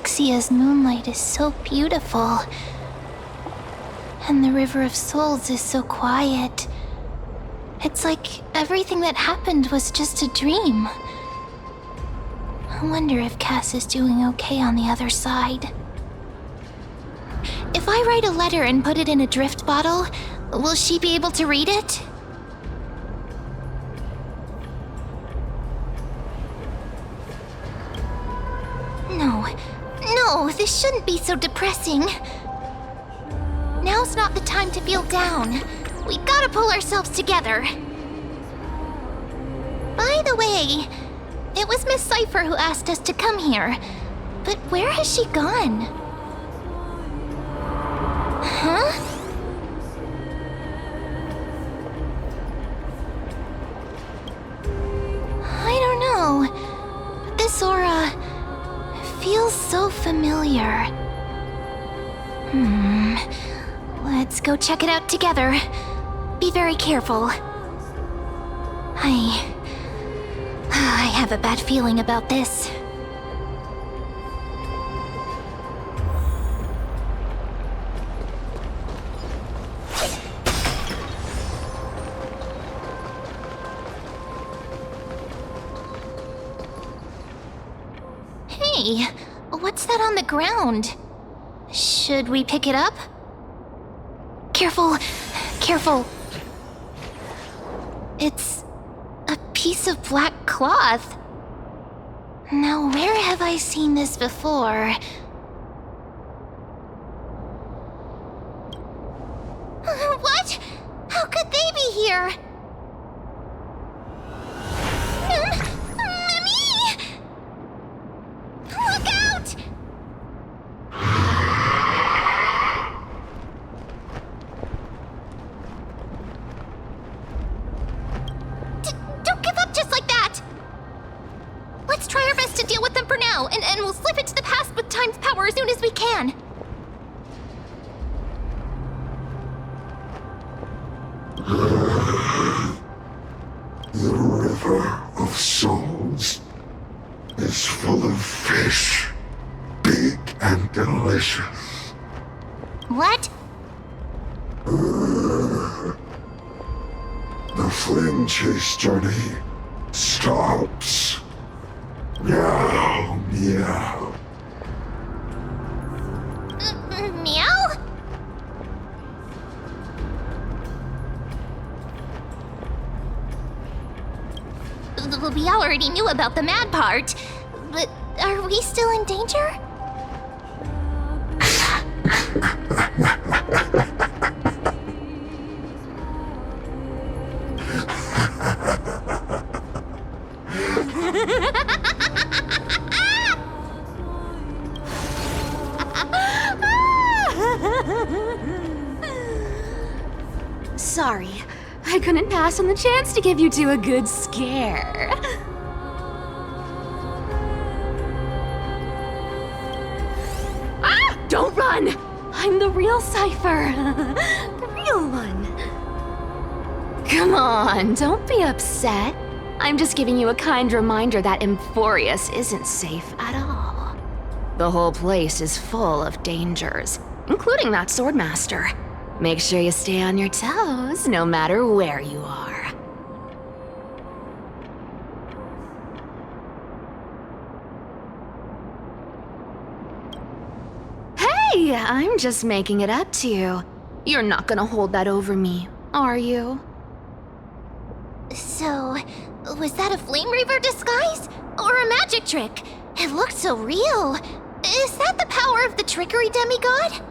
Exia's moonlight is so beautiful. And the River of Souls is so quiet. It's like everything that happened was just a dream. I wonder if Cass is doing okay on the other side. If I write a letter and put it in a drift bottle, will she be able to read it? No, this shouldn't be so depressing. Now's not the time to feel down. We gotta pull ourselves together. By the way, it was Miss Cypher who asked us to come here. But where has she gone? Huh? I don't know. This aura feels so familiar. Let's go check it out together. Be very careful. I have a bad feeling about this. Hey, what's that on the ground? Should we pick it up? Careful, careful. It's a piece of black cloth. Now, where have I seen this before? What? How could they be here? Mimi! Look out! Don't give up just like that! Let's try our best to deal with them for now, and we'll slip into the past with time's power as soon as we can. The River of Souls is full of fish, big and delicious. What? The flame chase journey stops. Meow, meow. Meow? We already knew about the mad part, but are we still in danger? Sorry, I couldn't pass on the chance to give you two a good scare. Ah! Don't run! I'm the real Cypher. The real one. Come on, don't be upset. I'm just giving you a kind reminder that Emphorius isn't safe at all. The whole place is full of dangers, including that Swordmaster. Make sure you stay on your toes, no matter where you are. Hey, I'm just making it up to you. You're not gonna hold that over me, are you? So, was that a Flame Reaver disguise? Or a magic trick? It looked so real. Is that the power of the trickery demigod?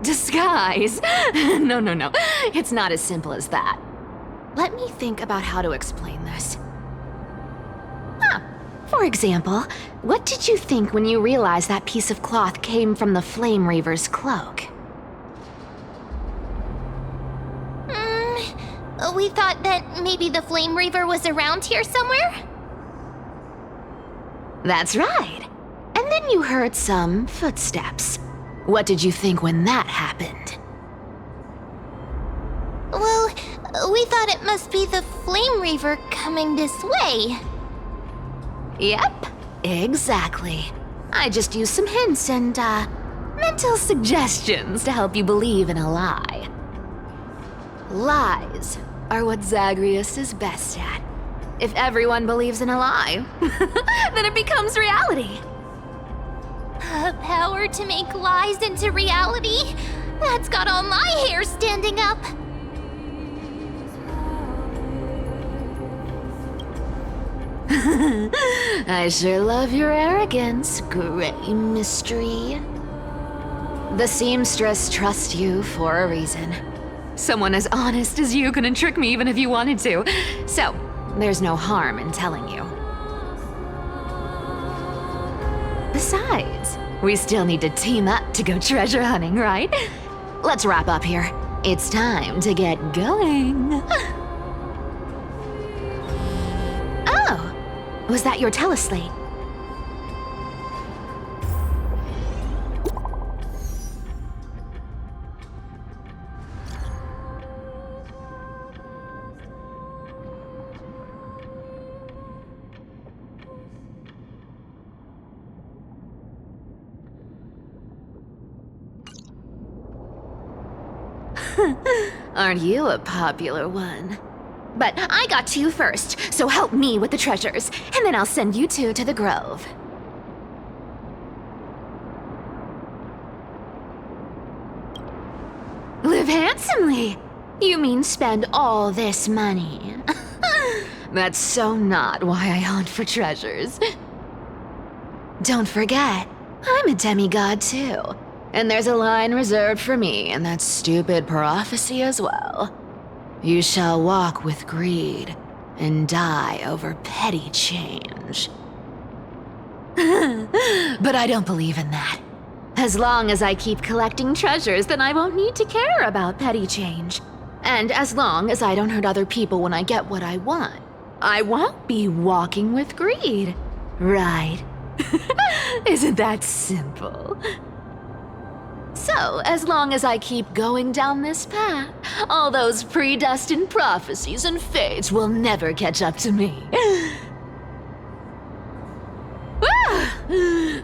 Disguise? No. It's not as simple as that. Let me think about how to explain this. For example, what did you think when you realized that piece of cloth came from the Flame Reaver's cloak? We thought that maybe the Flame Reaver was around here somewhere? That's right. And then you heard some footsteps. What did you think when that happened? Well, we thought it must be the Flame Reaver coming this way. Yep, Exactly. I just used some hints and, mental suggestions to help you believe in a lie. Lies are what Zagreus is best at. If everyone believes in a lie, then it becomes reality. A power to make lies into reality? That's got all my hair standing up. I sure love your arrogance, Gray Mystery. The seamstress trusts you for a reason. Someone as honest as you couldn't trick me even if you wanted to. So, there's no harm in telling you. Besides, we still need to team up to go treasure hunting, right? Let's wrap up here. It's time to get going. Oh, was that your teleslate? Aren't you a popular one? But I got to you first, so help me with the treasures, and then I'll send you two to the grove. Live handsomely! You mean spend all this money? That's so not why I hunt for treasures. Don't forget, I'm a demigod too. And there's a line reserved for me in that stupid prophecy as well. You shall walk with greed and die over petty change. But I don't believe in that. As long as I keep collecting treasures, then I won't need to care about petty change. And as long as I don't hurt other people when I get what I want, I won't be walking with greed. Right? Isn't that simple? So, as long as I keep going down this path, all those predestined prophecies and fates will never catch up to me.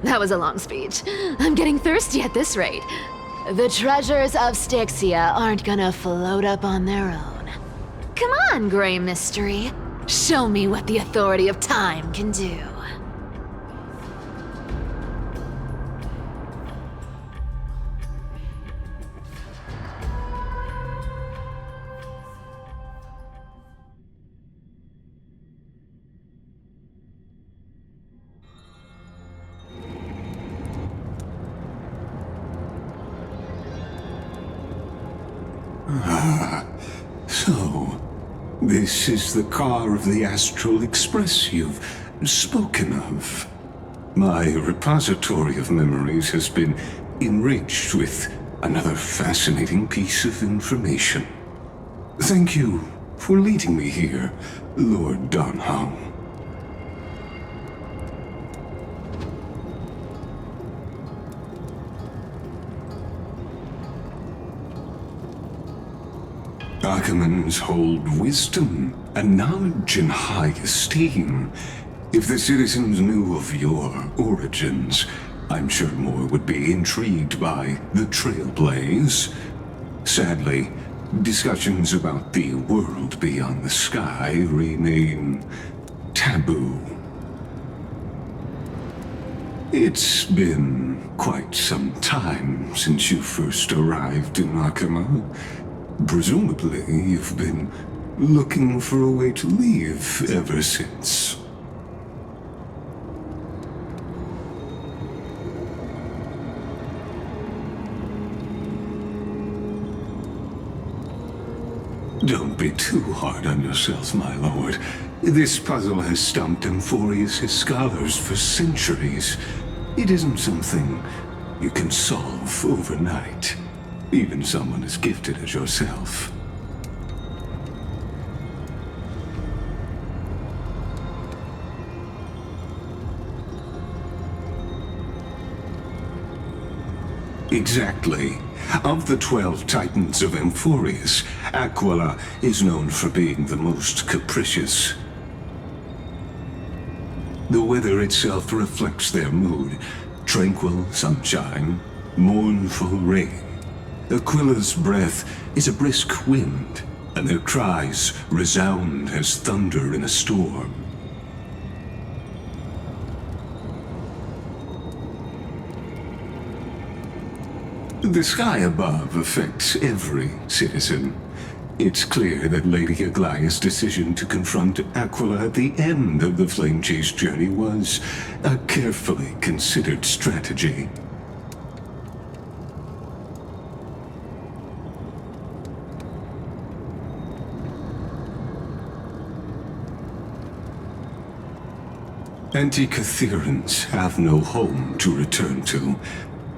That was a long speech. I'm getting thirsty at this rate. The treasures of Styxia aren't gonna float up on their own. Come on, Gray Mystery. Show me what the authority of time can do. So, this is the car of the Astral Express you've spoken of. My repository of memories has been enriched with another fascinating piece of information. Thank you for leading me here, Lord Donham. Archimans hold wisdom and knowledge in high esteem. If the citizens knew of your origins, I'm sure more would be intrigued by the Trailblaze. Sadly, discussions about the world beyond the sky remain taboo. It's been quite some time since you first arrived in Akima. Presumably, you've been looking for a way to leave ever since. Don't be too hard on yourself, my lord. This puzzle has stumped Emphorius' scholars for centuries. It isn't something you can solve overnight. Even someone as gifted as yourself. Exactly. Of the 12 Titans of Emphorius, Aquila is known for being the most capricious. The weather itself reflects their mood. Tranquil sunshine, mournful rain. Aquila's breath is a brisk wind, and their cries resound as thunder in a storm. The sky above affects every citizen. It's clear that Lady Aglaya's decision to confront Aquila at the end of the Flame Chase journey was a carefully considered strategy. Antikytherans have no home to return to,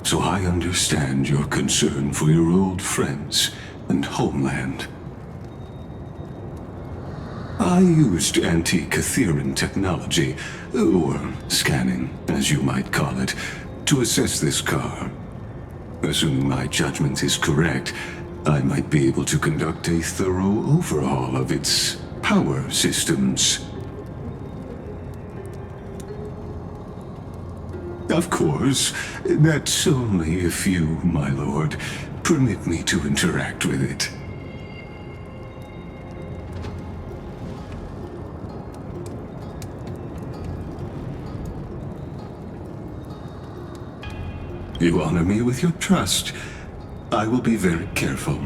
so I understand your concern for your old friends and homeland. I used anti-Kytheran technology, or scanning, as you might call it, to assess this car. Assuming my judgment is correct, I might be able to conduct a thorough overhaul of its power systems. Of course, that's only if you, my lord, permit me to interact with it. You honor me with your trust. I will be very careful.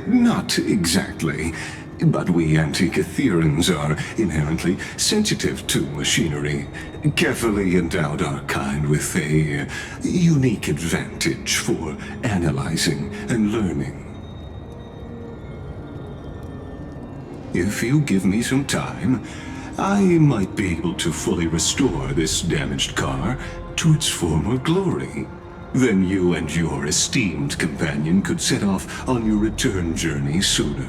Not exactly, but we Antikytherans are inherently sensitive to machinery. Carefully endowed our kind with a unique advantage for analyzing and learning. If you give me some time, I might be able to fully restore this damaged car to its former glory. Then you and your esteemed companion could set off on your return journey sooner.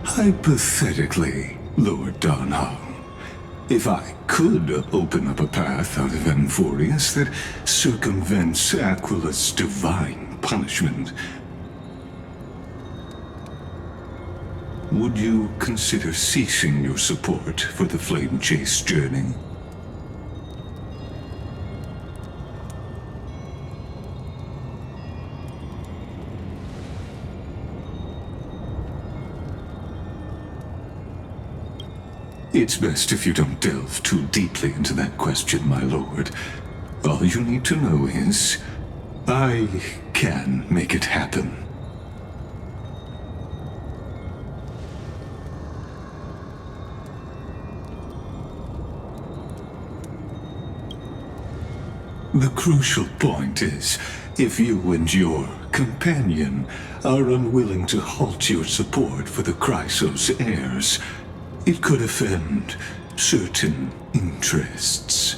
Hypothetically, Lord Donham, if I could open up a path out of Amphorius that circumvents Aquila's divine punishment, would you consider ceasing your support for the Flame Chase journey? It's best if you don't delve too deeply into that question, my lord. All you need to know is, I can make it happen. The crucial point is, if you and your companion are unwilling to halt your support for the Chrysos heirs, it could offend certain interests.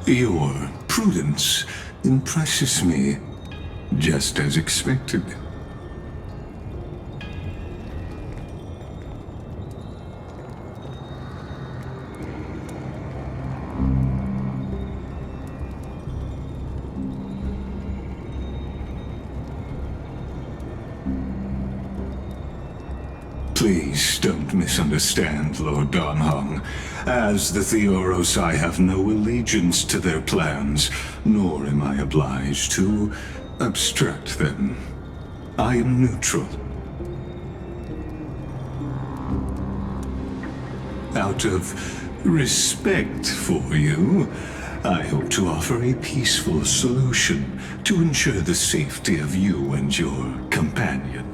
Your prudence impresses me, just as expected. Please don't misunderstand, Lord Donhong. As the Theoros, I have no allegiance to their plans, nor am I obliged to obstruct them. I am neutral. Out of respect for you, I hope to offer a peaceful solution to ensure the safety of you and your companion.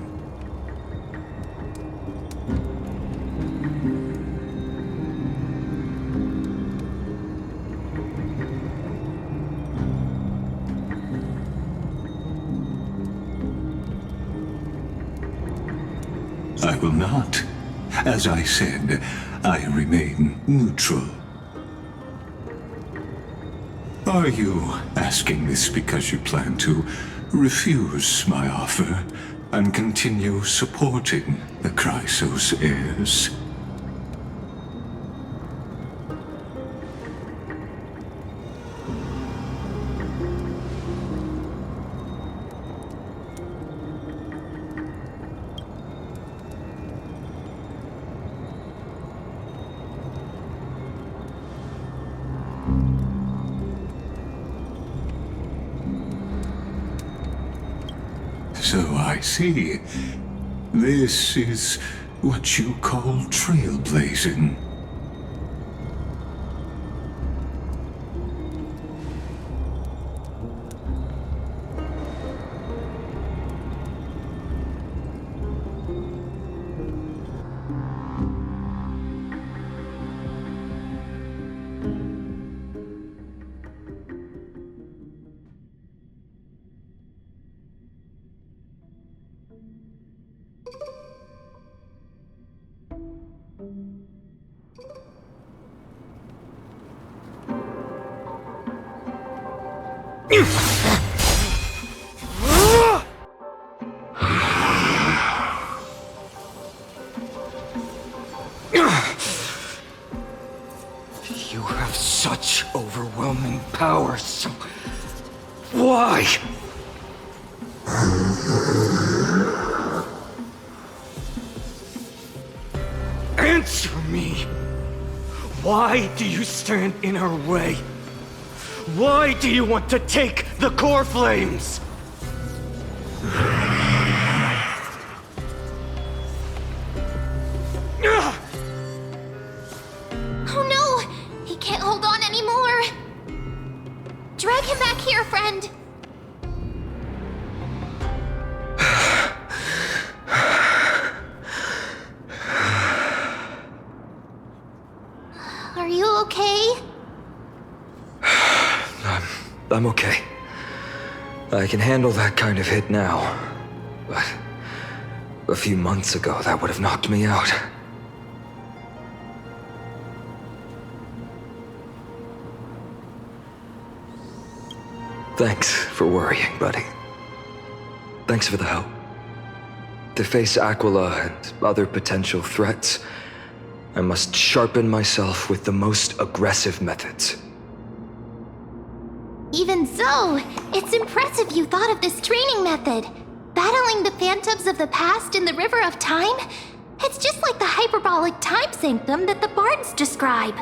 I will not. As I said, I remain neutral. Are you asking this because you plan to refuse my offer and continue supporting the Chrysos heirs? So I see. This is what you call trailblazing. You have such overwhelming power, so why? Answer me! Why do you stand in our way? Why do you want to take the core flames? Oh no! He can't hold on anymore! Drag him back here, friend! Are you okay? I'm okay. I can handle that kind of hit now. But a few months ago, that would have knocked me out. Thanks for worrying, buddy. Thanks for the help. To face Aquila and other potential threats, I must sharpen myself with the most aggressive methods. Even so, it's impressive you thought of this training method. Battling the phantoms of the past in the River of Time? It's just like the hyperbolic time sanctum that the bards describe.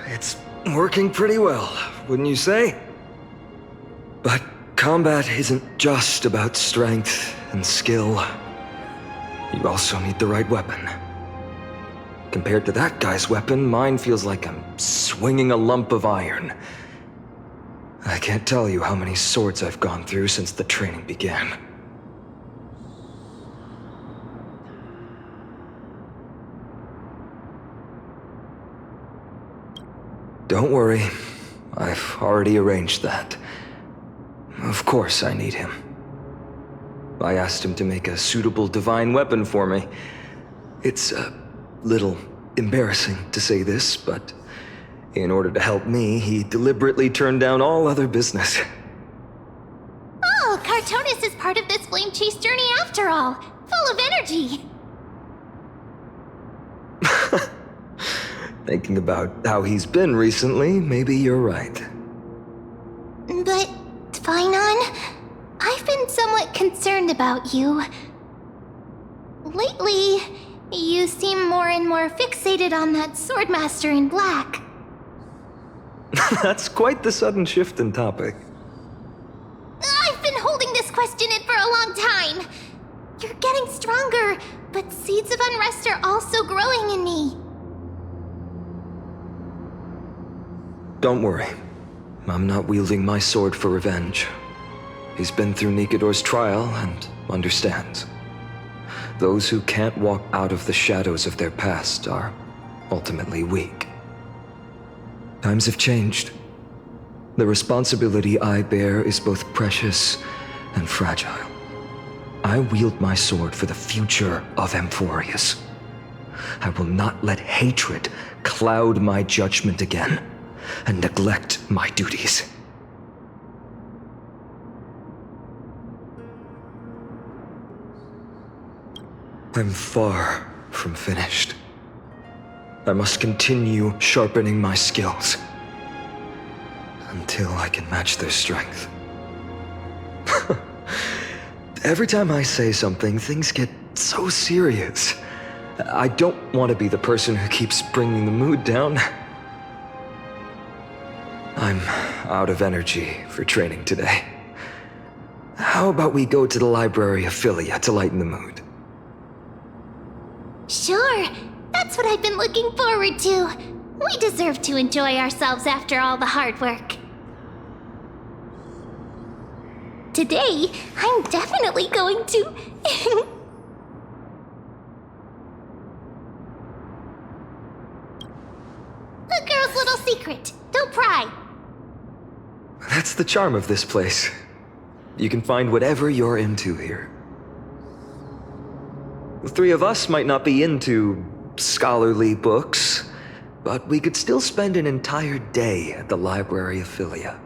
It's working pretty well, wouldn't you say? But combat isn't just about strength and skill. You also need the right weapon. Compared to that guy's weapon, mine feels like I'm swinging a lump of iron. I can't tell you how many swords I've gone through since the training began. Don't worry, I've already arranged that. Of course I need him. I asked him to make a suitable divine weapon for me. It's a little embarrassing to say this, but in order to help me, he deliberately turned down all other business. Oh, Cartonis is part of this flame chase journey after all. Full of energy. Thinking about how he's been recently, maybe you're right. But, Tvinon, I've been somewhat concerned about you. Lately, you seem more and more fixated on that Swordmaster in black. That's quite the sudden shift in topic. I've been holding this question in for a long time. You're getting stronger, but seeds of unrest are also growing in me. don't worry. I'm not wielding my sword for revenge. He's been through Nikador's trial and understands. Those who can't walk out of the shadows of their past are ultimately weak. Times have changed. The responsibility I bear is both precious and fragile. I wield my sword for the future of Amphorius. I will not let hatred cloud my judgment again and neglect my duties. I'm far from finished. I must continue sharpening my skills until I can match their strength. Every time I say something, things get so serious. I don't want to be the person who keeps bringing the mood down. I'm out of energy for training today. How about we go to the library of Philia to lighten the mood? Sure, that's what I've been looking forward to. We deserve to enjoy ourselves after all the hard work. Today, I'm definitely going to... A girl's little secret. Don't pry. That's the charm of this place. You can find whatever you're into here. The three of us might not be into scholarly books, but we could still spend an entire day at the library of Philia.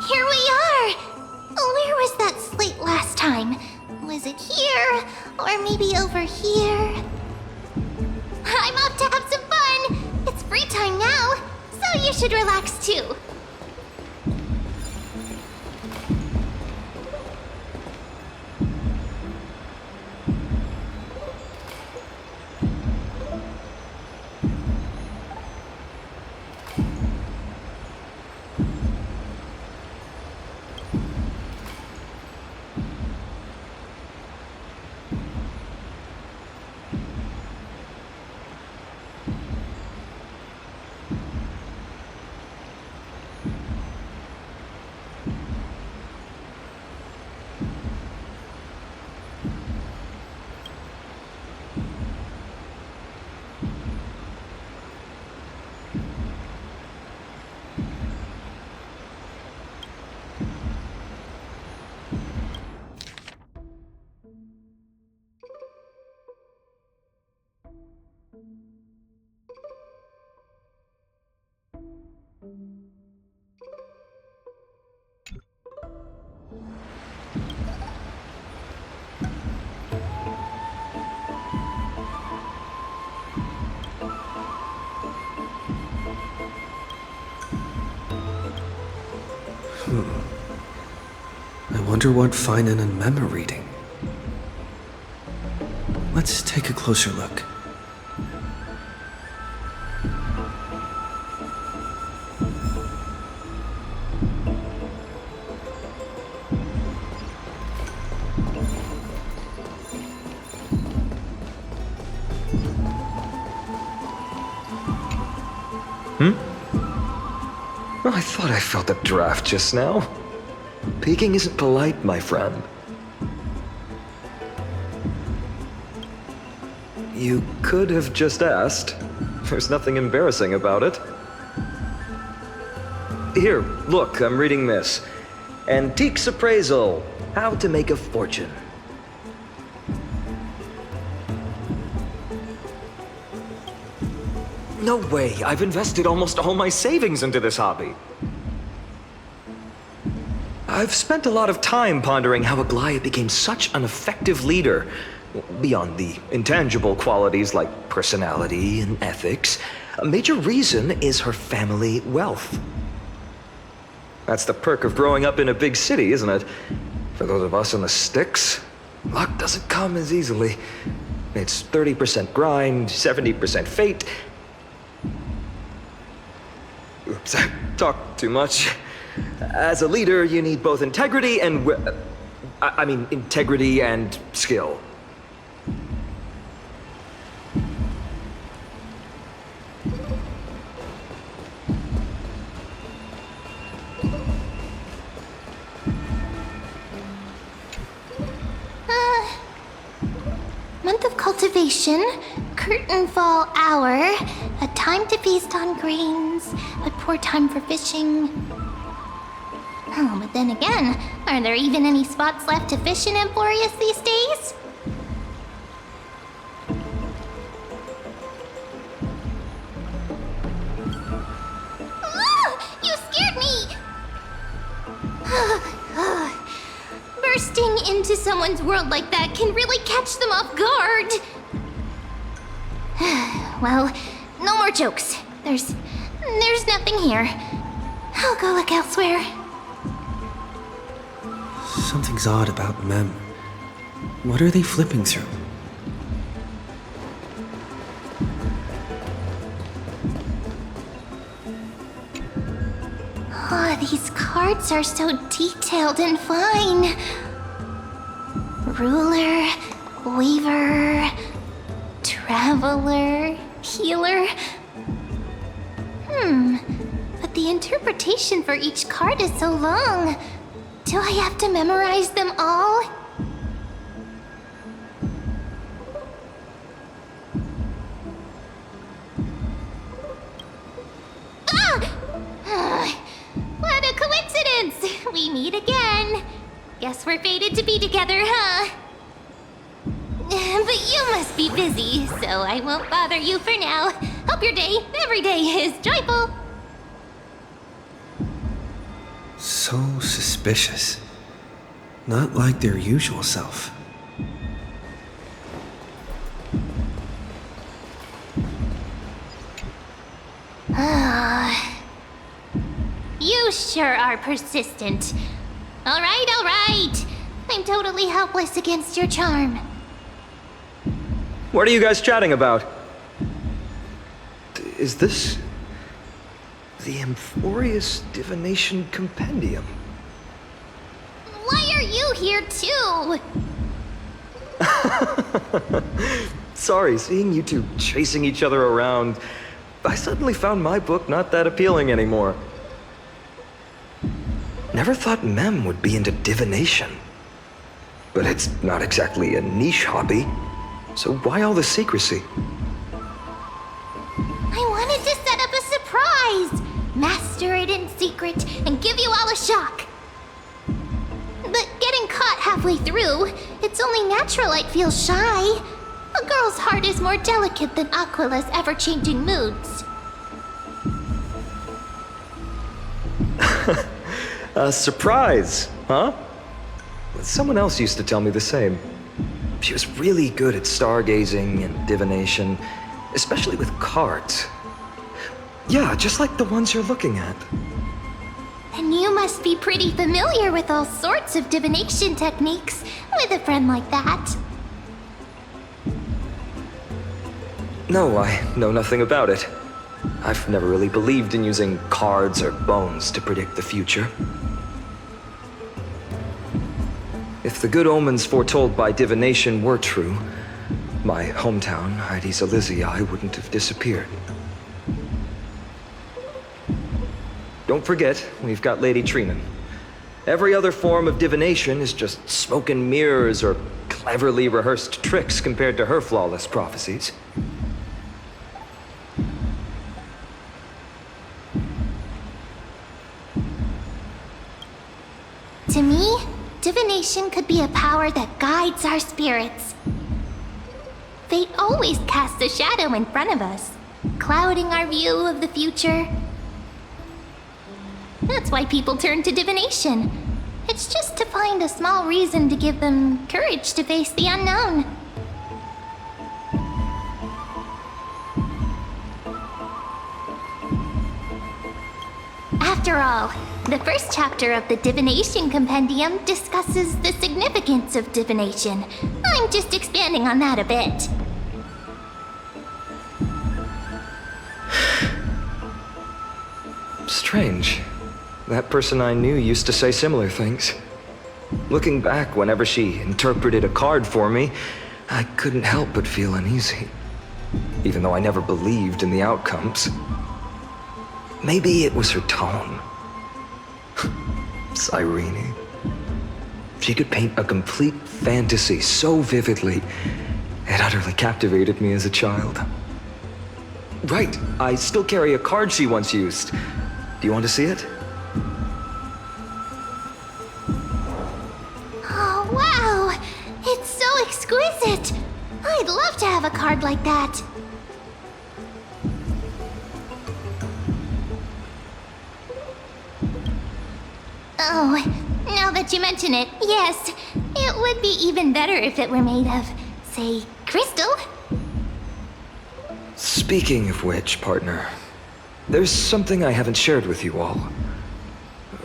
Here we are! Where was that slate last time? Was it here? Or maybe over here? I'm off to have some fun! It's free time now, so you should relax too. I wonder what Finan and Mem are reading. Let's take a closer look. Well, I thought I felt a draft just now. Peeking isn't polite, my friend. You could have just asked. There's nothing embarrassing about it. Here, look, I'm reading this. Antiques Appraisal. How to make a fortune. No way, I've invested almost all my savings into this hobby. I've spent a lot of time pondering how Aglaia became such an effective leader. Beyond the intangible qualities like personality and ethics, a major reason is her family wealth. That's the perk of growing up in a big city, isn't it? For those of us in the sticks, luck doesn't come as easily. It's 30% grind, 70% fate. Oops, I talked too much. As a leader, you need both integrity and integrity and skill. Month of cultivation, curtain fall hour, a time to feast on grains, a poor time for fishing. Oh, but then again, are there even any spots left to fish in Emporius these days? Ah, you scared me! Bursting into someone's world like that can really catch them off guard. Well, no more jokes. There's nothing here. I'll go look elsewhere. Something's odd about Hmmm. What are they flipping through? Oh, these cards are so detailed and fine. Ruler, weaver, traveler, healer. But the interpretation for each card is so long. Do I have to memorize them all? What a coincidence! We meet again. Guess we're fated to be together, huh? But you must be busy, so I won't bother you for now. Hope your day, every day, is joyful. So suspicious. Not like their usual self. You sure are persistent. All right. I'm totally helpless against your charm. What are you guys chatting about? Is this the Emporius Divination Compendium? Why are you here too? Sorry, seeing you two chasing each other around, I suddenly found my book not that appealing anymore. Never thought Hmmm would be into divination. But it's not exactly a niche hobby, so why all the secrecy? I wanted to set up a surprise! Master it in secret and give you all a shock. But getting caught halfway through, it's only natural I'd feel shy. A girl's heart is more delicate than Aquila's ever-changing moods. A surprise, huh? Someone else used to tell me the same. She was really good at stargazing and divination, especially with cards. Yeah, just like the ones you're looking at. And you must be pretty familiar with all sorts of divination techniques with a friend like that. No, I know nothing about it. I've never really believed in using cards or bones to predict the future. If the good omens foretold by divination were true, my hometown, Heidi's Elysiae, wouldn't have disappeared. Don't forget, we've got Lady Treenan. Every other form of divination is just smoke and mirrors or cleverly rehearsed tricks compared to her flawless prophecies. To me, divination could be a power that guides our spirits. They always cast a shadow in front of us, clouding our view of the future. That's why people turn to divination. It's just to find a small reason to give them courage to face the unknown. After all, the first chapter of the Divination Compendium discusses the significance of divination. I'm just expanding on that a bit. Strange. That person I knew used to say similar things. Looking back, whenever she interpreted a card for me, I couldn't help but feel uneasy. Even though I never believed in the outcomes. Maybe it was her tone. Cyrene. She could paint a complete fantasy so vividly, it utterly captivated me as a child. Right, I still carry a card she once used. Do you want to see it? Oh, wow! It's so exquisite! I'd love to have a card like that. Oh, now that you mention it, yes. It would be even better if it were made of, say, crystal. Speaking of which, partner, there's something I haven't shared with you all.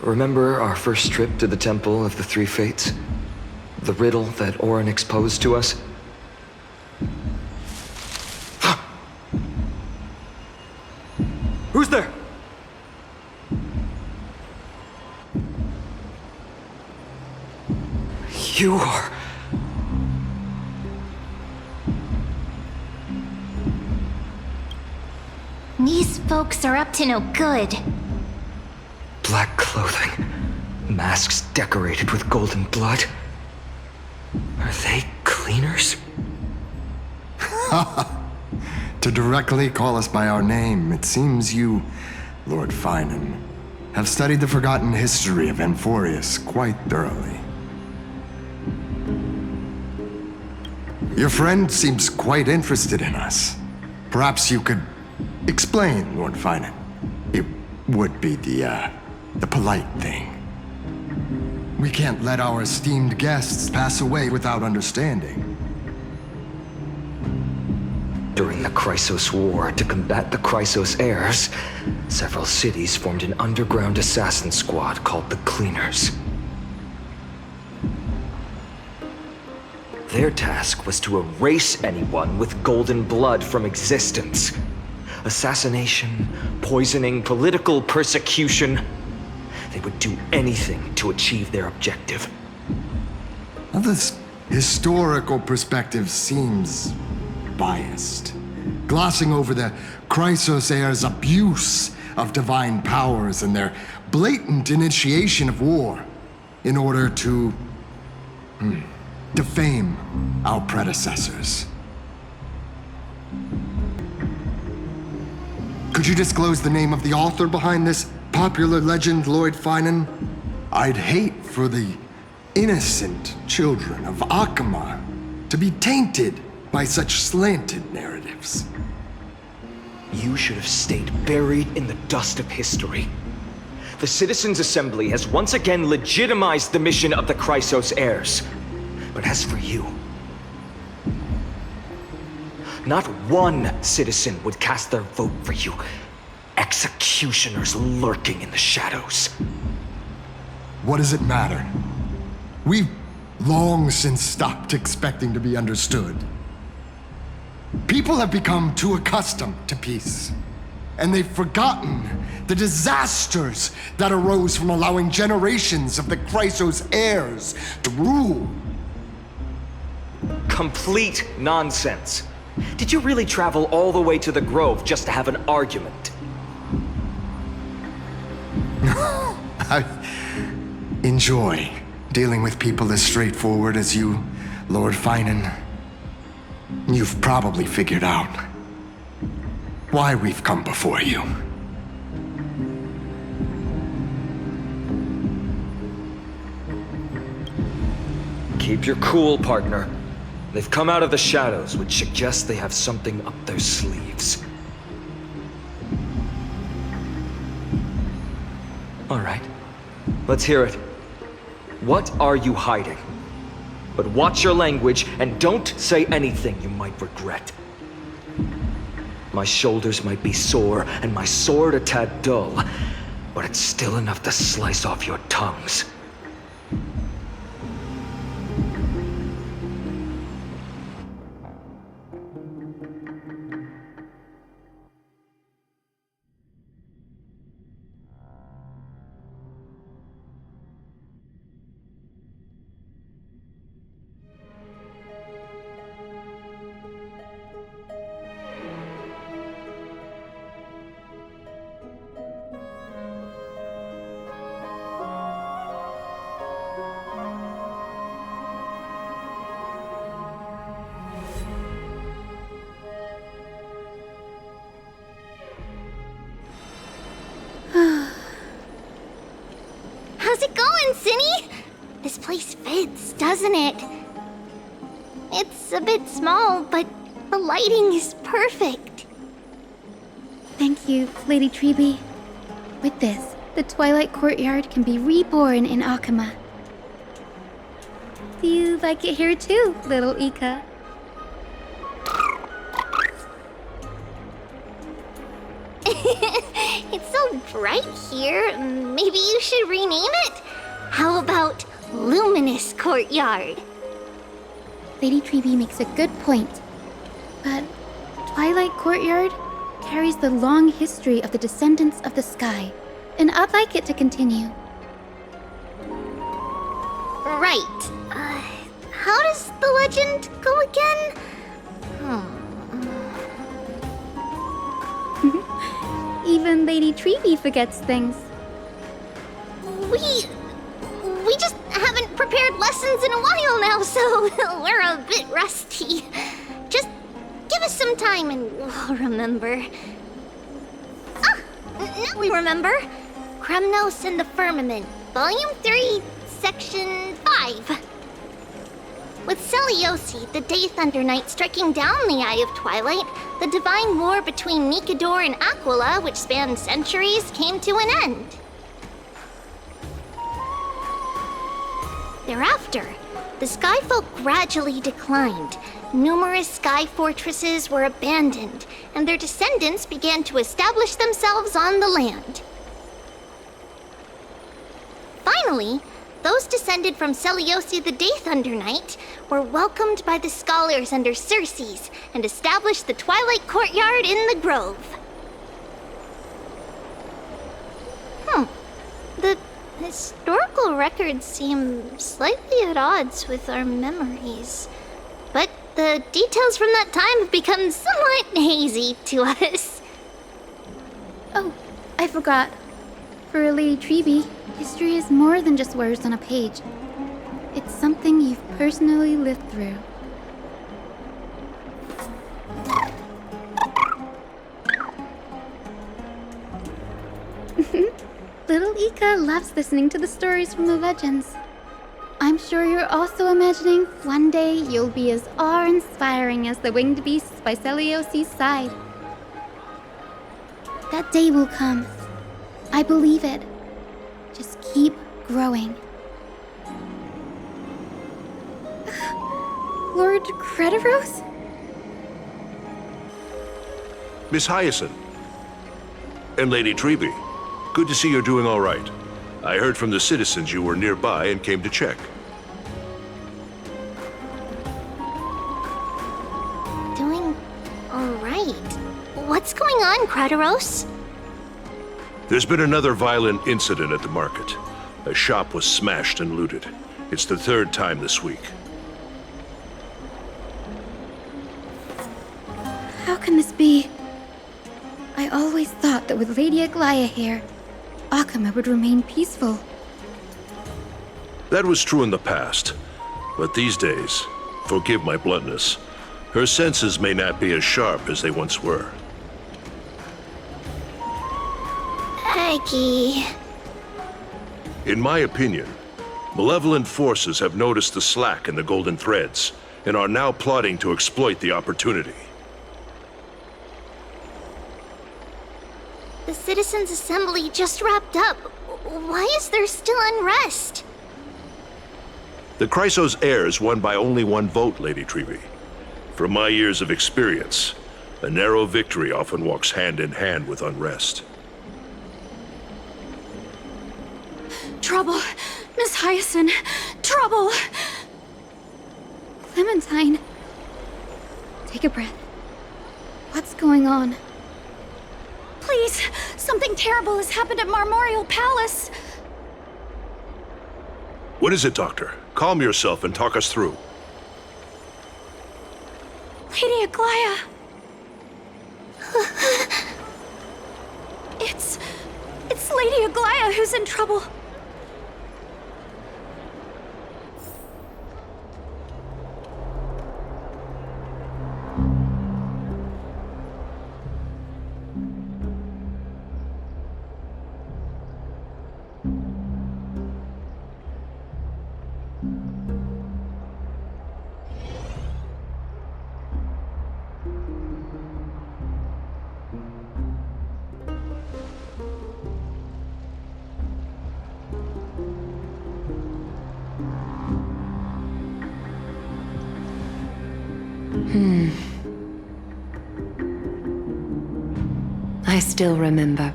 Remember our first trip to the Temple of the Three Fates? The riddle that Orin exposed to us? Who's there? You are... These folks are up to no good. Black clothing, masks decorated with golden blood. Are they cleaners? To directly call us by our name, it seems you, Lord Finan, have studied the forgotten history of Amphorius quite thoroughly. Your friend seems quite interested in us. Perhaps you could explain, Lord Finan. It would be the polite thing. We can't let our esteemed guests pass away without understanding. During the Chrysos War, to combat the Chrysos heirs, several cities formed an underground assassin squad called the Cleaners. Their task was to erase anyone with golden blood from existence. Assassination, poisoning, political persecution. They would do anything to achieve their objective. Now, this historical perspective seems biased, glossing over the Chrysos heirs' abuse of divine powers and their blatant initiation of war in order to defame our predecessors. Could you disclose the name of the author behind this popular legend, Lord Finan? I'd hate for the innocent children of Akama to be tainted by such slanted narratives. You should have stayed buried in the dust of history. The Citizens' Assembly has once again legitimized the mission of the Chrysos heirs. But as for you, not one citizen would cast their vote for you. Executioners lurking in the shadows. What does it matter? We've long since stopped expecting to be understood. People have become too accustomed to peace, and they've forgotten the disasters that arose from allowing generations of the Chrysos heirs to rule. Complete nonsense. Did you really travel all the way to the Grove just to have an argument? I enjoy dealing with people as straightforward as you, Lord Finan. You've probably figured out why we've come before you. Keep your cool, partner. They've come out of the shadows, which suggests they have something up their sleeves. All right, let's hear it. What are you hiding? But watch your language and don't say anything you might regret. My shoulders might be sore and my sword a tad dull, but it's still enough to slice off your tongues. How's it going, Cinny? This place fits, doesn't it? It's a bit small, but the lighting is perfect. Thank you, Lady Treeby. With this, the Twilight Courtyard can be reborn in Akama. Do you like it here too, little Ika? It's so bright here. Maybe you should rename it? How about Luminous Courtyard? Lady Treeby makes a good point. But Twilight Courtyard carries the long history of the descendants of the sky, and I'd like it to continue. Right. How does the legend go again? Even Lady Treeby forgets things. We just haven't prepared lessons in a while now, so we're a bit rusty. Just give us some time and we'll remember. Ah! Now we remember. Kremnos and the Firmament, Volume 3, Section 5. With Seliosi, the Day Thunder Knight, striking down the Eye of Twilight, the divine war between Nikador and Aquila, which spanned centuries, came to an end. Thereafter, the Skyfolk gradually declined. Numerous sky fortresses were abandoned, and their descendants began to establish themselves on the land. Finally, those descended from Seliosi the Day Thunder Knight were welcomed by the scholars under Circes and established the Twilight Courtyard in the Grove. The historical records seem slightly at odds with our memories, but the details from that time have become somewhat hazy to us. Oh, I forgot. For Lady Treeby, history is more than just words on a page. It's something you've personally lived through. Little Ika loves listening to the stories from the legends. I'm sure you're also imagining one day you'll be as awe-inspiring as the winged beasts by Seliosi's side. That day will come. I believe it. Just keep growing. Lord Crediros? Miss Hyacinth. And Lady Treeby. Good to see you're doing all right. I heard from the citizens you were nearby and came to check. Doing What's going on, Crateros? There's been another violent incident at the market. A shop was smashed and looted. It's the third time this week. How can this be? I always thought that with Lady Aglaya here, Akama would remain peaceful. That was true in the past. But these days, forgive my bluntness, her senses may not be as sharp as they once were. Aggie. In my opinion, malevolent forces have noticed the slack in the golden threads and are now plotting to exploit the opportunity. The Citizens' Assembly just wrapped up. Why is there still unrest? The Chrysos heirs won by only one vote, Lady Treby. From my years of experience, a narrow victory often walks hand in hand with unrest. Trouble! Miss Hyacinth! Trouble! Clementine. Take a breath. What's going on? Please! Something terrible has happened at Marmorial Palace! What is it, Doctor? Calm yourself and talk us through. Lady Aglaya! It's Lady Aglaya who's in trouble. I still remember.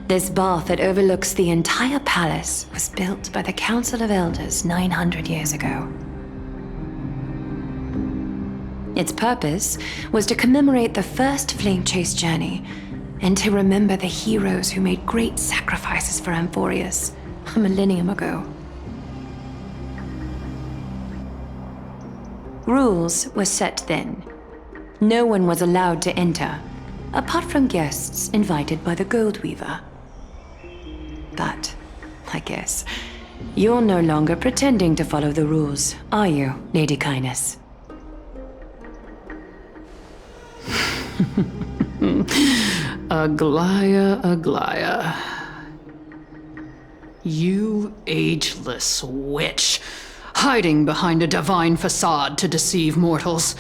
This bath that overlooks the entire palace was built by the Council of Elders 900 years ago. Its purpose was to commemorate the first flame chase journey and to remember the heroes who made great sacrifices for Amphorius a millennium ago. Rules were set then. No one was allowed to enter, apart from guests invited by the Goldweaver. But, I guess, you're no longer pretending to follow the rules, are you, Lady Kindness? Aglaya. You ageless witch, hiding behind a divine facade to deceive mortals.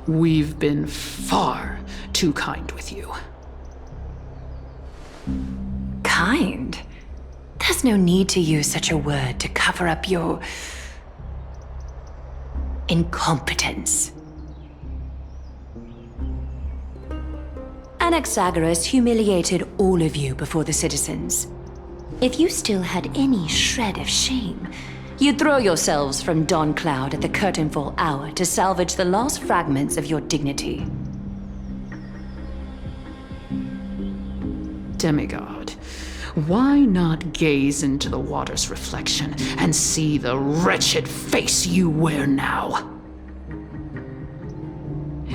We've been far too kind with you. Kind? There's no need to use such a word to cover up your incompetence. Anaxagoras humiliated all of you before the citizens. If you still had any shred of shame, you'd throw yourselves from Dawn Cloud at the curtainfall hour to salvage the last fragments of your dignity. Demigod, why not gaze into the water's reflection and see the wretched face you wear now?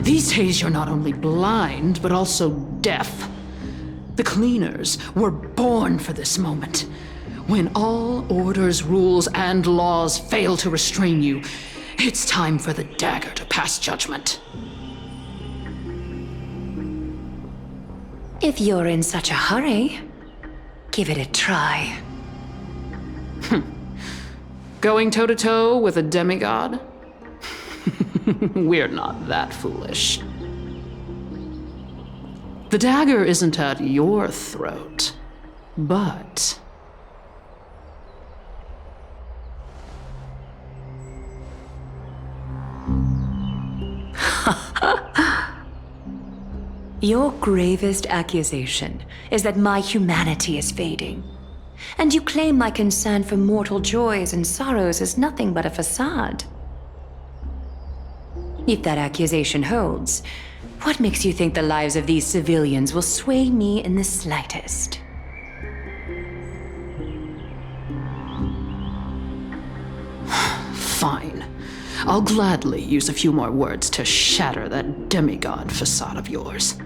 These days you're not only blind, but also deaf. The cleaners were born for this moment. When all orders, rules, and laws fail to restrain you, it's time for the dagger to pass judgment. If you're in such a hurry, give it a try. Going toe-to-toe with a demigod? We're not that foolish. The dagger isn't at your throat, but... Your gravest accusation is that my humanity is fading. And you claim my concern for mortal joys and sorrows is nothing but a facade. If that accusation holds, what makes you think the lives of these civilians will sway me in the slightest? Fine. I'll gladly use a few more words to shatter that demigod facade of yours.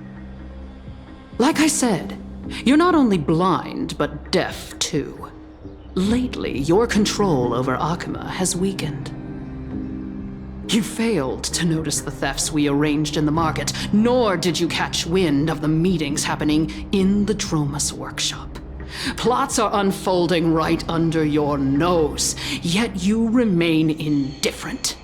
Like I said, you're not only blind, but deaf too. Lately, your control over Akuma has weakened. You failed to notice the thefts we arranged in the market, nor did you catch wind of the meetings happening in the Dromus workshop. Plots are unfolding right under your nose, yet you remain indifferent.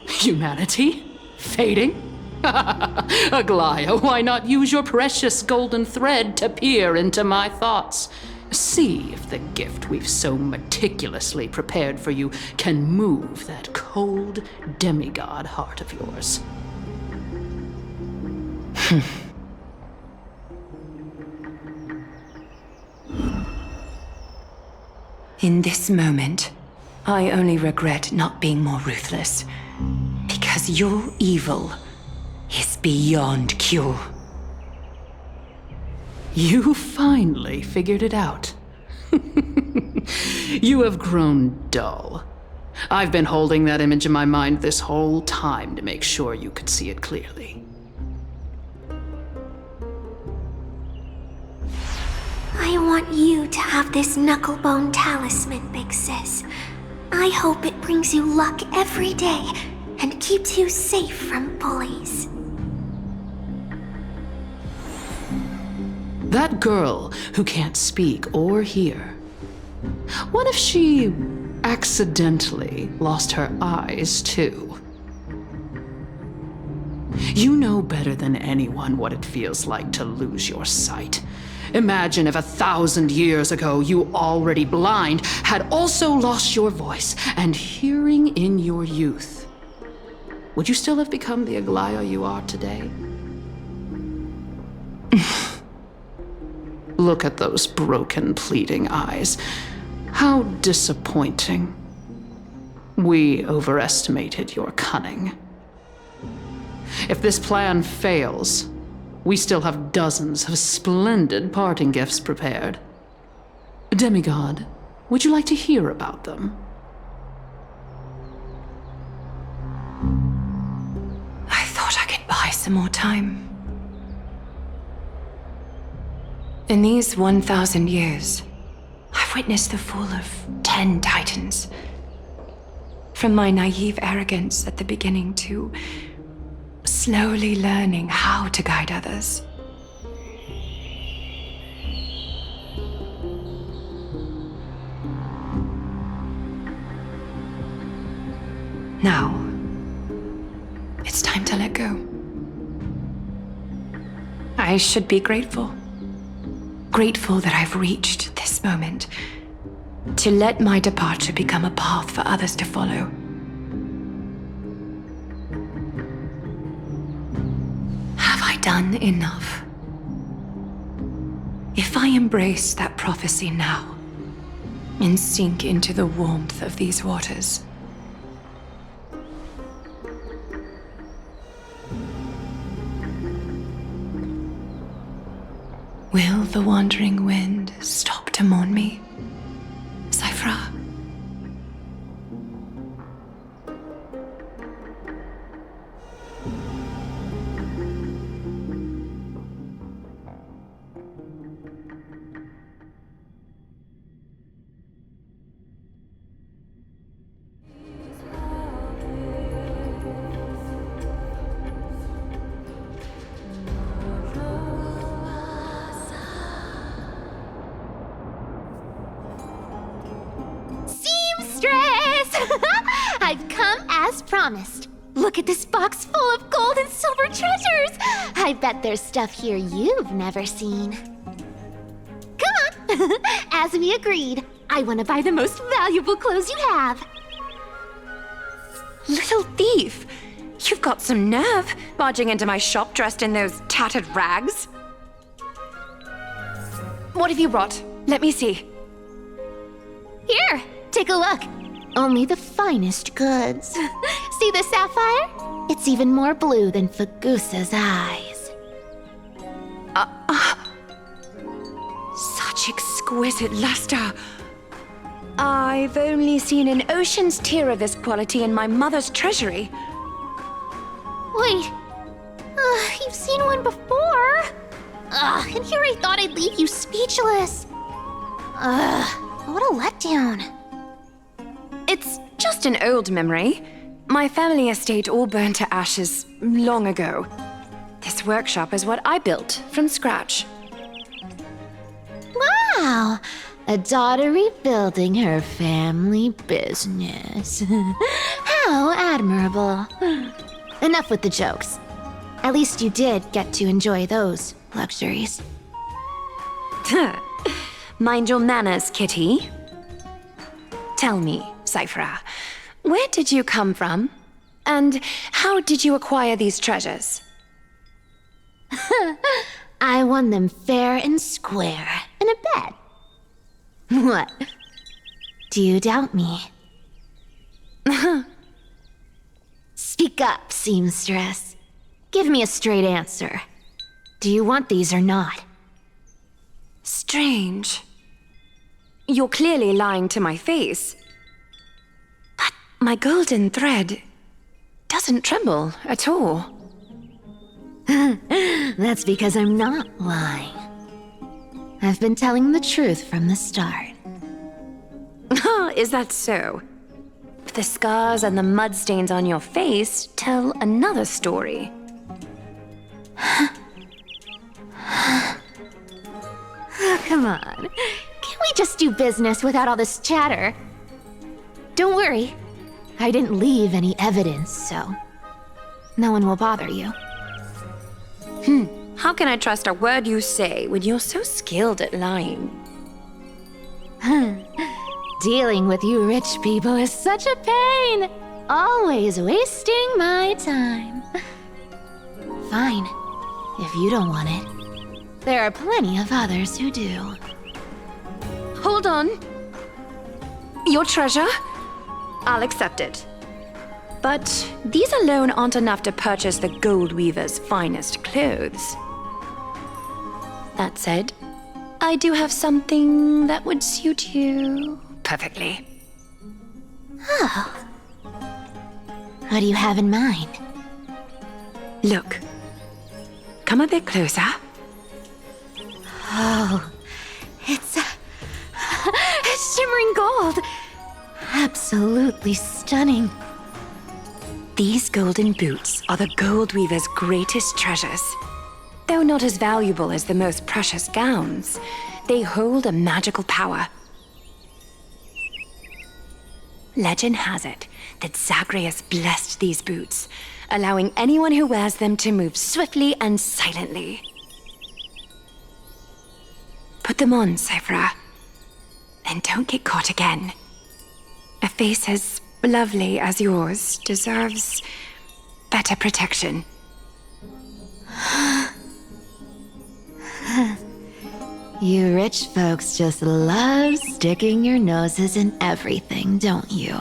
Humanity? Fading? Aglaya, why not use your precious golden thread to peer into my thoughts? See if the gift we've so meticulously prepared for you can move that cold demigod heart of yours. In this moment, I only regret not being more ruthless. Because your evil is beyond cure. You finally figured it out. You have grown dull. I've been holding that image in my mind this whole time to make sure you could see it clearly. I want you to have this knucklebone talisman, Big Sis. I hope it brings you luck every day and keeps you safe from bullies. That girl who can't speak or hear. What if she accidentally lost her eyes too? You know better than anyone what it feels like to lose your sight. Imagine if 1,000 years ago you, already blind, had also lost your voice and hearing in your youth. Would you still have become the Aglaya you are today? Look at those broken, pleading eyes. How disappointing. We overestimated your cunning. If this plan fails, we still have dozens of splendid parting gifts prepared. Demigod, would you like to hear about them? I thought I could buy some more time. In these 1,000 years, I've witnessed the fall of 10 titans. From my naive arrogance at the beginning to slowly learning how to guide others. Now, it's time to let go. I should be grateful. Grateful that I've reached this moment. To let my departure become a path for others to follow. Have I done enough? If I embrace that prophecy now, and sink into the warmth of these waters, will the wandering wind stop to mourn me, Cyphra? I've come as promised. Look at this box full of gold and silver treasures. I bet there's stuff here you've never seen. Come on. As we agreed, I want to buy the most valuable clothes you have. Little thief! You've got some nerve, barging into my shop dressed in those tattered rags. What have you brought? Let me see. Here, take a look. Only the finest goods. See the sapphire? It's even more blue than Fagusa's eyes. Such exquisite luster. I've only seen an ocean's tear of this quality in my mother's treasury. Wait. You've seen one before. And here I thought I'd leave you speechless. What a letdown. It's just an old memory. My family estate all burned to ashes long ago. This workshop is what I built from scratch. Wow, a daughter rebuilding her family business. How admirable. Enough with the jokes. At least you did get to enjoy those luxuries. Mind your manners, kitty. Tell me, Cyphera, where did you come from? And how did you acquire these treasures? I won them fair and square in a bet. What? Do you doubt me? Speak up, seamstress. Give me a straight answer. Do you want these or not? Strange. You're clearly lying to my face. But my golden thread doesn't tremble at all. That's because I'm not lying. I've been telling the truth from the start. Is that so? The scars and the mud stains on your face tell another story. Come on. Can't we just do business without all this chatter? Don't worry. I didn't leave any evidence, so no one will bother you. How can I trust a word you say when you're so skilled at lying? Dealing with you rich people is such a pain. Always wasting my time. Fine, if you don't want it. There are plenty of others who do. Hold on. Your treasure? I'll accept it. But these alone aren't enough to purchase the Gold Weaver's finest clothes. That said, I do have something that would suit you perfectly. Oh. What do you have in mind? Look. Come a bit closer. Oh, it's shimmering gold. Absolutely stunning. These golden boots are the Gold Weaver's greatest treasures. Though not as valuable as the most precious gowns, they hold a magical power. Legend has it that Zagreus blessed these boots, allowing anyone who wears them to move swiftly and silently. Put them on, Cyphera, and don't get caught again. A face as lovely as yours deserves better protection. You rich folks just love sticking your noses in everything, don't you?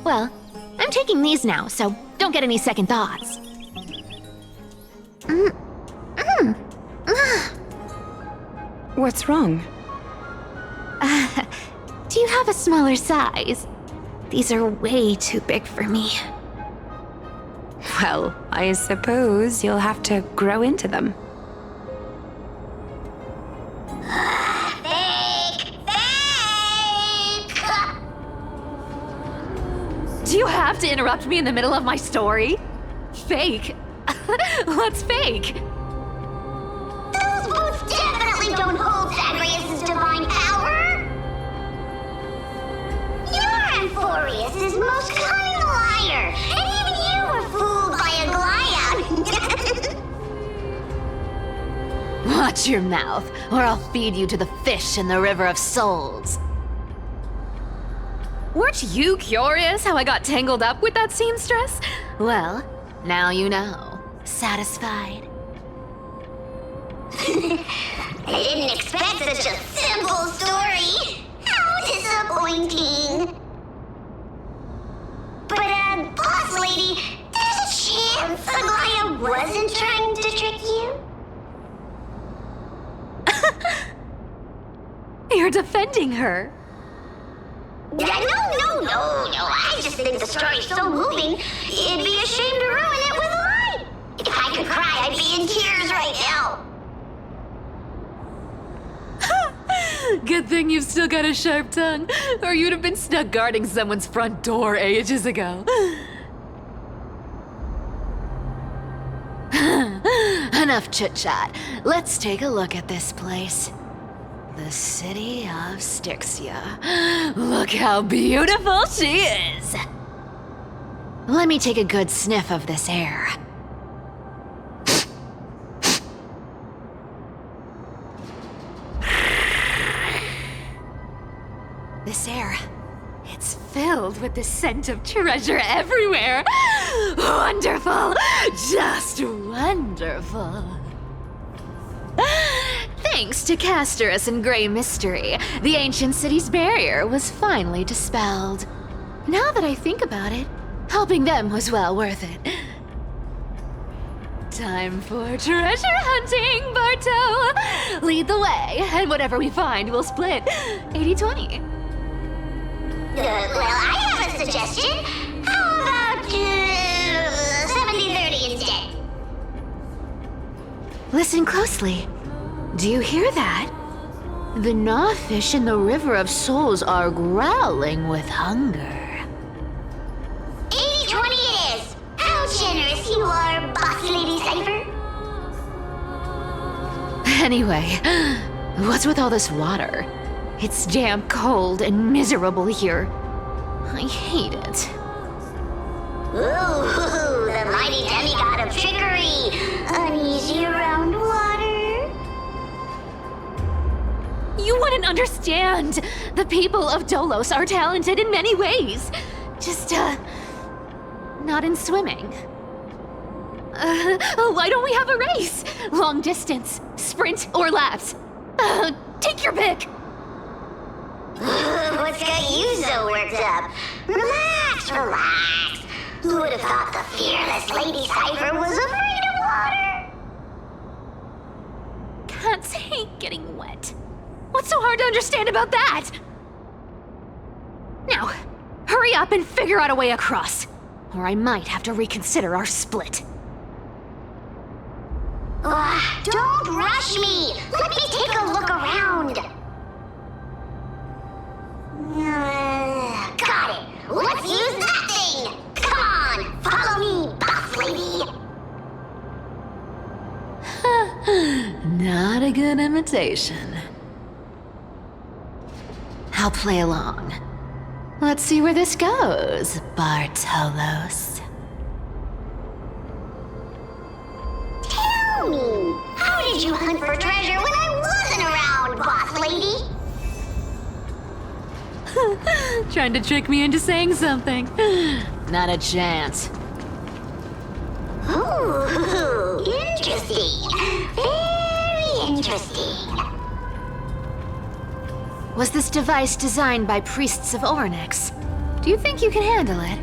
Well, I'm taking these now, so don't get any second thoughts. What's wrong? Do you have a smaller size? These are way too big for me. Well, I suppose you'll have to grow into them. Do you have to interrupt me in the middle of my story? Fake? What's fake? Those boots definitely don't hold Zagreus' divine power! You're Amphorius' most cunning liar, and even you were fooled by a Glyad! Watch your mouth, or I'll feed you to the fish in the River of Souls. Weren't you curious how I got tangled up with that seamstress? Well, now you know. Satisfied? I didn't expect such a simple story! How disappointing! you're defending her. No. I just think the story's so moving, it'd be a shame to ruin it with a lie. If I could cry, I'd be in tears right now. Good thing you've still got a sharp tongue, or you'd have been stuck guarding someone's front door ages ago. Enough chit-chat. Let's take a look at this place. The city of Styxia. Look how beautiful she is! Let me take a good sniff of this air. This air, it's filled with the scent of treasure everywhere. Wonderful, just wonderful. Thanks to Castorus and Grey Mystery, the ancient city's barrier was finally dispelled. Now that I think about it, helping them was well worth it. Time for treasure hunting, Barto! Lead the way, and whatever we find, we'll split 80-20. Well, I have a suggestion. How about 70-30 instead? Listen closely. Do you hear that? The gnawfish in the River of Souls are growling with hunger. 80-20 it is! How generous you are, Boss Lady Cypher! Anyway, what's with all this water? It's damp, cold, and miserable here. I hate it. Ooh, the mighty demigod of trickery! Uneasy around water? You wouldn't understand! The people of Dolos are talented in many ways. Just, not in swimming. Why don't we have a race? Long distance, sprint, or laps? Take your pick! What's got you so worked up? Relax. Who would have thought the fearless Lady Cypher was afraid of water? Cats hate getting wet. What's so hard to understand about that? Now, hurry up and figure out a way across, or I might have to reconsider our split. Don't rush me! Let me take a look around! Got it! Let's use that thing! Come on, follow me, boss lady! Not a good imitation. I'll play along. Let's see where this goes, Bartolos. Tell me, how did you hunt for treasure when I wasn't around, boss lady? Trying to trick me into saying something. Not a chance. Ooh, interesting. Very interesting. Was this device designed by priests of Ornyx? Do you think you can handle it?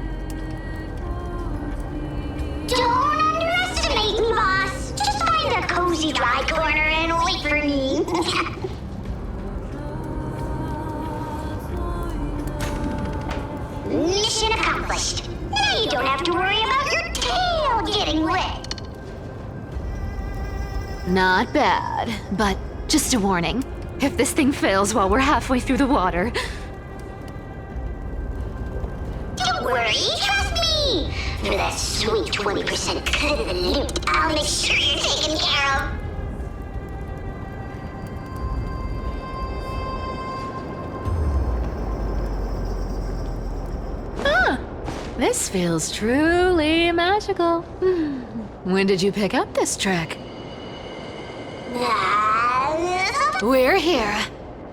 Don't underestimate me, boss. Just find a cozy dry corner and wait for me. Mission accomplished. Now you don't have to worry about your tail getting wet. Not bad, but just a warning. If this thing fails while we're halfway through the water... Don't worry, trust me. For that sweet 20% cut of the loot, I'll make sure you're taken care of. This feels truly magical. When did you pick up this trick? We're here.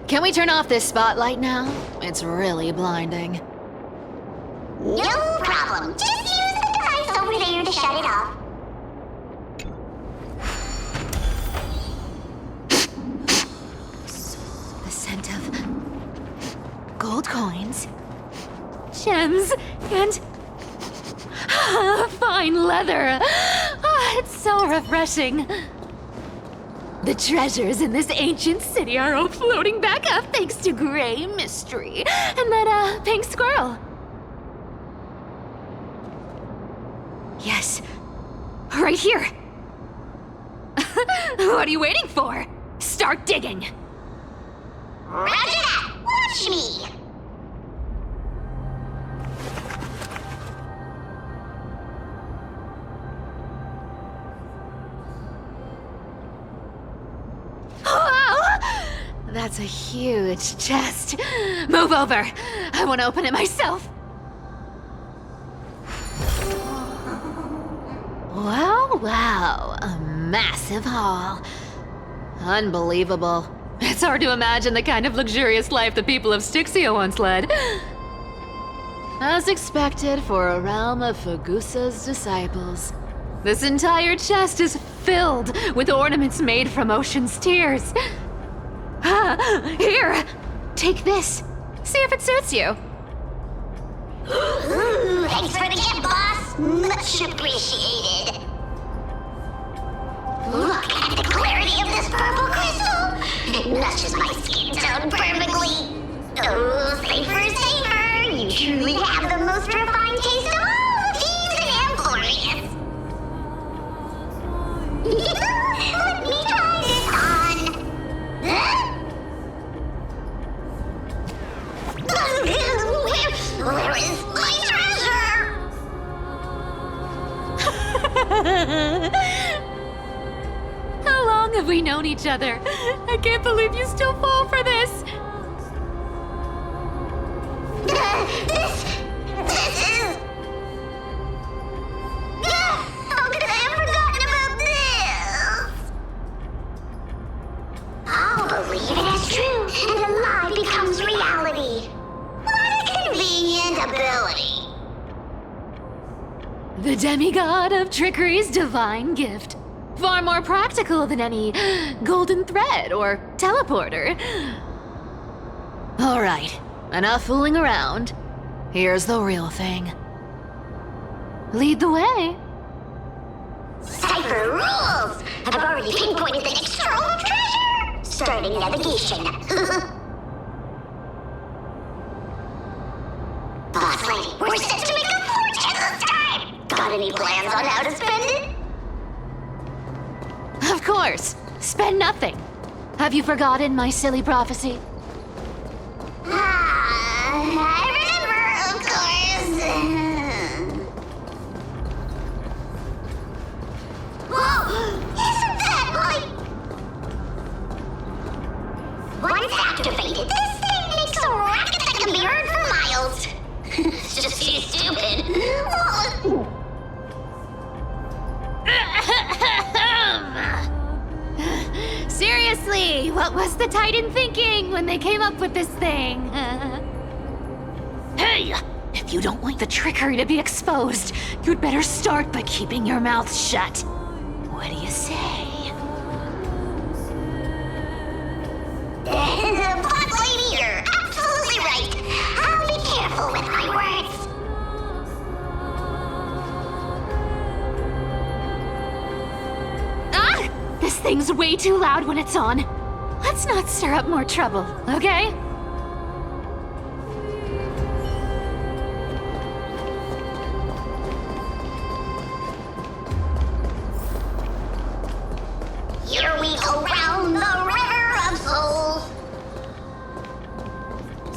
Can we turn off this spotlight now? It's really blinding. No problem. Just use the device over there to shut it off. The scent of gold coins, gems, and fine leather. It's so refreshing. The treasures in this ancient city are all floating back up thanks to Gray Mystery and that, pink squirrel. Yes, right here. What are you waiting for? Start digging. Roger that! Watch me! Wow! That's a huge chest. Move over. I want to open it myself. Wow, a massive haul. Unbelievable. It's hard to imagine the kind of luxurious life the people of Styxia once led. As expected for a realm of Fagusa's disciples. This entire chest is filled with ornaments made from ocean's tears. Here, take this. See if it suits you. Ooh, thanks for the gift, boss. Much appreciated. Look at the clarity of this purple crystal. It matches my skin tone perfectly. Oh, safer, safer. You truly have the most refined taste of all thieves and employees. Let me try this on. Huh? Where is my treasure? How long have we known each other? I can't believe you still fall for this. This is... How could I have forgotten about this? I'll believe it is true, and a lie becomes reality. What a convenient ability. The demigod of trickery's divine gift. Far more practical than any golden thread or teleporter. All right, enough fooling around. Here's the real thing. Lead the way. Cypher rules! I've already pinpointed the next trove of treasure! Starting navigation. Boss lady, we're set to make a fortune this time! Got any plans on how to spend it? Of course. Spend nothing. Have you forgotten my silly prophecy? I remember, of course. Whoa! Isn't that like... Once activated, this thing makes a racket that can be heard for miles. It's just too stupid. Seriously, what was the Titan thinking when they came up with this thing? Hey, if you don't want the trickery to be exposed, you'd better start by keeping your mouth shut. What do you say? Boss lady, you're absolutely right. I'll be careful with my words. This thing's way too loud when it's on. Let's not stir up more trouble, okay? Here we go round the river of souls.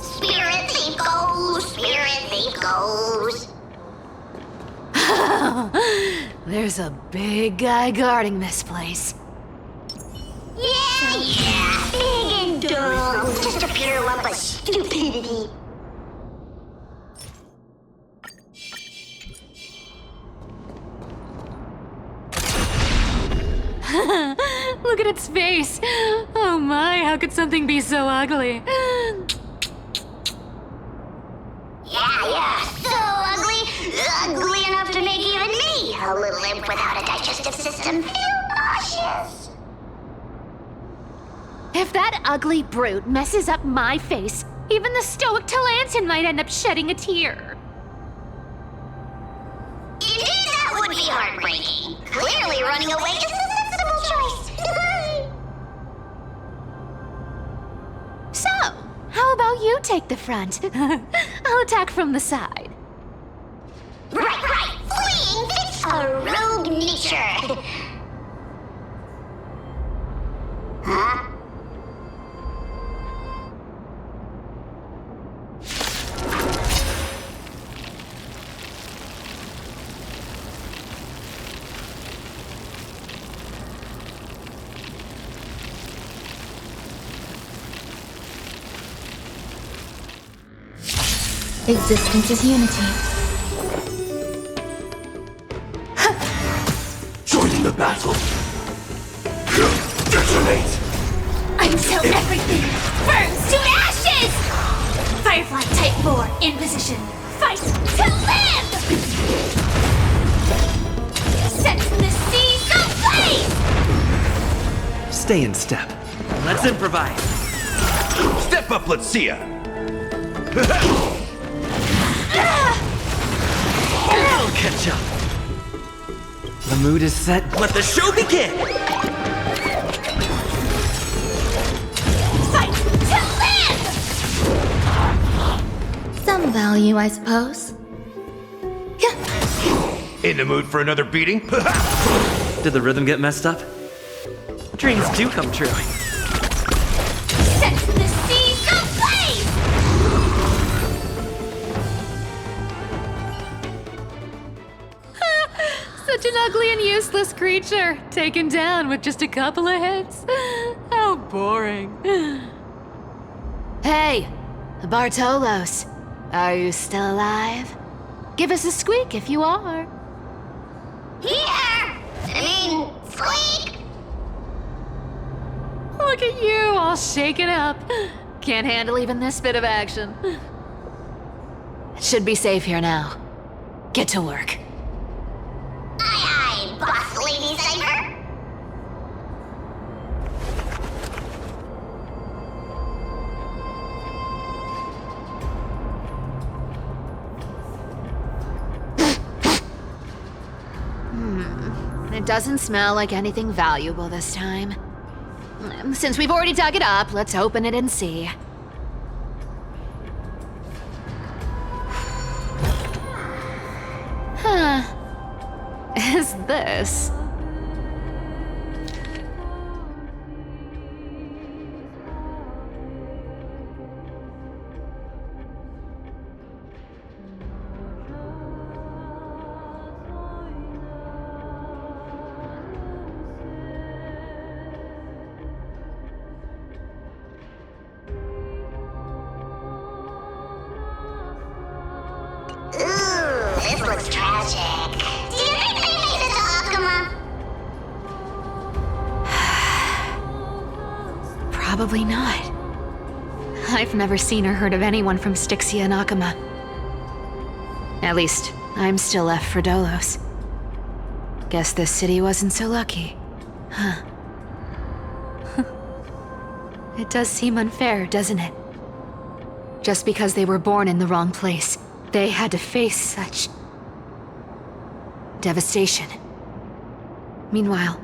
Spirit thief goes, spirit thief goes. There's a big guy guarding this place. Yeah, big and dumb. Just a pure lump of stupidity. Look at its face. Oh my, how could something be so ugly? Yeah, so ugly. Ugly enough to make even me, a little imp without a digestive system, feel nauseous. If that ugly brute messes up my face, even the stoic Talantin might end up shedding a tear. Indeed, that would be heartbreaking. Clearly running away is the sensible choice. How about you take the front? I'll attack from the side. Right. Fleeing fits a rogue nature. Huh? Existence is unity. Join the battle. Detonate. Until everything burns to ashes! Firefly Type 4 in position. Fight to live! Set the seas ablaze! Stay in step. Let's improvise. Step up, let's see ya. I'll catch up. The mood is set. Let the show begin! Fight to live! Some value, I suppose. In the mood for another beating? Did the rhythm get messed up? Dreams do come true. Set the seas ablaze! Such an ugly and useless creature, taken down with just a couple of hits. How boring. Hey, Bartolos, are you still alive? Give us a squeak if you are. Squeak! Look at you, all shaken up. Can't handle even this bit of action. It should be safe here now. Get to work. Aye, boss lady Cypher. It doesn't smell like anything valuable this time. Since we've already dug it up, let's open it and see. Huh. Is this? This looks tragic. Do you think they made it to Akuma? Probably not. I've never seen or heard of anyone from Styxia and Akuma. At least, I'm still left for Dolos. Guess this city wasn't so lucky. Huh. It does seem unfair, doesn't it? Just because they were born in the wrong place, they had to face such devastation. Meanwhile,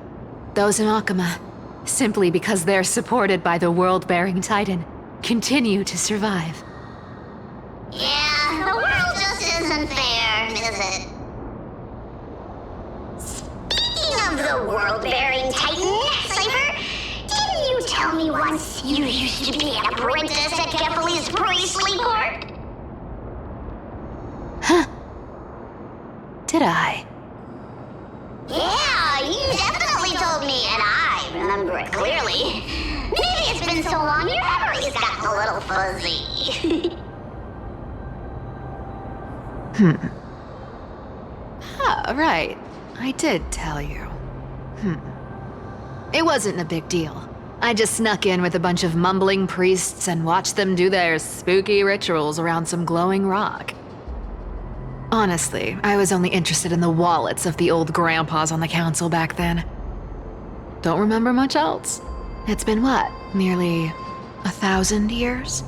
those in Akuma, simply because they're supported by the world-bearing Titan, continue to survive. Yeah, the world just isn't fair, is it? Speaking of the world-bearing Titan, Cypher, didn't you tell me once you used to be an apprentice at Kephal's priestly court? Huh. Did I? Yeah, you definitely told me, and I remember it clearly. Maybe it's been so long your memory's gotten a little fuzzy. Ah, right. I did tell you. It wasn't a big deal. I just snuck in with a bunch of mumbling priests and watched them do their spooky rituals around some glowing rock. Honestly, I was only interested in the wallets of the old grandpas on the council back then. Don't remember much else. It's been what, nearly 1,000 years?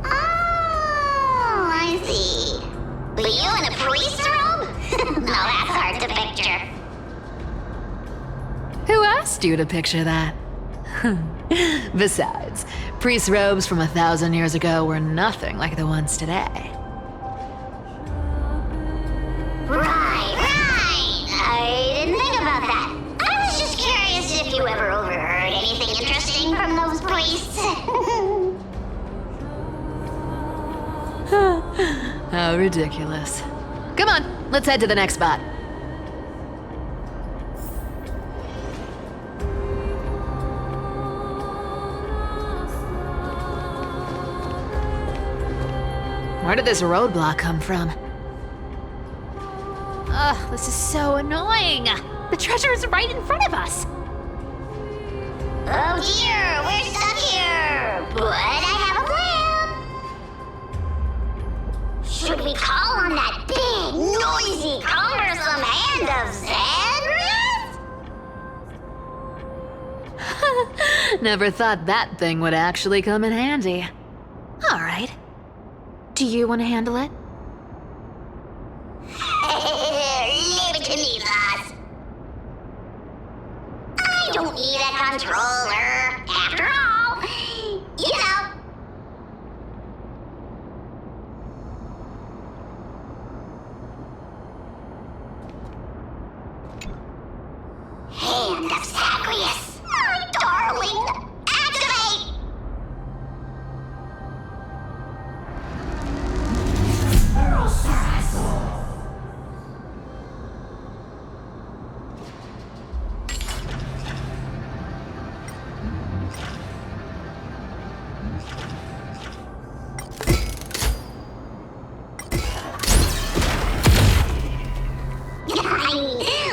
Oh, I see. But you in a priest robe? No, that's hard to picture. Who asked you to picture that? Besides, priest robes from 1,000 years ago were nothing like the ones today. Right. I didn't think about that. I was just curious if you ever overheard anything interesting from those priests. How ridiculous. Come on, let's head to the next spot. Where did this roadblock come from? Ugh, this is so annoying. The treasure is right in front of us. Oh dear, we're stuck here. But I have a plan. Should we call on that big, noisy, cumbersome hand of Xandrath? Never thought that thing would actually come in handy. All right. Do you want to handle it? Leave it to me, boss. I don't need a controller. After all, you know. Hand of Zagreus. My darling. Activate!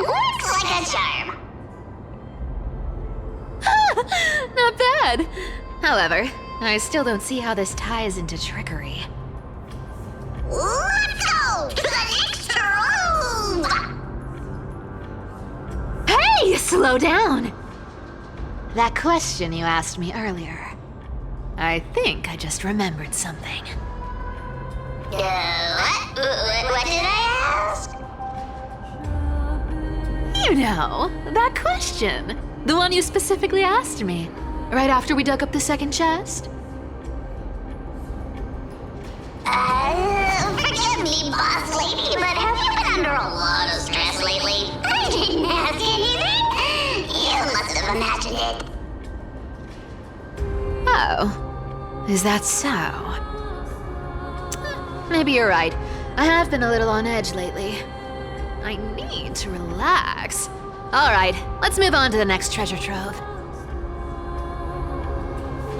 Looks like a charm. Not bad. However, I still don't see how this ties into trickery. Let's go to the next room! Hey, slow down! That question you asked me earlier. I think I just remembered something. What did I ask? You know, that question. The one you specifically asked me. Right after we dug up the second chest. Forgive me, boss lady, but have you been under a lot of stress lately? I didn't ask anything. You must have imagined it. Oh, is that so? Maybe you're right. I have been a little on edge lately. I need to relax. All right, let's move on to the next treasure trove.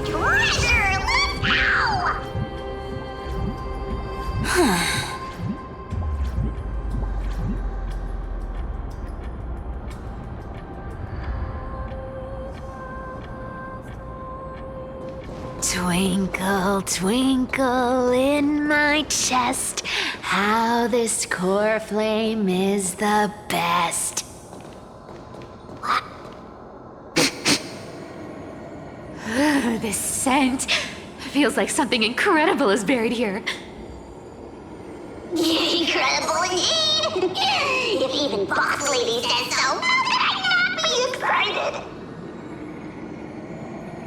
Treasure, let's go! Twinkle, twinkle in my chest, how this core flame is the best. This scent feels like something incredible is buried here. Incredible indeed! If even boss lady says so, how could I not be excited?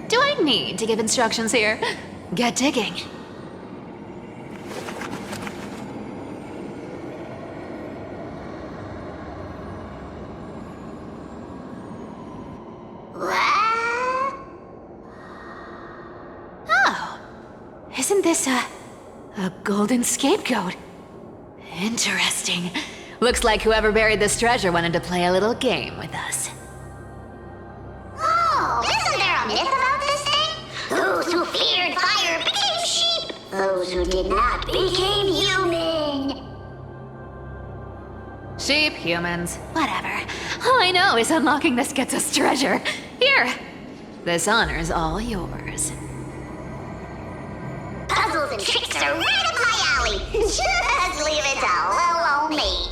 Do I need to give instructions here? Get digging. What? Oh, isn't this a golden scapegoat? Interesting. Looks like whoever buried this treasure wanted to play a little game with us. Oh, isn't there a myth about this thing? Those who feared fire became sheep. Those who did not became human. Sheep, humans, whatever. All I know is unlocking this gets us treasure. Here, this honor's all yours. Puzzles and tricks are right up my alley. Just leave it to little old me.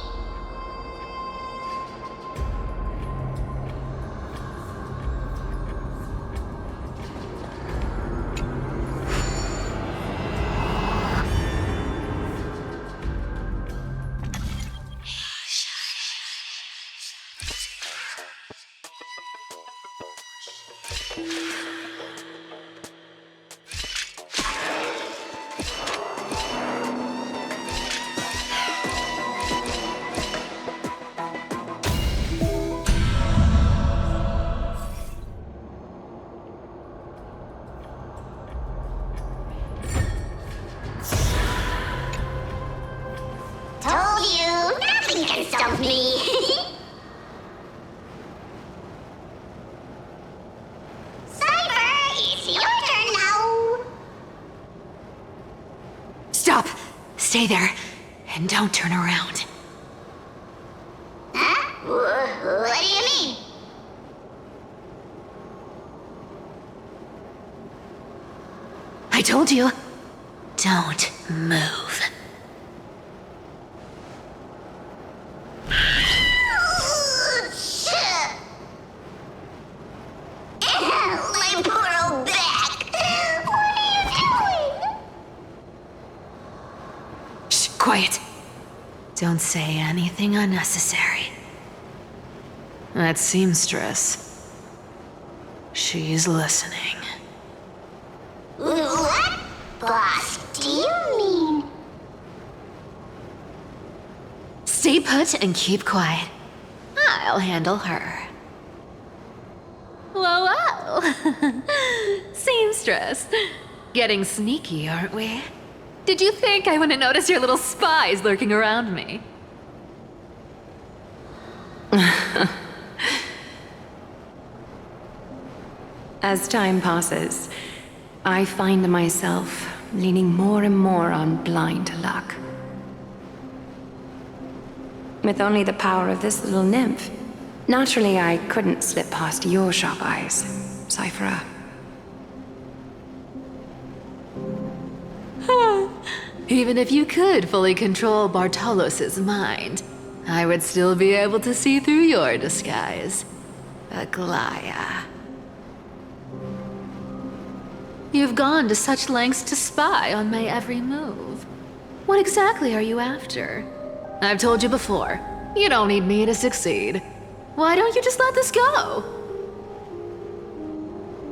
Told you, nothing can stop me. Cypher, it's your turn now. Stop! Stay there, and don't turn around. Huh? What do you mean? I told you, don't move. My poor old back. What are you doing? Shh, quiet. Don't say anything unnecessary. That seamstress. She's listening. What? Boss, do you mean? Stay put and keep quiet. I'll handle her. Whoa, whoa! Seamstress. Getting sneaky, aren't we? Did you think I wouldn't notice your little spies lurking around me? As time passes, I find myself leaning more and more on blind luck. With only the power of this little nymph, naturally I couldn't slip past your sharp eyes, Cyphera. Even if you could fully control Bartolos's mind, I would still be able to see through your disguise. Aglaya. You've gone to such lengths to spy on my every move. What exactly are you after? I've told you before, you don't need me to succeed. Why don't you just let this go?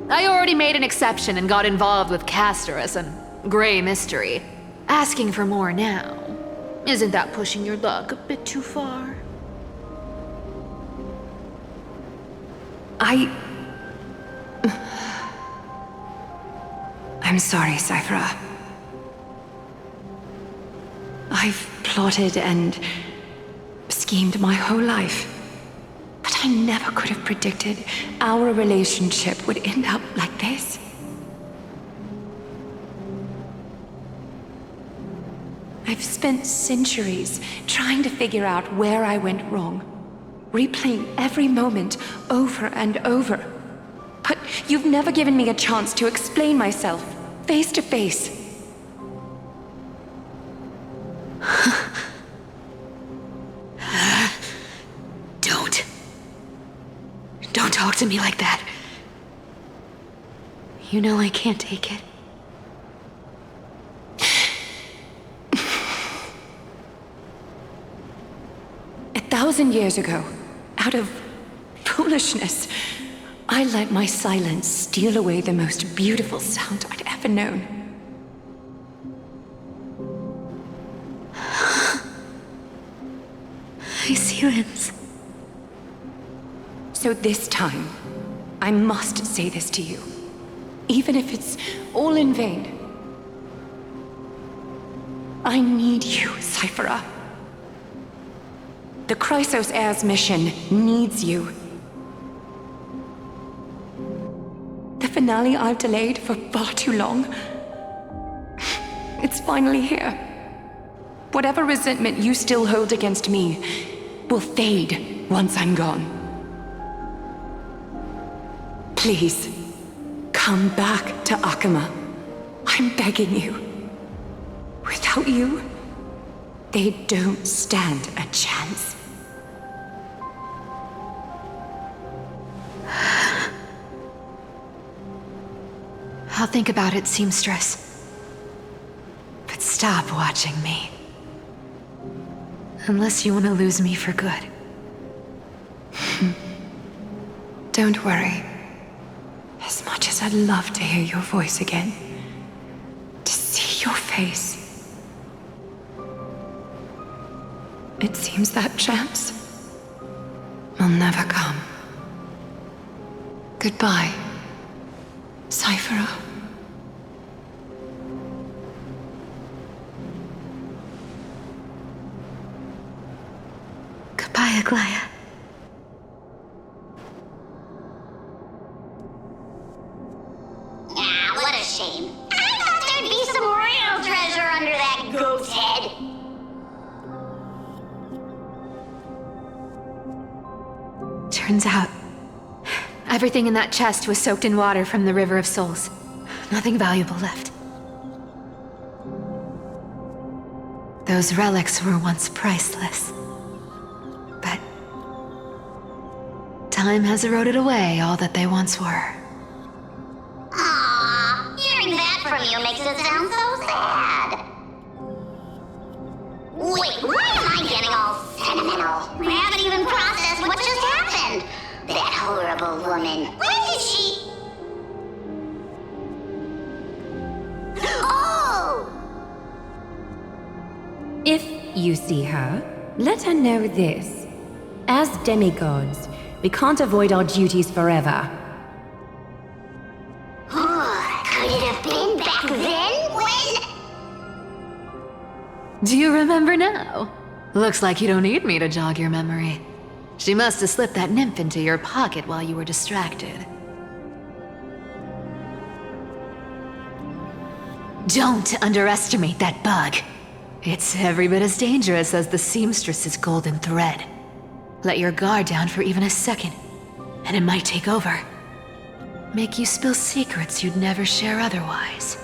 I already made an exception and got involved with Castorus and Grey Mystery. Asking for more now. Isn't that pushing your luck a bit too far? I'm sorry, Cyphera. I've plotted and schemed my whole life. But I never could have predicted our relationship would end up like this. I've spent centuries trying to figure out where I went wrong, replaying every moment over and over. But you've never given me a chance to explain myself, face to face. Don't talk to me like that. You know I can't take it. 1,000 years ago, out of foolishness, I let my silence steal away the most beautiful sound I'd ever known. My silence. So this time, I must say this to you, even if it's all in vain. I need you, Cyphera. The Chrysos Heir's mission needs you. The finale I've delayed for far too long. It's finally here. Whatever resentment you still hold against me will fade once I'm gone. Please, come back to Akama. I'm begging you. Without you, they don't stand a chance. I'll think about it, seamstress. But stop watching me. Unless you want to lose me for good. Don't worry. As much much as I'd love to hear your voice again, to see your face, it seems that chance will never come. Goodbye, Cyphera. Goodbye, Aglaya. Ah, what a shame. I thought there'd be some real treasure under that goat's head. Turns out, everything in that chest was soaked in water from the River of Souls. Nothing valuable left. Those relics were once priceless. But time has eroded away all that they once were. Aww, hearing that from you makes it sound so sad. Wait, why am I getting all sentimental? I haven't even processed what just happened. That horrible woman. When did she... Oh! If you see her, let her know this. As demigods, we can't avoid our duties forever. Could it have been back then when... Do you remember now? Looks like you don't need me to jog your memory. She must have slipped that nymph into your pocket while you were distracted. Don't underestimate that bug. It's every bit as dangerous as the seamstress's golden thread. Let your guard down for even a second, and it might take over. Make you spill secrets you'd never share otherwise.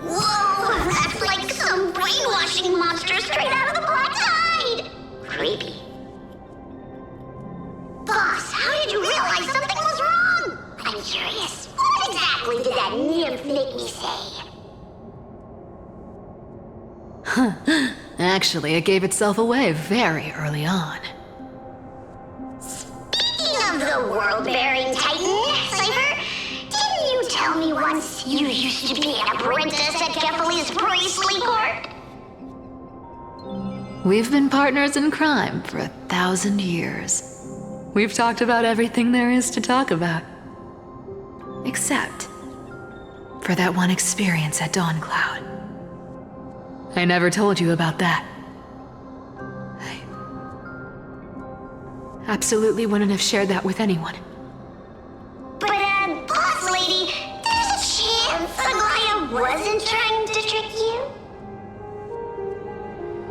Whoa, that's like some brainwashing monster straight out of the Black Tide! Creepy. Boss, how did you realize something was wrong? I'm curious. What exactly did that nymph make me say? Actually, it gave itself away very early on. Speaking of the world-bearing titan, Cypher, didn't you tell me once you used to be an apprentice at Kefali's priestly court? We've been partners in crime for 1,000 years. We've talked about everything there is to talk about. Except for that one experience at Dawncloud. I never told you about that. I absolutely wouldn't have shared that with anyone. But, boss lady, there's a chance Aglaya wasn't trying to trick you?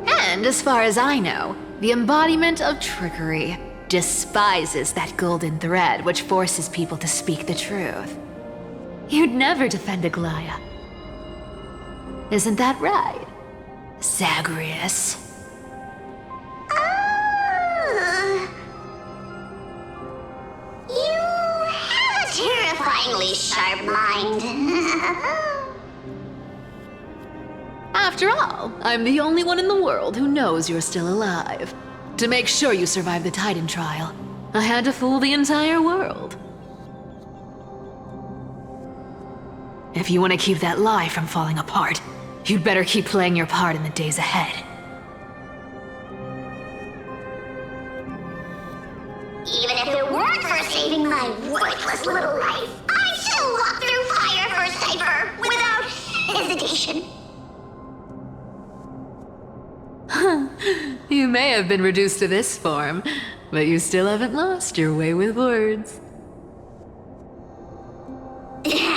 And as far as I know, the embodiment of trickery despises that golden thread which forces people to speak the truth. You'd never defend Aglaya. Isn't that right, Zagreus? You have a terrifyingly sharp mind. After all, I'm the only one in the world who knows you're still alive. To make sure you survive the Titan trial, I had to fool the entire world. If you want to keep that lie from falling apart, you'd better keep playing your part in the days ahead. Even if it weren't for saving my worthless little life, I'd still walk through fire for Cypher without hesitation. You may have been reduced to this form, but you still haven't lost your way with words. Speaking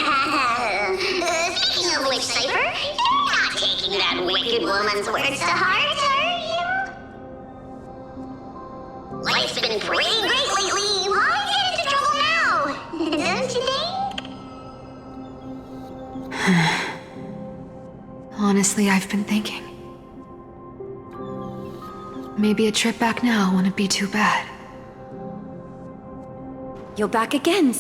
of which, Cypher, you're not taking that wicked woman's words to heart, are you? Life's been pretty great lately. Why get into trouble now? Don't you think? Honestly, I've been thinking. Maybe a trip back now wouldn't be too bad. You're back again,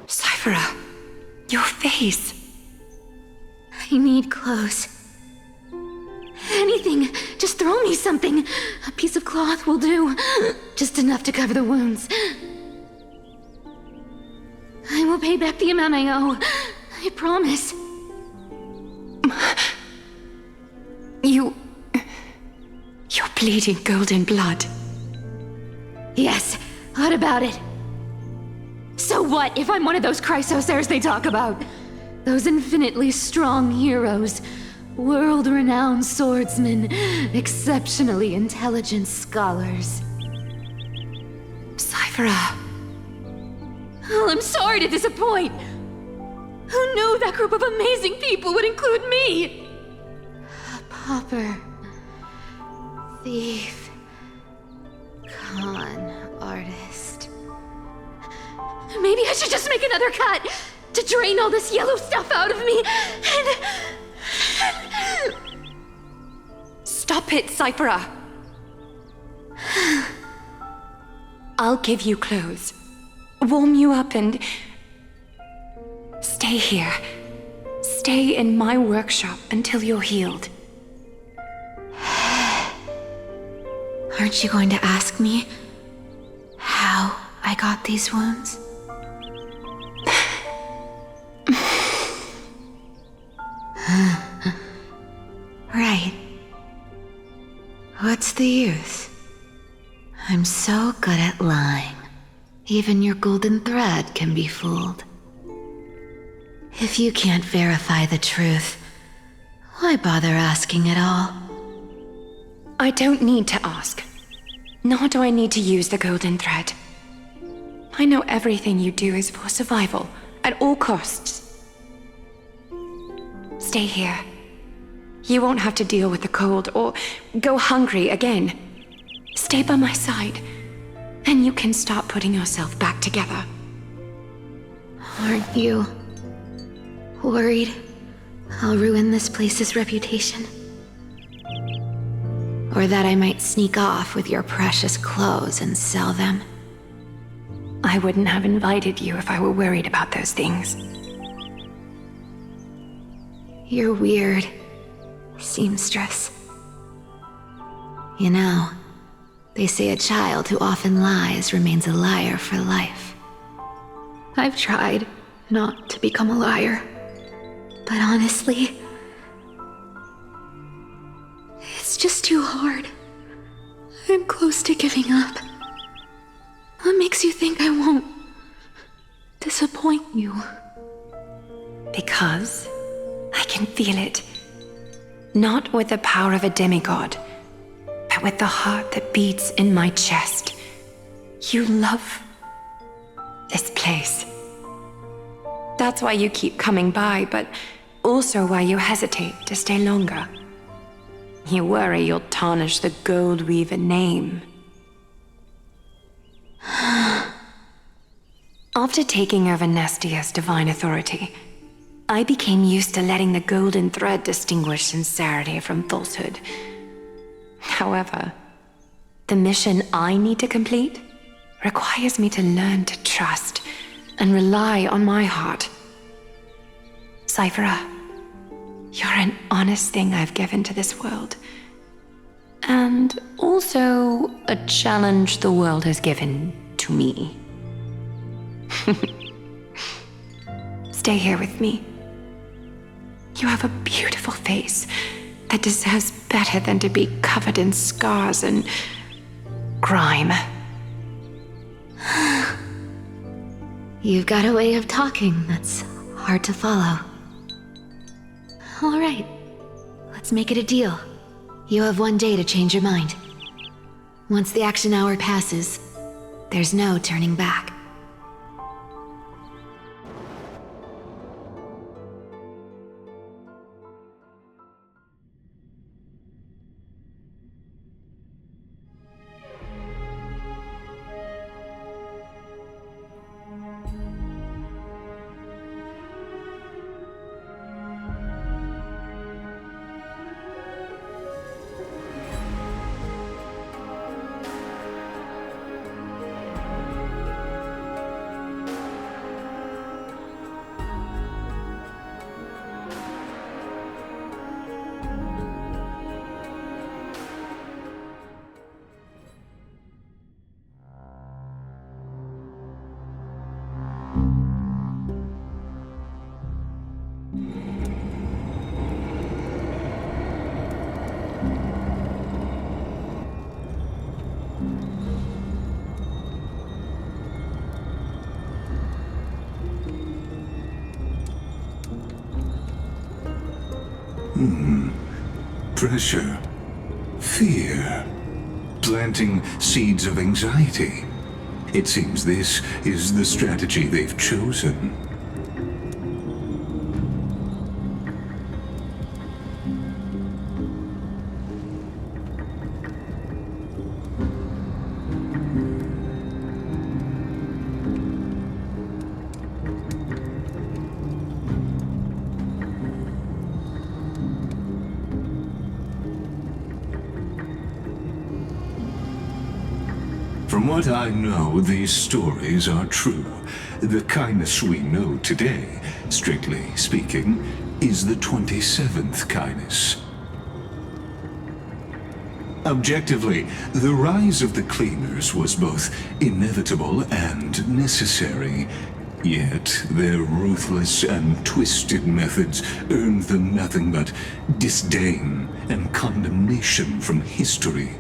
Cyphera, your face. I need clothes. Anything. Just throw me something. A piece of cloth will do. Just enough to cover the wounds. pay back the amount I owe. I promise. You're bleeding golden blood. Yes, what about it? So what if I'm one of those Chrysosairs they talk about? Those infinitely strong heroes, world-renowned swordsmen, exceptionally intelligent scholars. Cyphera. Oh, I'm sorry to disappoint. Who knew that group of amazing people would include me? A pauper, thief, con artist. Maybe I should just make another cut to drain all this yellow stuff out of me and... Stop it, Cyphera. I'll give you clothes, warm you up, and stay here. Stay in my workshop until you're healed. Aren't you going to ask me how I got these wounds? Right. What's the use? I'm so good at lying. Even your golden thread can be fooled. If you can't verify the truth, why bother asking at all? I don't need to ask. Nor do I need to use the golden thread. I know everything you do is for survival, at all costs. Stay here. You won't have to deal with the cold or go hungry again. Stay by my side, and you can start putting yourself back together. Aren't you worried I'll ruin this place's reputation? Or that I might sneak off with your precious clothes and sell them? I wouldn't have invited you if I were worried about those things. You're weird, seamstress. You know, they say a child who often lies remains a liar for life. I've tried not to become a liar, but honestly, it's just too hard. I'm close to giving up. What makes you think I won't disappoint you? Because I can feel it. Not with the power of a demigod, but with the heart that beats in my chest. You love this place. That's why you keep coming by, but also why you hesitate to stay longer. You worry you'll tarnish the Gold Weaver name. After taking over Nestia's divine authority, I became used to letting the golden thread distinguish sincerity from falsehood. However, the mission I need to complete requires me to learn to trust and rely on my heart. Cyphera, you're an honest thing I've given to this world. And also a challenge the world has given to me. Stay here with me. You have a beautiful face that deserves better than to be covered in scars and grime. You've got a way of talking that's hard to follow. All right, let's make it a deal. You have 1 day to change your mind. Once the action hour passes, there's no turning back. Pressure. Fear. Planting seeds of anxiety. It seems this is the strategy they've chosen. From what I know, these stories are true. The kindness we know today, strictly speaking, is the 27th kindness. Objectively, the rise of the Cleaners was both inevitable and necessary. Yet, their ruthless and twisted methods earned them nothing but disdain and condemnation from history.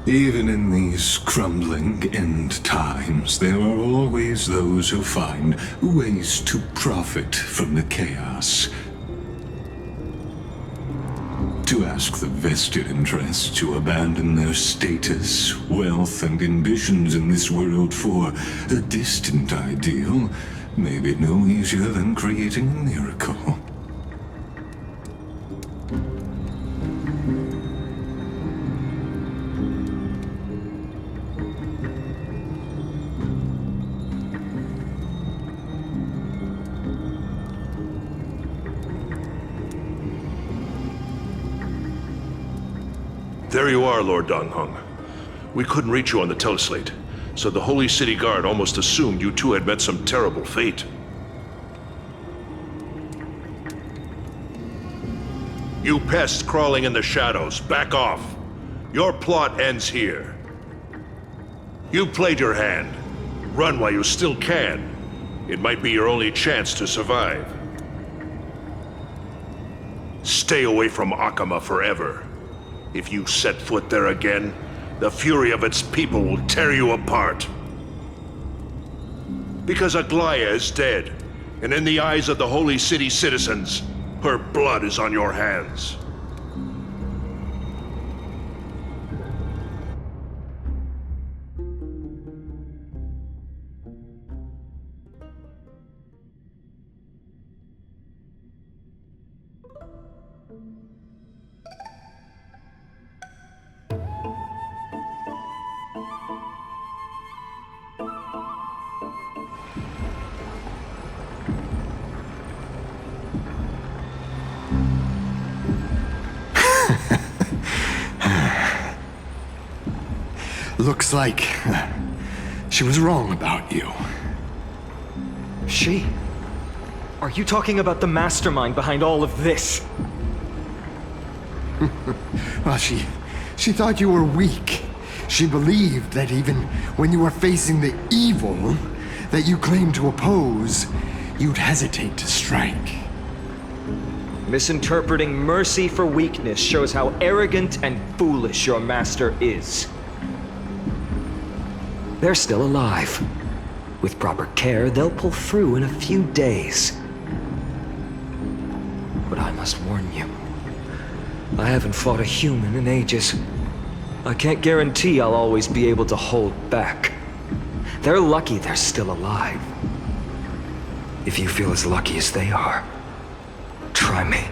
Even in these crumbling end times, there are always those who find ways to profit from the chaos. To ask the vested interests to abandon their status, wealth, and ambitions in this world for a distant ideal may be no easier than creating a miracle. There you are, Lord Donghung. We couldn't reach you on the teleslate, so the Holy City Guard almost assumed you two had met some terrible fate. You pests crawling in the shadows, back off. Your plot ends here. You played your hand. Run while you still can. It might be your only chance to survive. Stay away from Akama forever. If you set foot there again, the fury of its people will tear you apart. Because Aglaya is dead, and in the eyes of the Holy City citizens, her blood is on your hands. Looks like she was wrong about you. She? Are you talking about the mastermind behind all of this? Well, she thought you were weak. She believed that even when you were facing the evil that you claimed to oppose, you'd hesitate to strike. Misinterpreting mercy for weakness shows how arrogant and foolish your master is. They're still alive. With proper care, they'll pull through in a few days. But I must warn you. I haven't fought a human in ages. I can't guarantee I'll always be able to hold back. They're lucky they're still alive. If you feel as lucky as they are, try me.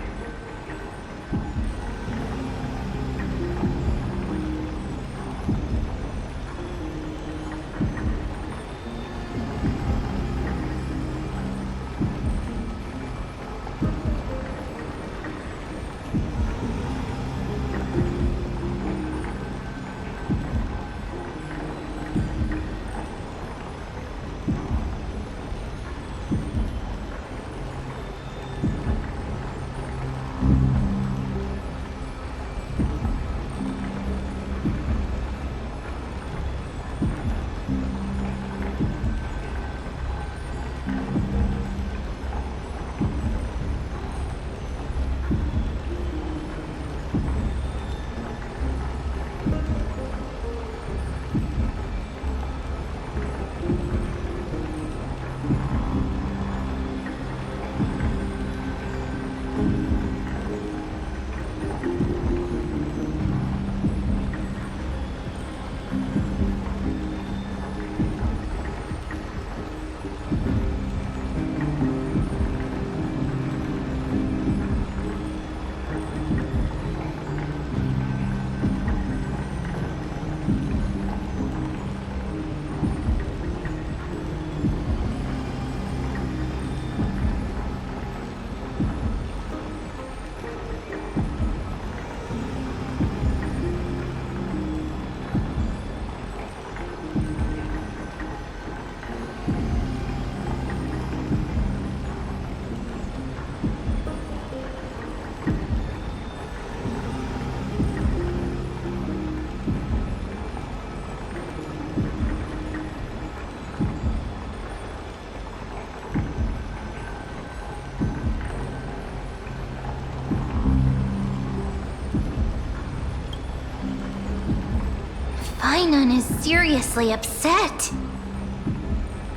Fainan is seriously upset.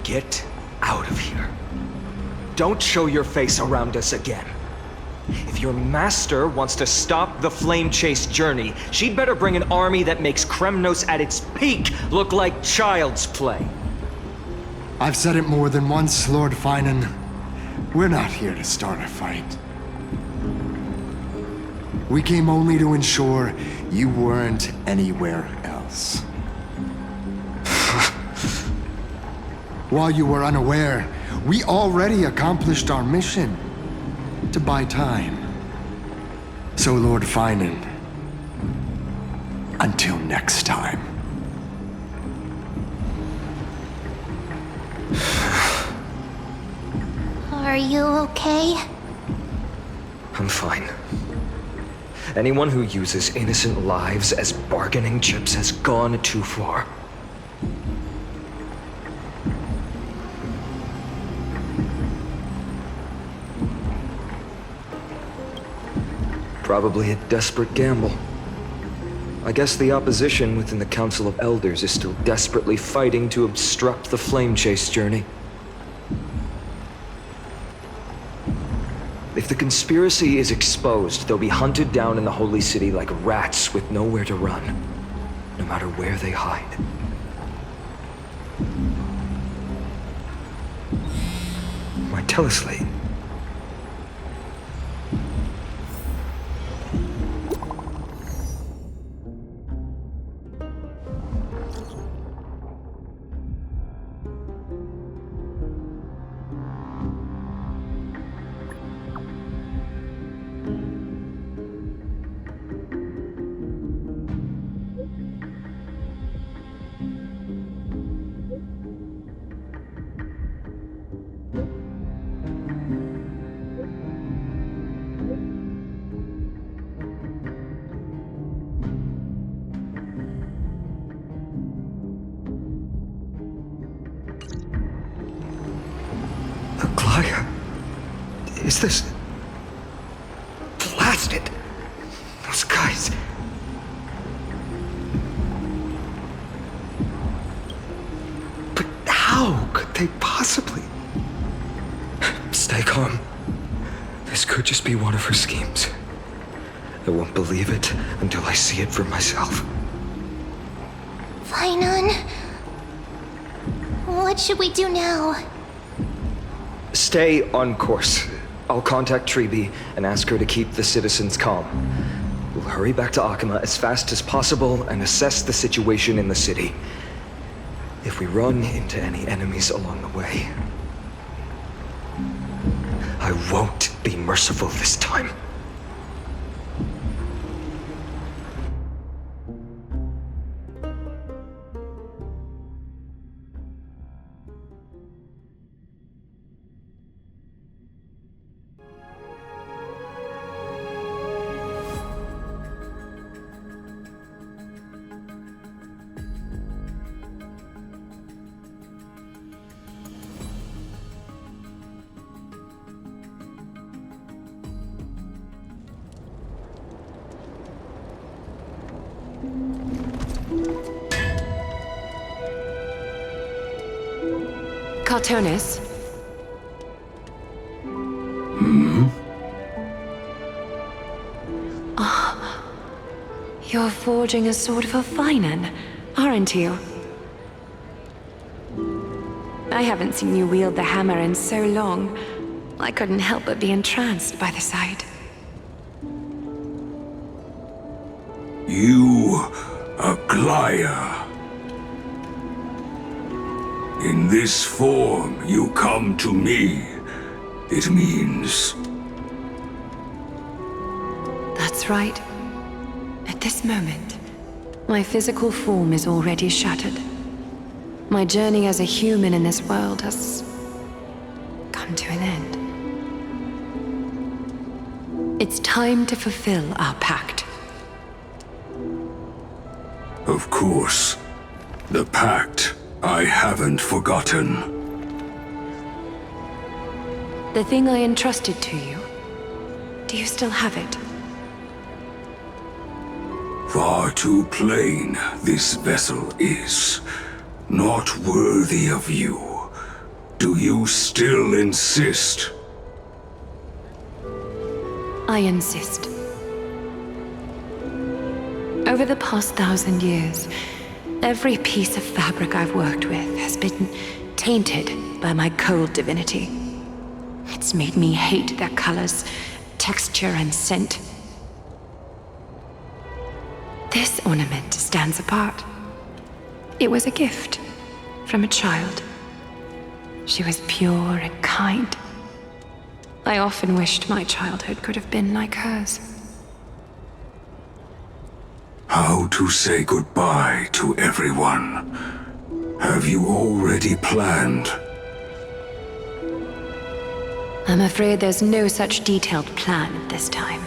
Get out of here. Don't show your face around us again. If your master wants to stop the Flame Chase journey, she'd better bring an army that makes Kremnos at its peak look like child's play. I've said it more than once, Lord Fainan. We're not here to start a fight. We came only to ensure you weren't anywhere else. While you were unaware, we already accomplished our mission to buy time. So, Lord Fainan, until next time. Are you okay? I'm fine. Anyone who uses innocent lives as bargaining chips has gone too far. Probably a desperate gamble. I guess the opposition within the Council of Elders is still desperately fighting to obstruct the Flame Chase journey. If the conspiracy is exposed, they'll be hunted down in the Holy City like rats with nowhere to run, no matter where they hide. My teleslate. Is this... blasted? Those guys... But how could they possibly... Stay calm. This could just be one of her schemes. I won't believe it until I see it for myself. Fainan, what should we do now? Stay on course. I'll contact Treeby and ask her to keep the citizens calm. We'll hurry back to Akama as fast as possible and assess the situation in the city. If we run into any enemies along the way, I won't be merciful this time. Cartonis? Ah, you're forging a sword for Fainan, aren't you? I haven't seen you wield the hammer in so long. I couldn't help but be entranced by the sight. You, Aglaya. In this form, you come to me. It means... That's right. At this moment, my physical form is already shattered. My journey as a human in this world has come to an end. It's time to fulfill our pact. Of course. The pact. I haven't forgotten. The thing I entrusted to you, do you still have it? Far too plain this vessel is. Not worthy of you. Do you still insist? I insist. Over the past 1,000 years, every piece of fabric I've worked with has been tainted by my cold divinity. It's made me hate their colors, texture, and scent. This ornament stands apart. It was a gift from a child. She was pure and kind. I often wished my childhood could have been like hers. How to say goodbye to everyone? Have you already planned? I'm afraid there's no such detailed plan at this time.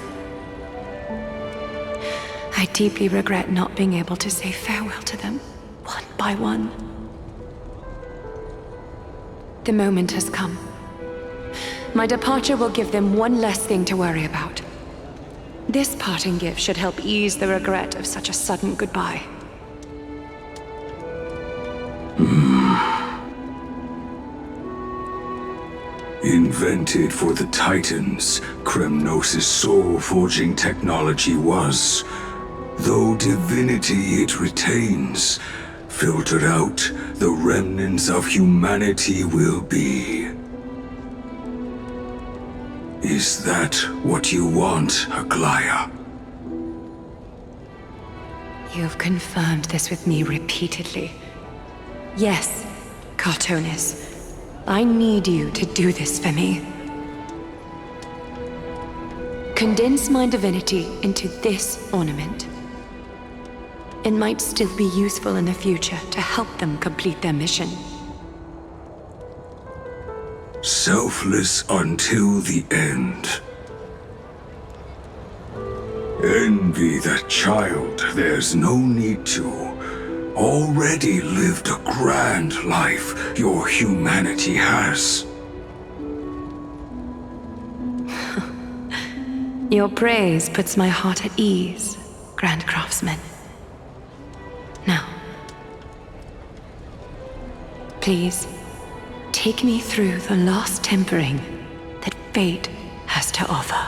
I deeply regret not being able to say farewell to them, one by one. The moment has come. My departure will give them one less thing to worry about. This parting gift should help ease the regret of such a sudden goodbye. Invented for the Titans, Kremnos' soul-forging technology was. Though divinity it retains, filtered out, the remnants of humanity will be. Is that what you want, Aglaya? You've confirmed this with me repeatedly. Yes, Cartonis. I need you to do this for me. Condense my divinity into this ornament. It might still be useful in the future to help them complete their mission. Selfless until the end. Envy that child, there's no need to. Already lived a grand life your humanity has. Your praise puts my heart at ease, Grand Craftsman. Now, please, take me through the last tempering that fate has to offer.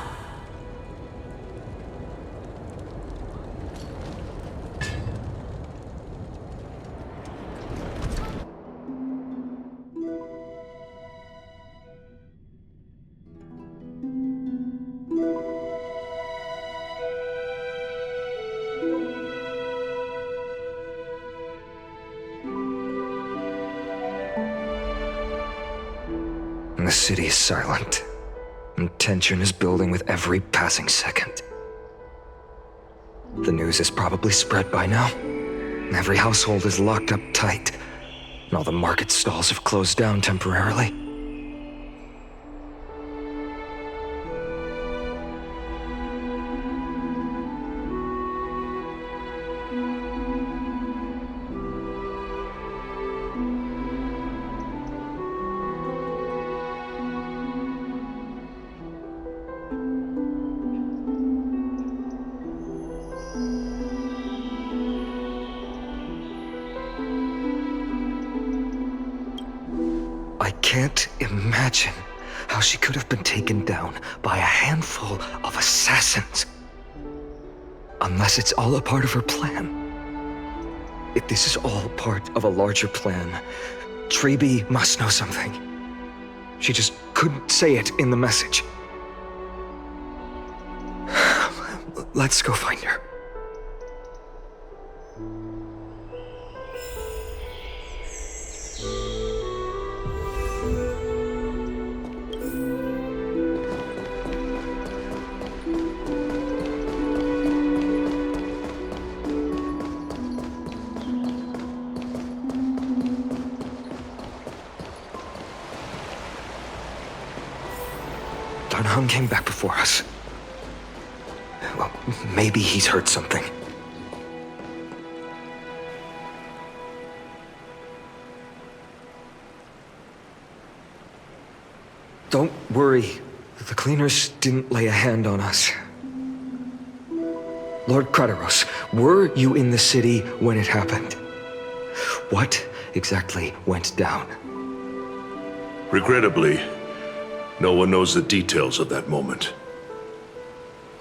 The city is silent, and tension is building with every passing second. The news is probably spread by now. Every household is locked up tight, and all the market stalls have closed down temporarily. I can't imagine how she could have been taken down by a handful of assassins. Unless it's all a part of her plan. If this is all part of a larger plan, Trailblaze must know something. She just couldn't say it in the message. Let's go find her. Darnhan came back before us. Well, maybe he's heard something. Don't worry. The cleaners didn't lay a hand on us. Lord Kratos Were you in the city when it happened? What exactly went down? Regrettably, no one knows the details of that moment.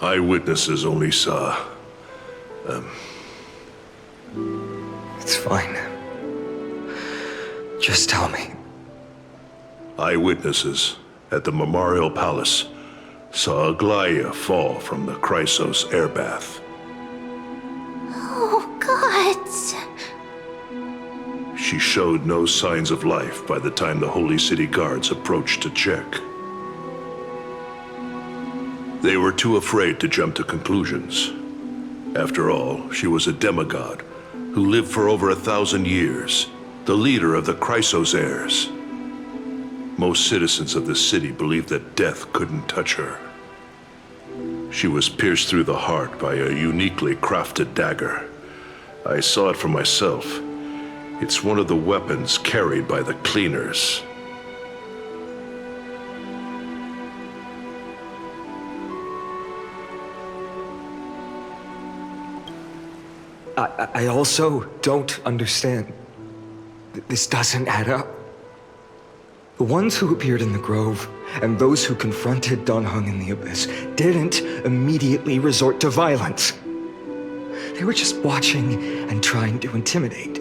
Eyewitnesses only saw... It's fine. Just tell me. Eyewitnesses at the Memorial Palace saw Aglaia fall from the Chrysos airbath. Oh, God. She showed no signs of life by the time the Holy City guards approached to check. They were too afraid to jump to conclusions. After all, she was a demigod who lived for over 1,000 years, the leader of the Chrysos heirs. Most citizens of the city believed that death couldn't touch her. She was pierced through the heart by a uniquely crafted dagger. I saw it for myself. It's one of the weapons carried by the cleaners. I also don't understand. This doesn't add up. The ones who appeared in the grove and those who confronted Dan Heng in the abyss didn't immediately resort to violence. They were just watching and trying to intimidate.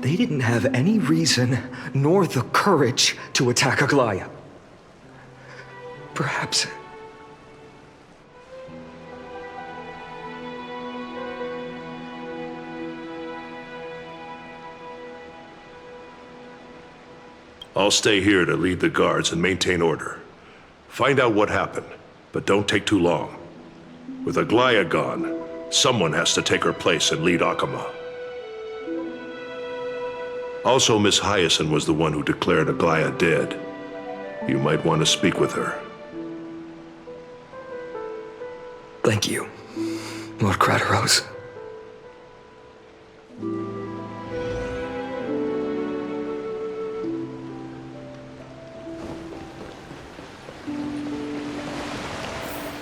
They didn't have any reason nor the courage to attack Aglaia. Perhaps... I'll stay here to lead the guards and maintain order. Find out what happened, but don't take too long. With Aglaia gone, someone has to take her place and lead Akama. Also, Miss Hyacinth was the one who declared Aglaia dead. You might want to speak with her. Thank you, Lord Crateros.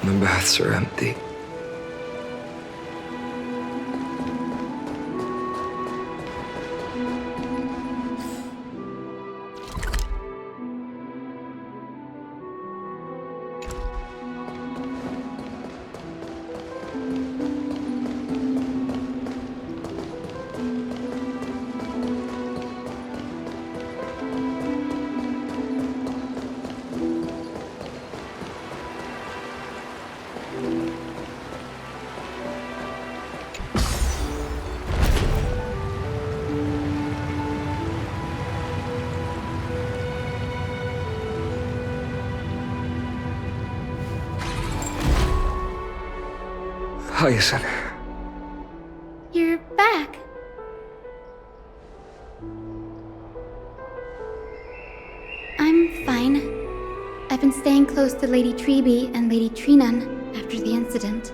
The baths are empty. Hyacinth. You're back. I'm fine. I've been staying close to Lady Treeby and Lady Trinan after the incident.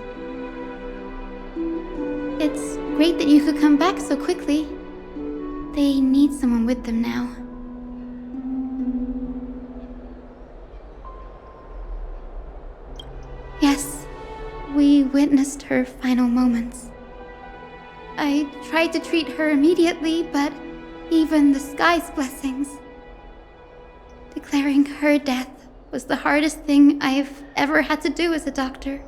It's great that you could come back so quickly. They need someone with them now. Yes. We witnessed her final moments. I tried to treat her immediately, but even the sky's blessings. Declaring her death was the hardest thing I've ever had to do as a doctor.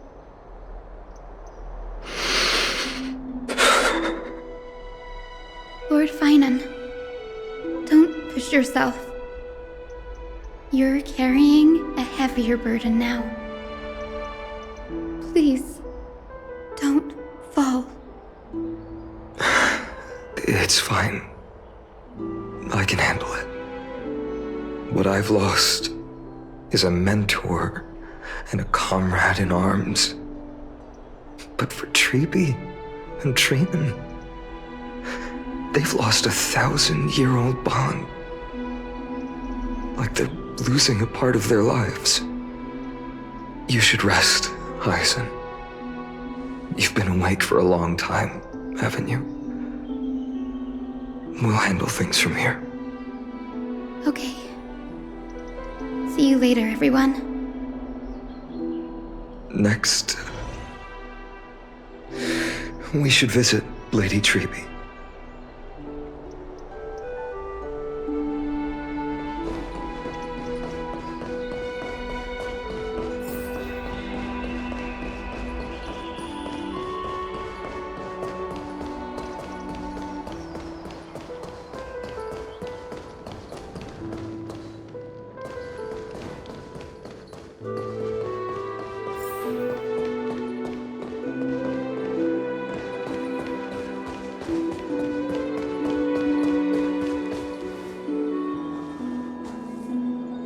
Lord Finan, don't push yourself. You're carrying a heavier burden now. Please, don't fall. It's fine. I can handle it. What I've lost is a mentor and a comrade in arms. But for Treeby and Trinan, they've lost 1,000-year-old bond. Like they're losing a part of their lives. You should rest, Hyacinth. You've been awake for a long time, haven't you? We'll handle things from here. Okay. See you later, everyone. Next We should visit Lady Treby.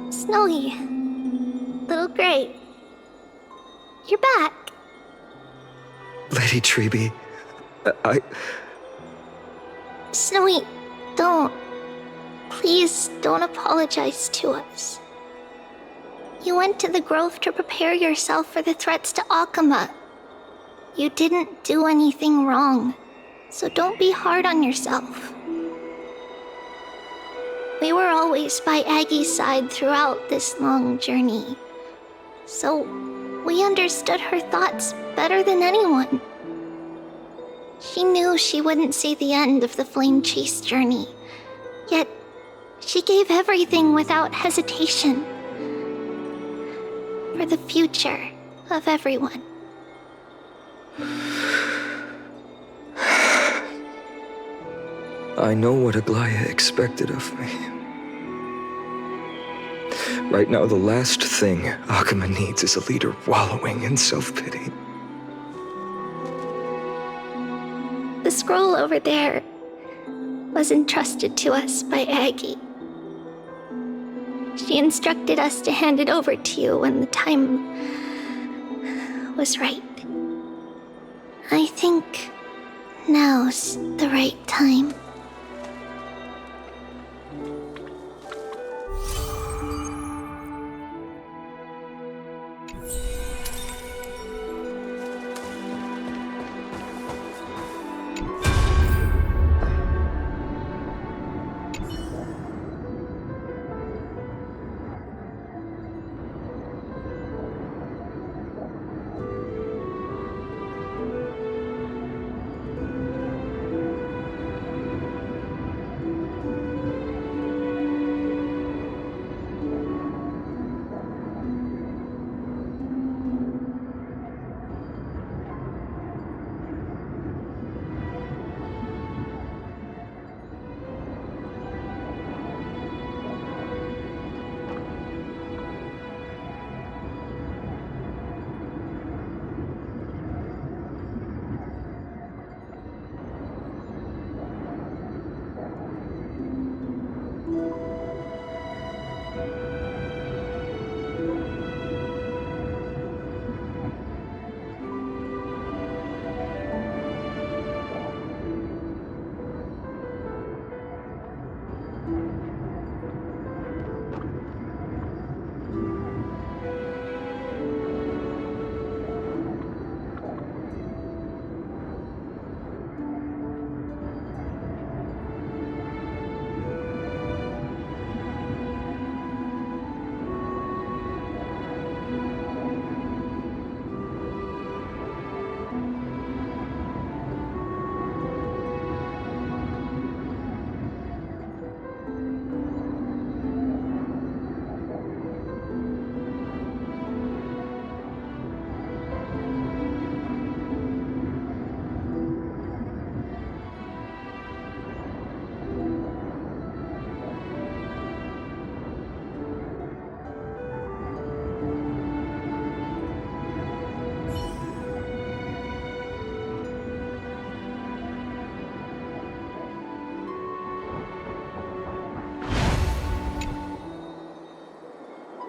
Snowy. Little Gray. You're back. Lady Treby, Snowy, don't. Please don't apologize to us. You went to the Grove to prepare yourself for the threats to Akama. You didn't do anything wrong, so don't be hard on yourself. We were always by Aggie's side throughout this long journey, so we understood her thoughts better than anyone. She knew she wouldn't see the end of the Flame Chase journey, yet she gave everything without hesitation for the future of everyone. I know what Aglaya expected of me. Right now, the last thing Akama needs is a leader wallowing in self-pity. The scroll over there was entrusted to us by Aggie. She instructed us to hand it over to you when the time was right. I think now's the right time.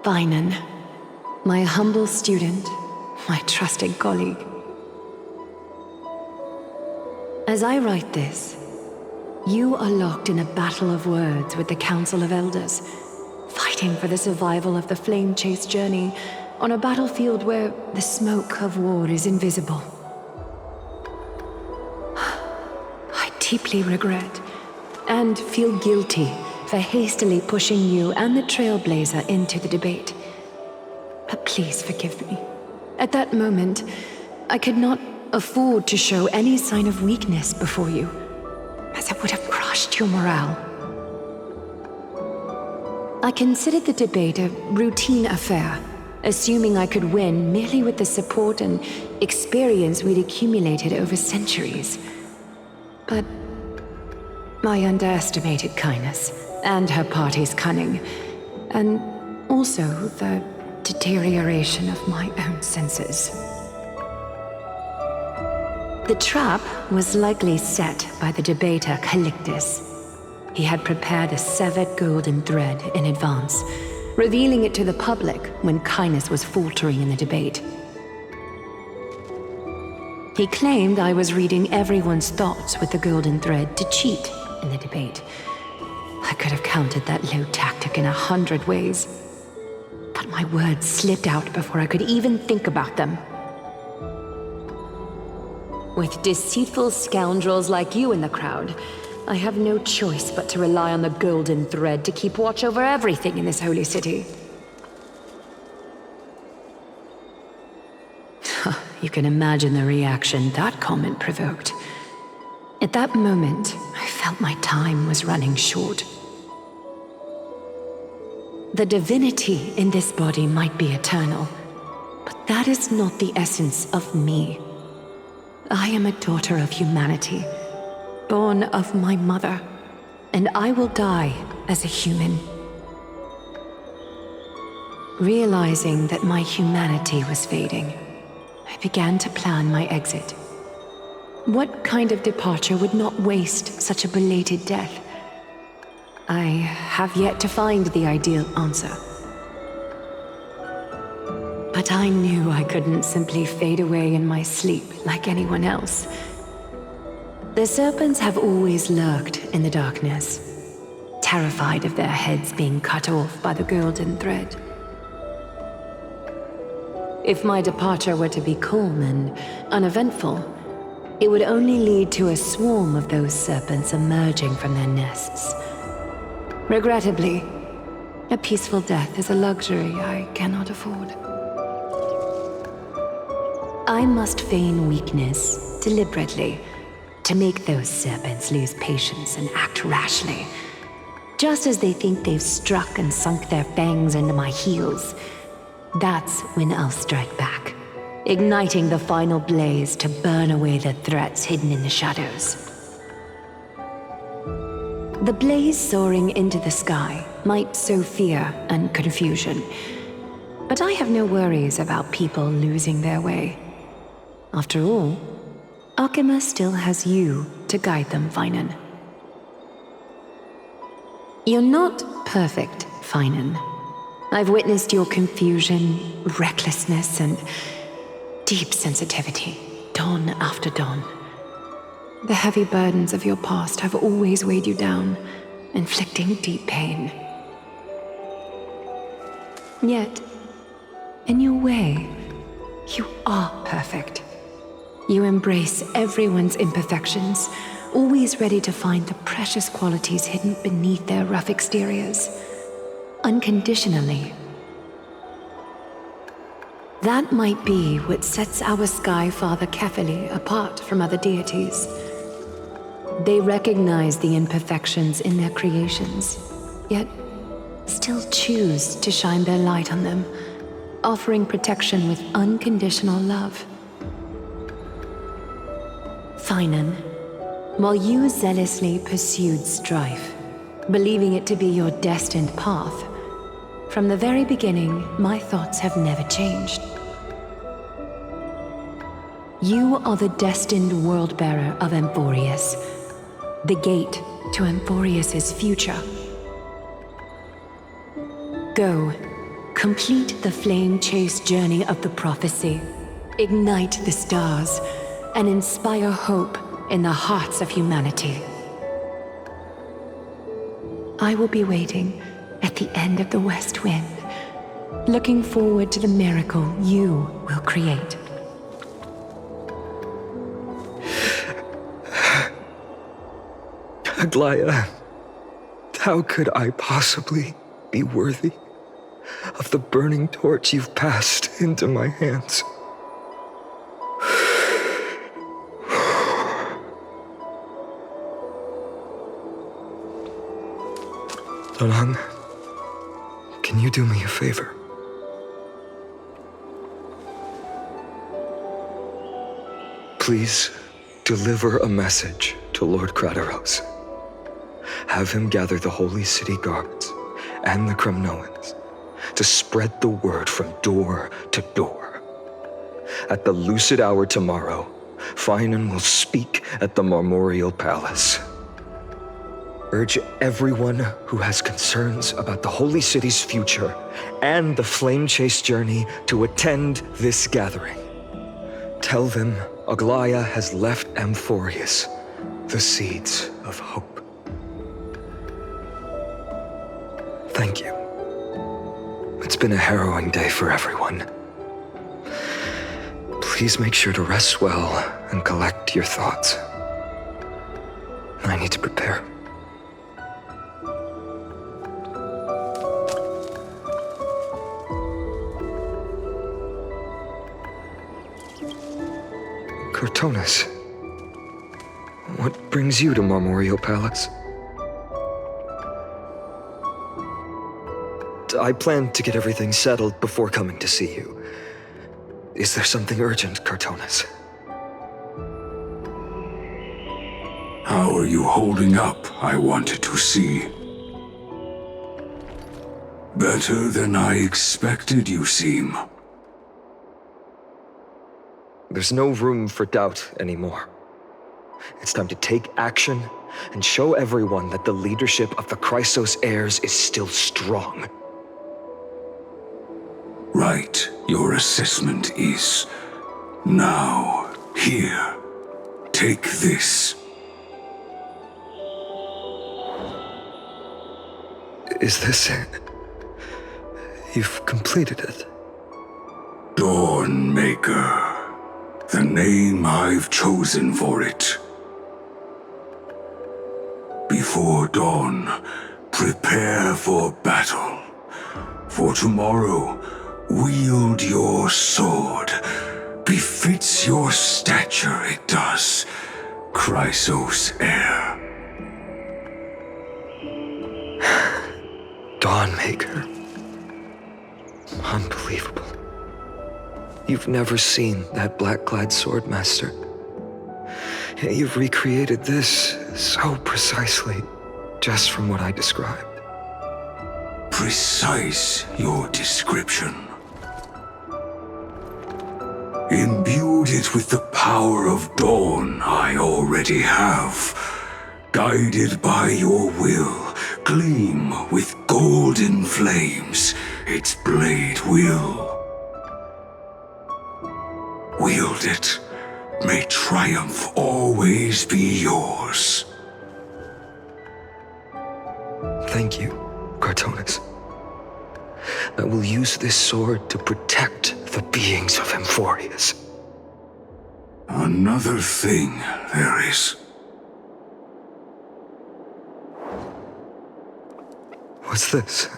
Vinan, my humble student, my trusted colleague. As I write this, you are locked in a battle of words with the Council of Elders, fighting for the survival of the Flame Chase journey on a battlefield where the smoke of war is invisible. I deeply regret and feel guilty for hastily pushing you and the Trailblazer into the debate. But please forgive me. At that moment, I could not afford to show any sign of weakness before you, as it would have crushed your morale. I considered the debate a routine affair, assuming I could win merely with the support and experience we'd accumulated over centuries. But I underestimated kindness and her party's cunning, and also the deterioration of my own senses. The trap was likely set by the debater Calictus. He had prepared a severed golden thread in advance, revealing it to the public when kindness was faltering in the debate. He claimed I was reading everyone's thoughts with the golden thread to cheat in the debate. I could have countered that low tactic in 100 ways, but my words slipped out before I could even think about them. With deceitful scoundrels like you in the crowd, I have no choice but to rely on the golden thread to keep watch over everything in this holy city. You can imagine the reaction that comment provoked. At that moment, I felt my time was running short. The divinity in this body might be eternal, but that is not the essence of me. I am a daughter of humanity, born of my mother, and I will die as a human. Realizing that my humanity was fading, I began to plan my exit. What kind of departure would not waste such a belated death? I have yet to find the ideal answer. But I knew I couldn't simply fade away in my sleep like anyone else. The serpents have always lurked in the darkness, terrified of their heads being cut off by the golden thread. If my departure were to be calm and uneventful, it would only lead to a swarm of those serpents emerging from their nests. Regrettably, a peaceful death is a luxury I cannot afford. I must feign weakness deliberately to make those serpents lose patience and act rashly. Just as they think they've struck and sunk their fangs into my heels, that's when I'll strike back, igniting the final blaze to burn away the threats hidden in the shadows. The blaze soaring into the sky might sow fear and confusion, but I have no worries about people losing their way. After all, Alchema still has you to guide them, Finan. You're not perfect, Finan. I've witnessed your confusion, recklessness, and deep sensitivity, dawn after dawn. The heavy burdens of your past have always weighed you down, inflicting deep pain. Yet, in your way, you are perfect. You embrace everyone's imperfections, always ready to find the precious qualities hidden beneath their rough exteriors, unconditionally. That might be what sets our Sky Father Kefili apart from other deities. They recognize the imperfections in their creations, yet still choose to shine their light on them, offering protection with unconditional love. Finan, while you zealously pursued strife, believing it to be your destined path, from the very beginning, my thoughts have never changed. You are the destined world-bearer of Amphorius, the gate to Amphorius's future. Go, complete the flame-chased journey of the prophecy, ignite the stars, and inspire hope in the hearts of humanity. I will be waiting at the end of the West Wind, looking forward to the miracle you will create. Aglaya, how could I possibly be worthy of the burning torch you've passed into my hands? Donang, can you do me a favor? Please deliver a message to Lord Krateros. Have him gather the Holy City guards and the Kremnoans to spread the word from door to door. At the lucid hour tomorrow, Finan will speak at the Marmorial Palace. Urge everyone who has concerns about the Holy City's future and the Flame Chase journey to attend this gathering. Tell them Aglaya has left Amphorius the seeds of hope. Thank you. It's been a harrowing day for everyone. Please make sure to rest well and collect your thoughts. I need to prepare. Cortonis, what brings you to Marmorial Palace? I planned to get everything settled before coming to see you. Is there something urgent, Cortonis? How are you holding up, I wanted to see. Better than I expected, you seem. There's no room for doubt anymore. It's time to take action and show everyone that the leadership of the Chrysos heirs is still strong. Right, your assessment is. Now, here, take this. Is this it? You've completed it. Dawnmaker. The name I've chosen for it. Before dawn, prepare for battle. For tomorrow, wield your sword. Befits your stature, it does. Chrysos heir. Dawnmaker. Unbelievable. You've never seen that black-clad swordmaster. Yet you've recreated this so precisely, just from what I described. Precise, your description. Imbued it with the power of dawn I already have. Guided by your will, gleam with golden flames, its blade will. Wield it. May triumph always be yours. Thank you, Cortonis. I will use this sword to protect the beings of Amphorius. Another thing there is. What's this?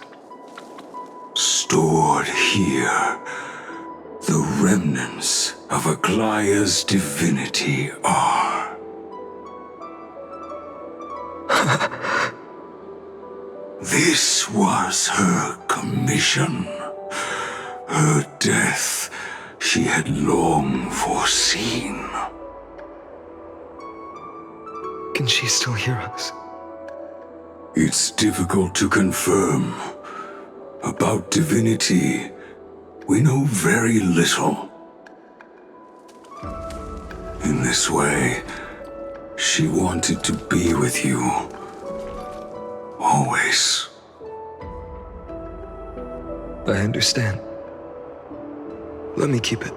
Stored here. The remnants of Aglaya's divinity are. This was her commission. Her death she had long foreseen. Can she still hear us? It's difficult to confirm. About divinity, we know very little. In this way, she wanted to be with you. Always. I understand. Let me keep it.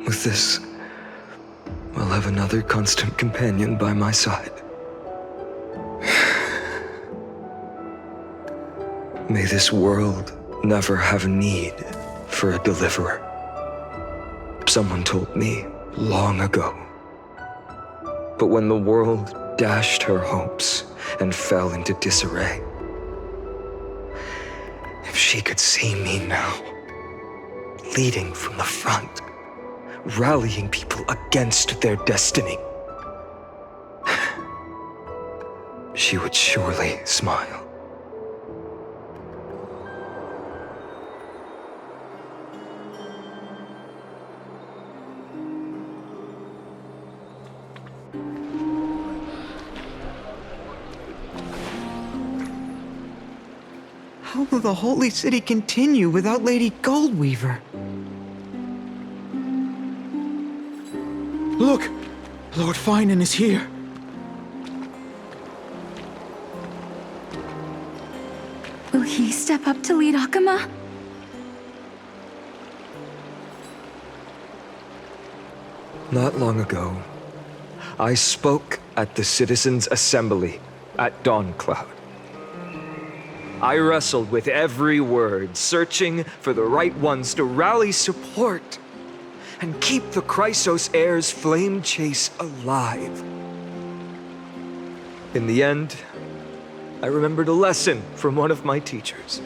With this, I'll have another constant companion by my side. May this world never have need for a deliverer. Someone told me long ago. But when the world dashed her hopes and fell into disarray, if she could see me now, leading from the front, rallying people against their destiny, she would surely smile. How will the Holy City continue without Lady Goldweaver? Look! Lord Finan is here. Will he step up to lead Akama? Not long ago, I spoke at the Citizens' Assembly at Dawncloud. I wrestled with every word, searching for the right ones to rally support and keep the Chrysos Heir's flame chase alive. In the end, I remembered a lesson from one of my teachers.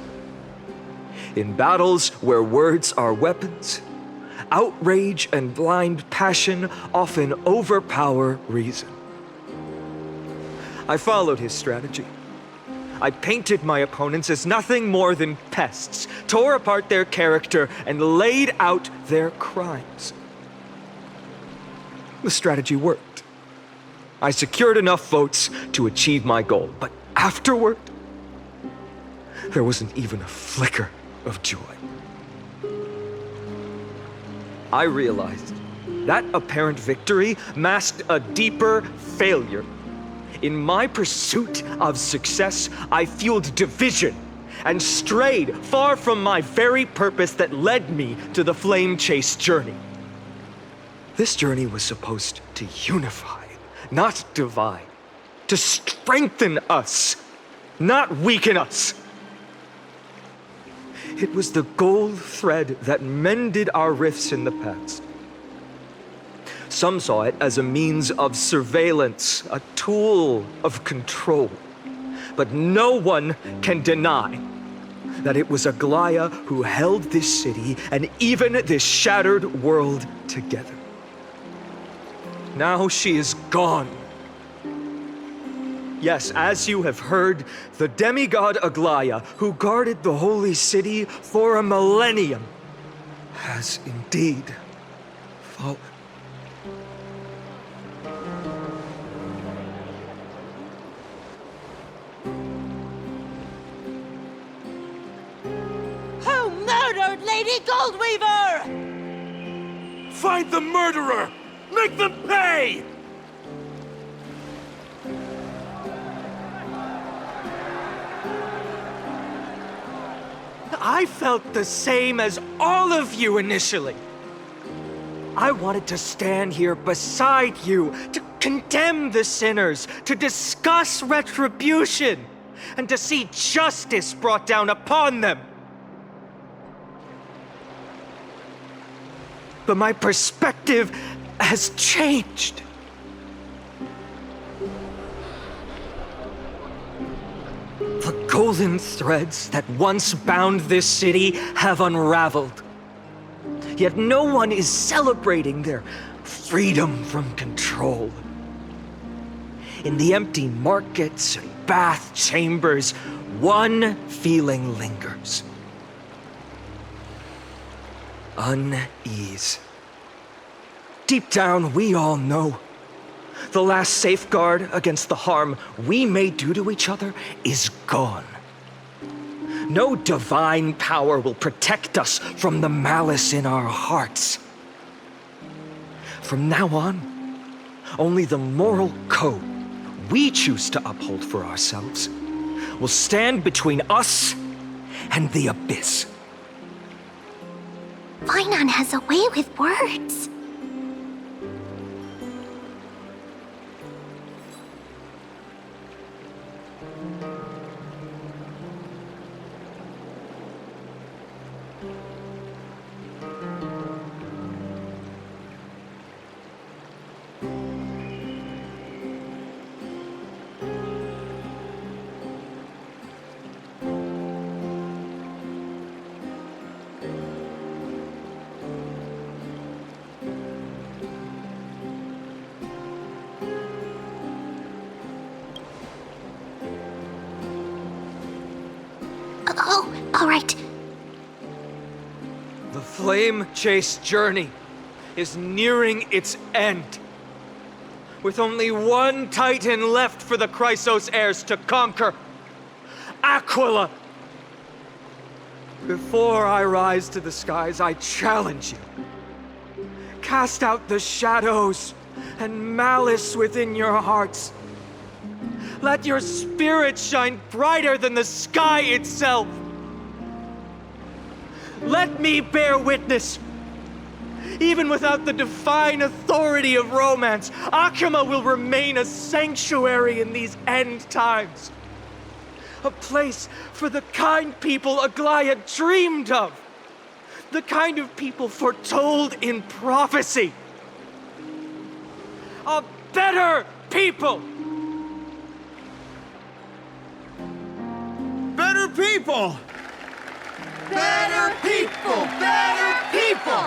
In battles where words are weapons, outrage and blind passion often overpower reason. I followed his strategy. I painted my opponents as nothing more than pests, tore apart their character, and laid out their crimes. The strategy worked. I secured enough votes to achieve my goal, but afterward, there wasn't even a flicker of joy. I realized that apparent victory masked a deeper failure. In my pursuit of success, I fueled division and strayed far from my very purpose that led me to the flame chase journey. This journey was supposed to unify, not divide, to strengthen us, not weaken us. It was the gold thread that mended our rifts in the past. Some saw it as a means of surveillance, a tool of control. But no one can deny that it was Aglaya who held this city and even this shattered world together. Now she is gone. Yes, as you have heard, the demigod Aglaya, who guarded the holy city for a millennium, has indeed fallen. Who murdered Lady Goldweaver? Find the murderer! Make them pay! I felt the same as all of you initially. I wanted to stand here beside you, to condemn the sinners, to discuss retribution, and to see justice brought down upon them. But my perspective has changed. The golden threads that once bound this city have unraveled. Yet no one is celebrating their freedom from control. In the empty markets and bath chambers, one feeling lingers. Unease. Deep down, we all know the last safeguard against the harm we may do to each other is gone. No divine power will protect us from the malice in our hearts. From now on, only the moral code we choose to uphold for ourselves will stand between us and the abyss. Finan has a way with words. Oh, all right. The flame chase journey is nearing its end. With only one Titan left for the Chrysos heirs to conquer, Aquila. Before I rise to the skies, I challenge you. Cast out the shadows and malice within your hearts. Let your spirit shine brighter than the sky itself. Let me bear witness. Even without the divine authority of romance, Akama will remain a sanctuary in these end times. A place for the kind people Aglaya dreamed of. The kind of people foretold in prophecy. A better people! Better people! Better people! Better people!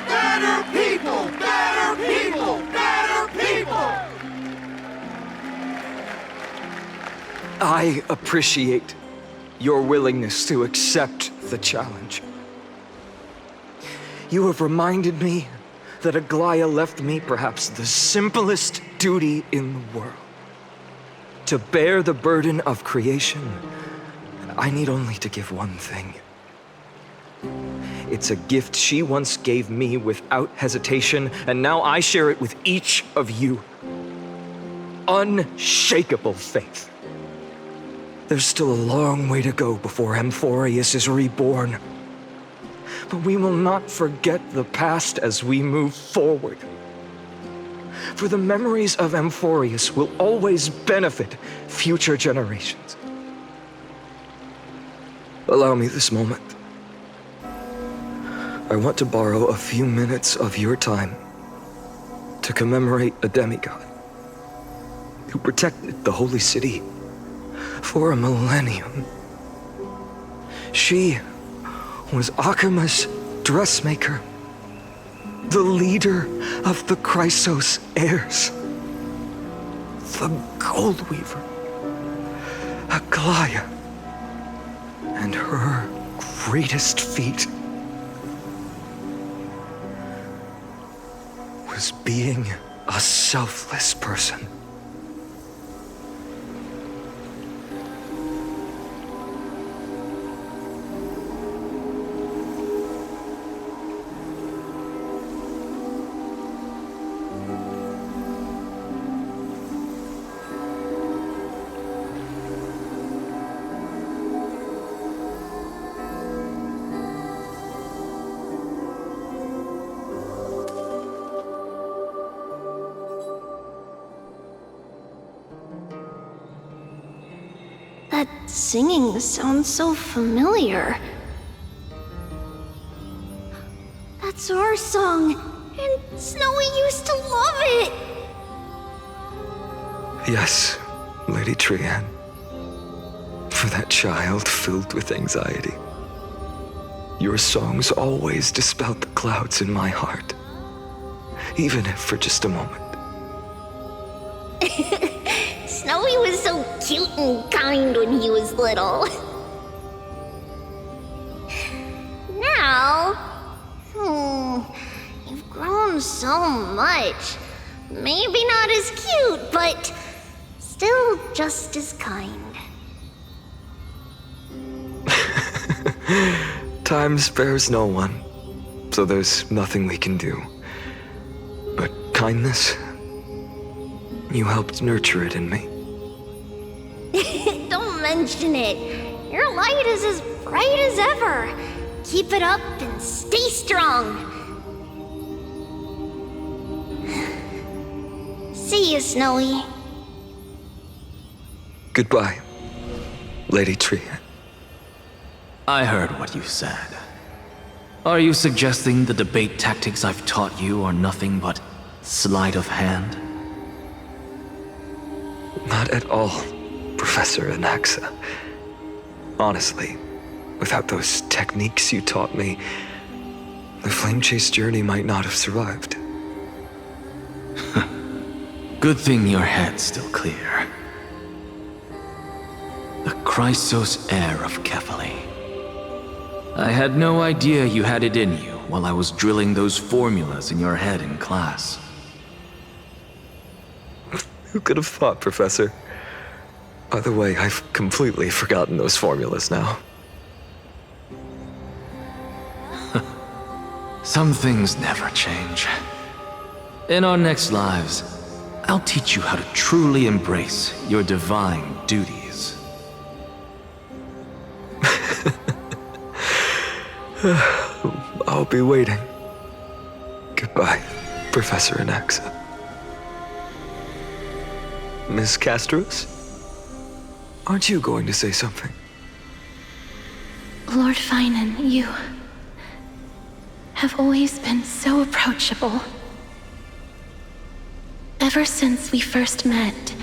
Better people! Better people! Better people! I appreciate your willingness to accept the challenge. You have reminded me that Aglaya left me perhaps the simplest duty in the world. To bear the burden of creation, I need only to give one thing. It's a gift she once gave me without hesitation, and now I share it with each of you. Unshakable faith. There's still a long way to go before Amphorius is reborn. But we will not forget the past as we move forward. For the memories of Amphorius will always benefit future generations. Allow me this moment. I want to borrow a few minutes of your time to commemorate a demigod who protected the holy city for a millennium. She was Akama's dressmaker, the leader of the Chrysos heirs, the Gold Weaver, Aglaya, and her greatest feat was being a selfless person. That singing sounds so familiar. That's our song, and Snowy used to love it! Yes, Lady Trianne. For that child filled with anxiety. Your songs always dispelled the clouds in my heart. Even if for just a moment. Snowy was so cute and kind when he was little. Now, you've grown so much. Maybe not as cute, but still just as kind. Time spares no one, so there's nothing we can do. But kindness, you helped nurture it in me. Don't mention it. Your light is as bright as ever. Keep it up and stay strong. See you, Snowy. Goodbye, Lady Trianne. I heard what you said. Are you suggesting the debate tactics I've taught you are nothing but sleight of hand? Not at all, Professor Anaxa. Honestly, without those techniques you taught me, the Flame Chase journey might not have survived. Good thing your head's still clear. The Chrysos heir of Kefali. I had no idea you had it in you while I was drilling those formulas in your head in class. Who could have thought, Professor? By the way, I've completely forgotten those formulas now. Some things never change. In our next lives, I'll teach you how to truly embrace your divine duties. I'll be waiting. Goodbye, Professor Anaxa. Miss Castros? Aren't you going to say something? Lord Finan, you have always been so approachable. Ever since we first met,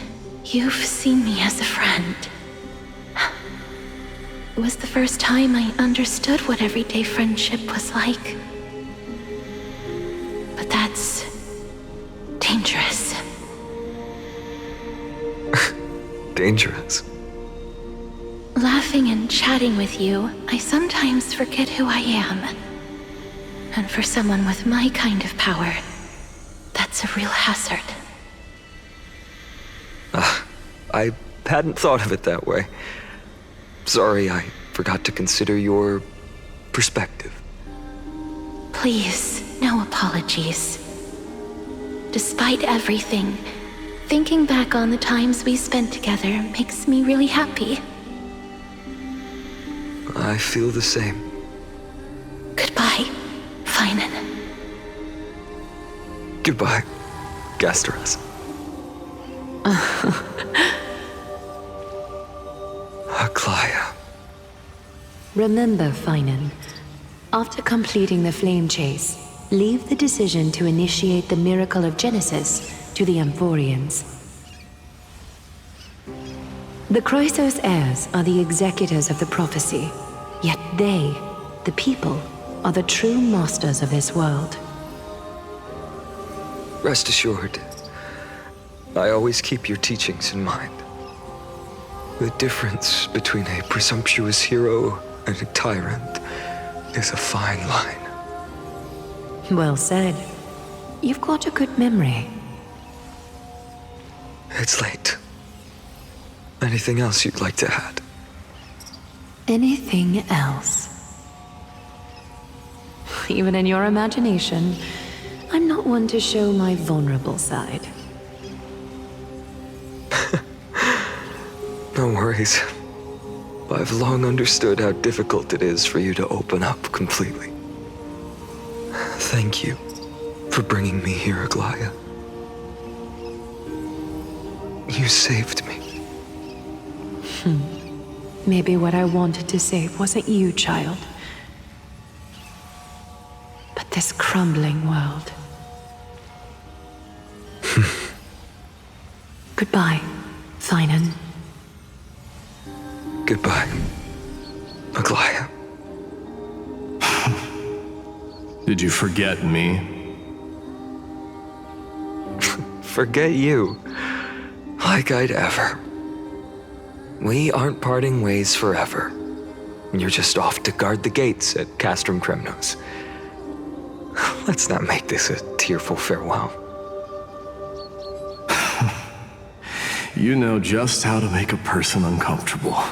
you've seen me as a friend. It was the first time I understood what everyday friendship was like. But that's dangerous. Dangerous? Laughing and chatting with you, I sometimes forget who I am. And for someone with my kind of power, that's a real hazard. I hadn't thought of it that way. Sorry, I forgot to consider your perspective. Please, no apologies. Despite everything, thinking back on the times we spent together makes me really happy. I feel the same. Goodbye, Finan. Goodbye, Gasteros. Aglaya. Remember, Finan, after completing the flame chase, leave the decision to initiate the miracle of Genesis to the Amphorians. The Chrysos heirs are the executors of the prophecy, yet they, the people, are the true masters of this world. Rest assured, I always keep your teachings in mind. The difference between a presumptuous hero and a tyrant is a fine line. Well said. You've got a good memory. It's late. Anything else you'd like to add? Anything else? Even in your imagination, I'm not one to show my vulnerable side. No worries. I've long understood how difficult it is for you to open up completely. Thank you for bringing me here, Aglaya. You saved me. Maybe what I wanted to save wasn't you, child, but this crumbling world. Goodbye, Finan. Goodbye, Aglaya. Did you forget me? Forget you? Like I'd ever. We aren't parting ways forever. You're just off to guard the gates at Castrum Kremnos. Let's not make this a tearful farewell. You know just how to make a person uncomfortable.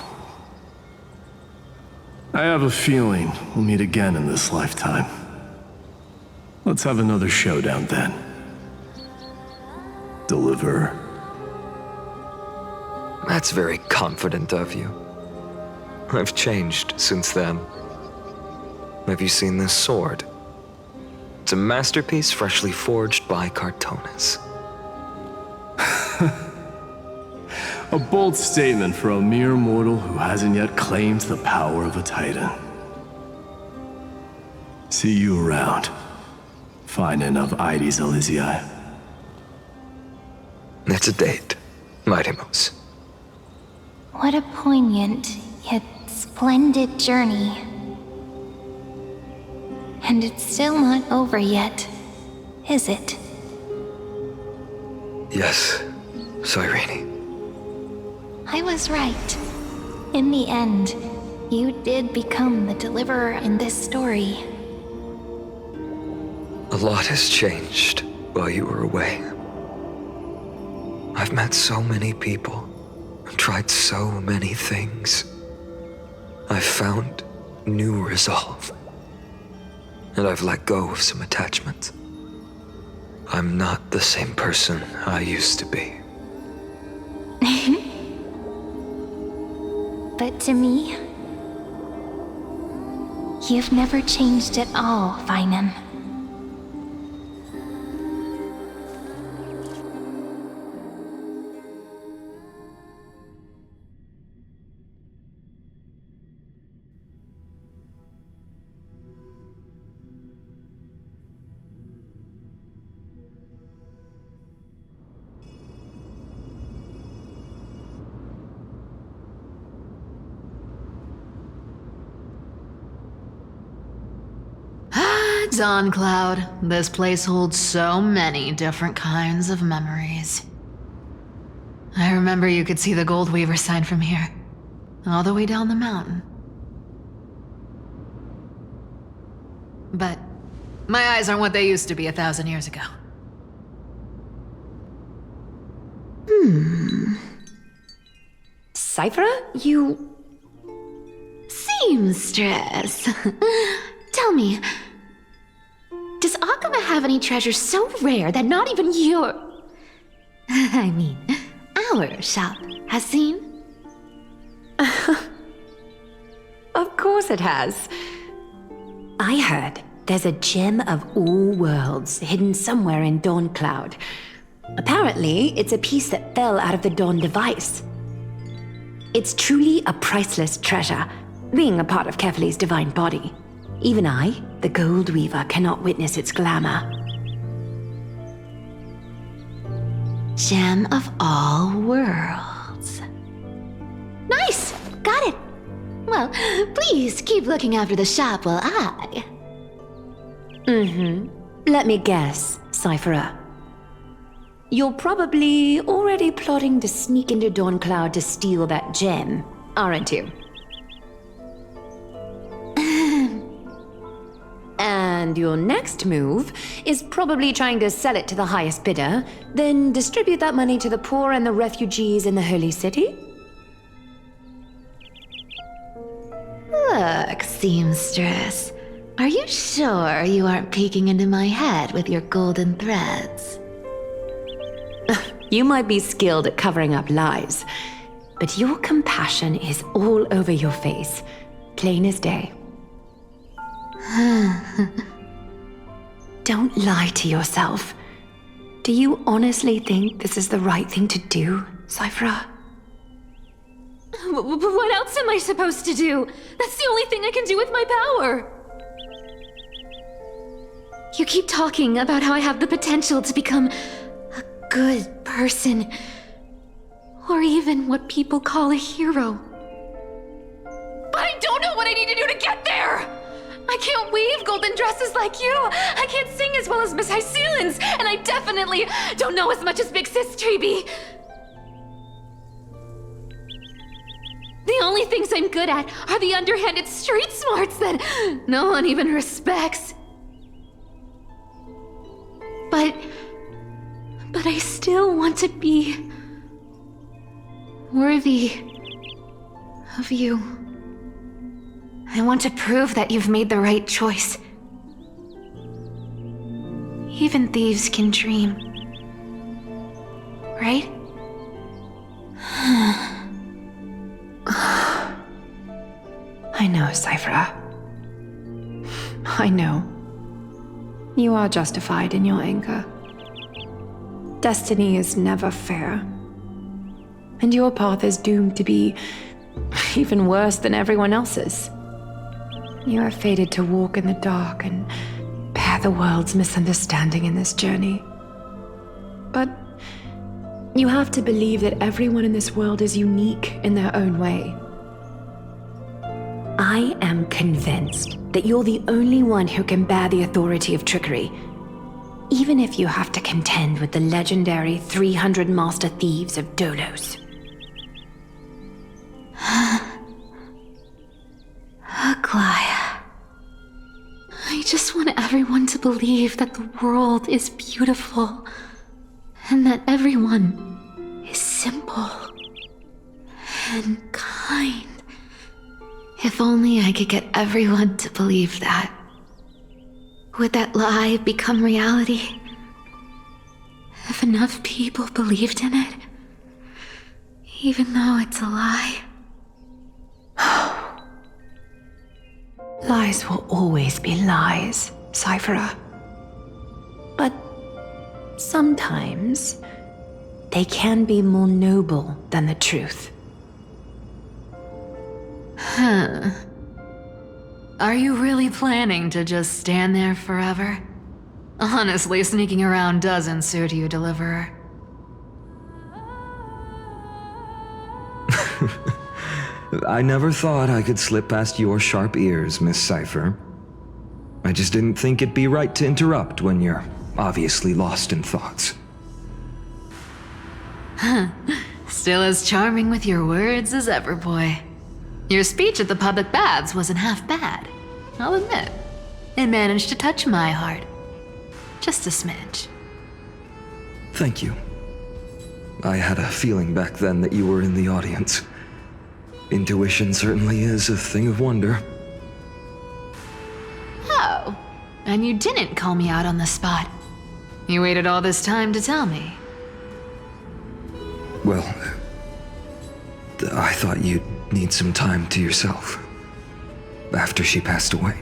I have a feeling we'll meet again in this lifetime. Let's have another showdown then. Deliver. That's very confident of you. I've changed since then. Have you seen this sword? It's a masterpiece freshly forged by Cartonis. A bold statement for a mere mortal who hasn't yet claimed the power of a titan. See you around, Finan of Ides Elysiae. It's a date, Mightimos. What a poignant, yet splendid journey. And it's still not over yet, is it? Yes, Cyrene. I was right. In the end, you did become the deliverer in this story. A lot has changed while you were away. I've met so many people, tried so many things. I've found new resolve. and I've let go of some attachments. I'm not the same person I used to be. But to me, you've never changed at all, Finan. Dawn Cloud, this place holds so many different kinds of memories. I remember you could see the Goldweaver sign from here, all the way down the mountain. But my eyes aren't what they used to be 1,000 years ago. Cyphera, you... Seamstress. Tell me, does Akama have any treasures so rare that not even our shop has seen? Of course it has. I heard there's a gem of all worlds hidden somewhere in Dawn Cloud. Apparently, it's a piece that fell out of the Dawn device. It's truly a priceless treasure, being a part of Kefali's divine body. Even I, the Gold Weaver, cannot witness its glamour. Gem of all worlds. Nice! Got it! Well, please keep looking after the shop while I... Let me guess, Cyphera. You're probably already plotting to sneak into Dawn Cloud to steal that gem, aren't you? And your next move is probably trying to sell it to the highest bidder, then distribute that money to the poor and the refugees in the Holy City? Look, seamstress. Are you sure you aren't peeking into my head with your golden threads? You might be skilled at covering up lies, but your compassion is all over your face, plain as day. Don't lie to yourself. Do you honestly think this is the right thing to do, Cyphera? What else am I supposed to do? That's the only thing I can do with my power. You keep talking about how I have the potential to become a good person, or even what people call a hero. But I don't know what I need to do to get there! I can't weave golden dresses like you! I can't sing as well as Miss Hyceelens! And I definitely don't know as much as Big Sis Treeby! The only things I'm good at are the underhanded street smarts that no one even respects. But I still want to be worthy of you. I want to prove that you've made the right choice. Even thieves can dream. Right? I know, Cyphera. I know. You are justified in your anger. Destiny is never fair. And your path is doomed to be even worse than everyone else's. You are fated to walk in the dark and bear the world's misunderstanding in this journey. But you have to believe that everyone in this world is unique in their own way. I am convinced that you're the only one who can bear the authority of trickery, even if you have to contend with the legendary 300 master thieves of Dolos. Aglaya. I just want everyone to believe that the world is beautiful, and that everyone is simple and kind. If only I could get everyone to believe that. Would that lie become reality? If enough people believed in it? Even though it's a lie? Lies will always be lies, Cyphera. But sometimes they can be more noble than the truth. Huh. Are you really planning to just stand there forever? Honestly, sneaking around doesn't suit you, Deliverer. I never thought I could slip past your sharp ears, Miss Cypher. I just didn't think it'd be right to interrupt when you're obviously lost in thoughts. Huh. Still as charming with your words as ever, boy. Your speech at the public baths wasn't half bad. I'll admit. It managed to touch my heart. Just a smidge. Thank you. I had a feeling back then that you were in the audience. Intuition certainly is a thing of wonder. Oh, and you didn't call me out on the spot. You waited all this time to tell me. Well, I thought you'd need some time to yourself. After she passed away.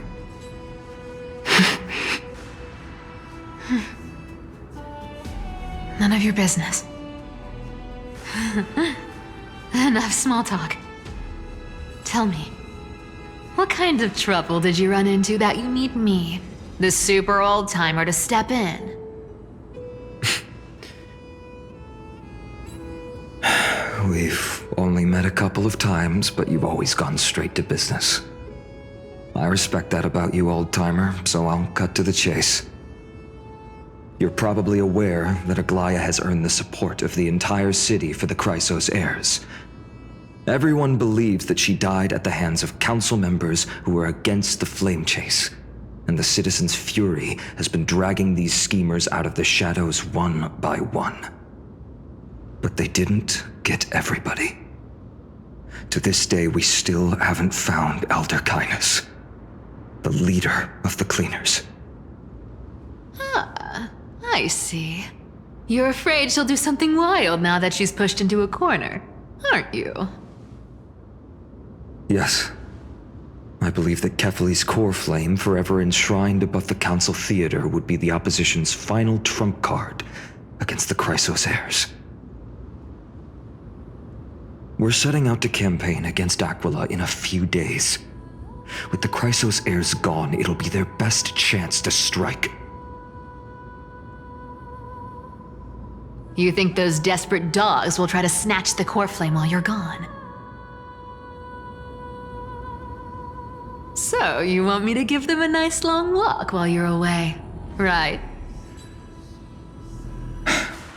None of your business. Enough small talk. Tell me, what kind of trouble did you run into that you need me, the super old-timer, to step in? We've only met a couple of times, but you've always gone straight to business. I respect that about you, old-timer, so I'll cut to the chase. You're probably aware that Aglaya has earned the support of the entire city for the Chrysos heirs. Everyone believes that she died at the hands of council members who were against the flame chase, and the citizens' fury has been dragging these schemers out of the shadows one by one. But they didn't get everybody. To this day, we still haven't found Elder Kynus, the leader of the cleaners. Ah, I see. You're afraid she'll do something wild now that she's pushed into a corner, aren't you? Yes. I believe that Kefali's core flame, forever enshrined above the council theater, would be the opposition's final trump card against the Chrysos heirs. We're setting out to campaign against Aquila in a few days. With the Chrysos heirs gone, it'll be their best chance to strike. You think those desperate dogs will try to snatch the core flame while you're gone? So, you want me to give them a nice long walk while you're away, right?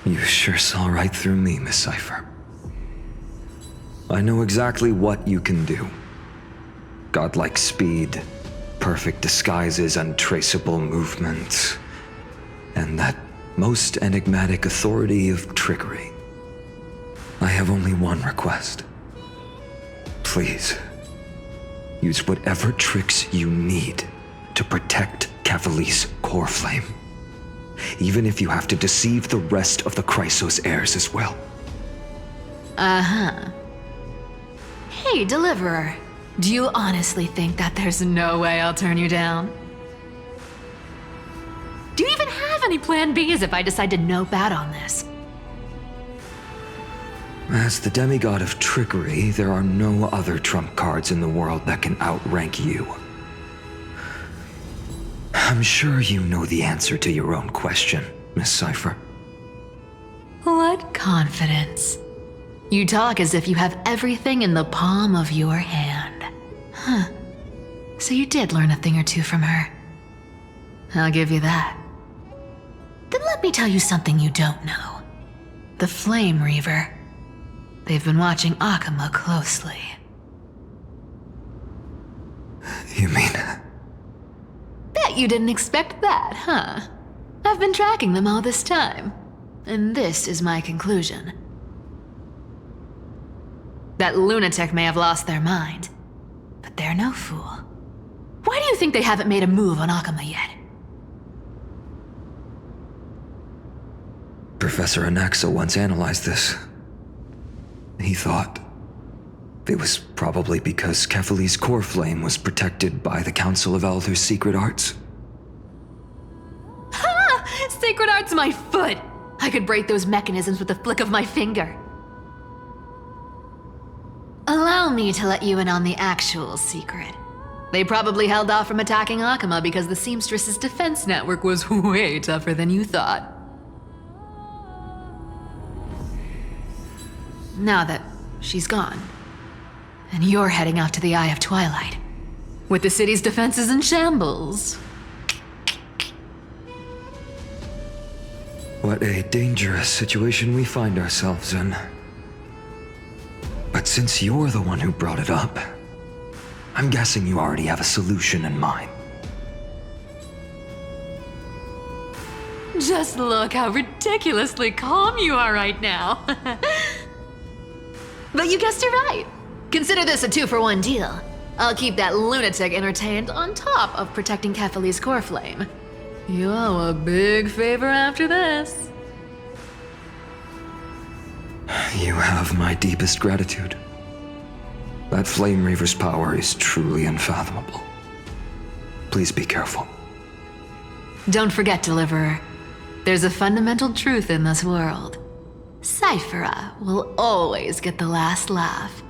You sure saw right through me, Miss Cypher. I know exactly what you can do. Godlike speed, perfect disguises, untraceable movement, and that most enigmatic authority of trickery. I have only one request. Please, use whatever tricks you need to protect Kefali's core flame. Even if you have to deceive the rest of the Chrysos heirs as well. Uh-huh. Hey, Deliverer. Do you honestly think that there's no way I'll turn you down? Do you even have any plan Bs if I decide to nope out on this? As the demigod of trickery, there are no other trump cards in the world that can outrank you. I'm sure you know the answer to your own question, Miss Cypher. What confidence. You talk as if you have everything in the palm of your hand. Huh. So you did learn a thing or two from her. I'll give you that. Then let me tell you something you don't know. The Flame Reaver. They've been watching Akama closely. You mean... Bet you didn't expect that, huh? I've been tracking them all this time. And this is my conclusion. That lunatic may have lost their mind, but they're no fool. Why do you think they haven't made a move on Akama yet? Professor Anaxa once analyzed this. He thought it was probably because Kefali's core flame was protected by the Council of Elders' secret arts. Ha! Sacred art's my foot! I could break those mechanisms with the flick of my finger. Allow me to let you in on the actual secret. They probably held off from attacking Akama because the Seamstress's defense network was way tougher than you thought. Now that she's gone, and you're heading out to the Eye of Twilight, with the city's defenses in shambles. What a dangerous situation we find ourselves in. But since you're the one who brought it up, I'm guessing you already have a solution in mind. Just look how ridiculously calm you are right now. But you guessed it right. Consider this a 2-for-1 deal. I'll keep that lunatic entertained on top of protecting Kefali's core flame. You owe a big favor after this. You have my deepest gratitude. That Flame Reaver's power is truly unfathomable. Please be careful. Don't forget, Deliverer. There's a fundamental truth in this world. Cyphera will always get the last laugh.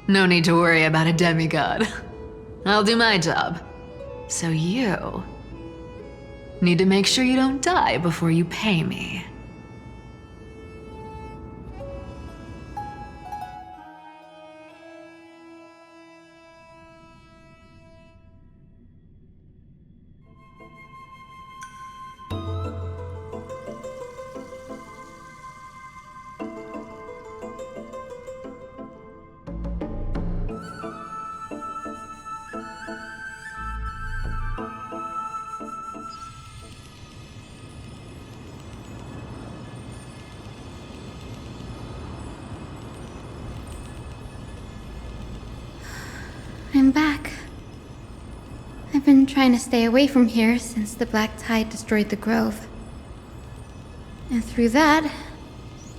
No need to worry about a demigod. I'll do my job. So you need to make sure you don't die before you pay me. I'm back. I've been trying to stay away from here since the Black Tide destroyed the grove. And through that,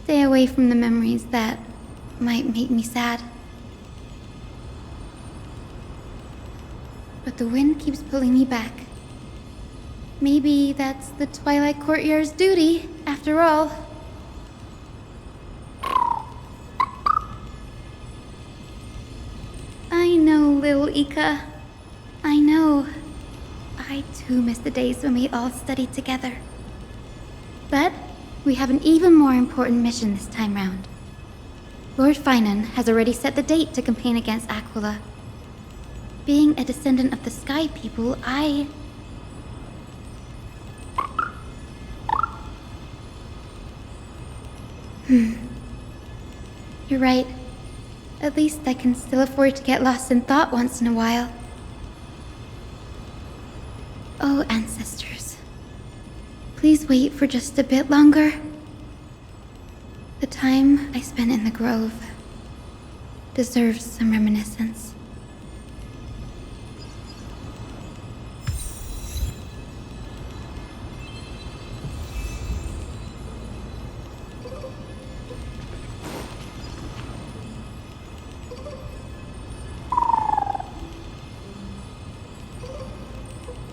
stay away from the memories that might make me sad. But the wind keeps pulling me back. Maybe that's the Twilight Courtyard's duty, after all. I know, little Ika. I know. I too miss the days when we all studied together. But we have an even more important mission this time round. Lord Finan has already set the date to campaign against Aquila. Being a descendant of the Sky People, You're right. At least I can still afford to get lost in thought once in a while. Oh, ancestors. Please wait for just a bit longer. The time I spent in the grove deserves some reminiscence.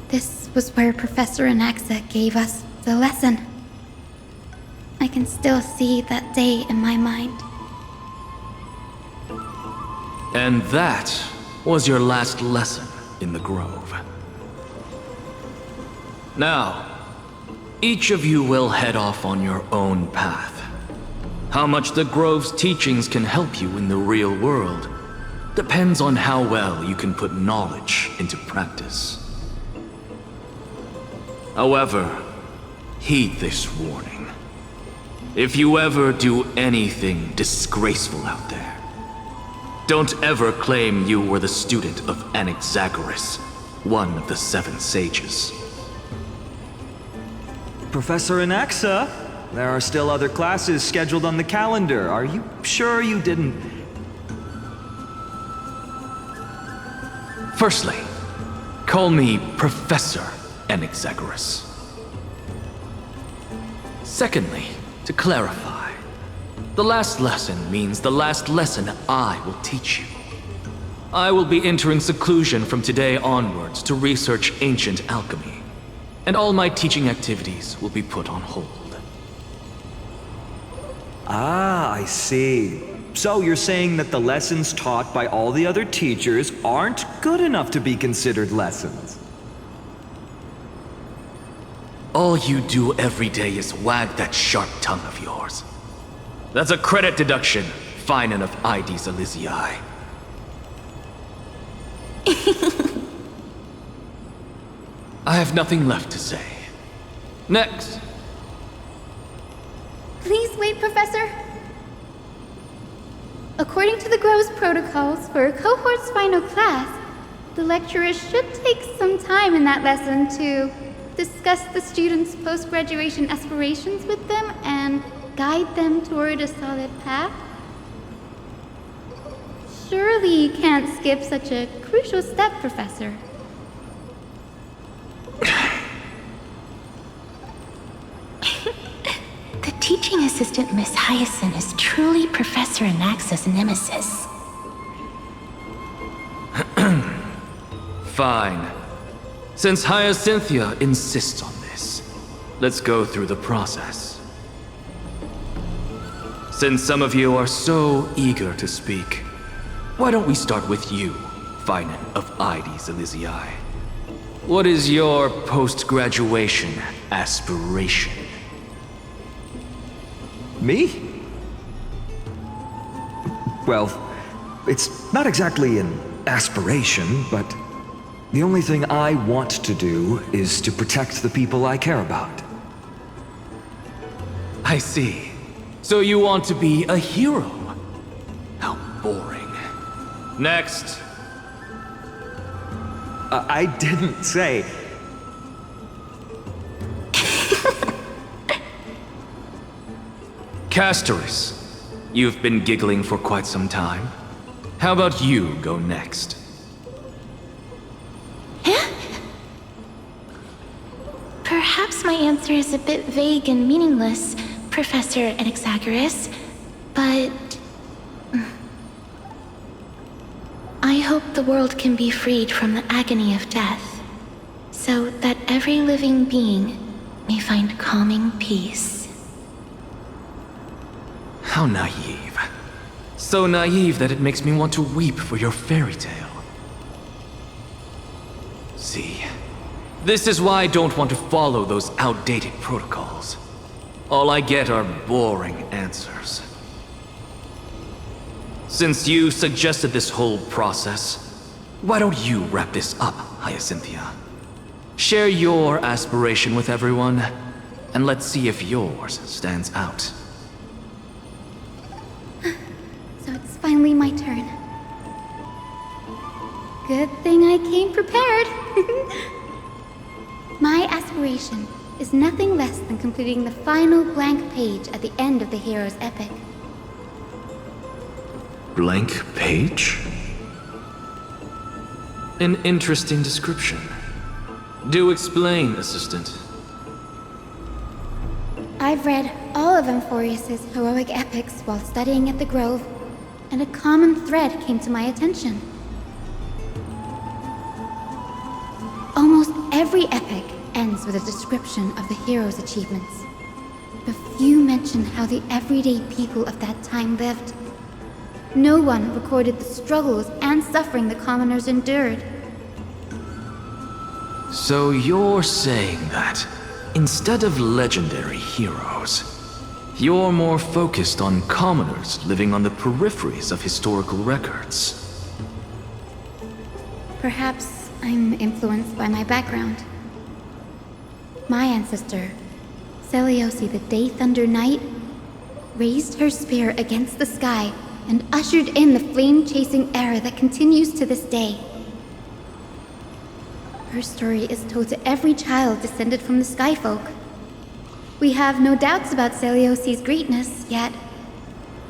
This was where Professor Anaxa gave us the lesson. I can still see that day in my mind. And that was your last lesson in the Grove. Now, each of you will head off on your own path. How much the Grove's teachings can help you in the real world depends on how well you can put knowledge into practice. However, heed this warning. If you ever do anything disgraceful out there, don't ever claim you were the student of Anaxagoras, one of the 7 sages. Professor Anaxa, there are still other classes scheduled on the calendar. Are you sure you didn't... Firstly, call me Professor Anaxagoras. Secondly, To clarify, the last lesson means the last lesson I will teach you. I will be entering seclusion from today onwards to research ancient alchemy, and all my teaching activities will be put on hold. Ah, I see. So you're saying that the lessons taught by all the other teachers aren't good enough to be considered lessons? All you do every day is wag that sharp tongue of yours. That's a credit deduction, fine enough IDs Elysiae. I have nothing left to say. Next. Please wait, Professor. According to the Grove's protocols for a cohort's final class, the lecturer should take some time in that lesson to discuss the students' post-graduation aspirations with them and guide them toward a solid path. Surely you can't skip such a crucial step, Professor. The teaching assistant, Miss Hyacinth, is truly Professor Anaxa's nemesis. Fine. Since Hyacinthia insists on this, let's go through the process. Since some of you are so eager to speak, why don't we start with you, Finan of IDs Elysiae? What is your post-graduation aspiration? Me? Well, it's not exactly an aspiration, but the only thing I want to do is to protect the people I care about. I see. So you want to be a hero? How boring. Next. I didn't say... Castoris, you've been giggling for quite some time. How about you go next? Perhaps my answer is a bit vague and meaningless, Professor Anaxagoras, but... I hope the world can be freed from the agony of death, so that every living being may find calming peace. How naive. So naive that it makes me want to weep for your fairy tale. See, this is why I don't want to follow those outdated protocols. All I get are boring answers. Since you suggested this whole process, why don't you wrap this up, Hyacinthia? Share your aspiration with everyone, and let's see if yours stands out. So it's finally my turn. Good thing I came prepared. My aspiration is nothing less than completing the final blank page at the end of the hero's epic. Blank page? An interesting description. Do explain, Assistant. I've read all of Amphorius's heroic epics while studying at the Grove, and a common thread came to my attention. Almost every epic ends with a description of the hero's achievements. But few mention how the everyday people of that time lived. No one recorded the struggles and suffering the commoners endured. So you're saying that, instead of legendary heroes, you're more focused on commoners living on the peripheries of historical records? Perhaps I'm influenced by my background. My ancestor, Seliosi the Day Thunder Knight, raised her spear against the sky and ushered in the flame-chasing era that continues to this day. Her story is told to every child descended from the Skyfolk. We have no doubts about Seliosi's greatness, yet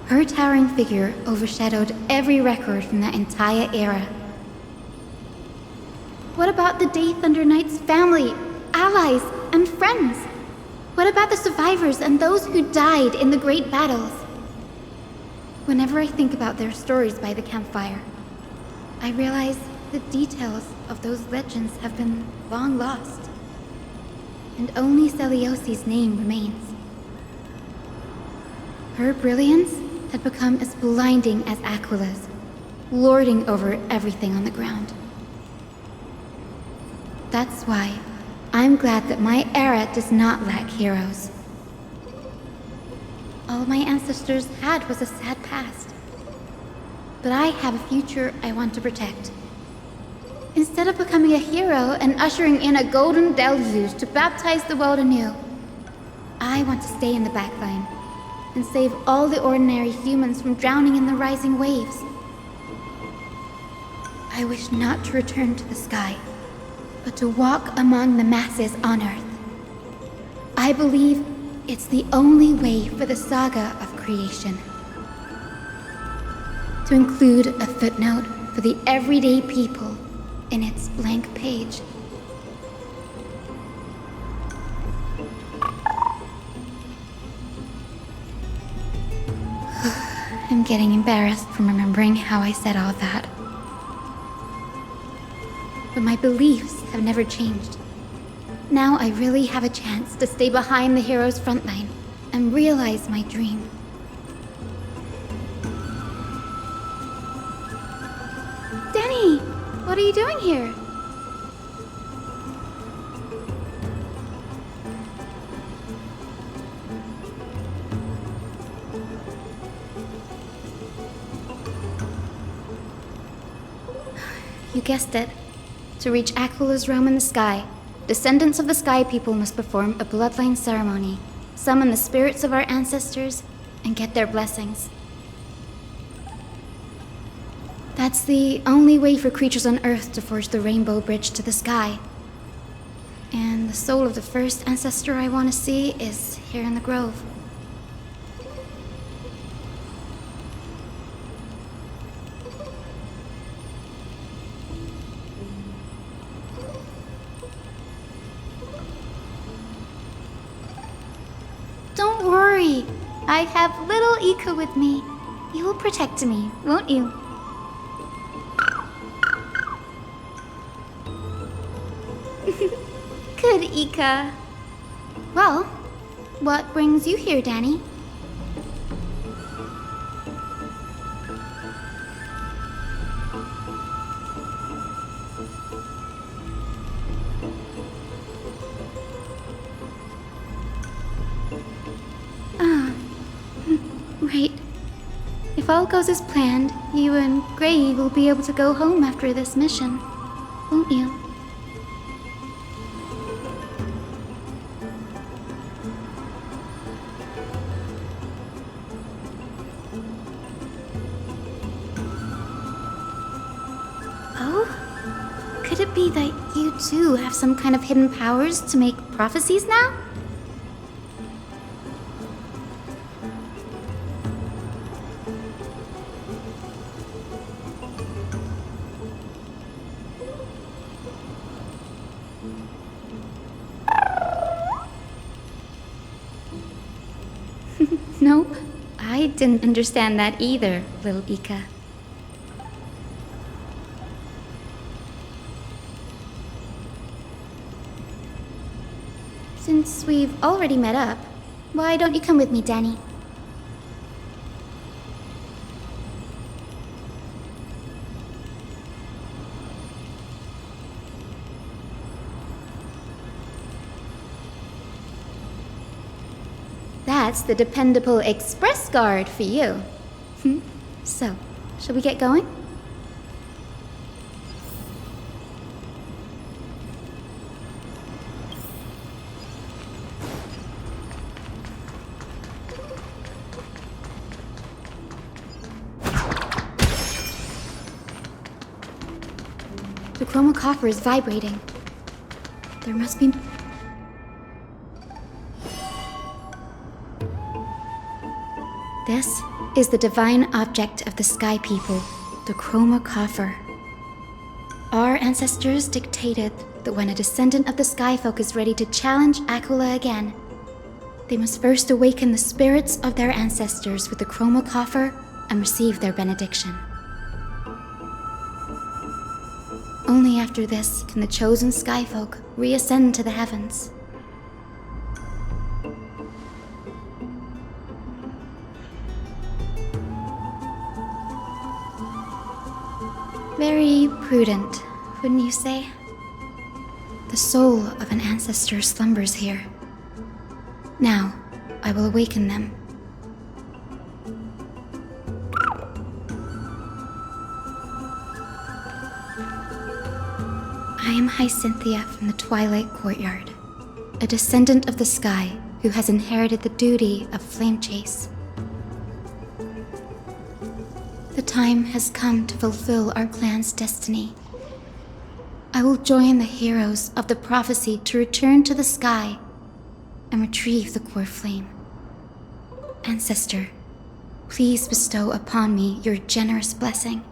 her towering figure overshadowed every record from that entire era. What about the Day Thunder Knight's family, allies, and friends? What about the survivors and those who died in the great battles? Whenever I think about their stories by the campfire, I realize the details of those legends have been long lost, and only Celiosi's name remains. Her brilliance had become as blinding as Aquila's, lording over everything on the ground. That's why I'm glad that my era does not lack heroes. All my ancestors had was a sad past, but I have a future I want to protect. Instead of becoming a hero and ushering in a golden deluge to baptize the world anew, I want to stay in the backline and save all the ordinary humans from drowning in the rising waves. I wish not to return to the sky, but to walk among the masses on Earth. I believe it's the only way for the saga of creation. To include a footnote for the everyday people in its blank page. I'm getting embarrassed from remembering how I said all that. But my beliefs have never changed. Now I really have a chance to stay behind the hero's front line and realize my dream. Danny, what are you doing here? You guessed it. To reach Aquila's realm in the sky, descendants of the Sky People must perform a bloodline ceremony, summon the spirits of our ancestors, and get their blessings. That's the only way for creatures on Earth to forge the rainbow bridge to the sky. And the soul of the first ancestor I want to see is here in the grove. Don't worry. I have little Ika with me. You'll protect me, won't you? Good, Ika. Well, what brings you here, Danny? Right. If all goes as planned, you and Gray will be able to go home after this mission, won't you? Oh? Could it be that you too have some kind of hidden powers to make prophecies now? Nope, I didn't understand that either, little Ika. Since we've already met up, why don't you come with me, Danny? That's the dependable express guard for you. So, shall we get going? The chroma coffer is vibrating. There must be... This is the divine object of the Sky People, the Chroma Coffer. Our ancestors dictated that when a descendant of the Sky Folk is ready to challenge Aquila again, They must first awaken the spirits of their ancestors with the chroma coffer and receive their benediction. Only after this can the chosen skyfolk reascend to the heavens. Very prudent, wouldn't you say? The soul of an ancestor slumbers here. Now, I will awaken them. I am Hyacinthia from the Twilight Courtyard, a descendant of the sky who has inherited the duty of flame chase. The time has come to fulfill our clan's destiny. I will join the heroes of the prophecy to return to the sky and retrieve the core flame. Ancestor, please bestow upon me your generous blessing.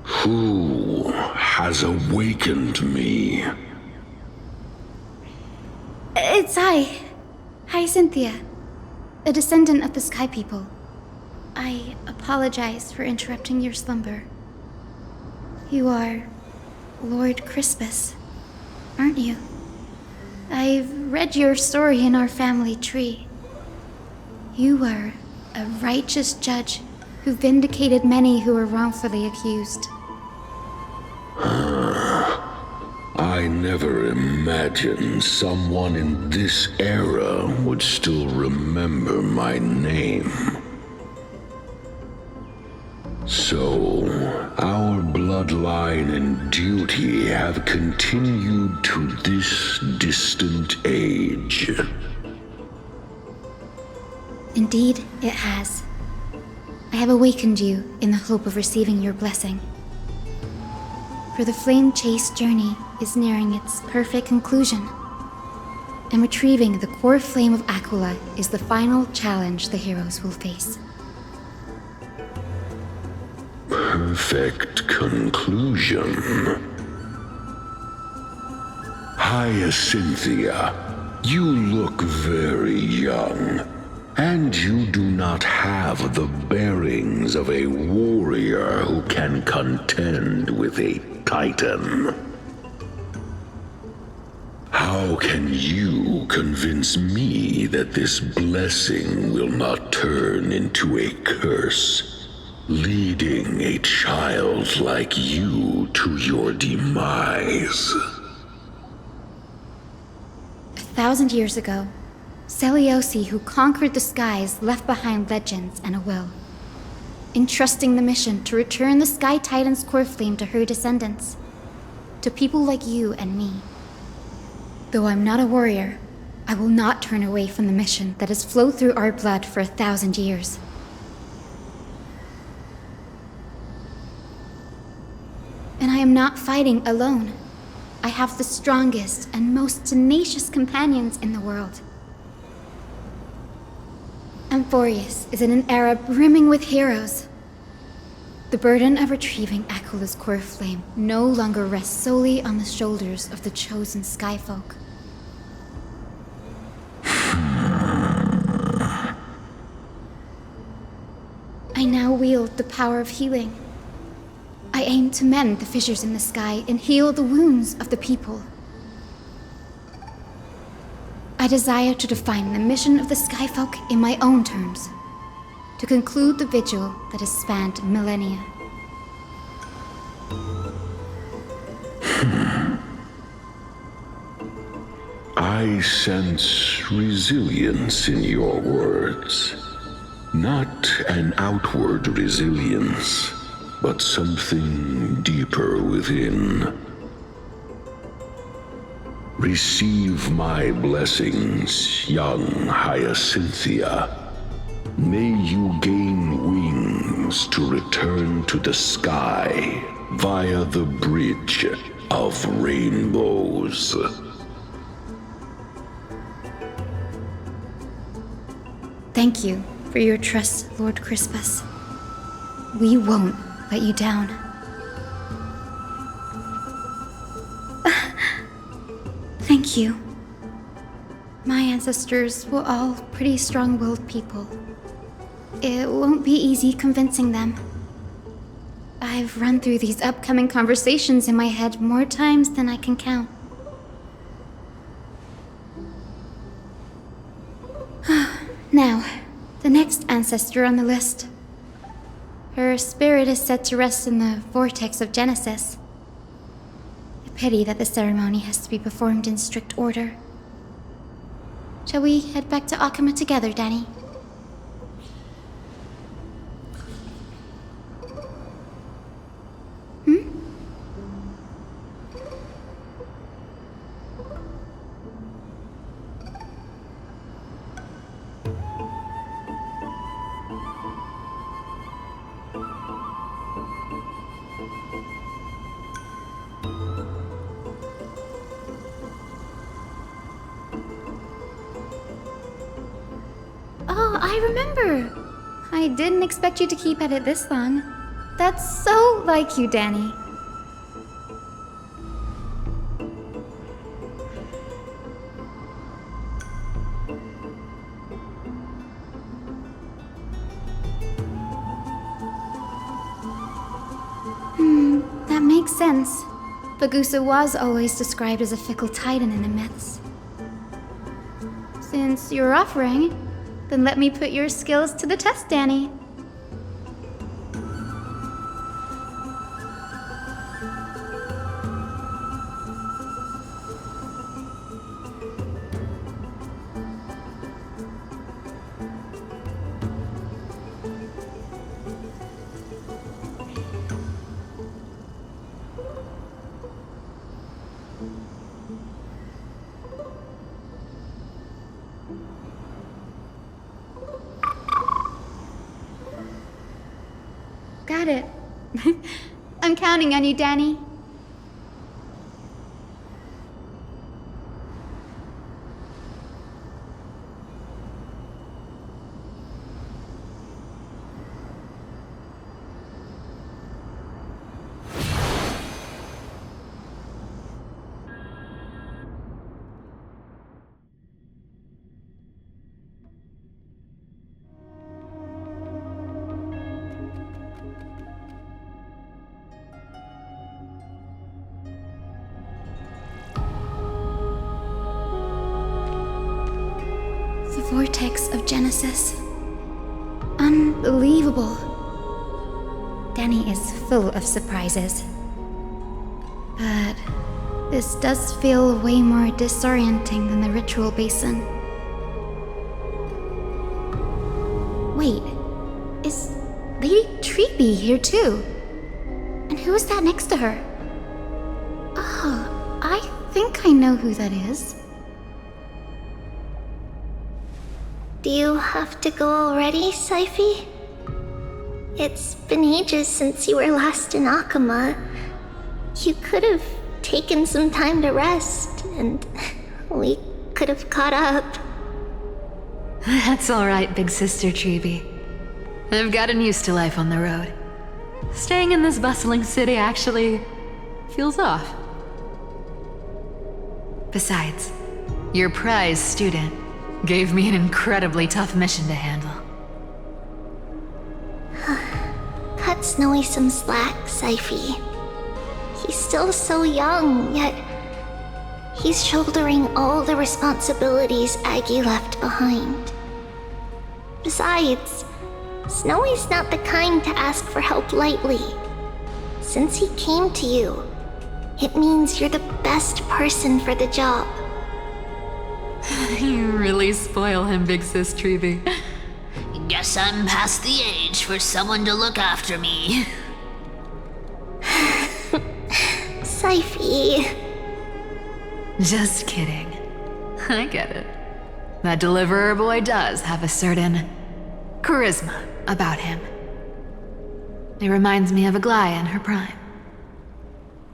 Who has awakened me? It's I, Hyacinthia, a descendant of the Sky People. I apologize for interrupting your slumber. You are Lord Crispus, aren't you? I've read your story in our family tree. You were a righteous judge who vindicated many who were wrongfully accused. I never imagined someone in this era would still remember my name. So, our bloodline and duty have continued to this distant age. Indeed, it has. I have awakened you in the hope of receiving your blessing. For the flame chase journey is nearing its perfect conclusion, and retrieving the core flame of Aquila is the final challenge the heroes will face. Perfect conclusion. Hyacinthia, you look very young, and you do not have the bearings of a warrior who can contend with a titan. How can you convince me that this blessing will not turn into a curse, leading a child like you to your demise? 1,000 years ago, Seliosi, who conquered the skies, left behind legends and a will, entrusting the mission to return the Sky Titan's core flame to her descendants, to people like you and me. Though I'm not a warrior, I will not turn away from the mission that has flowed through our blood for 1,000 years. And I am not fighting alone. I have the strongest and most tenacious companions in the world. Amphorius is in an era brimming with heroes. The burden of retrieving Aquila's core flame no longer rests solely on the shoulders of the chosen skyfolk. I now wield the power of healing. I aim to mend the fissures in the sky and heal the wounds of the people. I desire to define the mission of the Skyfolk in my own terms, to conclude the vigil that has spanned millennia. I sense resilience in your words. Not an outward resilience, but something deeper within. Receive my blessings, young Hyacinthia. May you gain wings to return to the sky via the bridge of rainbows. Thank you for your trust, Lord Crispus. We won't let you down. Thank you. My ancestors were all pretty strong-willed people. It won't be easy convincing them. I've run through these upcoming conversations in my head more times than I can count. Now, the next ancestor on the list. Her spirit is said to rest in the vortex of Genesis. A pity that the ceremony has to be performed in strict order. Shall we head back to Akama together, Danny? Oh, I remember! I didn't expect you to keep at it this long. That's so like you, Danny. That makes sense. Bagusa was always described as a fickle titan in the myths. Since you're offering, then let me put your skills to the test, Danny. Got it. I'm counting on you, Danny. The vortex of Genesis. Unbelievable. Danny is full of surprises. But this does feel way more disorienting than the ritual basin. Wait, is Lady Treeby here too? And who is that next to her? Oh, I think I know who that is. Do you have to go already, Saifi? It's been ages since you were last in Akama. You could have taken some time to rest, and we could have caught up. That's alright, big sister Treeby. I've gotten used to life on the road. Staying in this bustling city actually feels off. Besides, your prize student gave me an incredibly tough mission to handle. Cut Snowy some slack, Saifi. He's still so young, yet he's shouldering all the responsibilities Aggie left behind. Besides, Snowy's not the kind to ask for help lightly. Since he came to you, it means you're the best person for the job. You really spoil him, big sis Treeby. Guess I'm past the age for someone to look after me. Saifi. Just kidding. I get it. That deliverer boy does have a certain charisma about him. It reminds me of Aglaia in her prime.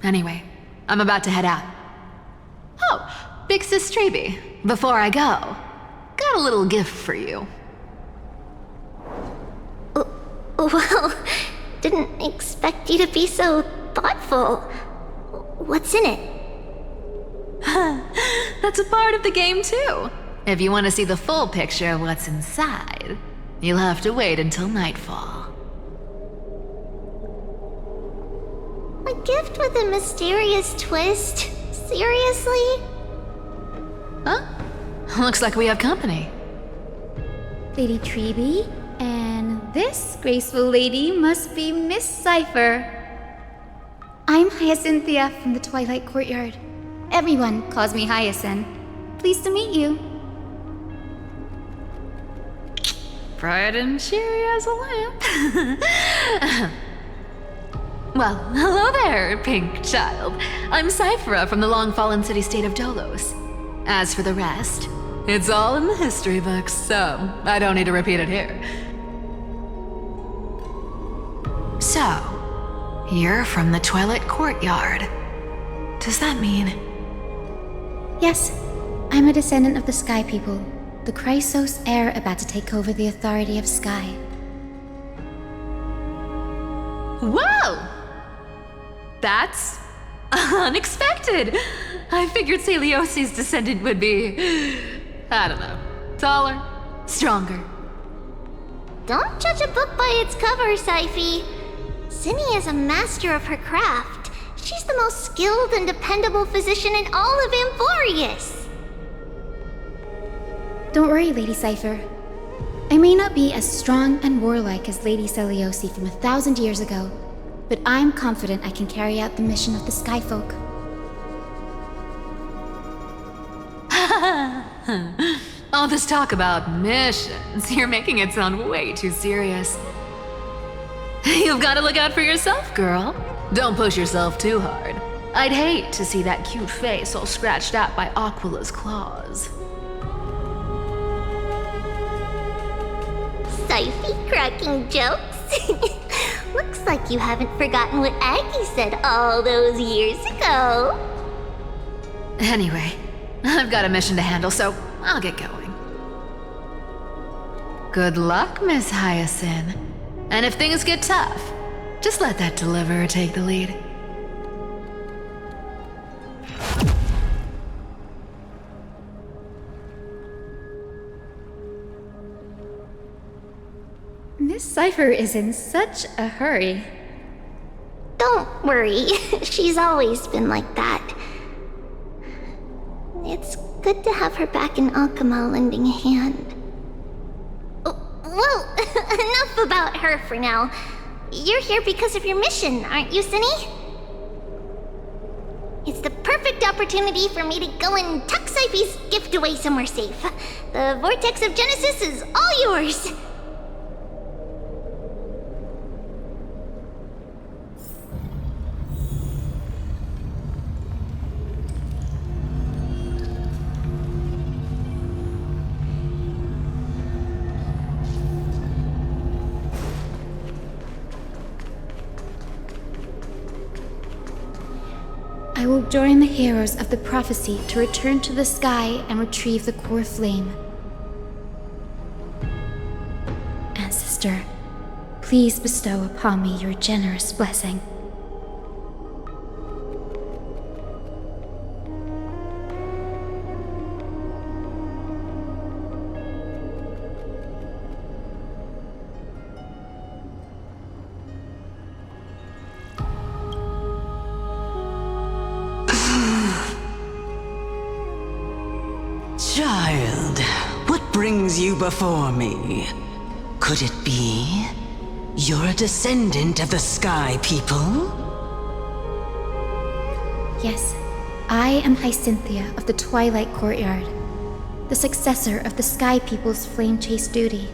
Anyway, I'm about to head out. Oh, big sis Treeby, before I go, got a little gift for you. Well, didn't expect you to be so thoughtful. What's in it? That's a part of the game, too. If you want to see the full picture of what's inside, you'll have to wait until nightfall. A gift with a mysterious twist? Seriously? Huh? Looks like we have company. Lady Treeby, and this graceful lady must be Miss Cypher. I'm Hyacinthia from the Twilight Courtyard. Everyone calls me Hyacinth. Pleased to meet you. Bright and cheery as a lamp. Well, hello there, pink child. I'm Cyphera from the long-fallen city-state of Dolos. As for the rest, it's all in the history books, so I don't need to repeat it here. So, you're from the Twilight Courtyard. Does that mean... Yes, I'm a descendant of the Sky People, the Chrysos heir about to take over the authority of Sky. Whoa! That's unexpected. I figured Celiosi's descendant would be, I don't know, taller, stronger. Don't judge a book by its cover, Syphe. Cinny is a master of her craft. She's the most skilled and dependable physician in all of Amphorius. Don't worry, Lady Cypher. I may not be as strong and warlike as Lady Celiosi from 1,000 years ago, but I'm confident I can carry out the mission of the Skyfolk. All this talk about missions, you're making it sound way too serious. You've got to look out for yourself, girl. Don't push yourself too hard. I'd hate to see that cute face all scratched out by Aquila's claws. Syphe cracking jokes? Looks like you haven't forgotten what Aggie said all those years ago. Anyway, I've got a mission to handle, so I'll get going. Good luck, Miss Hyacinth. And if things get tough, just let that deliverer take the lead. Miss Cypher is in such a hurry. Don't worry, she's always been like that. It's good to have her back in Alchema lending a hand. Well, enough about her for now. You're here because of your mission, aren't you, Cinny? It's the perfect opportunity for me to go and tuck Syphe's gift away somewhere safe. The Vortex of Genesis is all yours. I will join the heroes of the prophecy to return to the sky and retrieve the core flame. Ancestor, please bestow upon me your generous blessing. Child, what brings you before me? Could it be you're a descendant of the Sky People? Yes, I am Hyacinthia of the Twilight Courtyard, the successor of the Sky People's flame chase duty.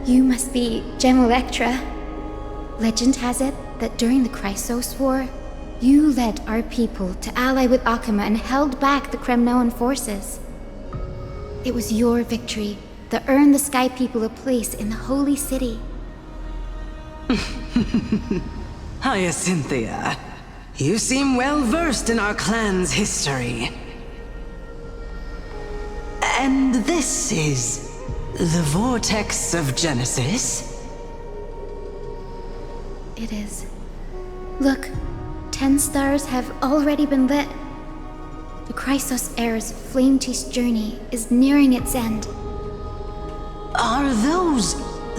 You must be Gem Electra. Legend has it that during the Chrysos War, you led our people to ally with Akama and held back the Kremnoan forces. It was your victory that earned the Sky People a place in the Holy City. Hyacinthia, you seem well versed in our clan's history. And this is the Vortex of Genesis? it is. Look, 10 stars have already been lit. The Chrysos heir's flame-chased journey is nearing its end. Are those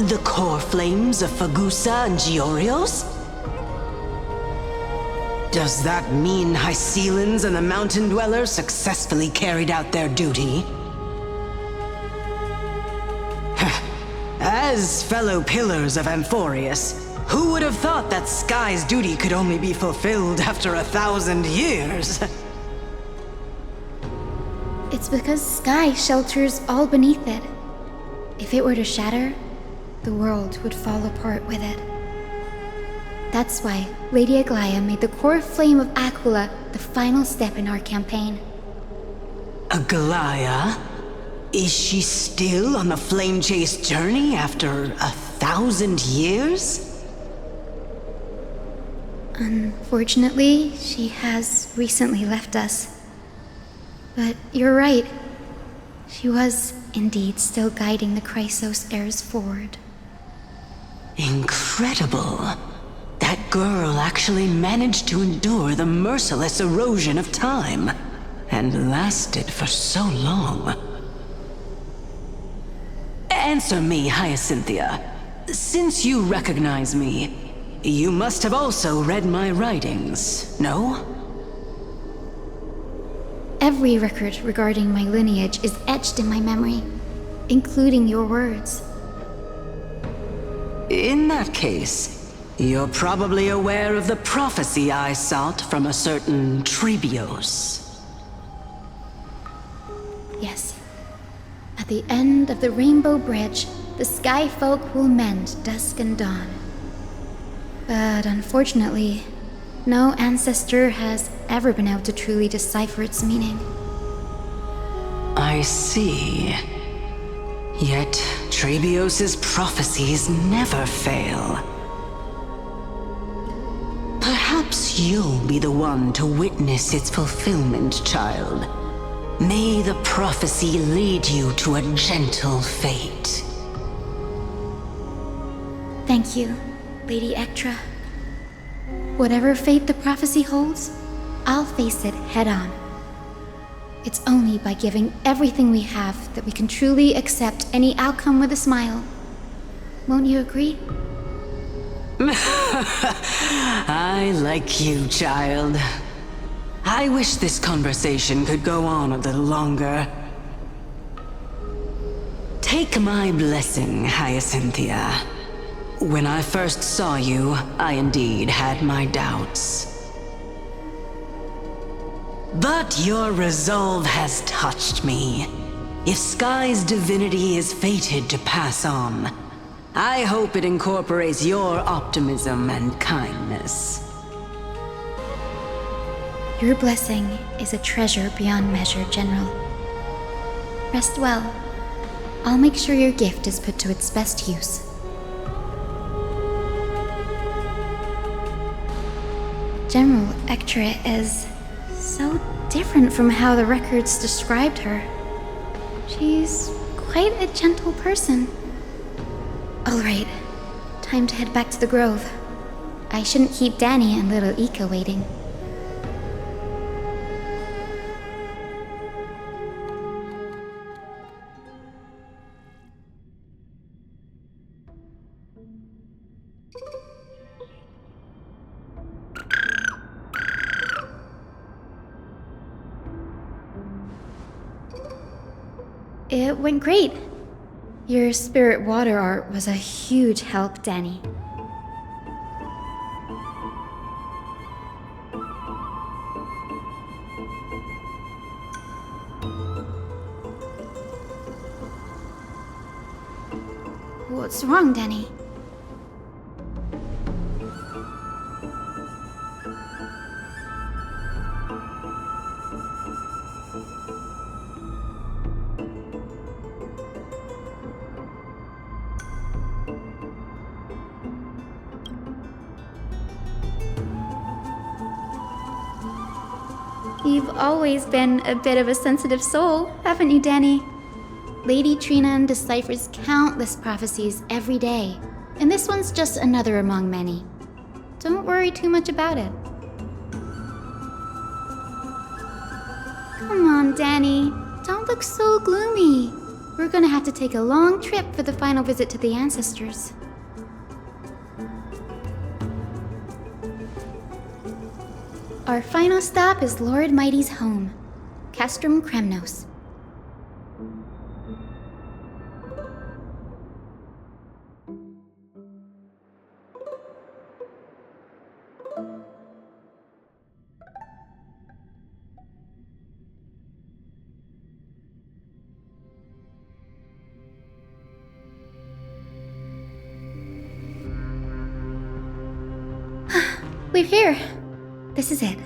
the core flames of Fagusa and Giorios? Does that mean Hycelans and the Mountain Dwellers successfully carried out their duty? As fellow pillars of Amphorius, who would have thought that Sky's duty could only be fulfilled after 1,000 years? It's because Sky shelters all beneath it. If it were to shatter, the world would fall apart with it. That's why Lady Aglaia made the core flame of Aquila the final step in our campaign. Aglaia? Is she still on the flame-chased journey after 1,000 years? Unfortunately, she has recently left us. But you're right. She was indeed still guiding the Chrysos heirs forward. Incredible. That girl actually managed to endure the merciless erosion of time, and lasted for so long. Answer me, Hyacinthia. Since you recognize me, you must have also read my writings, no? Every record regarding my lineage is etched in my memory, including your words. In that case, you're probably aware of the prophecy I sought from a certain Trebios. Yes. At the end of the Rainbow Bridge, the Sky Folk will mend dusk and dawn. But unfortunately, no ancestor has ever been able to truly decipher its meaning. I see. Yet Trebios' prophecies never fail. Perhaps you'll be the one to witness its fulfillment, child. May the prophecy lead you to a gentle fate. Thank you, Lady Ektra. Whatever fate the prophecy holds, I'll face it head-on. It's only by giving everything we have that we can truly accept any outcome with a smile. Won't you agree? I like you, child. I wish this conversation could go on a little longer. Take my blessing, Hyacinthia. When I first saw you, I indeed had my doubts. But your resolve has touched me. If Sky's divinity is fated to pass on, I hope it incorporates your optimism and kindness. Your blessing is a treasure beyond measure, General. Rest well. I'll make sure your gift is put to its best use. General Ektra is so different from how the records described her. She's quite a gentle person. All right, time to head back to the grove. I shouldn't keep Danny and little Ika waiting. It went great. Your spirit water art was a huge help, Danny. What's wrong, Danny? You've always been a bit of a sensitive soul, haven't you, Danny? Lady Trina deciphers countless prophecies every day, and this one's just another among many. don't worry too much about it. Come on, Danny. Don't look so gloomy. We're gonna have to take a long trip for the final visit to the ancestors. Our final stop is Lord Mighty's home, Castrum Kremnos. We're here. This is it.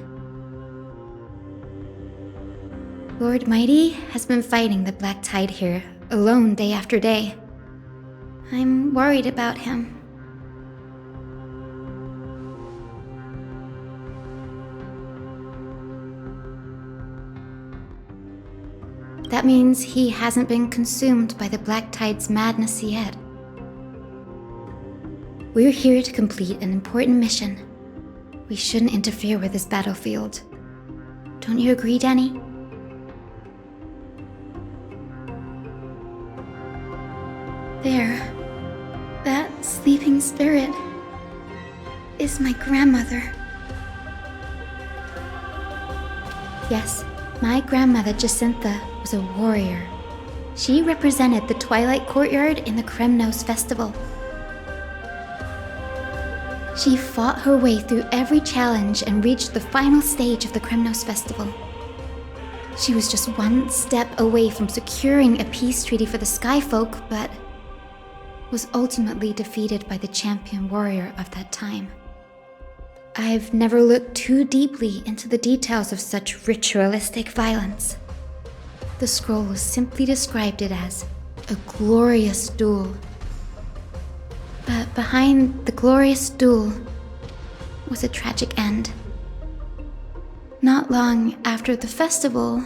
Lord Mighty has been fighting the Black Tide here, alone day after day. I'm worried about him. That means he hasn't been consumed by the Black Tide's madness yet. We're here to complete an important mission. We shouldn't interfere with this battlefield. Don't you agree, Danny? There. That sleeping spirit is my grandmother. Yes, my grandmother Jacintha was a warrior. She represented the Twilight Courtyard in the Kremnos Festival. She fought her way through every challenge and reached the final stage of the Kremnos Festival. She was just one step away from securing a peace treaty for the Skyfolk, but was ultimately defeated by the champion warrior of that time. I've never looked too deeply into the details of such ritualistic violence. The scroll simply described it as a glorious duel. But behind the glorious duel was a tragic end. Not long after the festival,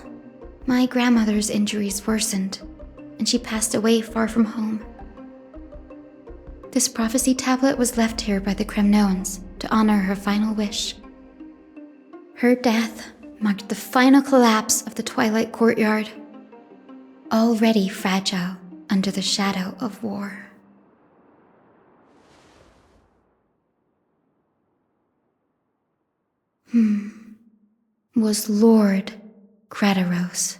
my grandmother's injuries worsened, and she passed away far from home. This prophecy tablet was left here by the Kremnoans to honor her final wish. Her death marked the final collapse of the Twilight Courtyard, already fragile under the shadow of war. Was Lord Gradaros.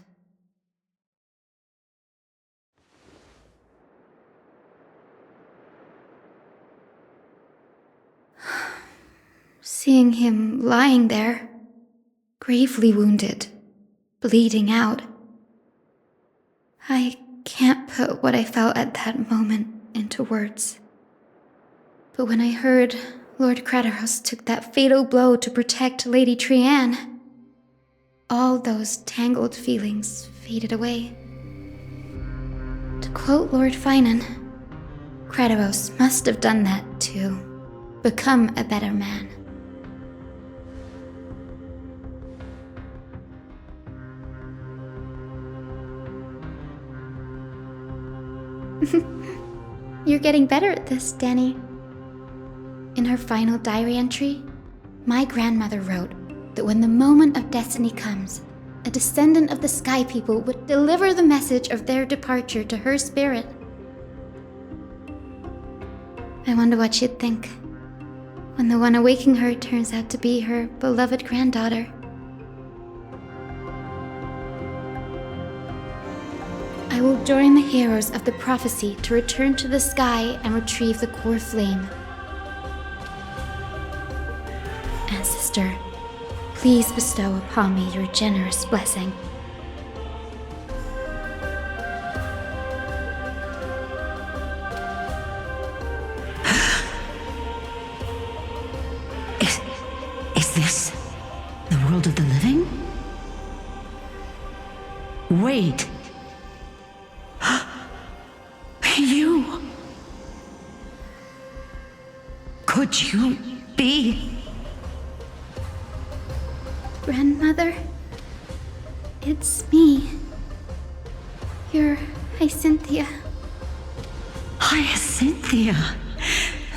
Seeing him lying there, gravely wounded, bleeding out, I can't put what I felt at that moment into words. But when I heard Lord Gradaros took that fatal blow to protect Lady Trianne, all those tangled feelings faded away. To quote Lord Finan, Gradaros must have done that to become a better man. You're getting better at this, Danny. In her final diary entry, my grandmother wrote that when the moment of destiny comes, a descendant of the Sky People would deliver the message of their departure to her spirit. I wonder what she'd think when the one awaking her turns out to be her beloved granddaughter. I will join the heroes of the prophecy to return to the sky and retrieve the core flame. Ancestor, please bestow upon me your generous blessing. Is this the world of the living? Wait. You. Could you be? Grandmother, it's me. You're Hyacinthia. Hyacinthia,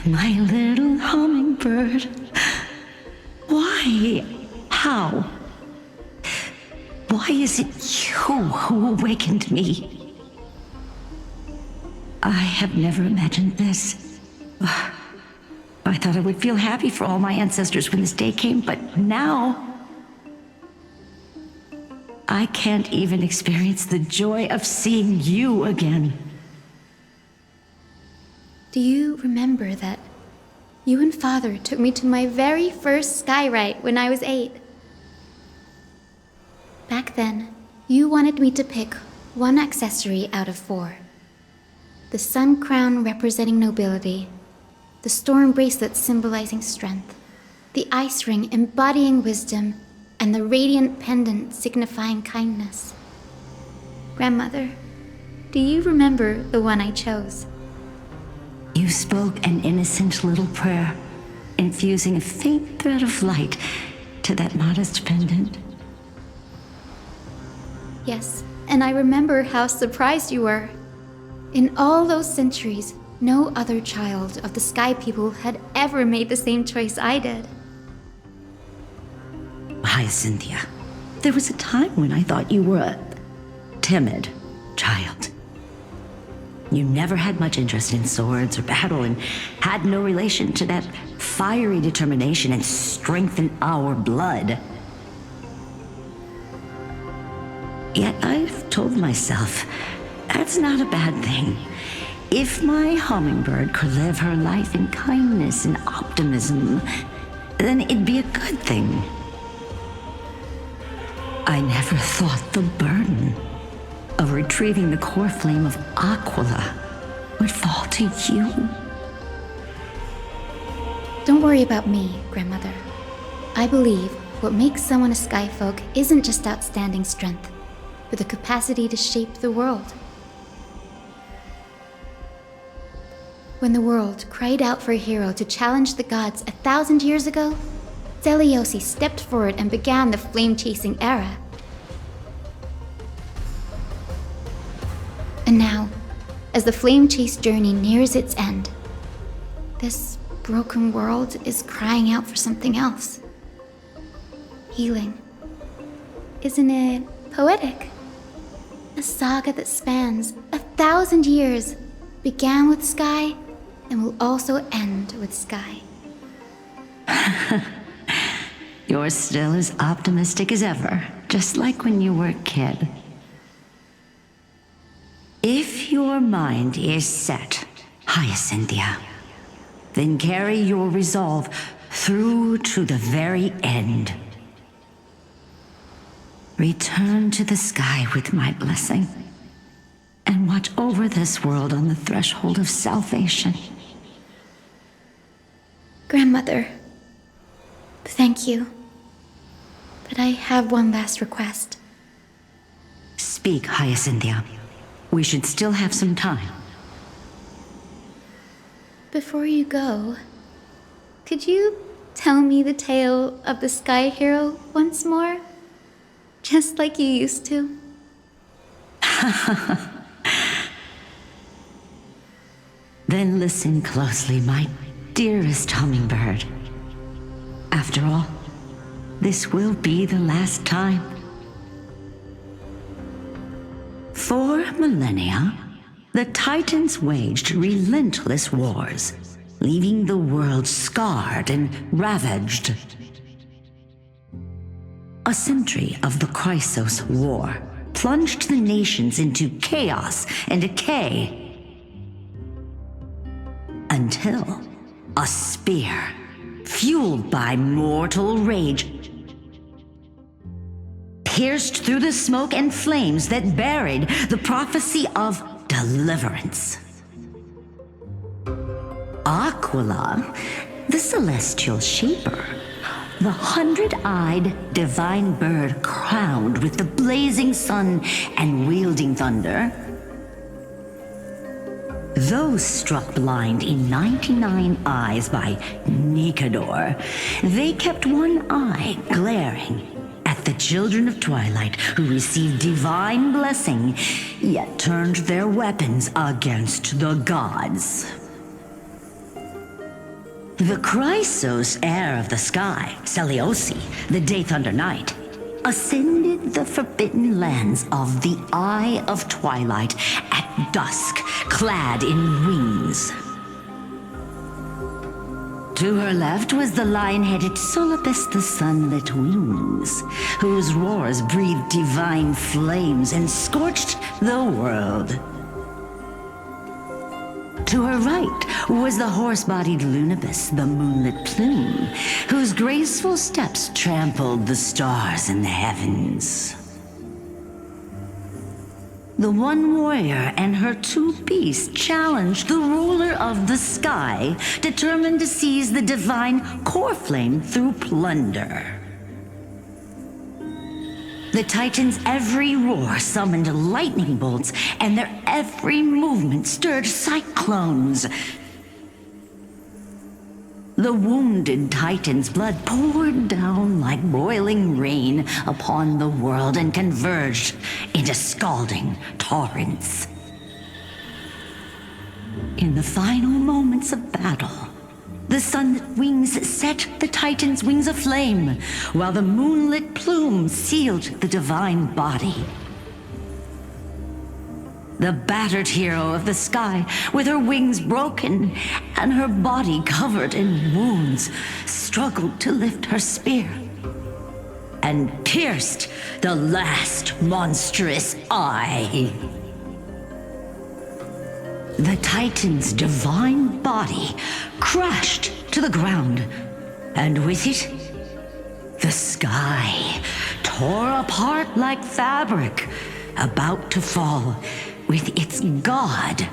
my little hummingbird. Why? How? Why is it you who awakened me? I have never imagined this. I thought I would feel happy for all my ancestors when this day came, but now I can't even experience the joy of seeing you again. Do you remember that you and Father took me to my very first skyride when I was 8? Back then, you wanted me to pick one accessory out of 4. The sun crown representing nobility, the storm bracelet symbolizing strength, the ice ring embodying wisdom, and the radiant pendant signifying kindness. Grandmother, do you remember the one I chose? You spoke an innocent little prayer, infusing a faint thread of light to that modest pendant. Yes, and I remember how surprised you were. In all those centuries, no other child of the Sky People had ever made the same choice I did. Hyacinthia, there was a time when I thought you were a timid child. You never had much interest in swords or battle and had no relation to that fiery determination and strength in our blood. Yet I've told myself, that's not a bad thing. If my hummingbird could live her life in kindness and optimism, then it'd be a good thing. I never thought the burden of retrieving the core flame of Aquila would fall to you. Don't worry about me, Grandmother. I believe what makes someone a Skyfolk isn't just outstanding strength, but the capacity to shape the world. When the world cried out for a hero to challenge the gods 1,000 years ago, Zeliosi stepped forward and began the flame-chasing era. And now, as the flame chase journey nears its end, this broken world is crying out for something else. Healing. Isn't it poetic? A saga that spans 1,000 years, began with Sky, and will also end with Sky. You're still as optimistic as ever, just like when you were a kid. If your mind is set, Hyacinthia, then carry your resolve through to the very end. Return to the sky with my blessing, and watch over this world on the threshold of salvation. Grandmother, thank you. But I have one last request. Speak, Hyacinthia. We should still have some time. Before you go, could you tell me the tale of the Sky Hero once more? Just like you used to? Then listen closely, my dearest hummingbird. After all, this will be the last time. For millennia, the Titans waged relentless wars, leaving the world scarred and ravaged. A century of the Chrysos War plunged the nations into chaos and decay, until a spear, fueled by mortal rage, pierced through the smoke and flames that buried the prophecy of deliverance. Aquila, the celestial shaper, the 100-eyed divine bird crowned with the blazing sun and wielding thunder, those struck blind in 99 eyes by Nikador, they kept one eye glaring at the children of Twilight who received divine blessing, yet turned their weapons against the gods. The Chrysos heir of the sky, Seliosi, the Day Thunder Knight, ascended the forbidden lands of the Eye of Twilight at dusk, clad in wings. To her left was the lion-headed Solipus the Sunlit Wings, whose roars breathed divine flames and scorched the world. To her right was the horse-bodied Lunibus, the Moonlit Plume, whose graceful steps trampled the stars in the heavens. The one warrior and her two beasts challenged the ruler of the sky, determined to seize the divine core flame through plunder. The Titans' every roar summoned lightning bolts, and their every movement stirred cyclones. The wounded Titan's blood poured down like boiling rain upon the world and converged into scalding torrents. In the final moments of battle, the Sunlit Wings set the Titan's wings aflame, while the Moonlit Plume sealed the divine body. The battered hero of the sky, with her wings broken and her body covered in wounds, struggled to lift her spear and pierced the last monstrous eye. The Titan's divine body crashed to the ground, and with it, the sky tore apart like fabric, about to fall with its god.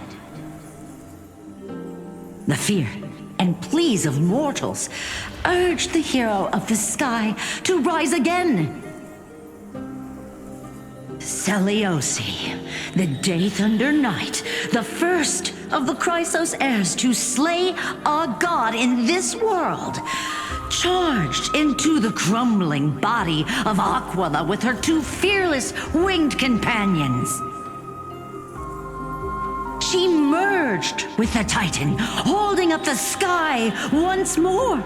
The fear and pleas of mortals urged the hero of the sky to rise again. Seliosi, the Day Thunder Knight, the first of the Chrysos heirs to slay a god in this world, charged into the crumbling body of Aquila with her two fearless winged companions. She merged with the Titan, holding up the sky once more,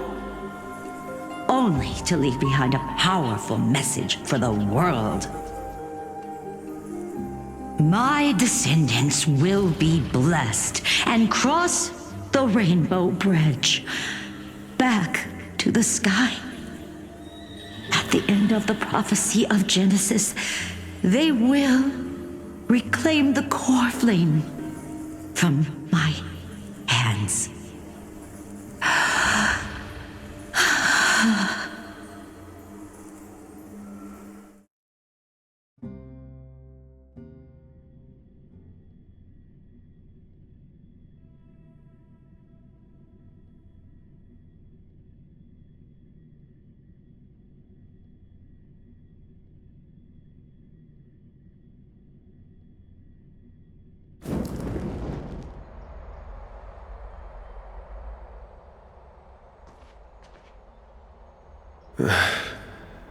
only to leave behind a powerful message for the world. My descendants will be blessed and cross the Rainbow Bridge back to the sky. At the end of the prophecy of Genesis, they will reclaim the core flame from my hands.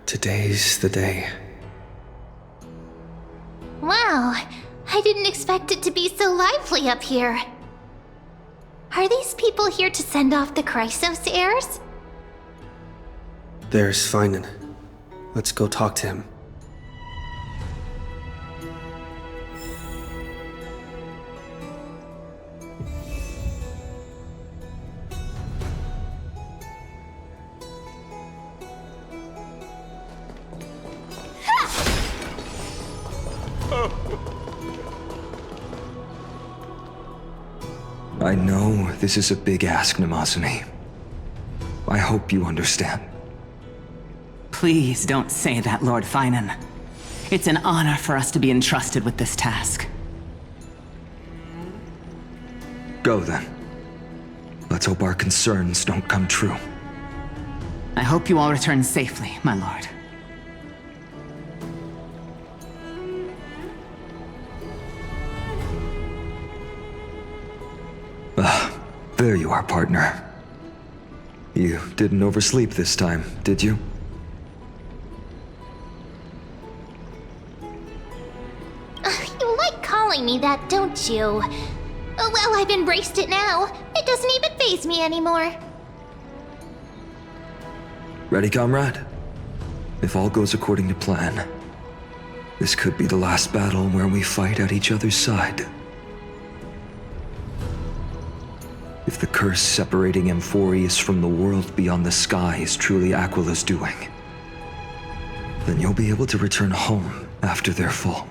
Today's the day. Wow, I didn't expect it to be so lively up here. Are these people here to send off the Chrysos heirs? There's Finan. Let's go talk to him. I know this is a big ask, Namazane. I hope you understand. Please don't say that, Lord Finan. It's an honor for us to be entrusted with this task. Go then. Let's hope our concerns don't come true. I hope you all return safely, my lord. There you are, partner. You didn't oversleep this time, did you? You like calling me that, don't you? Oh, well, I've embraced it now. It doesn't even faze me anymore. Ready, comrade? If all goes according to plan, this could be the last battle where we fight at each other's side. If the curse separating Amphorius from the world beyond the sky is truly Aquila's doing, then you'll be able to return home after their fall.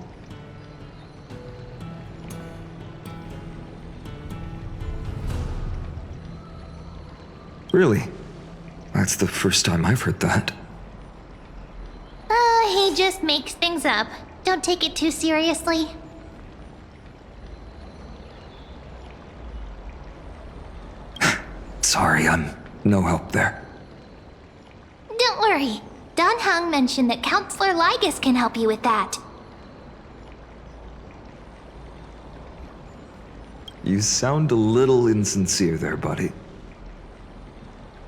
Really? That's the first time I've heard that. He just makes things up. Don't take it too seriously. Sorry, I'm no help there. Don't worry. Don Hung mentioned that Counselor Lygus can help you with that. You sound a little insincere there, buddy.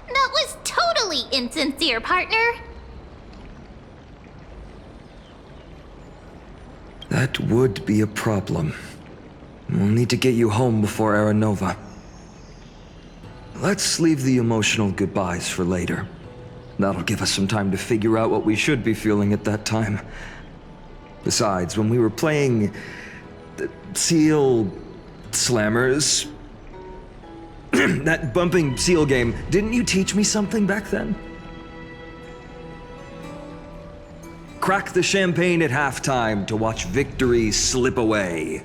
That was totally insincere, partner. That would be a problem. We'll need to get you home before Aranova. Let's leave the emotional goodbyes for later. That'll give us some time to figure out what we should be feeling at that time. Besides, when we were playing the Seal Slammers, that bumping seal game, didn't you teach me something back then? Crack the champagne at halftime to watch victory slip away.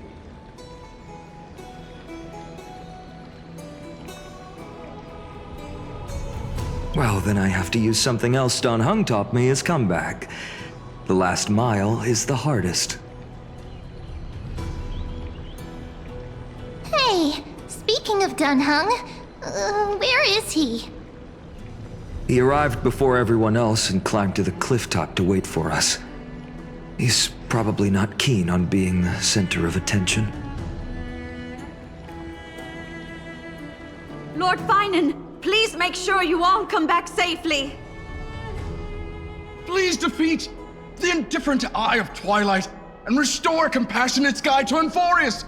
Well, then I have to use something else Don Hung taught me as comeback. The last mile is the hardest. Hey, speaking of Don Hung, where is he? He arrived before everyone else and climbed to the cliff top to wait for us. He's probably not keen on being the center of attention. Lord Finan, please make sure you all come back safely. Please defeat the indifferent Eye of Twilight and restore compassionate sky to Amphorius.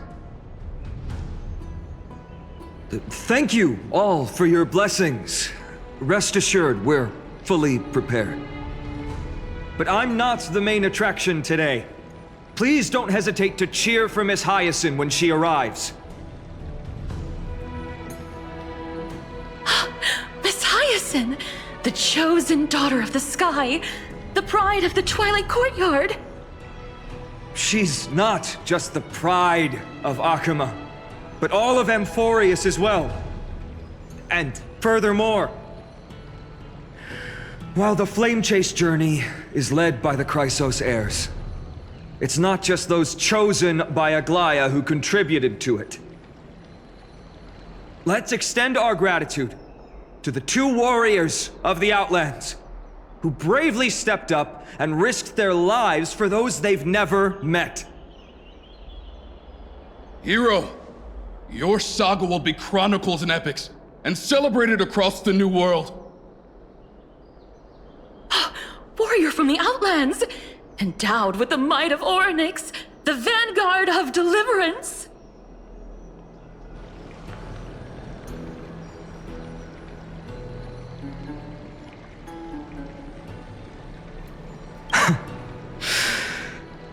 Thank you all for your blessings. Rest assured, we're fully prepared. But I'm not the main attraction today. Please don't hesitate to cheer for Miss Hyacinth when she arrives. Miss Hyacinth, the chosen daughter of the sky, the pride of the Twilight Courtyard. She's not just the pride of Akuma, but all of Amphorius as well. And furthermore, while the Flame Chase journey is led by the Chrysos heirs, it's not just those chosen by Aglaya who contributed to it. Let's extend our gratitude to the two warriors of the Outlands who bravely stepped up and risked their lives for those they've never met. Hero, your saga will be chronicled in epics and celebrated across the New World. Warrior from the Outlands, endowed with the might of Orynyx, the vanguard of deliverance.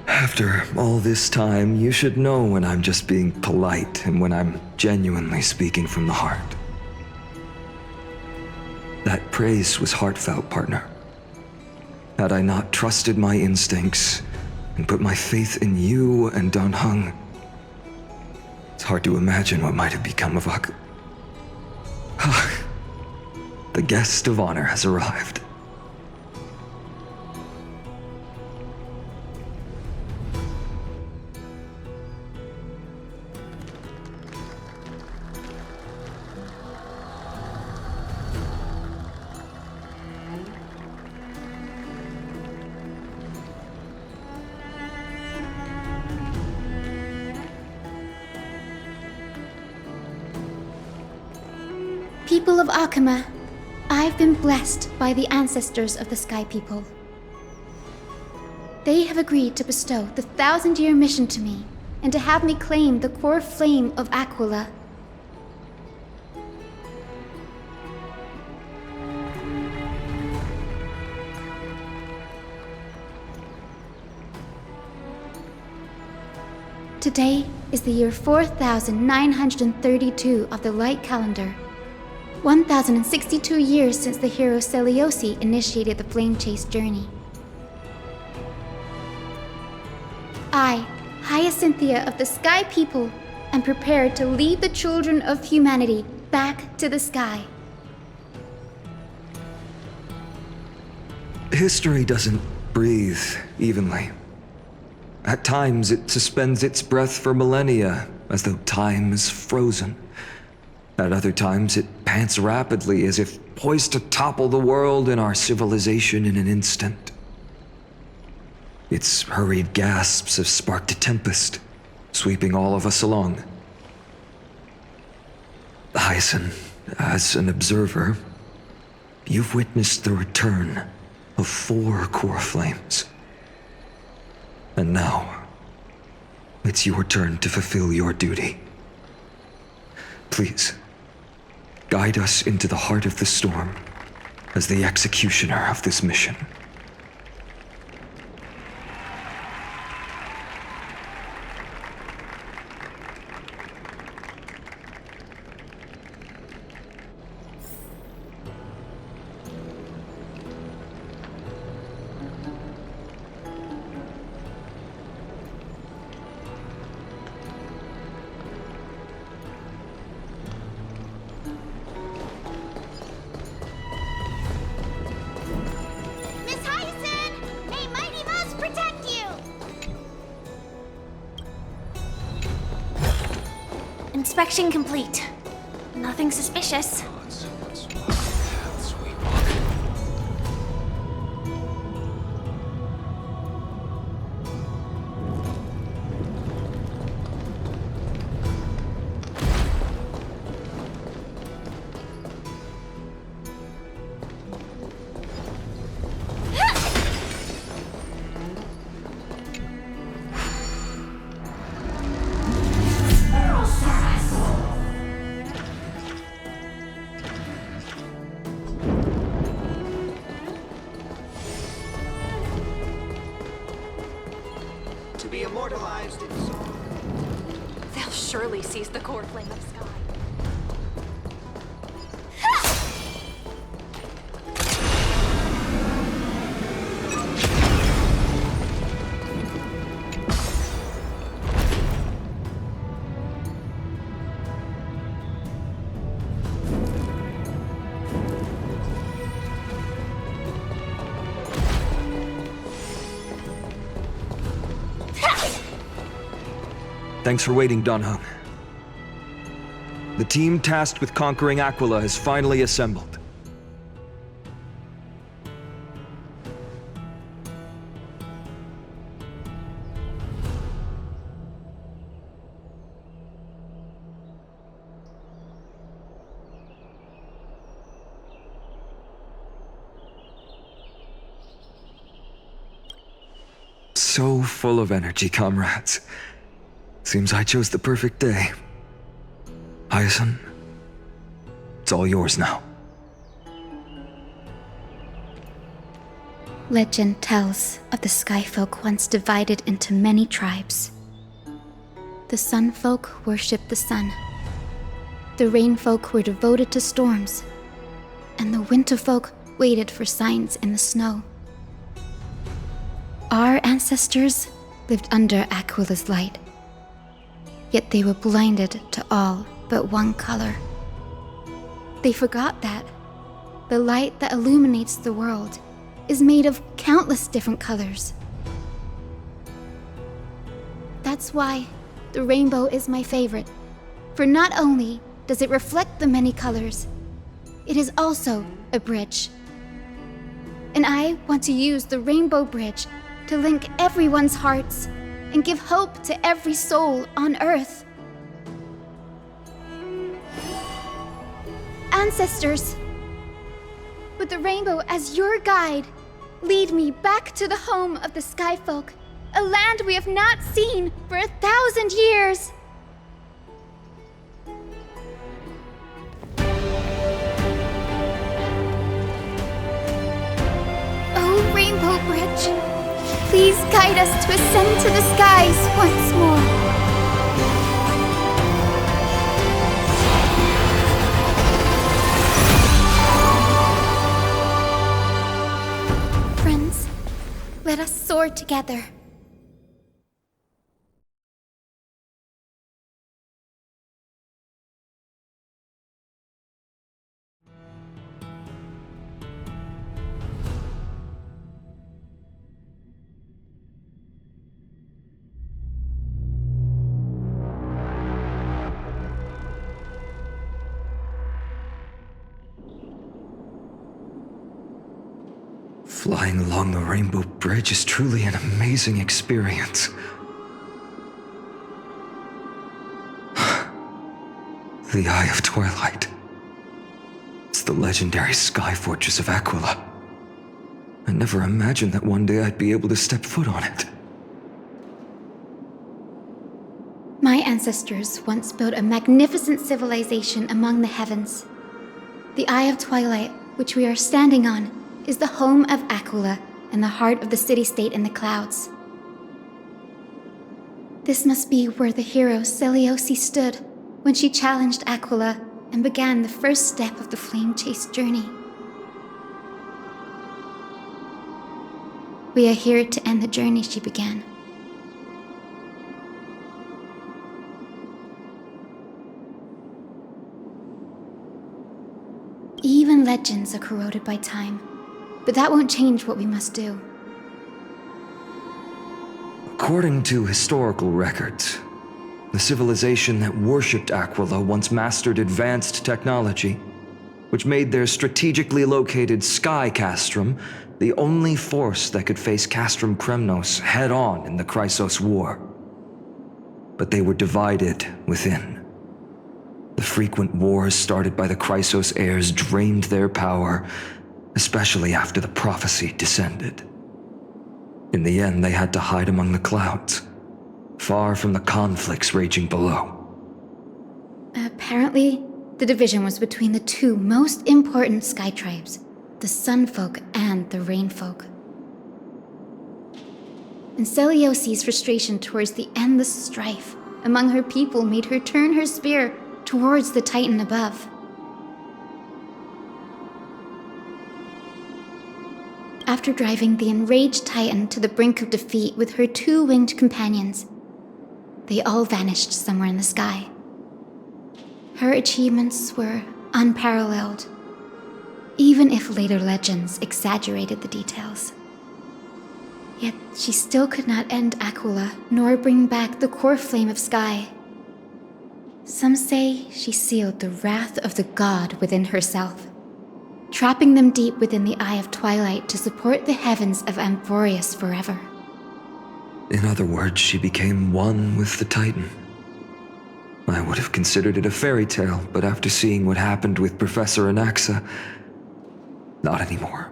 After all this time, you should know when I'm just being polite and when I'm genuinely speaking from the heart. That praise was heartfelt, partner. Had I not trusted my instincts and put my faith in you and Don Hung, it's hard to imagine what might have become of Ak. The guest of honor has arrived. People of Akuma, I've been blessed by the ancestors of the Sky People. They have agreed to bestow the 1,000-year mission to me, and to have me claim the core flame of Aquila. Today is the year 4932 of the Light Calendar. 1062 years since the hero Seliosi initiated the Flame Chase journey. I, Hyacinthia of the Sky People, am prepared to lead the children of humanity back to the sky. History doesn't breathe evenly. At times, it suspends its breath for millennia, as though time is frozen. At other times, it pants rapidly, as if poised to topple the world and our civilization in an instant. Its hurried gasps have sparked a tempest, sweeping all of us along. Hyacinth, as an observer, you've witnessed the return of 4 core flames. And now, it's your turn to fulfill your duty. Please, guide us into the heart of the storm as the executioner of this mission. Inspection complete. Nothing suspicious. They'll surely seize the core flame of sky. Thanks for waiting, Donhung. The team tasked with conquering Aquila has finally assembled. So full of energy, comrades. Seems I chose the perfect day. Hyacinth, it's all yours now. Legend tells of the Skyfolk once divided into many tribes. The Sunfolk worshipped the sun. The Rainfolk were devoted to storms. And the Winterfolk waited for signs in the snow. Our ancestors lived under Aquila's light. Yet they were blinded to all but one color. They forgot that the light that illuminates the world is made of countless different colors. That's why the rainbow is my favorite, for not only does it reflect the many colors, it is also a bridge. And I want to use the Rainbow Bridge to link everyone's hearts and give hope to every soul on Earth. Ancestors, with the rainbow as your guide, lead me back to the home of the Skyfolk, a land we have not seen for 1,000 years. Oh, Rainbow Bridge, please guide us to ascend to the skies once more. Let us soar together. Flying along the Rainbow Bridge is truly an amazing experience. The Eye of Twilight. It's the legendary sky fortress of Aquila. I never imagined that one day I'd be able to step foot on it. My ancestors once built a magnificent civilization among the heavens. The Eye of Twilight, which we are standing on, is the home of Aquila and the heart of the city-state in the clouds. This must be where the hero Seleucus stood when she challenged Aquila and began the first step of the flame chase journey. We are here to end the journey she began. Even legends are corroded by time, but that won't change what we must do. According to historical records, the civilization that worshipped Aquila once mastered advanced technology, which made their strategically located sky castrum the only force that could face Castrum Kremnos head-on in the Chrysos War. But they were divided within. The frequent wars started by the Chrysos heirs drained their power, especially after the prophecy descended. In the end, they had to hide among the clouds, far from the conflicts raging below. Apparently, the division was between the two most important sky tribes, the Sun Folk and the Rain Folk. And Seleucus' frustration towards the endless strife among her people made her turn her spear towards the Titan above. After driving the enraged Titan to the brink of defeat with her two winged companions, they all vanished somewhere in the sky. Her achievements were unparalleled, even if later legends exaggerated the details. Yet she still could not end Aquila, nor bring back the core flame of sky. Some say she sealed the wrath of the god within herself, trapping them deep within the Eye of Twilight to support the heavens of Amphorius forever. In other words, she became one with the Titan. I would have considered it a fairy tale, but after seeing what happened with Professor Anaxa, not anymore.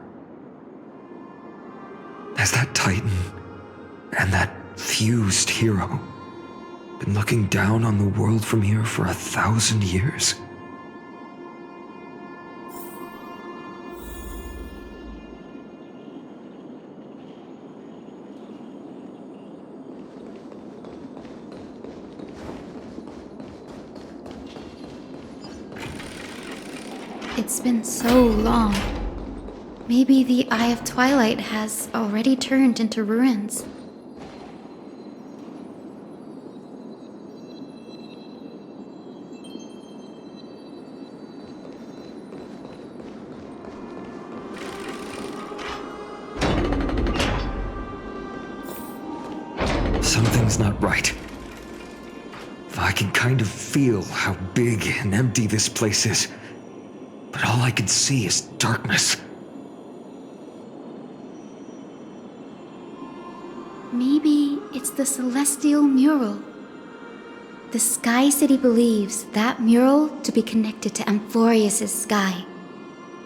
Has that Titan and that fused hero been looking down on the world from here for 1,000 years? It's been so long. Maybe the Eye of Twilight has already turned into ruins. Something's not right. I can kind of feel how big and empty this place is, but all I can see is darkness. Maybe it's the celestial mural. The Sky City believes that mural to be connected to Amphorius' sky,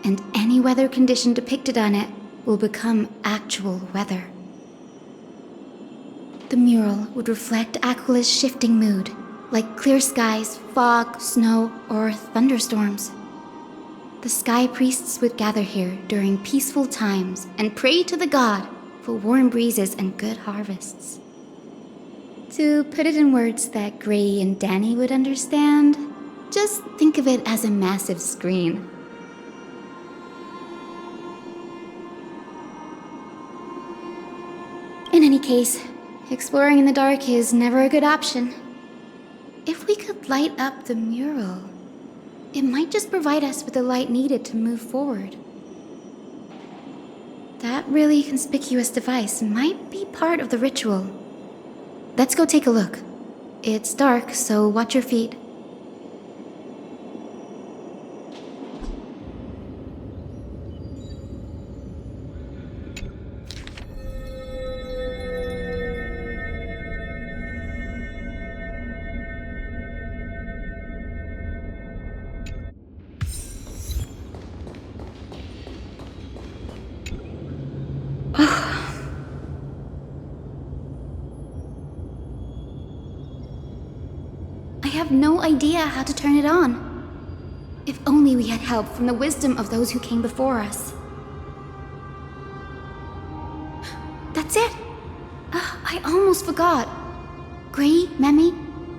and any weather condition depicted on it will become actual weather. The mural would reflect Aquila's shifting mood, like clear skies, fog, snow, or thunderstorms. The sky priests would gather here during peaceful times and pray to the god for warm breezes and good harvests. To put it in words that Gray and Danny would understand, just think of it as a massive screen. any case, exploring in the dark is never a good option. If we could light up the mural, it might just provide us with the light needed to move forward. That really conspicuous device might be part of the ritual. Let's go take a look. It's dark, so watch your feet. I have no idea how to turn it on. If only we had help from the wisdom of those who came before us. That's it! I almost forgot. Gray, Memi,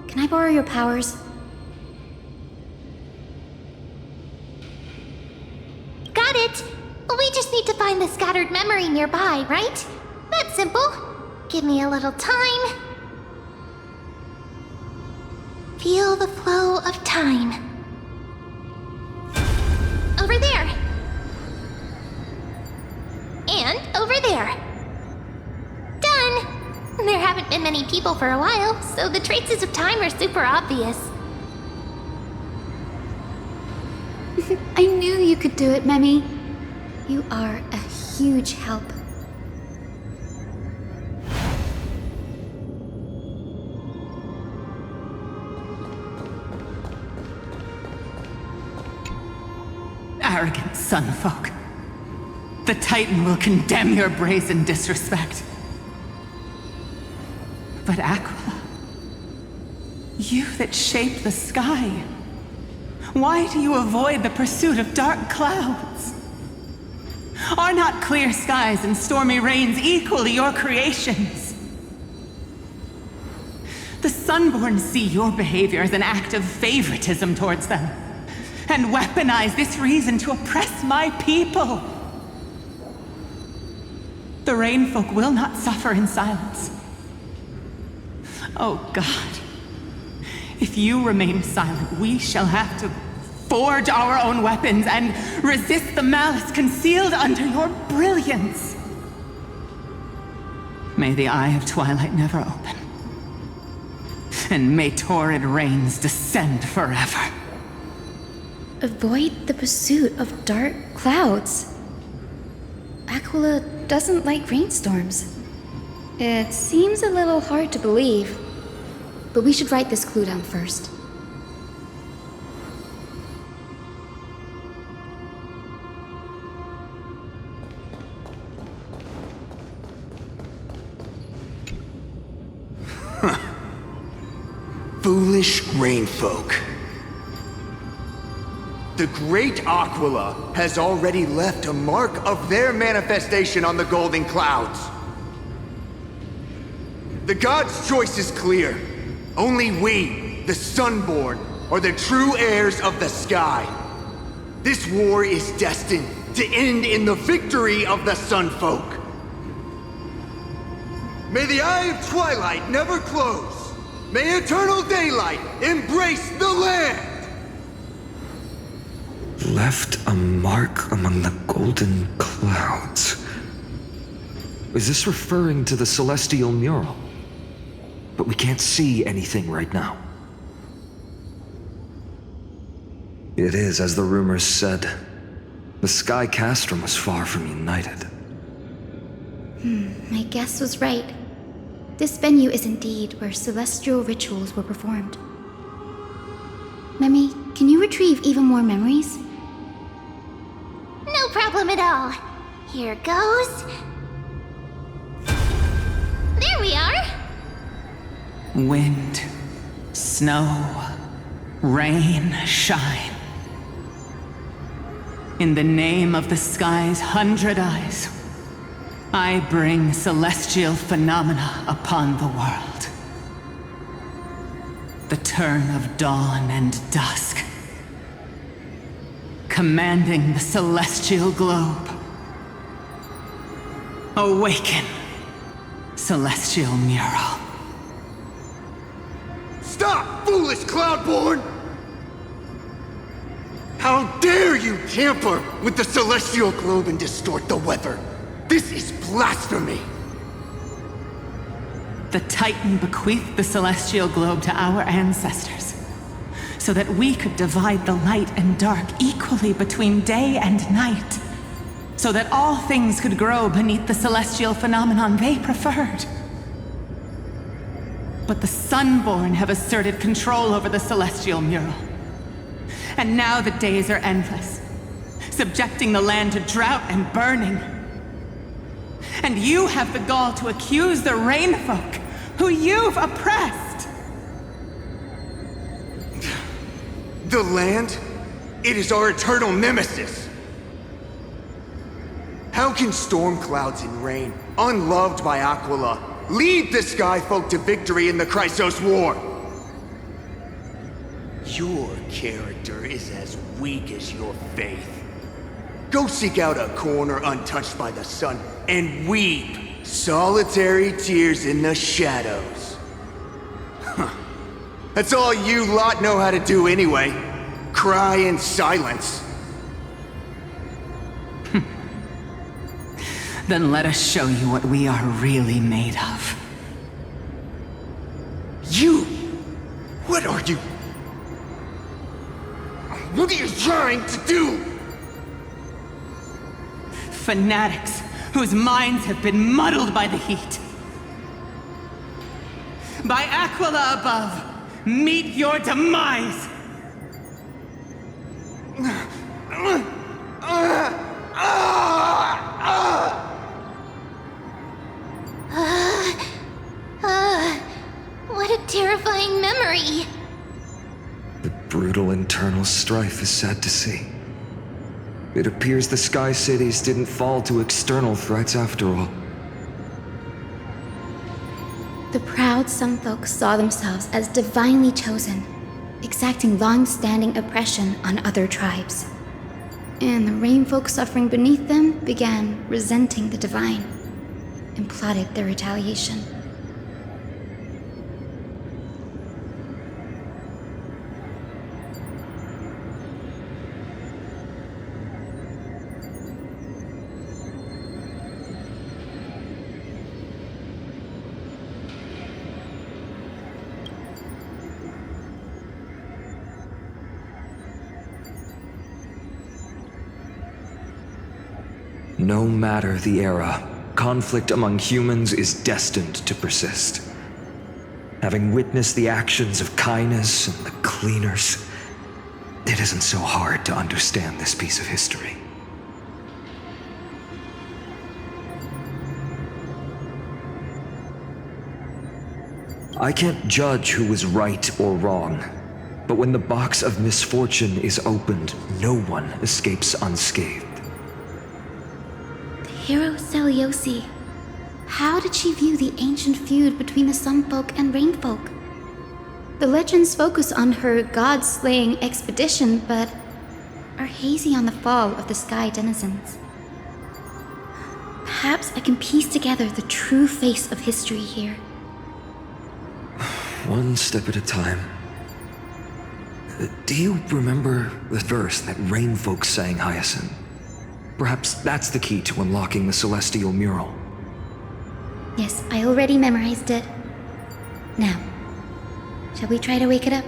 can I borrow your powers? Got it! We just need to find the scattered memory nearby, right? That's simple. Give me a little time. Feel the flow of time. Over there. And over there. Done! There haven't been many people for a while, so the traces of time are super obvious. I knew you could do it, Memi. You are a huge help. Arrogant sunfolk. The Titan will condemn your brazen disrespect. But Aquila, you that shape the sky, why do you avoid the pursuit of dark clouds? Are not clear skies and stormy rains equally your creations? The Sunborn see your behavior as an act of favoritism towards them, and weaponize this reason to oppress my people. The Rainfolk will not suffer in silence. Oh God, if you remain silent, we shall have to forge our own weapons and resist the malice concealed under your brilliance. May the Eye of Twilight never open, and may torrid rains descend forever. Avoid the pursuit of dark clouds. Aquila doesn't like rainstorms. It seems a little hard to believe, but we should write this clue down first. Foolish rainfolk. The great Aquila has already left a mark of their manifestation on the golden clouds. The gods' choice is clear. Only we, the Sunborn, are the true heirs of the sky. This war is destined to end in the victory of the Sunfolk. May the Eye of Twilight never close. May eternal daylight embrace the land! Left a mark among the golden clouds. Is this referring to the celestial mural? But we can't see anything right now. It is, as the rumors said. The Sky Castrum was far from united. My guess was right. This venue is indeed where celestial rituals were performed. Memi, can you retrieve even more memories? No problem at all. Here goes. There we are. Wind, snow, rain, shine. In the name of the sky's 100 eyes, I bring celestial phenomena upon the world. The turn of dawn and dusk, commanding the celestial globe. Awaken, celestial mural. Stop, foolish Cloudborn! How dare you tamper with the celestial globe and distort the weather? This is blasphemy! The Titan bequeathed the celestial globe to our ancestors, so that we could divide the light and dark equally between day and night, so that all things could grow beneath the celestial phenomenon they preferred. But the Sunborn have asserted control over the celestial mural. And now the days are endless, subjecting the land to drought and burning. And you have the gall to accuse the Rainfolk, who you've oppressed! The land? It is our eternal nemesis! How can storm clouds and rain, unloved by Aquila, lead the Skyfolk to victory in the Chrysos War? Your character is as weak as your faith. Go seek out a corner untouched by the sun and weep solitary tears in the shadows. Huh. That's all you lot know how to do anyway. Cry in silence. Then let us show you what we are really made of. You? What are you? What are you trying to do? Fanatics whose minds have been muddled by the heat. By Aquila above, meet your demise! What a terrifying memory! The brutal internal strife is sad to see. It appears the Sky Cities didn't fall to external threats after all. The proud Sunfolk saw themselves as divinely chosen, exacting long-standing oppression on other tribes. And the Rainfolk suffering beneath them began resenting the divine and plotted their retaliation. No matter the era, conflict among humans is destined to persist. Having witnessed the actions of Kindness and the Cleaners, it isn't so hard to understand this piece of history. I can't judge who was right or wrong, but when the box of misfortune is opened, no one escapes unscathed. Hero Celiosi. How did she view the ancient feud between the Sunfolk and Rainfolk? The legends focus on her god-slaying expedition, but are hazy on the fall of the Sky Denizens. Perhaps I can piece together the true face of history here. One step at a time. Do you remember the verse that Rainfolk sang, Hyacinth? Perhaps that's the key to unlocking the celestial mural. Yes, I already memorized it. Now, shall we try to wake it up?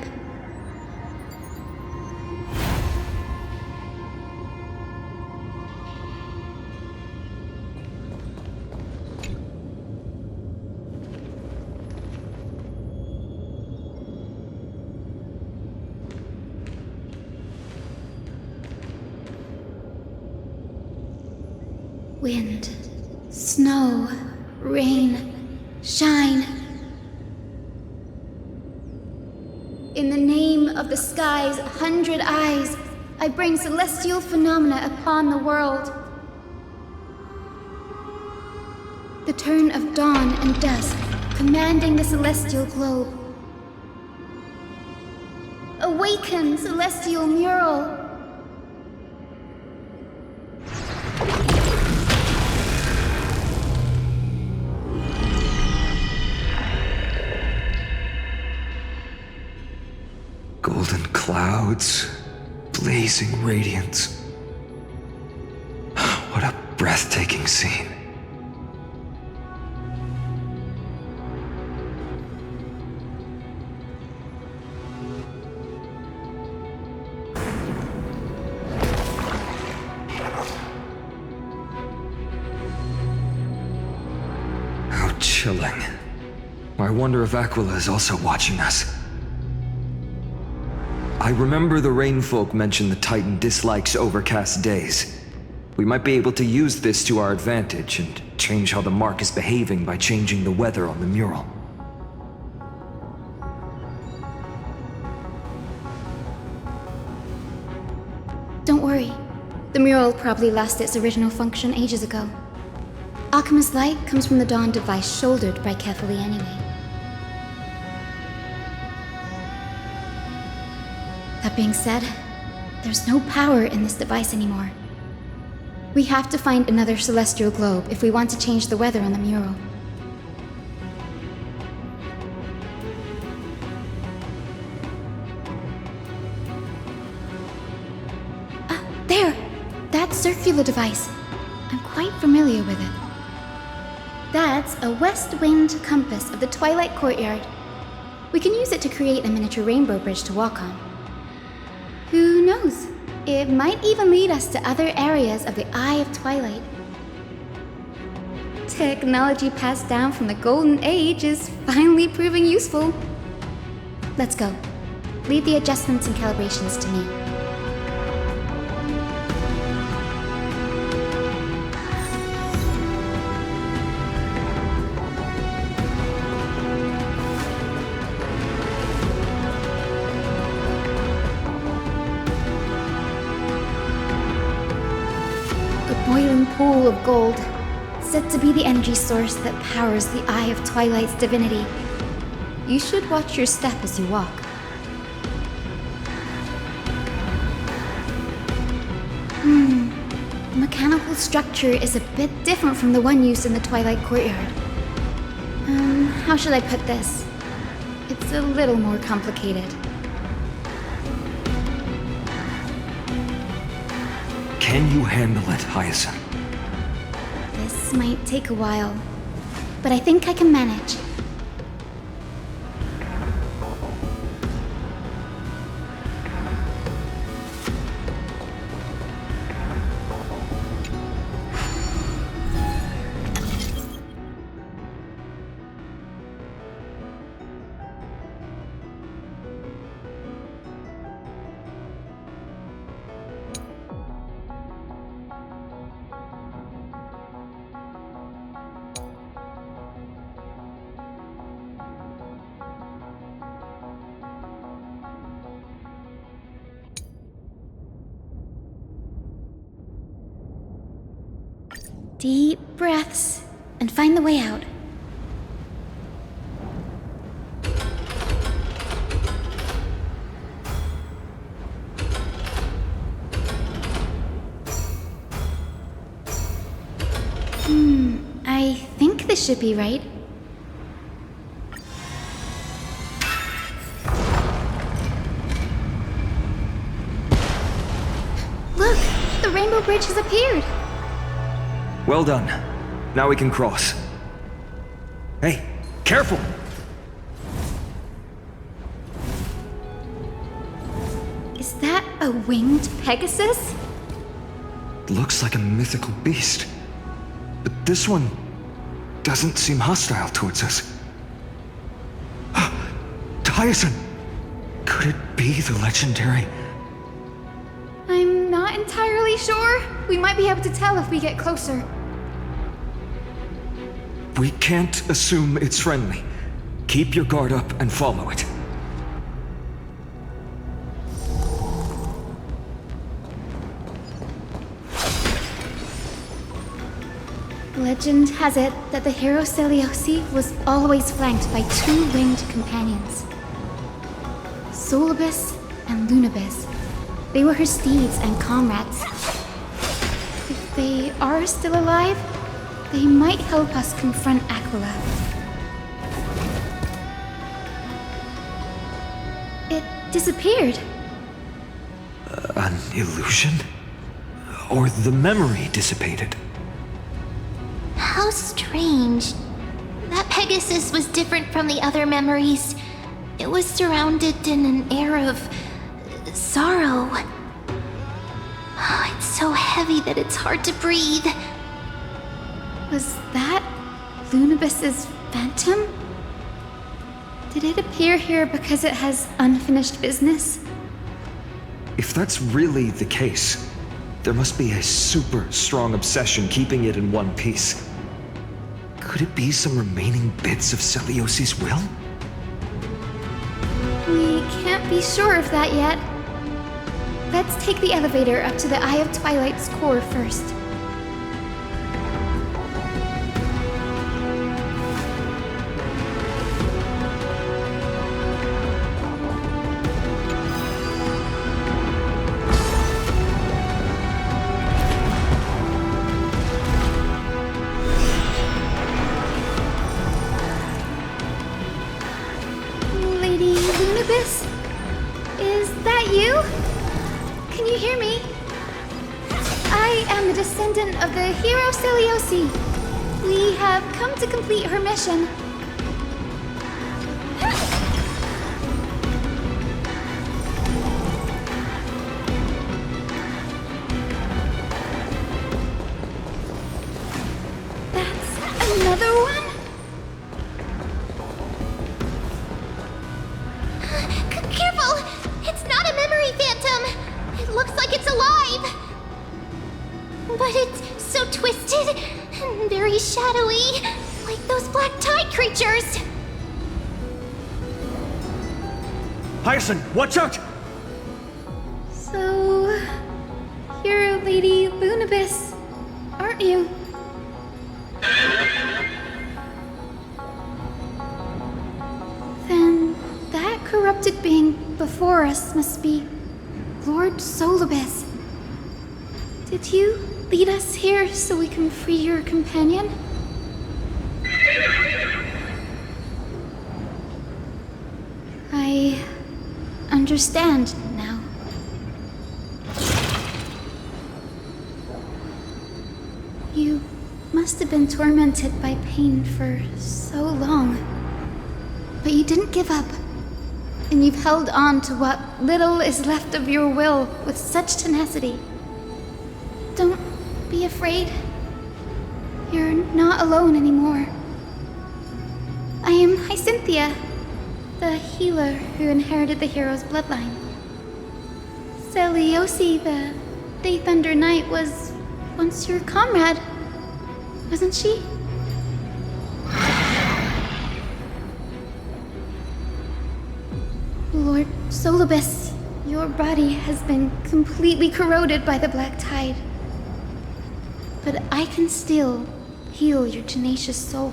Wind, snow, rain, shine. In the name of the sky's 100 eyes, I bring celestial phenomena upon the world. The turn of dawn and dusk, commanding the celestial globe. Awaken, celestial mural! Golden clouds, blazing radiance. What a breathtaking scene. How chilling. I wonder if Aquila is also watching us. I remember the Rainfolk mentioned the Titan dislikes overcast days. We might be able to use this to our advantage and change how the mark is behaving by changing the weather on the mural. Don't worry. The mural probably lost its original function ages ago. Alchemist light comes from the dawn device shouldered by Kefali anyway. That being said, there's no power in this device anymore. We have to find another celestial globe if we want to change the weather on the mural. There! That circular device. I'm quite familiar with it. That's a west wind compass of the Twilight Courtyard. We can use it to create a miniature rainbow bridge to walk on. Who knows? It might even lead us to other areas of the Eye of Twilight. Technology passed down from the Golden Age is finally proving useful. Let's go. Leave the adjustments and calibrations to me. Boiling pool of gold, said to be the energy source that powers the Eye of Twilight's divinity. You should watch your step as you walk. The mechanical structure is a bit different from the one used in the Twilight Courtyard. How should I put this? It's a little more complicated. Can you handle it, Hyacinth? This might take a while, but I think I can manage. Deep breaths, and find the way out. I think this should be right. Look, the rainbow bridge has appeared. Well done. Now we can cross. Hey, careful! Is that a winged Pegasus? Looks like a mythical beast. But this one doesn't seem hostile towards us. Hyacinth! Could it be the legendary? I'm not entirely sure. We might be able to tell if we get closer. We can't assume it's friendly. Keep your guard up and follow it. Legend has it that the hero Celiosi was always flanked by two winged companions. Solibus and Lunabis. They were her steeds and comrades. If they are still alive, they might help us confront Aquila. It disappeared. An illusion? Or the memory dissipated? How strange. That Pegasus was different from the other memories. It was surrounded in an air of sorrow. It's so heavy that it's hard to breathe. Was that Lunabis's phantom? Did it appear here because it has unfinished business? If that's really the case, there must be a super strong obsession keeping it in one piece. Could it be some remaining bits of Celiosi's will? We can't be sure of that yet. Let's take the elevator up to the Eye of Twilight's core first. Lady Lunabis? Is that you? Can you hear me? I am the descendant of the hero Celiosi. We have come to complete her mission. That's another one? Careful! It's not a memory phantom! It looks like it's alive! But it's so twisted and very shadowy, like those black tide creatures! Hyacinth, watch out! So, you're Lady Lunabis, aren't you? Then that corrupted being before us must be Lord Solibus. Did you lead us here so we can free your companion? I understand now. You must have been tormented by pain for so long. But you didn't give up. And you've held on to what little is left of your will with such tenacity. Don't be afraid. You're not alone anymore. I am Hyacinthia, the healer who inherited the hero's bloodline. Celiosi, the Day Thunder Knight, was once your comrade, wasn't she? Lord Solibus, your body has been completely corroded by the black tide. But I can still heal your tenacious soul.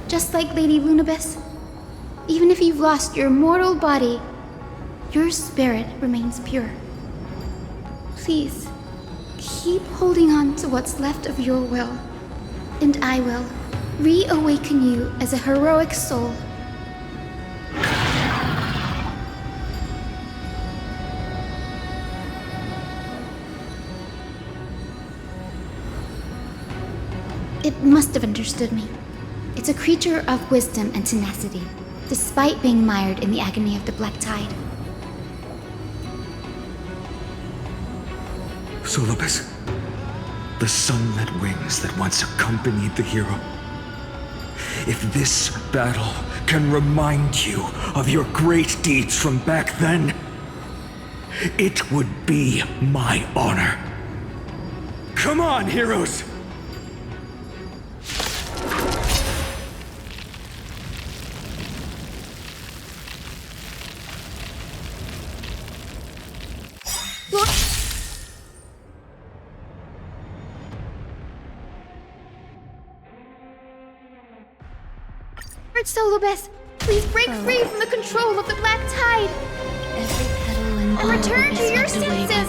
Just like Lady Lunabis, even if you've lost your mortal body, your spirit remains pure. Please, keep holding on to what's left of your will, and I will reawaken you as a heroic soul. It must have understood me. It's a creature of wisdom and tenacity, despite being mired in the agony of the black tide. Solibus, the sunlit wings that once accompanied the hero. If this battle can remind you of your great deeds from back then, it would be my honor. Come on, heroes! Lord Solibus, please break free from the control of the black tide! Every petal and And return to your senses!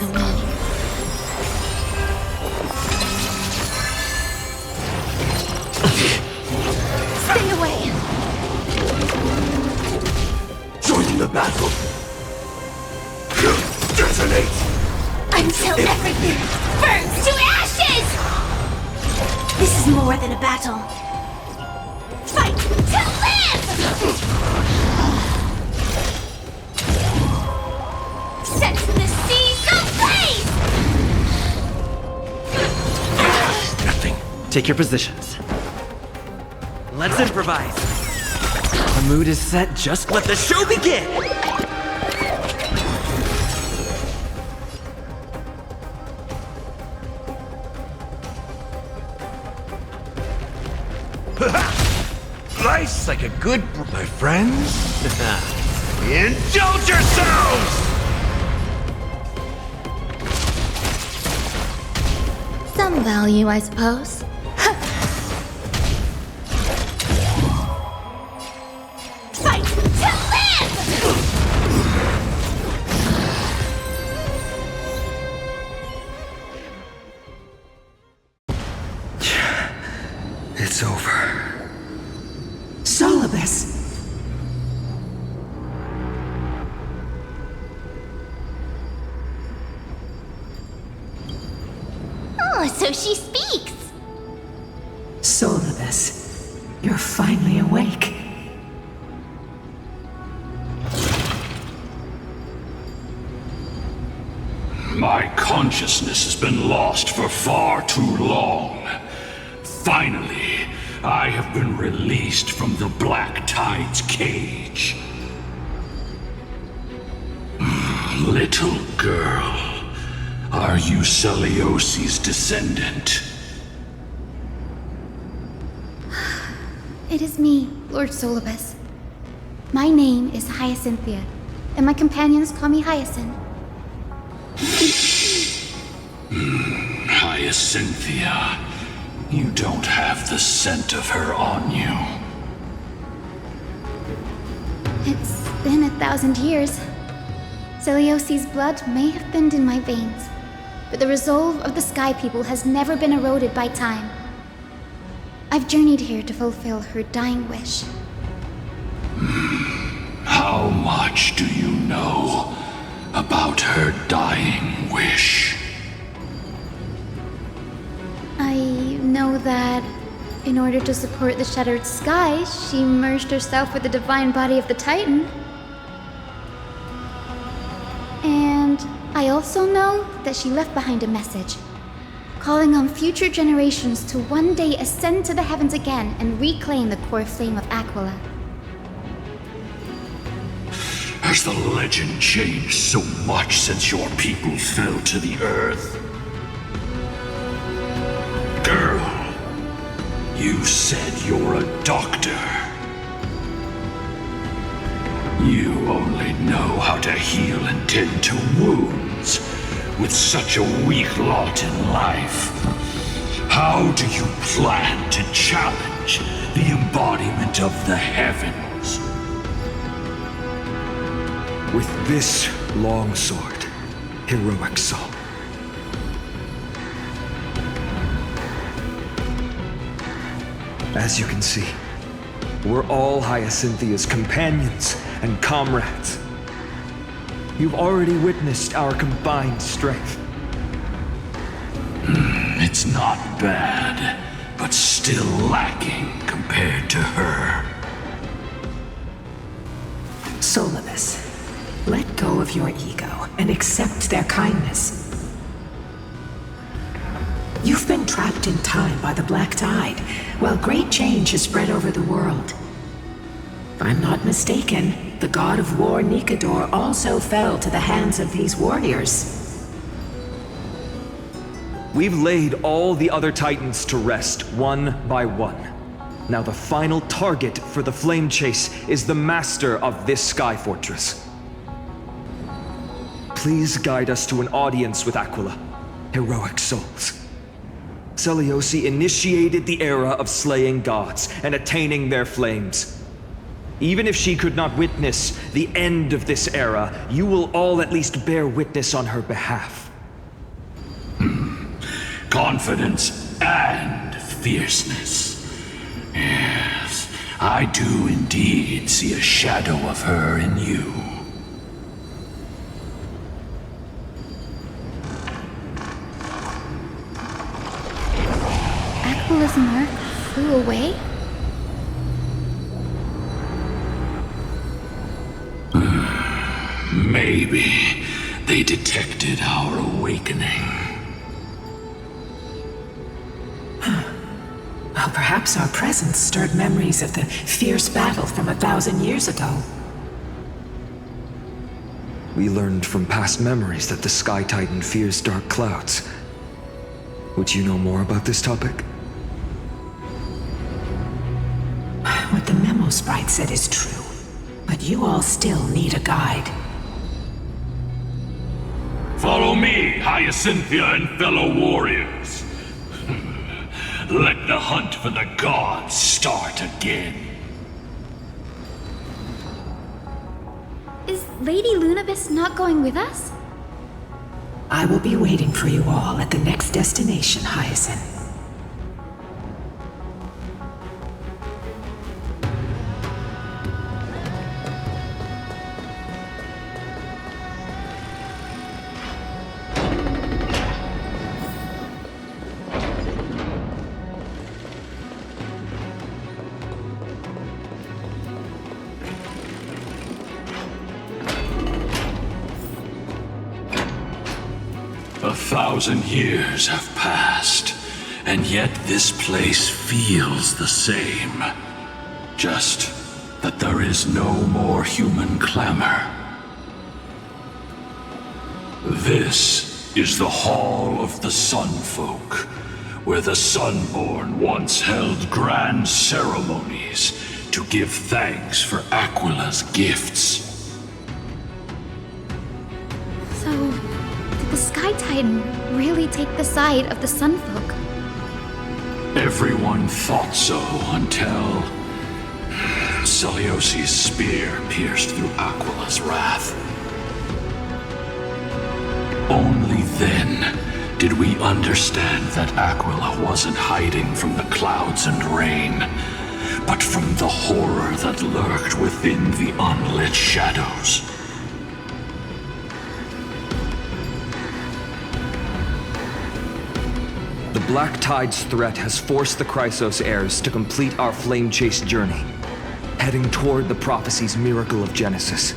Stay away! Join the battle! is more than a battle. Fight to live! Set the seas ablaze! Nothing. Take your positions. Let's improvise. The mood is set, just let the show begin! Life's like a good my friends. Indulge yourselves! Some value, I suppose. Fight to live! It's over. Solibus! Oh, so she speaks! Solibus, you're finally awake. My consciousness has been lost for far too long. Finally, I have been released from the Black Tide's cage. Little girl, are you Celiosi's descendant? It is me, Lord Solibus. My name is Hyacinthia, and my companions call me Hyacinth. Hyacinthia, you don't have the scent of her on you. It's been 1,000 years. Celiosi's blood may have thinned in my veins, but the resolve of the Sky People has never been eroded by time. I've journeyed here to fulfill her dying wish. How much do you know about her dying wish? I know that in order to support the shattered sky, she merged herself with the divine body of the Titan. And I also know that she left behind a message, calling on future generations to one day ascend to the heavens again and reclaim the core flame of Aquila. Has the legend changed so much since your people fell to the earth? Girl, you said you're a doctor. You only know how to heal and tend to wounds with such a weak lot in life. How do you plan to challenge the embodiment of the heavens? With this long sword, heroic soul. As you can see, we're all Hyacinthia's companions and comrades. You've already witnessed our combined strength. It's not bad, but still lacking compared to her. Solibus, let go of your ego and accept their kindness. You've been trapped in time by the Black Tide, while great change has spread over the world. If I'm not mistaken, the god of war Nikador also fell to the hands of these warriors. We've laid all the other Titans to rest, one by one. Now the final target for the flame chase is the master of this sky fortress. Please guide us to an audience with Aquila, heroic souls. Celiosi initiated the era of slaying gods and attaining their flames. Even if she could not witness the end of this era, you will all at least bear witness on her behalf. Confidence and fierceness. Yes, I do indeed see a shadow of her in you. Aquala's mark flew away? Maybe they detected our awakening. Well, perhaps our presence stirred memories of the fierce battle from 1,000 years ago. We learned from past memories that the Sky Titan fears dark clouds. Would you know more about this topic? What the memo sprite said is true, but you all still need a guide. Follow me, Hyacinthia and fellow warriors. Let the hunt for the gods start again. Is Lady Lunabis not going with us? I will be waiting for you all at the next destination, Hyacinth. Thousand years have passed, and yet this place feels the same. Just that there is no more human clamor. This is the Hall of the Sunfolk, where the Sunborn once held grand ceremonies to give thanks for Aquila's gifts. So, did the Sky Titan really take the side of the Sunfolk? Everyone thought so until Celiosi's spear pierced through Aquila's wrath. Only then did we understand that Aquila wasn't hiding from the clouds and rain, but from the horror that lurked within the unlit shadows. The Black Tide's threat has forced the Chrysos heirs to complete our flame chase journey, heading toward the prophecy's miracle of Genesis.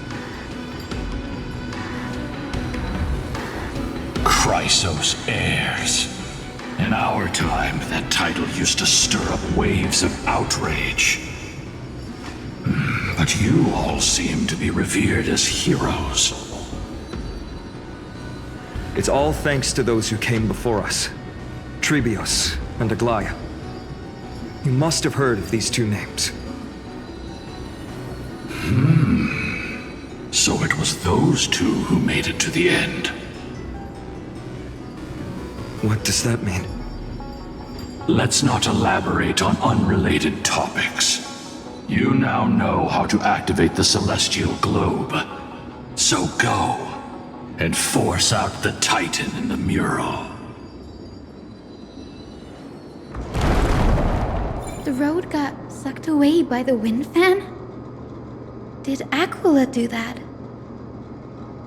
Chrysos heirs. In our time, that title used to stir up waves of outrage. But you all seem to be revered as heroes. It's all thanks to those who came before us. Trebios and Aglaya. You must have heard of these two names. So it was those two who made it to the end. What does that mean? Let's not elaborate on unrelated topics. You now know how to activate the celestial globe. So go and force out the Titan in the mural. The road got sucked away by the wind fan? Did Aquila do that?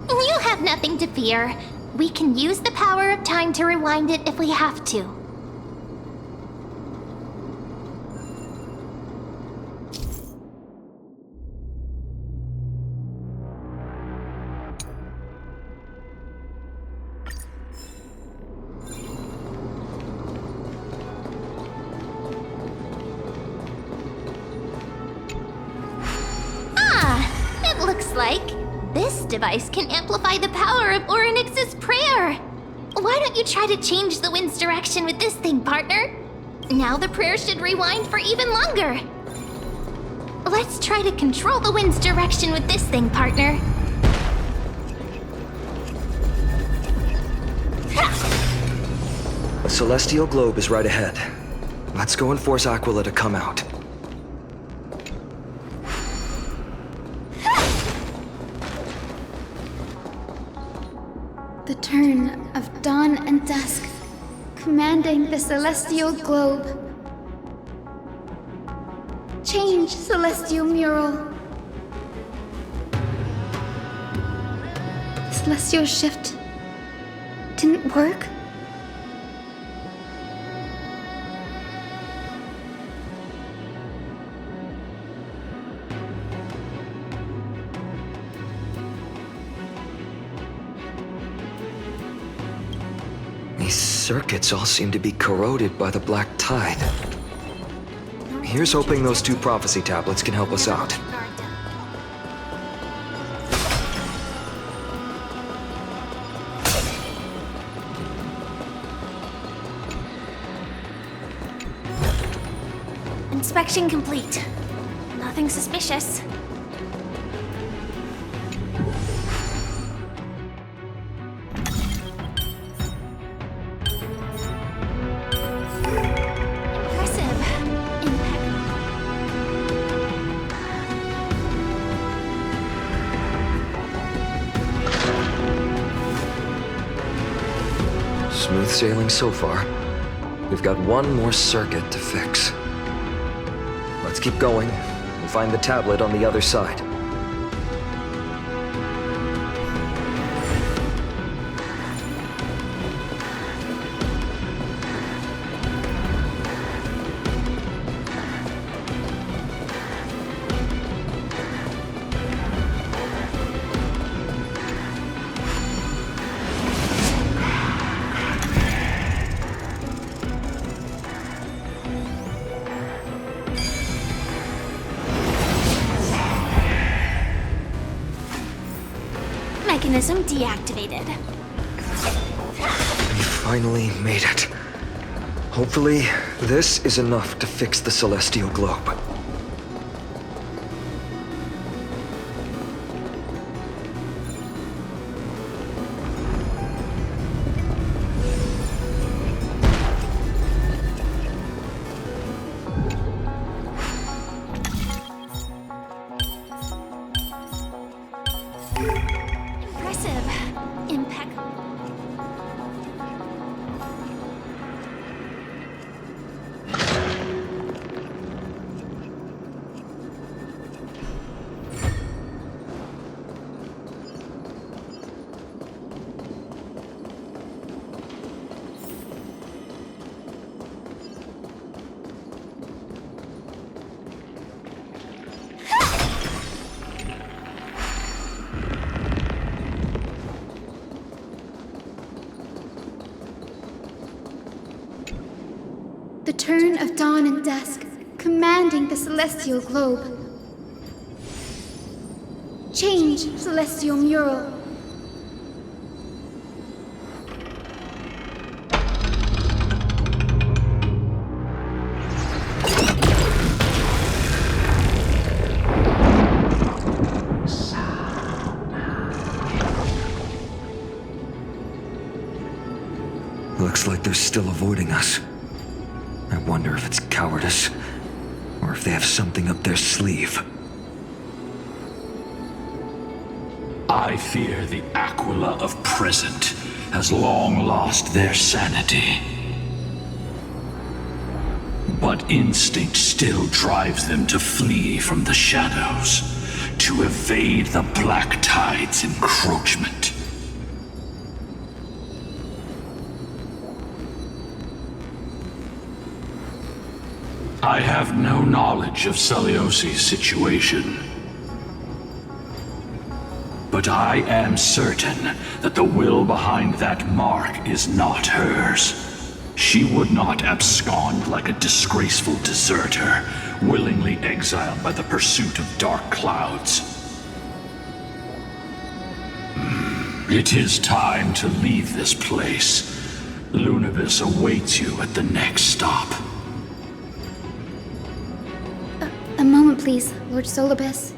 You have nothing to fear. We can use the power of time to rewind it if we have to. It looks like this device can amplify the power of Orynyx's prayer. Why don't you try to change the wind's direction with this thing, partner? Now the prayer should rewind for even longer. Let's try to control the wind's direction with this thing, partner. The celestial globe is right ahead. Let's go and force Aquila to come out. The turn of dawn and dusk, commanding the celestial globe. Change, celestial mural. The celestial shift didn't work? circuits all seem to be corroded by the black tide. Here's hoping those 2 prophecy tablets can help us out. Inspection complete. Nothing suspicious. Impressive. Impeccable. Smooth sailing so far. We've got one more circuit to fix. Let's keep going and find the tablet on the other side. Mechanism deactivated. We finally made it. Hopefully, this is enough to fix the celestial globe. Impressive. Impeccable. The turn of dawn and dusk, commanding the celestial globe. Change, celestial mural. Looks like they're still avoiding us. I wonder if it's cowardice, or if they have something up their sleeve. I fear the Aquila of present has long lost their sanity. But instinct still drives them to flee from the shadows, to evade the Black Tide's encroachment. I have no knowledge of Celiosi's situation. But I am certain that the will behind that mark is not hers. She would not abscond like a disgraceful deserter, willingly exiled by the pursuit of dark clouds. It is time to leave this place. Lunibus awaits you at the next stop. A moment, please, Lord Solibus.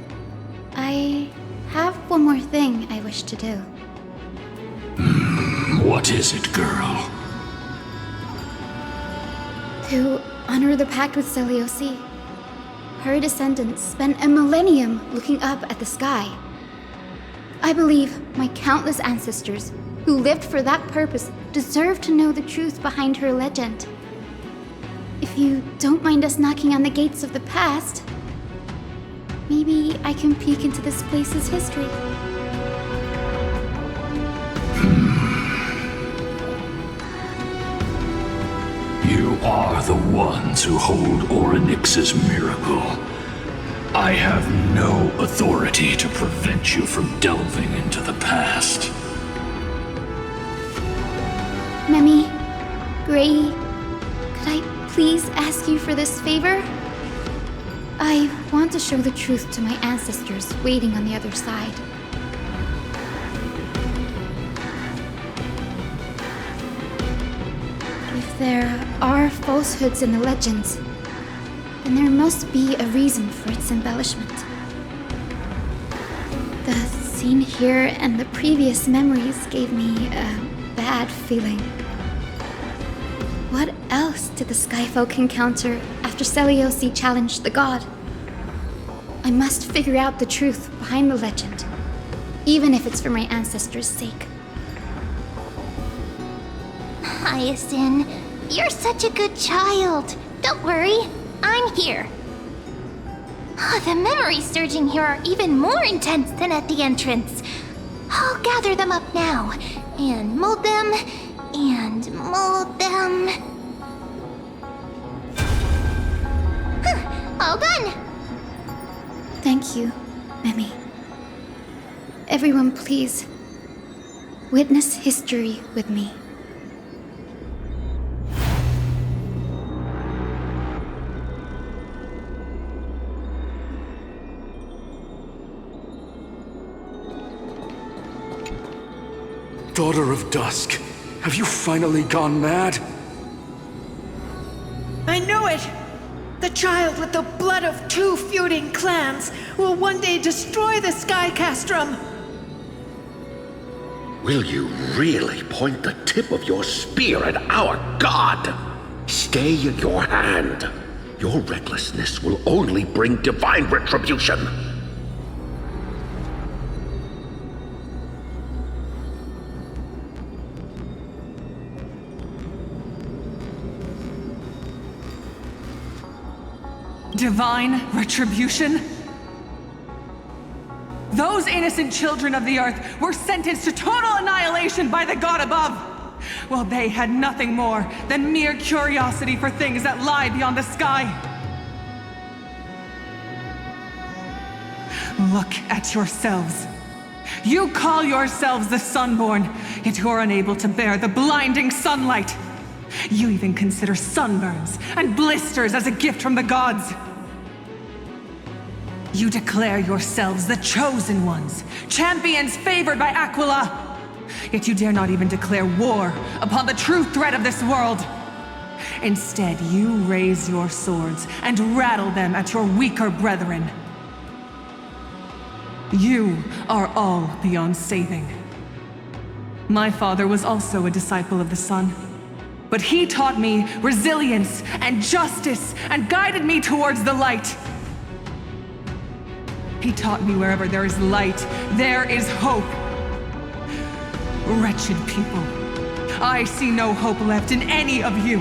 I have one more thing I wish to do. What is it, girl? To honor the pact with Celiosi. Her descendants spent a millennium looking up at the sky. I believe my countless ancestors who lived for that purpose deserve to know the truth behind her legend. If you don't mind us knocking on the gates of the past, maybe I can peek into this place's history. You are the ones who hold Orynyx's miracle. I have no authority to prevent you from delving into the past. Memi, Gray, could I please ask you for this favor? I want to show the truth to my ancestors waiting on the other side. If there are falsehoods in the legends, then there must be a reason for its embellishment. The scene here and the previous memories gave me a bad feeling. What else did the Skyfolk encounter after Seliosi challenged the god? I must figure out the truth behind the legend, even if it's for my ancestors' sake. Hyacinth, you're such a good child. Don't worry, I'm here. The memories surging here are even more intense than at the entrance. I'll gather them up now, and mold them, and mold them. All done! Thank you, Mimi. Everyone, please, witness history with me. Daughter of Dusk, have you finally gone mad? I know it! The child with the blood of 2 feuding clans will one day destroy the Sky Castrum! Will you really point the tip of your spear at our god? Stay your hand. Your recklessness will only bring divine retribution. Divine retribution? Those innocent children of the earth were sentenced to total annihilation by the god above, while they had nothing more than mere curiosity for things that lie beyond the sky. Look at yourselves. You call yourselves the Sunborn, yet you're unable to bear the blinding sunlight. You even consider sunburns and blisters as a gift from the gods. You declare yourselves the chosen ones, champions favored by Aquila. Yet you dare not even declare war upon the true threat of this world. Instead, you raise your swords and rattle them at your weaker brethren. You are all beyond saving. My father was also a disciple of the sun. But he taught me resilience and justice and guided me towards the light. He taught me wherever there is light, there is hope. Wretched people, I see no hope left in any of you.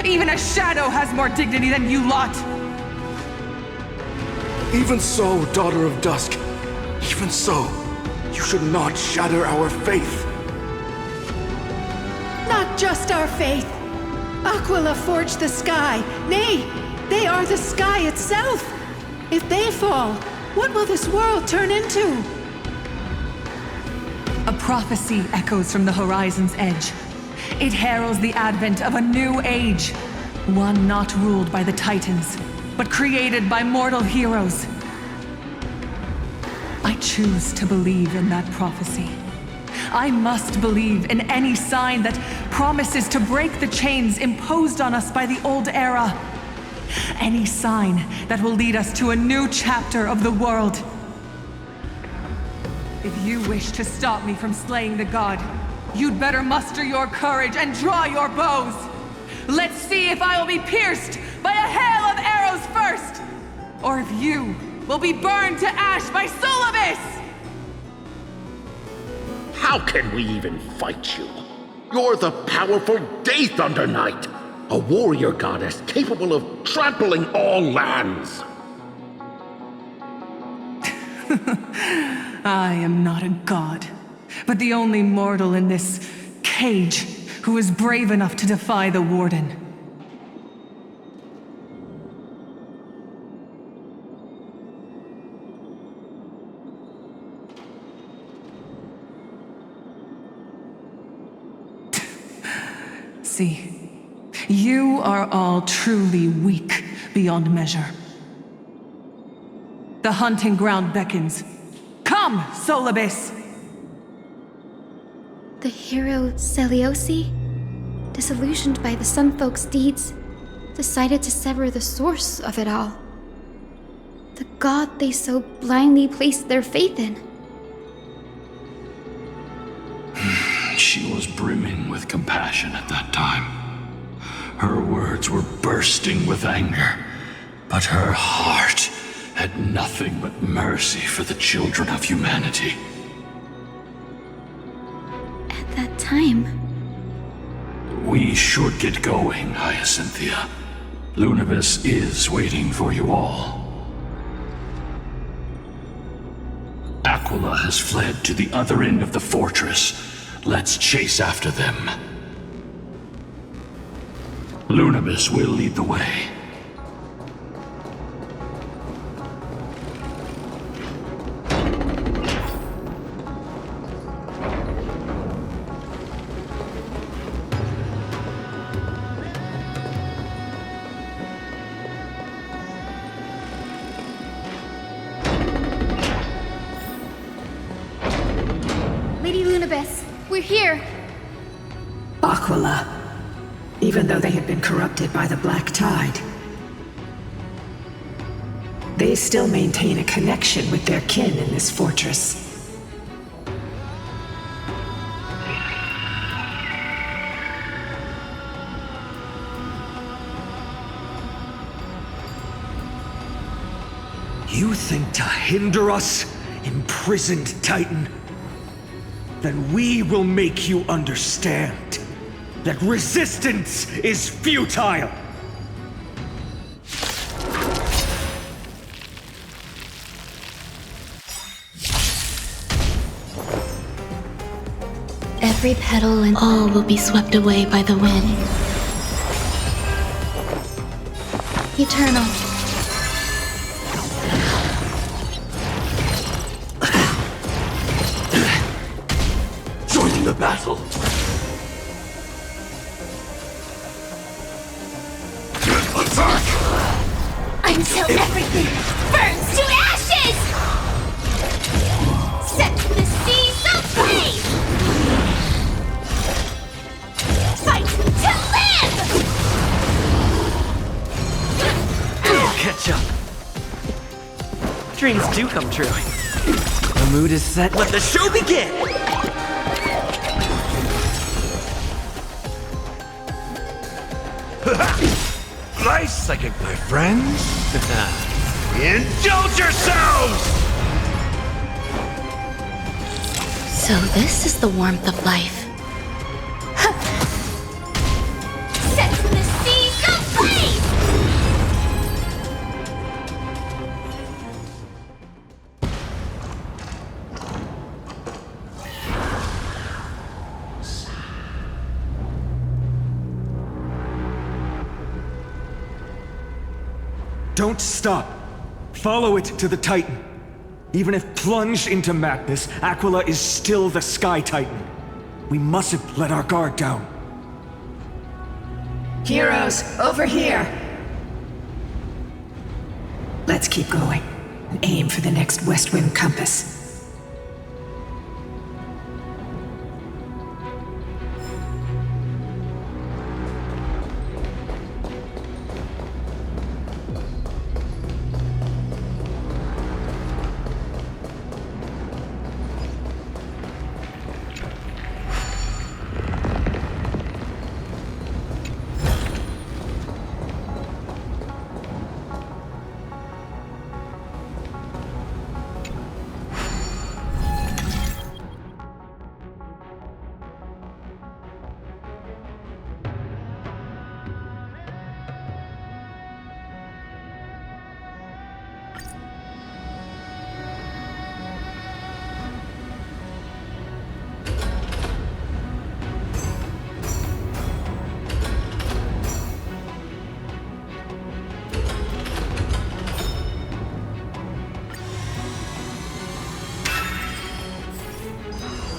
Even a shadow has more dignity than you lot. Even so, Daughter of Dusk, even so, you should not shatter our faith. Not just our faith. Aquila forged the sky. Nay, they are the sky itself. If they fall, what will this world turn into? A prophecy echoes from the horizon's edge. It heralds the advent of a new age. One not ruled by the Titans, but created by mortal heroes. I choose to believe in that prophecy. I must believe in any sign that promises to break the chains imposed on us by the old era. Any sign that will lead us to a new chapter of the world. If you wish to stop me from slaying the god, you'd better muster your courage and draw your bows. Let's see if I will be pierced by a hail of arrows first, or if you will be burned to ash by Solibus! How can we even fight you? You're the powerful Day Thunder Knight, a warrior goddess capable of trampling all lands. I am not a god, but the only mortal in this cage who is brave enough to defy the Warden. See, You are all truly weak beyond measure. The hunting ground beckons. Come, Solibis! The hero Celiosi, disillusioned by the Sunfolk's deeds, decided to sever the source of it all. The god they so blindly placed their faith in. She was brimming with compassion at that time. Her words were bursting with anger, but her heart had nothing but mercy for the children of humanity. At that time... We should get going, Hyacinthia. Lunibus is waiting for you all. Aquila has fled to the other end of the fortress. Let's chase after them. Lunibus will lead the way. Lady Lunibus, we're here! Aquila. Even though they had been corrupted by the Black Tide, they still maintain a connection with their kin in this fortress. You think to hinder us, imprisoned Titan? Then we will make you understand that resistance is futile! Every petal and all will be swept away by the wind. Eternal. Join the battle! Until everything burns to ashes! Set the seas ablaze! Fight to live! Catch up. Dreams do come true. The mood is set. Let the show begin! Nice psychic, my friends. Indulge yourselves! So this is the warmth of life. Set the seas ablaze! Don't stop. Follow it to the Titan. Even if plunged into madness, Aquila is still the Sky Titan. We mustn't let our guard down. Heroes, over here! Let's keep going and aim for the next West Wind compass.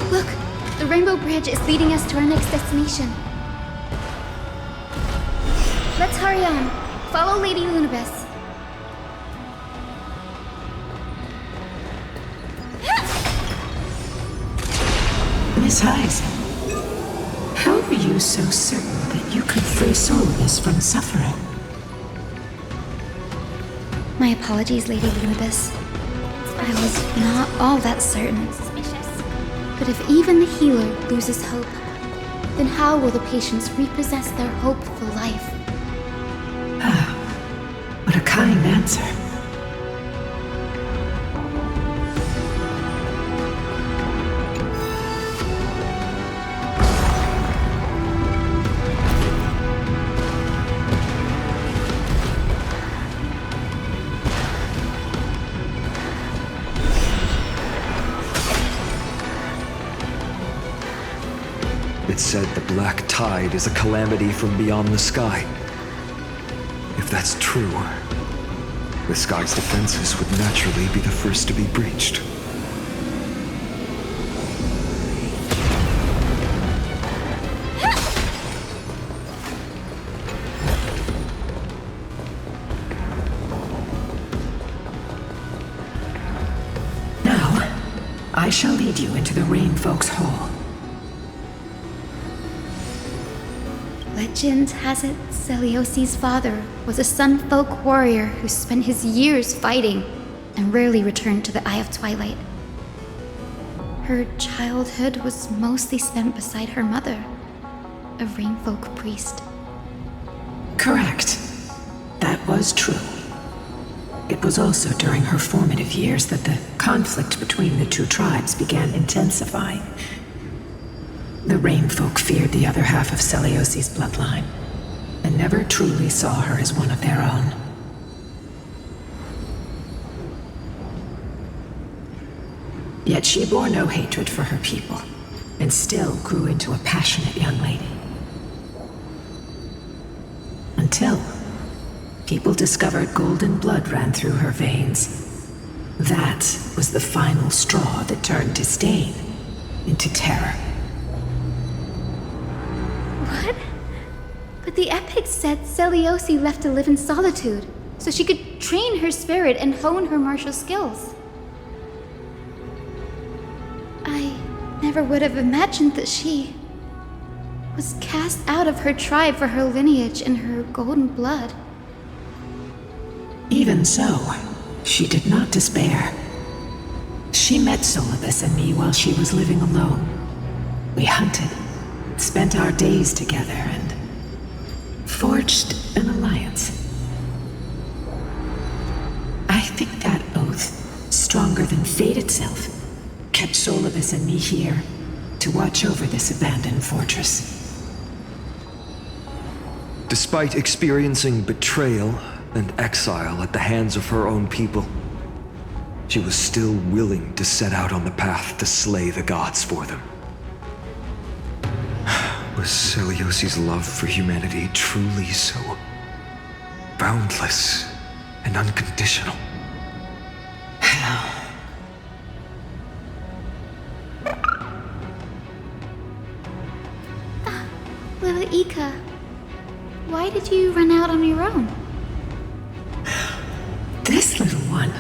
Look! The Rainbow Bridge is leading us to our next destination. Hurry on. Follow Lady Lunibus. Miss Hyes, how are you so certain that you could free Solus from suffering? My apologies, Lady Lunibus. I was not all that certain. But if even the healer loses hope, then how will the patients repossess their hope for life? What a kind answer. It said the black tide is a calamity from beyond the sky. If that's true, the sky's defenses would naturally be the first to be breached. Now, I shall lead you into the Rain Folks' Hall. Legend has it Celiosi's father was a Sunfolk warrior who spent his years fighting and rarely returned to the Eye of Twilight. Her childhood was mostly spent beside her mother, a Rainfolk priest. Correct. That was true. It was also during her formative years that the conflict between the two tribes began intensifying. The Rainfolk feared the other half of Celiosi's bloodline, and never truly saw her as one of their own. Yet she bore no hatred for her people, and still grew into a passionate young lady. Until people discovered golden blood ran through her veins. That was the final straw that turned disdain into terror. What? But the epics said Celiosi left to live in solitude, so she could train her spirit and hone her martial skills. I never would have imagined that she was cast out of her tribe for her lineage and her golden blood. Even so, she did not despair. She met Solibus and me while she was living alone. We hunted, spent our days together, and forged an alliance. I think that oath, stronger than fate itself, kept Solibus and me here to watch over this abandoned fortress. Despite experiencing betrayal and exile at the hands of her own people, she was still willing to set out on the path to slay the gods for them. Was Celiosi's love for humanity truly so boundless and unconditional? Little Ika, why did you run out on your own? This little one.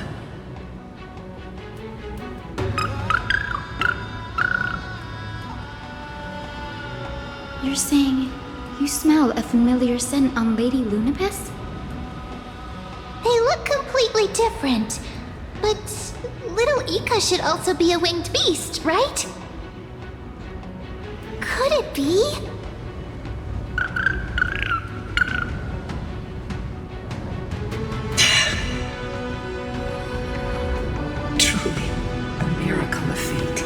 You're saying you smell a familiar scent on Lady Lunibus? They look completely different. But little Ika should also be a winged beast, right? Could it be? Truly, a miracle of fate.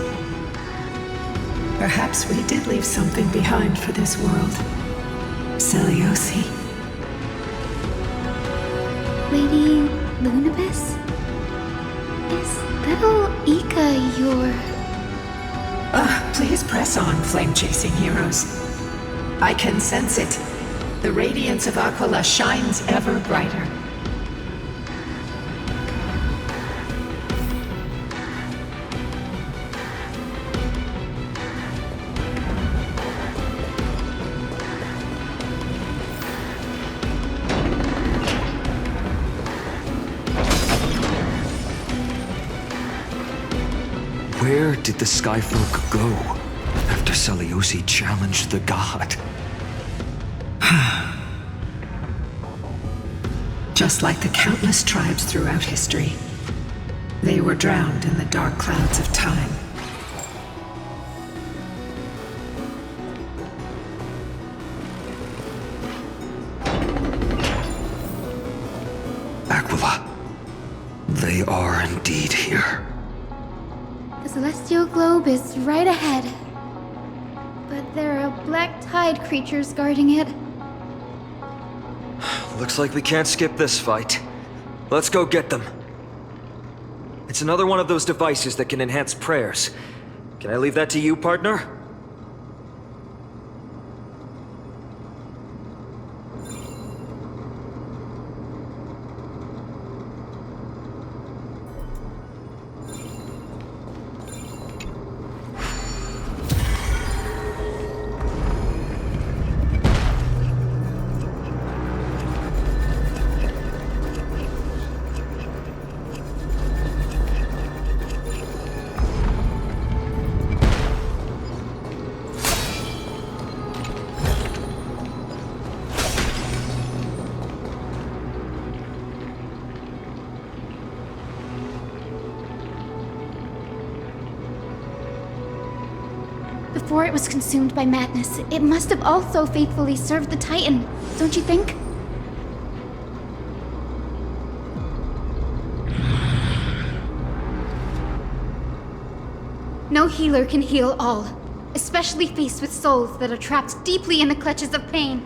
Perhaps we did leave something behind for this world. Celiosi. Lady Lunibus? Is little Ika your... Please press on, flame-chasing heroes. I can sense it. The radiance of Aquila shines ever brighter. Where did the Skyfolk go after Seleucid challenged the god? Just like the countless tribes throughout history, they were drowned in the dark clouds of time. Aquila, they are indeed here. The celestial globe is right ahead. But there are black tide creatures guarding it. Looks like we can't skip this fight. Let's go get them. It's another one of those devices that can enhance prayers. Can I leave that to you, partner? Before it was consumed by madness, it must have also faithfully served the Titan, don't you think? No healer can heal all, especially faced with souls that are trapped deeply in the clutches of pain.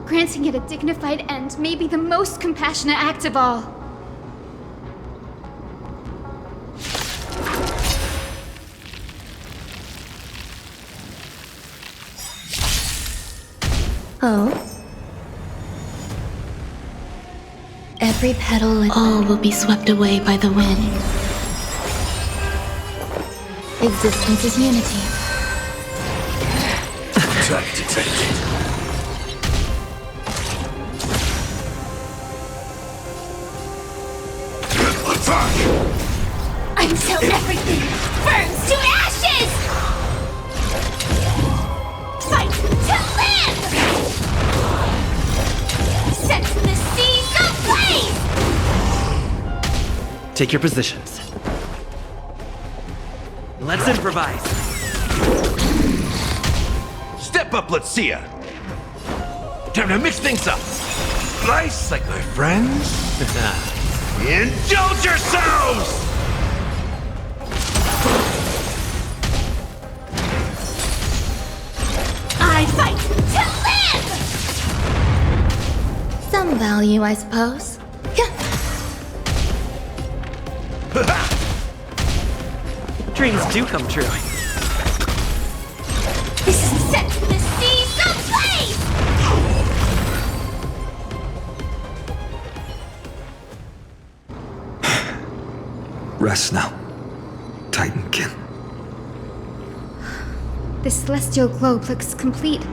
Granting it a dignified end may be the most compassionate act of all. Oh. Every petal and all will be swept away by the wind. Existence is unity. Attack detected. Attack! Until everything burns to ashes! Fight to live! Set the seas ablaze! Take your positions. Let's improvise. Step up, let's see ya. Time to mix things up. Nice, like my friends. Indulge yourselves! I fight to live! Some value, I suppose. Dreams do come true. This is set to the seas ablaze! Rest now, Titankin. The celestial globe looks complete,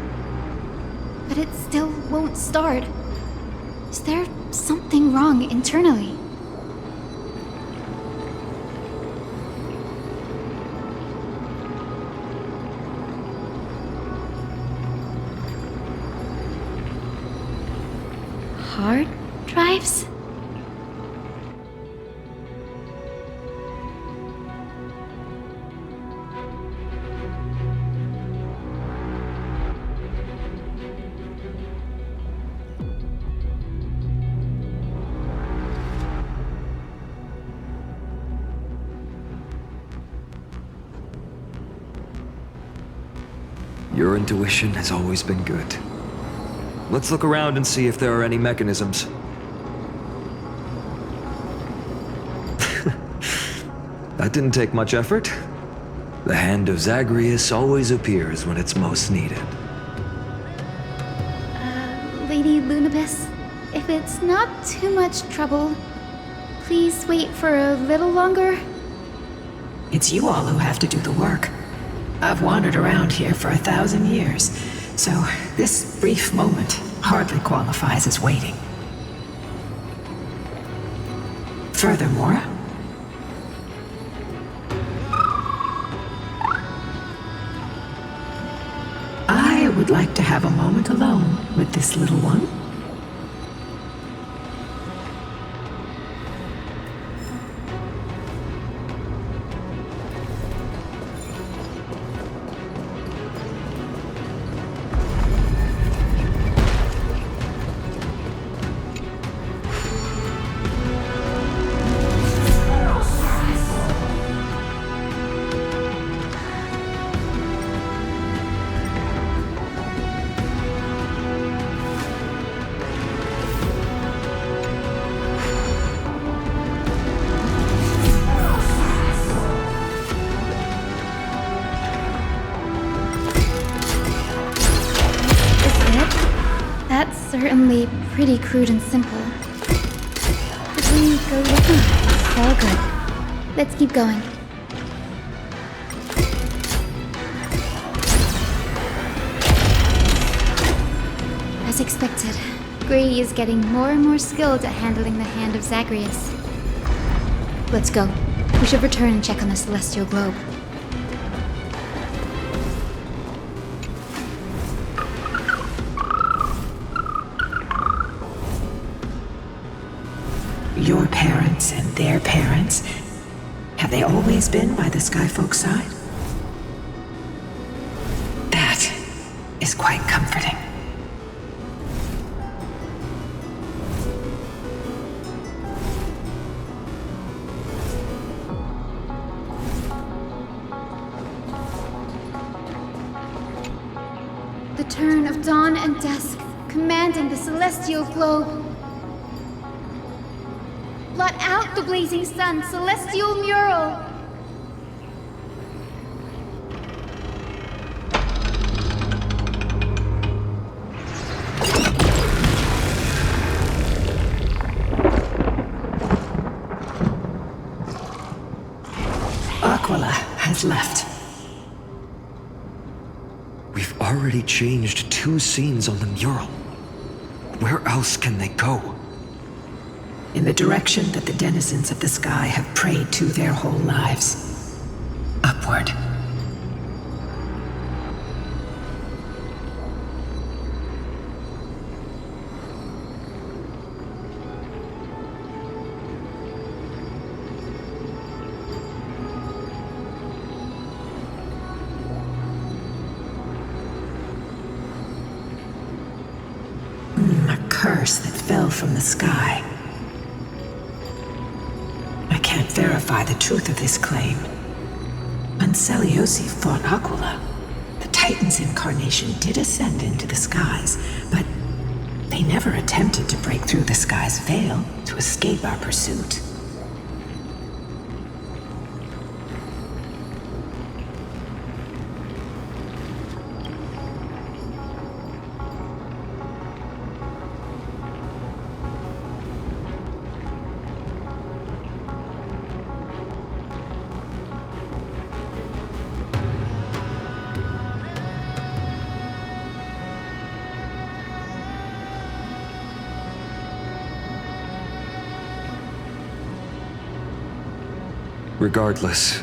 but it still won't start. Is there something wrong internally? Hard drives? Your intuition has always been good. Let's look around and see if there are any mechanisms. That didn't take much effort. The hand of Zagreus always appears when it's most needed. Lady Lunabis, if it's not too much trouble, please wait for a little longer. It's you all who have to do the work. I've wandered around here for 1,000 years, so this brief moment hardly qualifies as waiting. Furthermore, I would like to have a moment alone with this little one. That's certainly pretty crude and simple. But we go looking. It's all good. Let's keep going. As expected, Grady is getting more and more skilled at handling the hand of Zagreus. Let's go. We should return and check on the celestial globe. Your parents and their parents, have they always been by the Skyfolk's side? That is quite comforting. The turn of dawn and dusk, commanding the celestial globe. Blot out the blazing sun, celestial mural! Aquila has left. We've already changed 2 scenes on the mural. Where else can they go? In the direction that the denizens of the sky have prayed to their whole lives. Upward. A curse that fell from the sky. I can't verify the truth of this claim. When Seliosi fought Aquila, the Titan's incarnation did ascend into the skies, but they never attempted to break through the sky's veil to escape our pursuit. Regardless,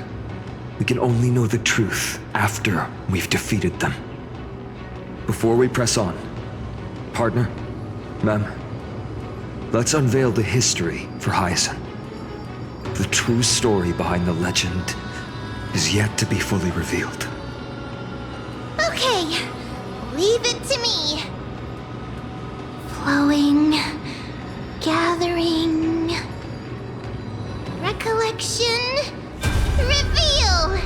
we can only know the truth after we've defeated them. Before we press on, partner, ma'am, let's unveil the history for Hyacinth. The true story behind the legend is yet to be fully revealed. Okay, leave it to me. Flowing, gathering, recollection, reveal!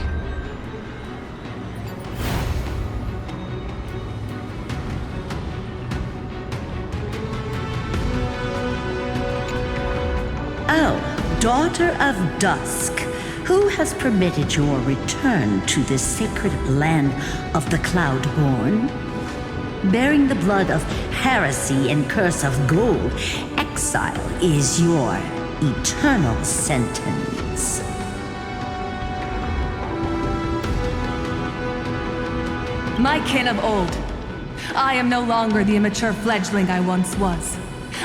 Oh, daughter of dusk, who has permitted your return to this sacred land of the Cloudborn? Bearing the blood of heresy and curse of gold, exile is your eternal sentence. My kin of old. I am no longer the immature fledgling I once was.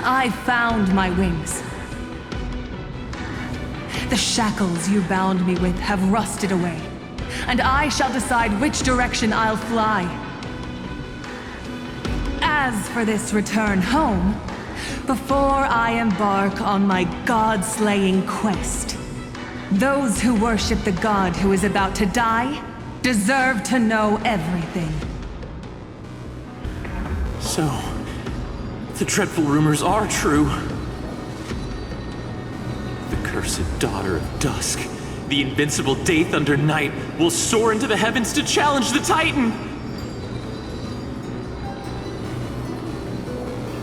I found my wings. the shackles you bound me with have rusted away, and I shall decide which direction I'll fly. As for this return home, before I embark on my god-slaying quest, those who worship the god who is about to die deserve to know everything. So, the dreadful rumors are true. The cursed daughter of dusk, the invincible day thunder knight, will soar into the heavens to challenge the Titan!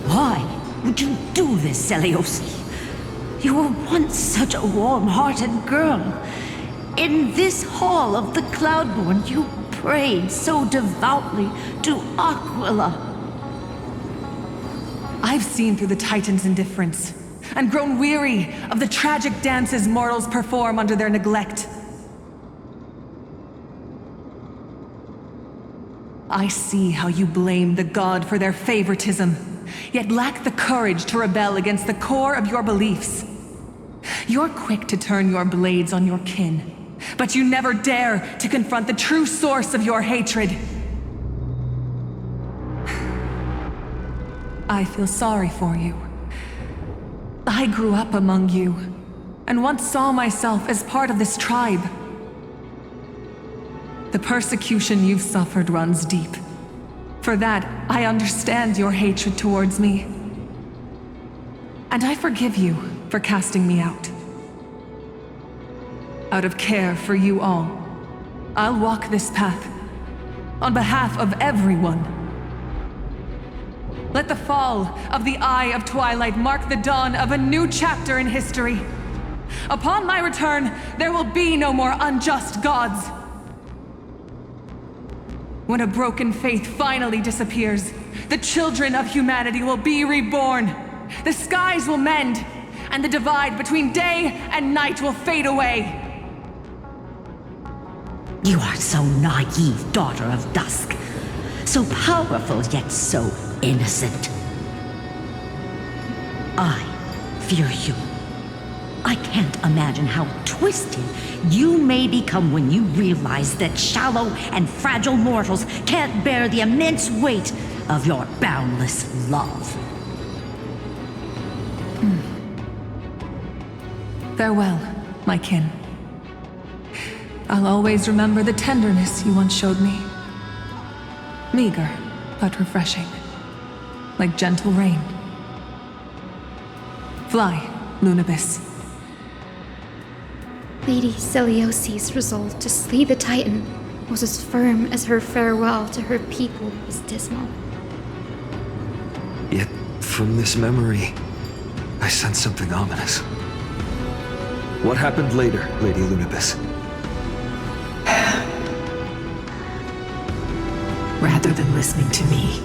Why would you do this, Seliosi? You were once such a warm-hearted girl. In this hall of the Cloudborn, you prayed so devoutly to Aquila. I've seen through the Titan's indifference, and grown weary of the tragic dances mortals perform under their neglect. I see how you blame the god for their favoritism, yet lack the courage to rebel against the core of your beliefs. You're quick to turn your blades on your kin, but you never dare to confront the true source of your hatred. I feel sorry for you. I grew up among you, and once saw myself as part of this tribe. The persecution you've suffered runs deep. For that, I understand your hatred towards me. And I forgive you for casting me out. Out of care for you all, I'll walk this path on behalf of everyone. Let the fall of the Eye of Twilight mark the dawn of a new chapter in history. Upon my return, there will be no more unjust gods. When a broken faith finally disappears, the children of humanity will be reborn. The skies will mend, and the divide between day and night will fade away. You are so naive, daughter of dusk. So powerful, yet so innocent. I fear you. I can't imagine how twisted you may become when you realize that shallow and fragile mortals can't bear the immense weight of your boundless love. Farewell, my kin. I'll always remember the tenderness you once showed me. Meager, but refreshing. Like gentle rain. Fly, Lunabis. Lady Celiosi's resolve to slay the Titan was as firm as her farewell to her people was dismal. Yet, from this memory, I sense something ominous. What happened later, Lady Lunabis? Rather than listening to me,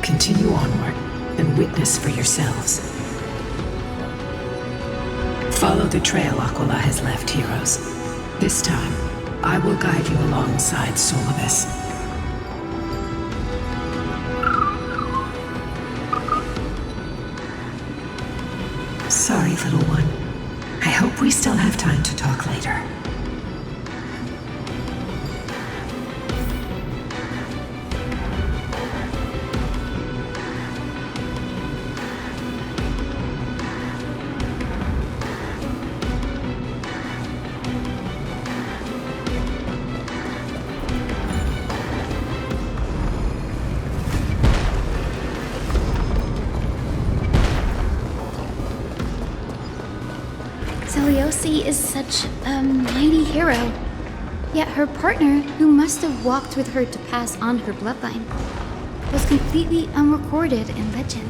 continue onward and witness for yourselves. Follow the trail Aquila has left, heroes. This time, I will guide you alongside Solibus. Sorry, little one. I hope we still have time to talk later. Celiosi is such a mighty hero. Yet her partner, who must have walked with her to pass on her bloodline, was completely unrecorded in legend.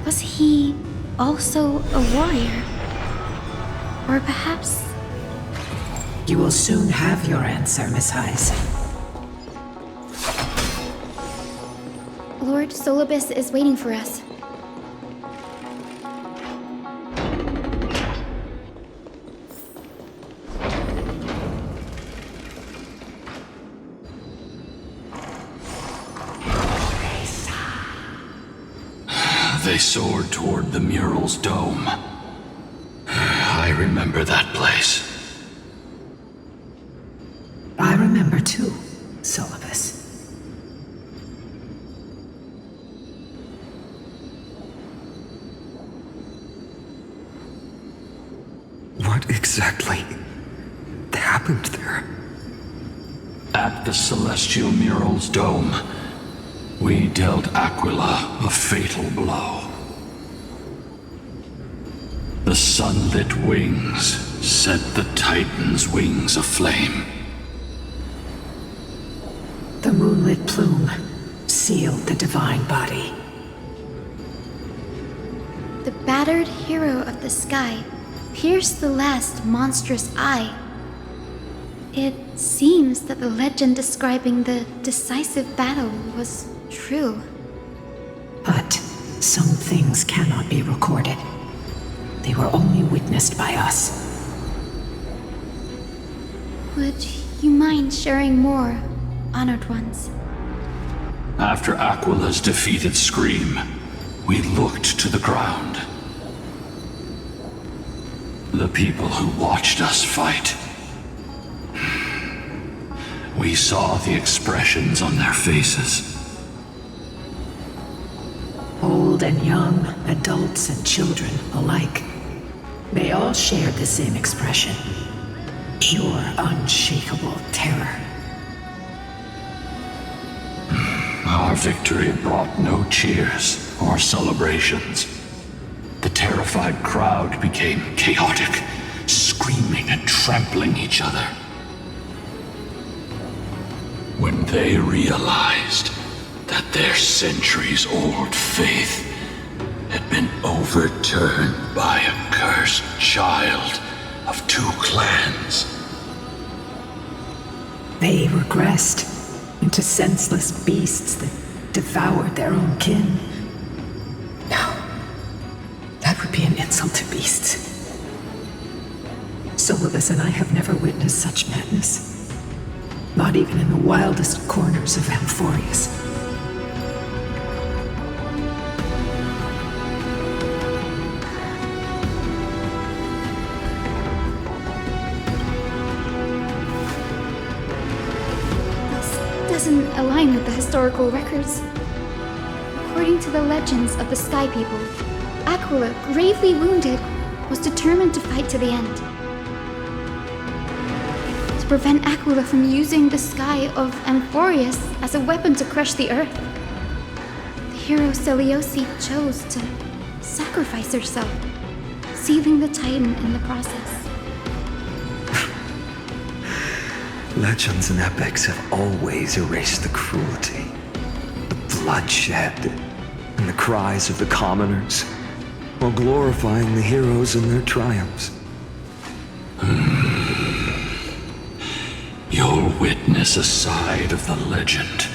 Was he also a warrior? Or perhaps... You will soon have your answer, Miss Heiss. Lord Solibus is waiting for us. They soared toward the mural's dome. I remember that place. I remember too, Syllabus. What exactly happened there? At the Celestial Mural's dome, we dealt Aquila a fatal blow. The sunlit wings set the Titan's wings aflame. The moonlit plume sealed the divine body. The battered hero of the sky pierced the last monstrous eye. It seems that the legend describing the decisive battle was true. But some things cannot be recorded. They were only witnessed by us. Would you mind sharing more, honored ones? After Aquila's defeated scream, we looked to the ground. The people who watched us fight. We saw the expressions on their faces. Old and young, adults and children alike. They all shared the same expression. Pure, unshakable terror. Our victory brought no cheers or celebrations. The terrified crowd became chaotic, screaming and trampling each other. When they realized that their centuries-old faith had been overturned by a cursed child of two clans. They regressed into senseless beasts that devoured their own kin. No, that would be an insult to beasts. Syllabus and I have never witnessed such madness. Not even in the wildest corners of Amphorius. Doesn't align with the historical records. According to the legends of the Sky People, Aquila, gravely wounded, was determined to fight to the end. To prevent Aquila from using the sky of Amphorius as a weapon to crush the earth, the hero Selioci chose to sacrifice herself, sealing the Titan in the process. Legends and epics have always erased the cruelty, the bloodshed, and the cries of the commoners, while glorifying the heroes and their triumphs. You'll witness a side of the legend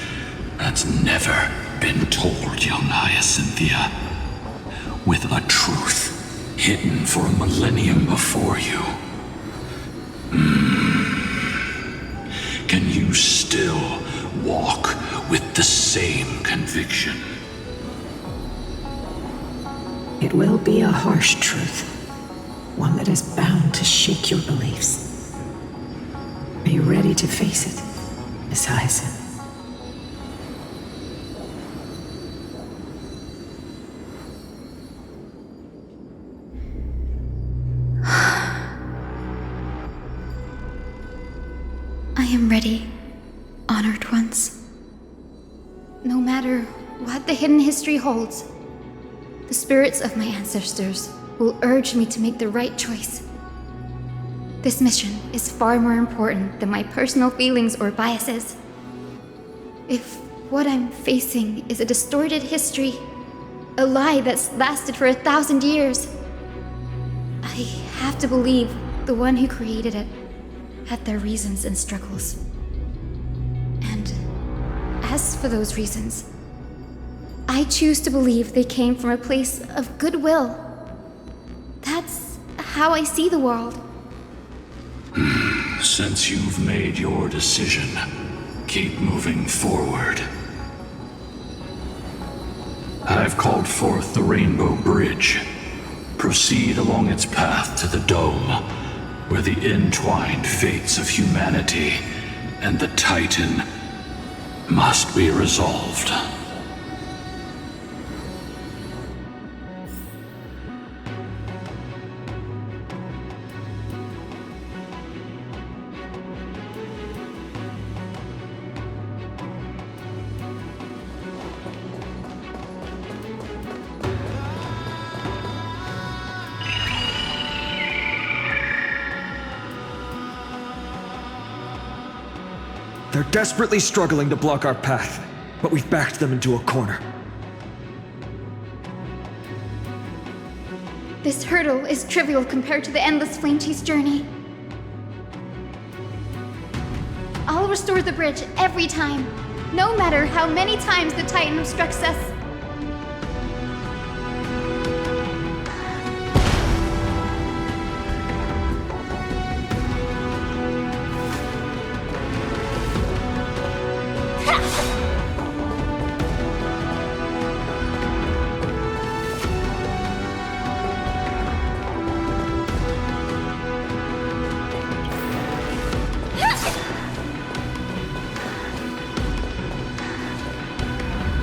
that's never been told, young Hyacinthia, with a truth hidden for a millennium before you. Can you still walk with the same conviction? It will be a harsh truth, one that is bound to shake your beliefs. Are you ready to face it, Miss Hyacinth? I am ready, honored ones. No matter what the hidden history holds, the spirits of my ancestors will urge me to make the right choice. This mission is far more important than my personal feelings or biases. If what I'm facing is a distorted history, a lie that's lasted for 1,000 years, I have to believe the one who created it had their reasons and struggles. And as for those reasons, I choose to believe they came from a place of goodwill. That's how I see the world. Since you've made your decision, keep moving forward. I've called forth the Rainbow Bridge. Proceed along its path to the dome, where the entwined fates of humanity and the Titan must be resolved. They're desperately struggling to block our path, but we've backed them into a corner. This hurdle is trivial compared to the endless flame chase journey. I'll restore the bridge every time, no matter how many times the Titan obstructs us.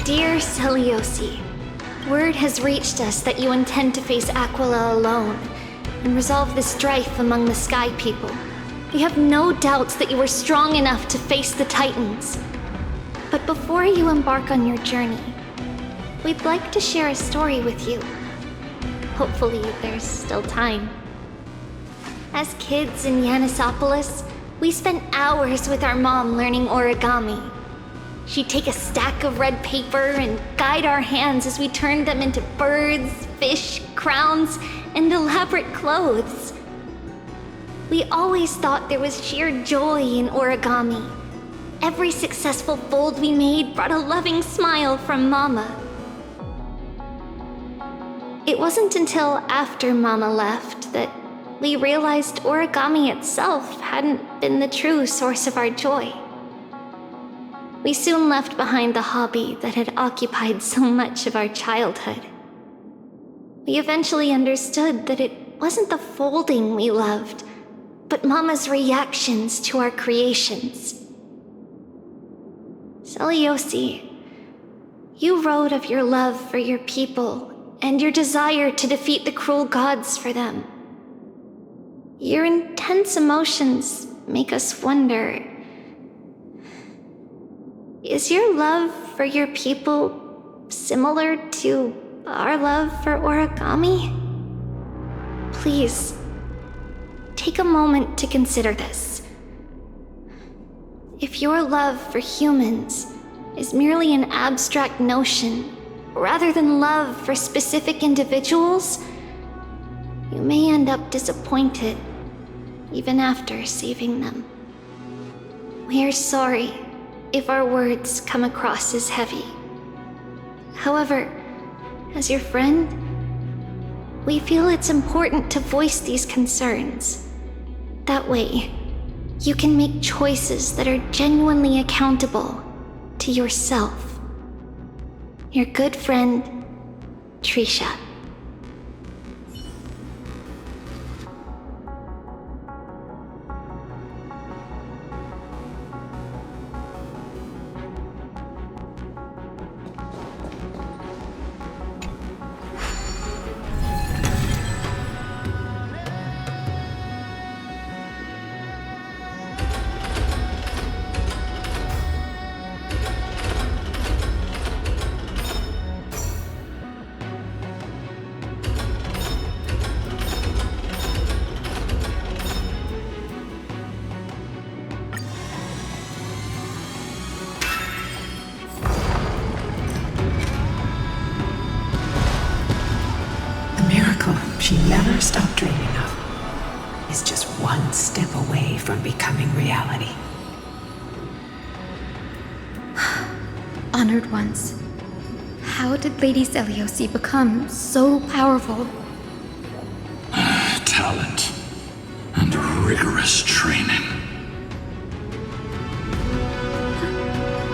Dear Celiosi, word has reached us that you intend to face Aquila alone and resolve the strife among the Sky People. We have no doubts that you are strong enough to face the Titans. But before you embark on your journey, we'd like to share a story with you. Hopefully, there's still time. As kids in Yanisopolis, we spent hours with our mom learning origami. She'd take a stack of red paper and guide our hands as we turned them into birds, fish, crowns, and elaborate clothes. We always thought there was sheer joy in origami. Every successful fold we made brought a loving smile from Mama. It wasn't until after Mama left that we realized origami itself hadn't been the true source of our joy. We soon left behind the hobby that had occupied so much of our childhood. We eventually understood that it wasn't the folding we loved, but Mama's reactions to our creations. Celiosi, you wrote of your love for your people and your desire to defeat the cruel gods for them. Your intense emotions make us wonder, is your love for your people similar to our love for origami? Please, take a moment to consider this. If your love for humans is merely an abstract notion, rather than love for specific individuals, you may end up disappointed, even after saving them. We are sorry if our words come across as heavy. However, as your friend, we feel it's important to voice these concerns. That way, you can make choices that are genuinely accountable to yourself. Your good friend, Trisha. She never stopped dreaming of is just one step away from becoming reality. Honored ones, how did Lady Celiosi become so powerful? Talent and rigorous training.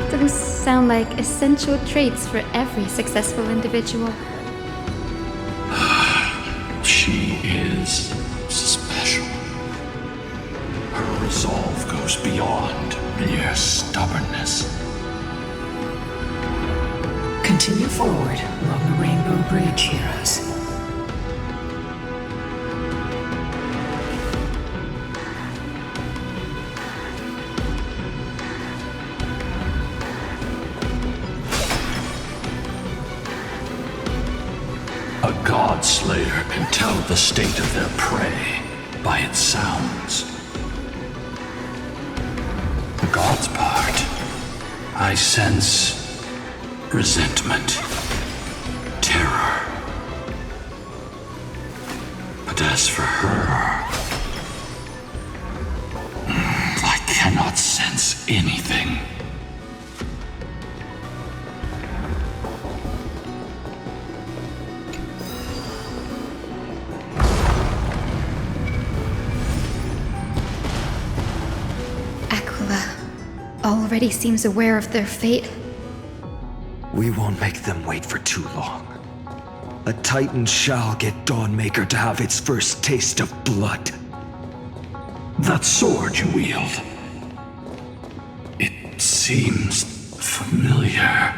Those sound like essential traits for every successful individual. She She is special. Her resolve goes beyond mere stubbornness. Continue forward along the Rainbow Bridge, heroes. A Godslayer can tell the state of their prey by its sounds. The God's part, I sense resentment, terror. But as for her, I cannot sense anything. Already seems aware of their fate. We won't make them wait for too long. A Titan shall get Dawnmaker to have its first taste of blood. That sword you wield, it seems familiar.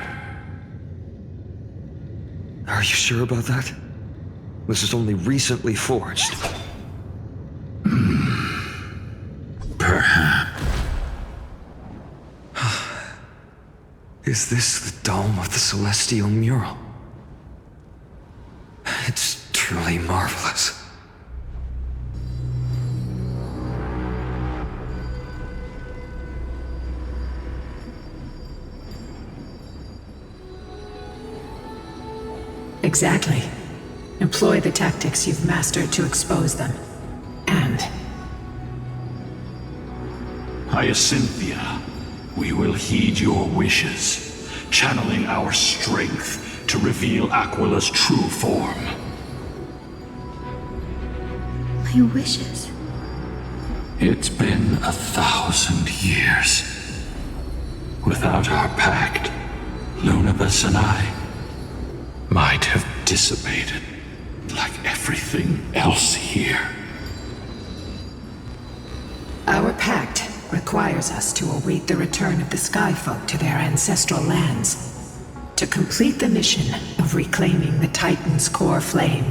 Are you sure about that? This is only recently forged. Perhaps. Is this the dome of the Celestial Mural? It's truly marvelous. Exactly. Employ the tactics you've mastered to expose them. And... Hyacinthia, we will heed your wishes, channeling our strength to reveal Aquila's true form. My wishes? It's been 1,000 years. Without our pact, Lunabus and I might have dissipated like everything else here. Our pact requires us to await the return of the Skyfolk to their ancestral lands, to complete the mission of reclaiming the Titan's core flame.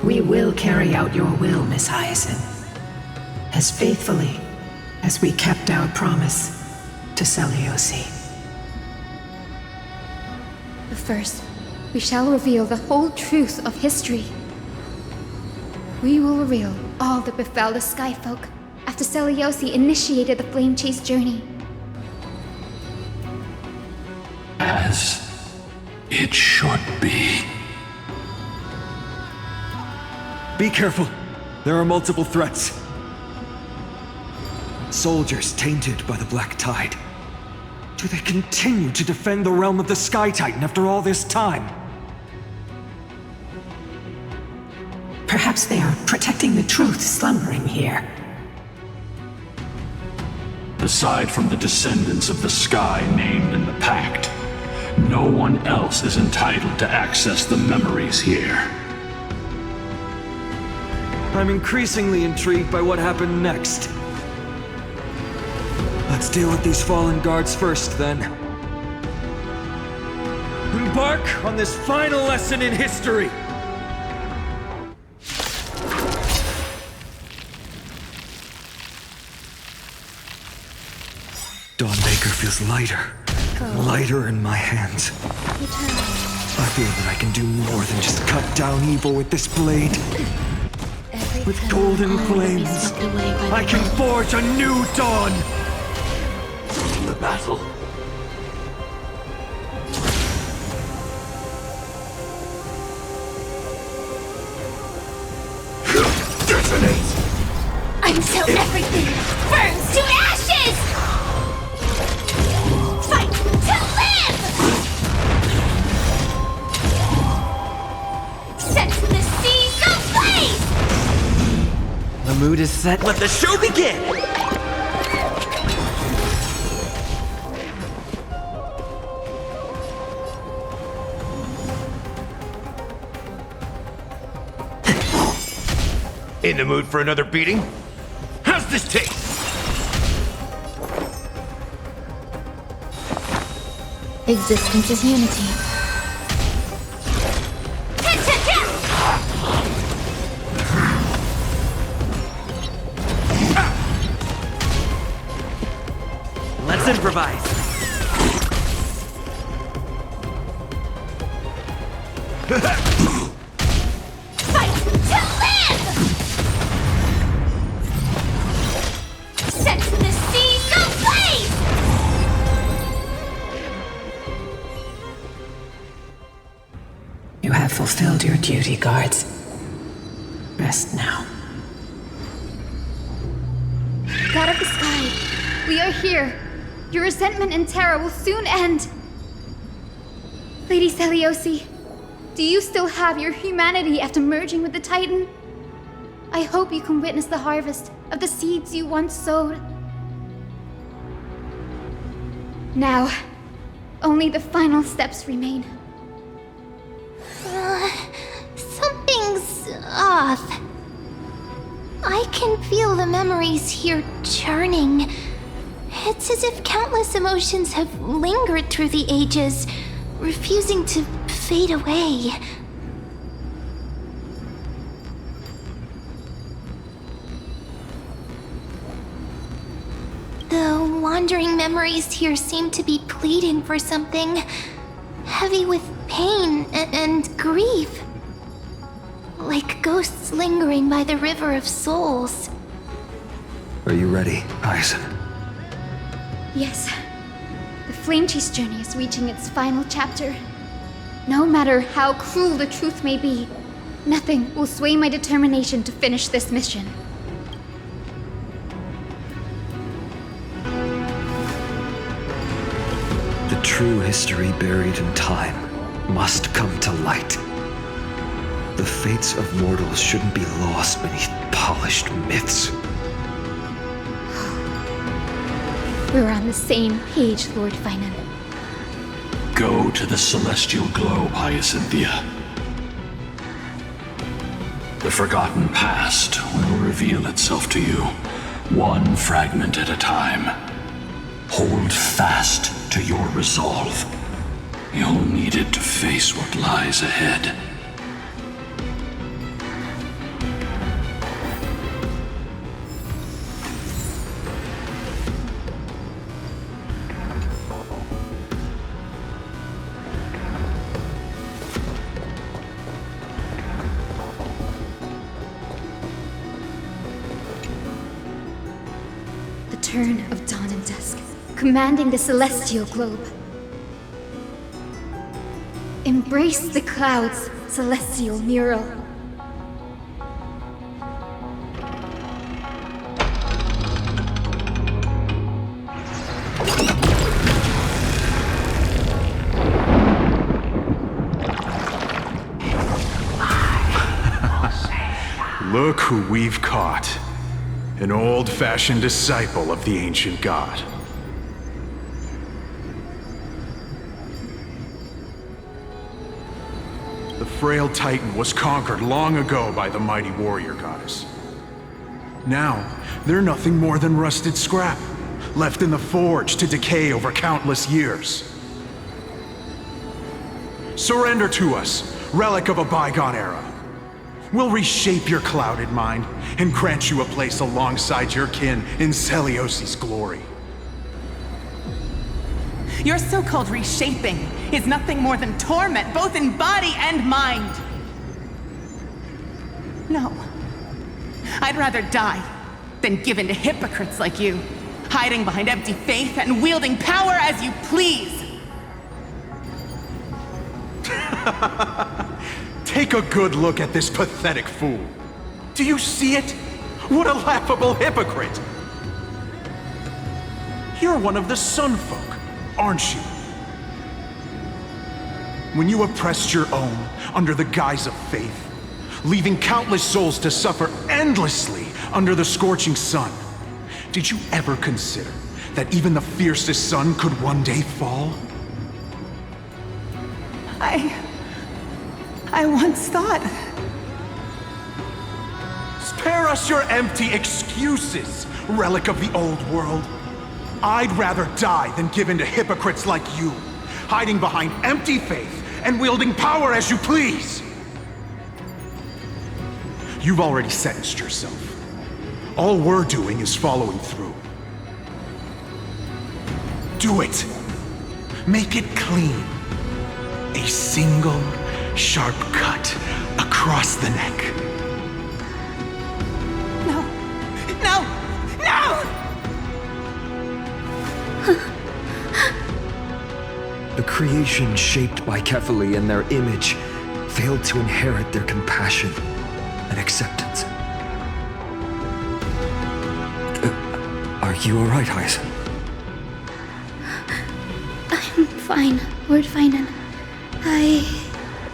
We will carry out your will, Miss Hyacinth, as faithfully as we kept our promise to Seliosi. But first, we shall reveal the whole truth of history. We will reveal all that befell the Skyfolk after Seliosi initiated the Flame Chase journey. As it should be. Be careful. There are multiple threats. Soldiers tainted by the Black Tide. Do they continue to defend the realm of the Sky Titan after all this time? Perhaps they are protecting the truth slumbering here. Aside from the descendants of the sky named in the pact, no one else is entitled to access the memories here. I'm increasingly intrigued by what happened next. Let's deal with these fallen guards first, then. Embark on this final lesson in history! Dawnmaker feels lighter. Lighter in my hands. I feel that I can do more than just cut down evil with this blade. With golden flames, I can forge a new dawn! The battle. Detonate! Until everything burns to ashes! Fight to live! Set the seas ablaze! The mood is set. Let the show begin! In the mood for another beating? How's this taste? Existence is unity. Let's improvise. Fight to live! Set the seas ablaze! You have fulfilled your duty, guards. Rest now. God of the sky, we are here. Your resentment and terror will soon end. Lady Celiosi, do you still have your humanity after merging with the Titan? I hope you can witness the harvest of the seeds you once sowed. Now, only the final steps remain. Something's off. I can feel the memories here churning. It's as if countless emotions have lingered through the ages, refusing to fade away. The wandering memories here seem to be pleading for something, heavy with pain and grief. Like ghosts lingering by the river of souls. Are you ready, Aizen? Yes. The Flame Chase journey is reaching its final chapter. No matter how cruel the truth may be, nothing will sway my determination to finish this mission. The true history buried in time must come to light. The fates of mortals shouldn't be lost beneath polished myths. We're on the same page, Lord Finan. Go to the celestial globe, Hyacinthia. The forgotten past will reveal itself to you, one fragment at a time. Hold fast to your resolve. You'll need it to face what lies ahead. Turn of dawn and dusk, commanding the celestial globe. Embrace the clouds, celestial mural. Look who we've caught. An old-fashioned disciple of the ancient god. The frail Titan was conquered long ago by the mighty warrior goddess. Now, they're nothing more than rusted scrap, left in the forge to decay over countless years. Surrender to us, relic of a bygone era. We'll reshape your clouded mind and grant you a place alongside your kin in Celiosi's glory. Your so-called reshaping is nothing more than torment, both in body and mind. No. I'd rather die than give in to hypocrites like you, hiding behind empty faith and wielding power as you please. Take a good look at this pathetic fool. Do you see it? What a laughable hypocrite! You're one of the Sun Folk, aren't you? When you oppressed your own under the guise of faith, leaving countless souls to suffer endlessly under the scorching sun, did you ever consider that even the fiercest sun could one day fall? I once thought... Spare us your empty excuses, relic of the old world. I'd rather die than give in to hypocrites like you, hiding behind empty faith and wielding power as you please. You've already sentenced yourself. All we're doing is following through. Do it. Make it clean. A single, sharp cut across the neck. No! No! No! The creation shaped by Kefali and their image failed to inherit their compassion and acceptance. Are you alright, Aizen? I'm fine, Lord Finan. I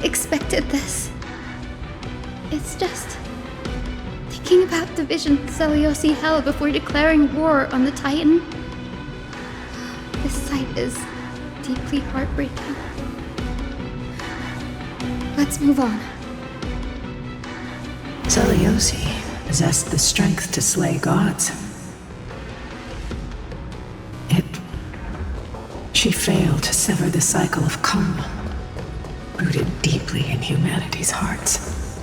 expected this. It's just thinking about the vision Seliosi held before declaring war on the Titan. This sight is deeply heartbreaking. Let's move on. Seliosi possessed the strength to slay gods. She failed to sever the cycle of karma, rooted deeply in humanity's hearts.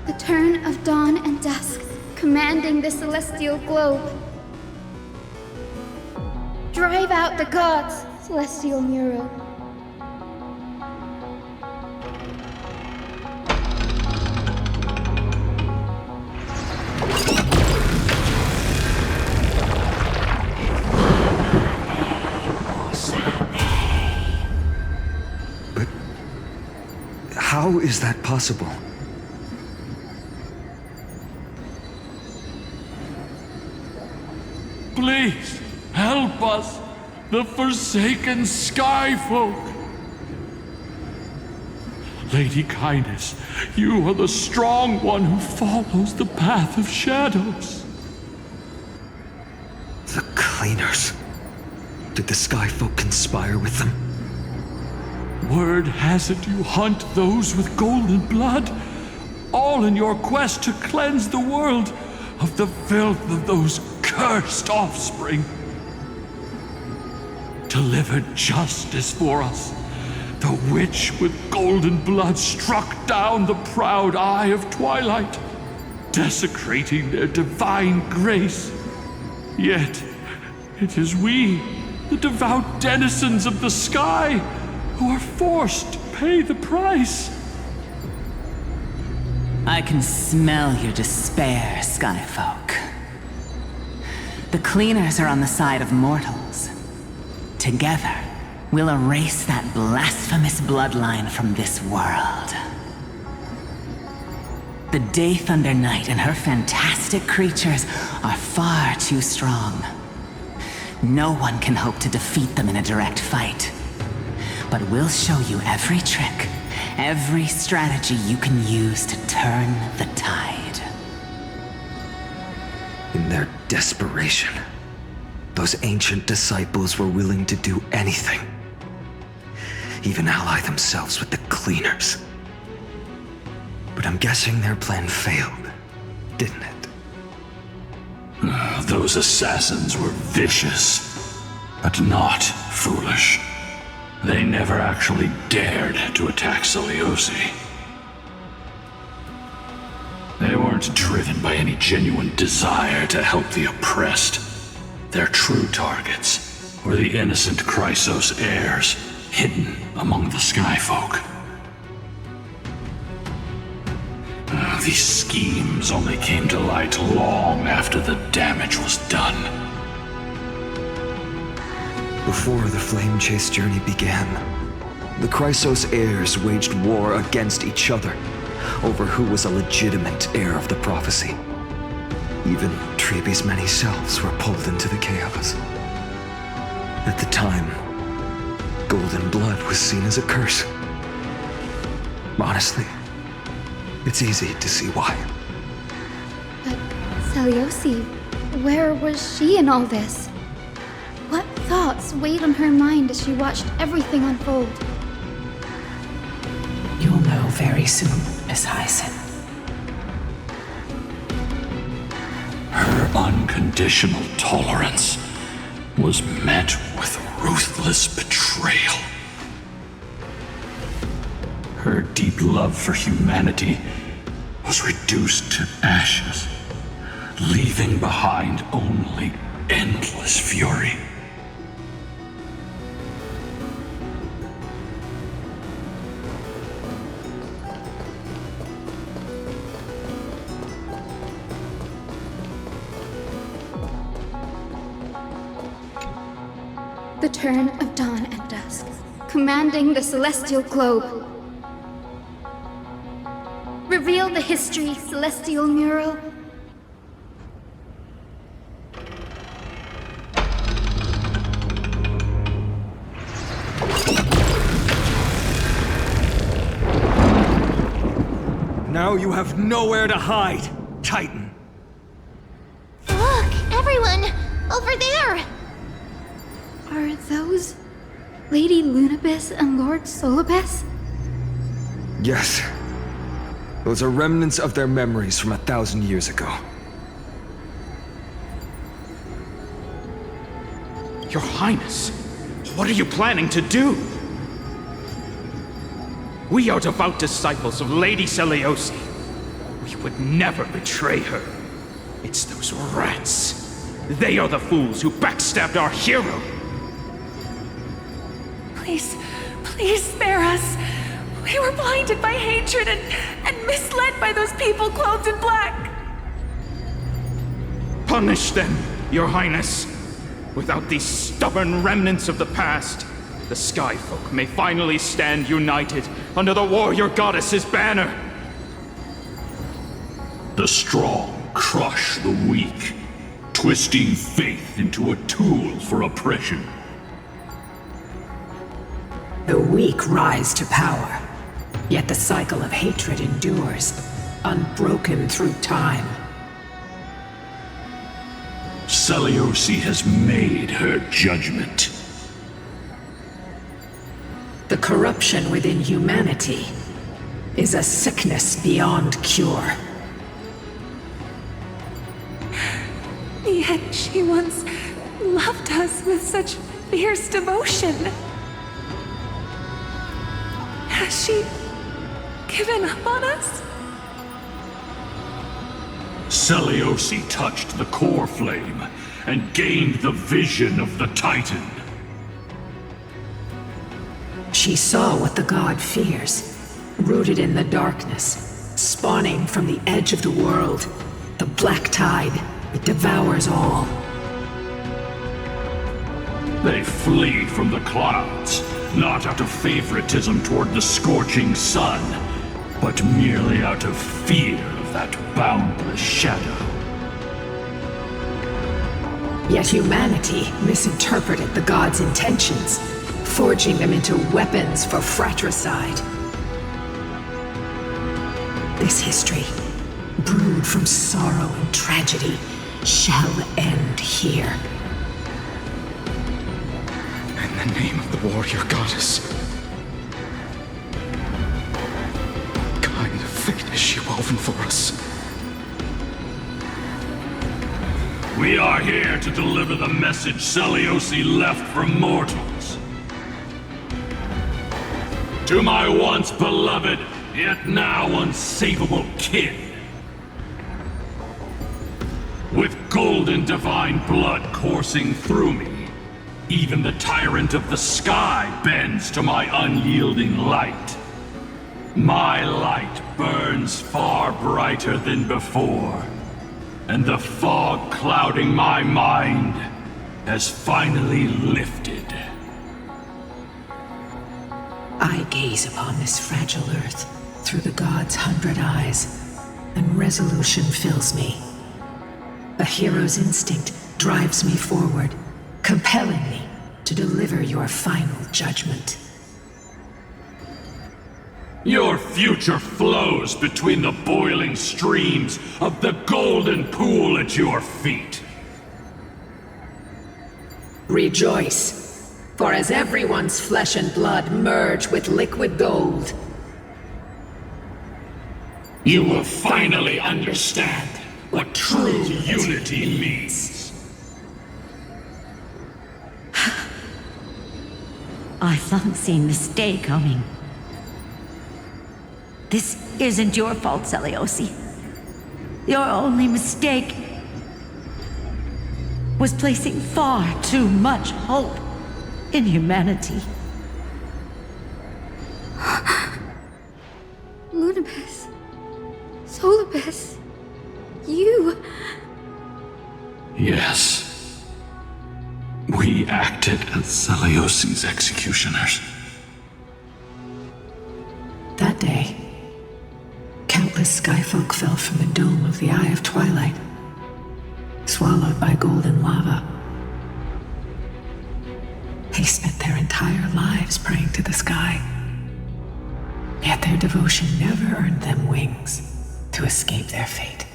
The turn of dawn and dusk, commanding the celestial globe. Drive out the gods, celestial mural. How is that possible? Please, help us, the forsaken Skyfolk. Lady Kindness, you are the strong one who follows the path of shadows. The Cleaners. Did the Skyfolk conspire with them? Word has it you hunt those with golden blood, all in your quest to cleanse the world of the filth of those cursed offspring. Delivered justice for us. The witch with golden blood struck down the proud eye of twilight, desecrating their divine grace. Yet, it is we, the devout denizens of the sky, who are forced to pay the price. I can smell your despair, Skyfolk. The Cleaners are on the side of mortals. Together, we'll erase that blasphemous bloodline from this world. The Day Thunder Knight and her fantastic creatures are far too strong. No one can hope to defeat them in a direct fight. But we'll show you every trick, every strategy you can use to turn the tide. In their desperation, those ancient disciples were willing to do anything. Even ally themselves with the Cleaners. But I'm guessing their plan failed, didn't it? Those assassins were vicious, but not foolish. They never actually dared to attack Seliosi. They weren't driven by any genuine desire to help the oppressed. Their true targets were the innocent Chrysos heirs, hidden among the Skyfolk. These schemes only came to light long after the damage was done. Before the Flame Chase journey began, the Chrysos heirs waged war against each other over who was a legitimate heir of the prophecy. Even Treeby's many selves were pulled into the chaos. At the time, golden blood was seen as a curse. Honestly, it's easy to see why. But Seliosi, where was she in all this? What thoughts weighed on her mind as she watched everything unfold. You'll know very soon, Miss Hyson. Her unconditional tolerance was met with ruthless betrayal. Her deep love for humanity was reduced to ashes, leaving behind only endless fury. The turn of dawn and dusk, commanding the celestial globe. Reveal the history, celestial mural. Now you have nowhere to hide, Titan. Look, everyone! Over there! Are those Lady Lunabis and Lord Solibus? Yes. Those are remnants of their memories from 1,000 years ago. Your Highness, what are you planning to do? We are devout disciples of Lady Seliosi. We would never betray her. It's those rats. They are the fools who backstabbed our hero. Please, please spare us. We were blinded by hatred and misled by those people clothed in black. Punish them, Your Highness. Without these stubborn remnants of the past, the Skyfolk may finally stand united under the warrior goddess's banner. The strong crush the weak, twisting faith into a tool for oppression. The weak rise to power, yet the cycle of hatred endures, unbroken through time. Seliosi has made her judgment. The corruption within humanity is a sickness beyond cure. Yet she once loved us with such fierce devotion. Has she given up on us? Seliosi touched the core flame and gained the vision of the Titan. She saw what the god fears, rooted in the darkness, spawning from the edge of the world. The black tide, it devours all. They flee from the clouds, not out of favoritism toward the scorching sun, but merely out of fear of that boundless shadow. Yet humanity misinterpreted the god's intentions, forging them into weapons for fratricide. This history, brewed from sorrow and tragedy, shall end here. In the name of the warrior goddess, what kind of fate has she woven for us? We are here to deliver the message Seliosi left for mortals. To my once beloved, yet now unsavable kin. With golden divine blood coursing through me, even the tyrant of the sky bends to my unyielding light. My light burns far brighter than before, and the fog clouding my mind has finally lifted. I gaze upon this fragile earth through the god's 100 eyes, and resolution fills me. A hero's instinct drives me forward, compelling me to deliver your final judgment. Your future flows between the boiling streams of the golden pool at your feet. Rejoice, for as everyone's flesh and blood merge with liquid gold, you will finally understand what true unity means. I've long seen this day coming. This isn't your fault, Seliosi. Your only mistake was placing far too much hope in humanity. Lunibus. Solibus. You. Yes. We acted as Seliosi's executioners. That day, countless skyfolk fell from the dome of the Eye of Twilight, swallowed by golden lava. They spent their entire lives praying to the sky, yet their devotion never earned them wings to escape their fate.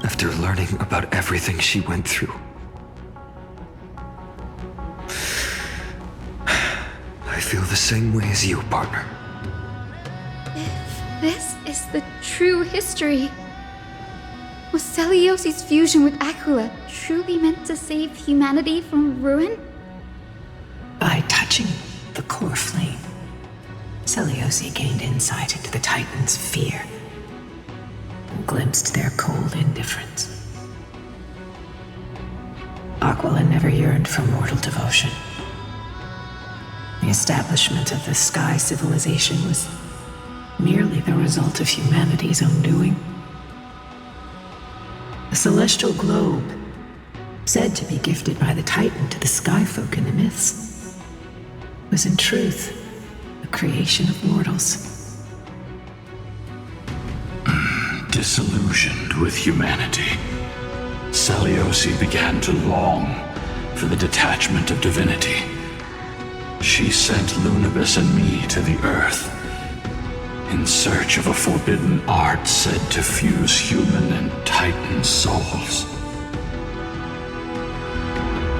After learning about everything she went through, I feel the same way as you, partner. If this is the true history, was Seliosi's fusion with Aquila truly meant to save humanity from ruin? By touching the core flame, Seliosi gained insight into the Titans' fear and glimpsed their cold indifference. Aquila never yearned for mortal devotion. The establishment of the Sky civilization was merely the result of humanity's own doing. The celestial globe, said to be gifted by the Titan to the Skyfolk in the myths, was in truth a creation of mortals. Disillusioned with humanity, Seliosi began to long for the detachment of divinity. She sent Lunibus and me to the Earth in search of a forbidden art said to fuse human and Titan souls.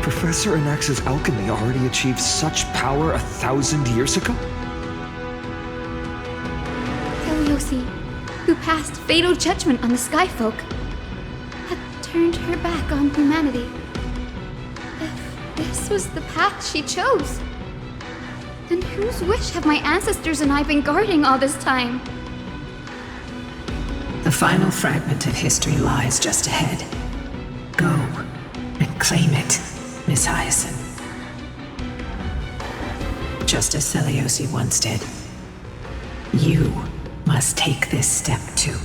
Professor Anax's alchemy already achieved such power 1,000 years ago? Seliosi, who passed fatal judgment on the Skyfolk, had turned her back on humanity. If this was the path she chose, then whose wish have my ancestors and I been guarding all this time? The final fragment of history lies just ahead. Go and claim it, Miss Hyacinth. Just as Seliosi once did, you must take this step too.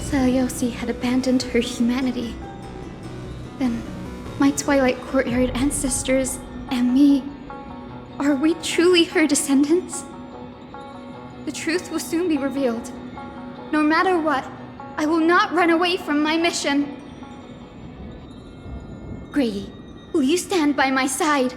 Seliosi had abandoned her humanity. Then, my Twilight Courtyard ancestors and me, are we truly her descendants? The truth will soon be revealed. No matter what, I will not run away from my mission. Grady, will you stand by my side?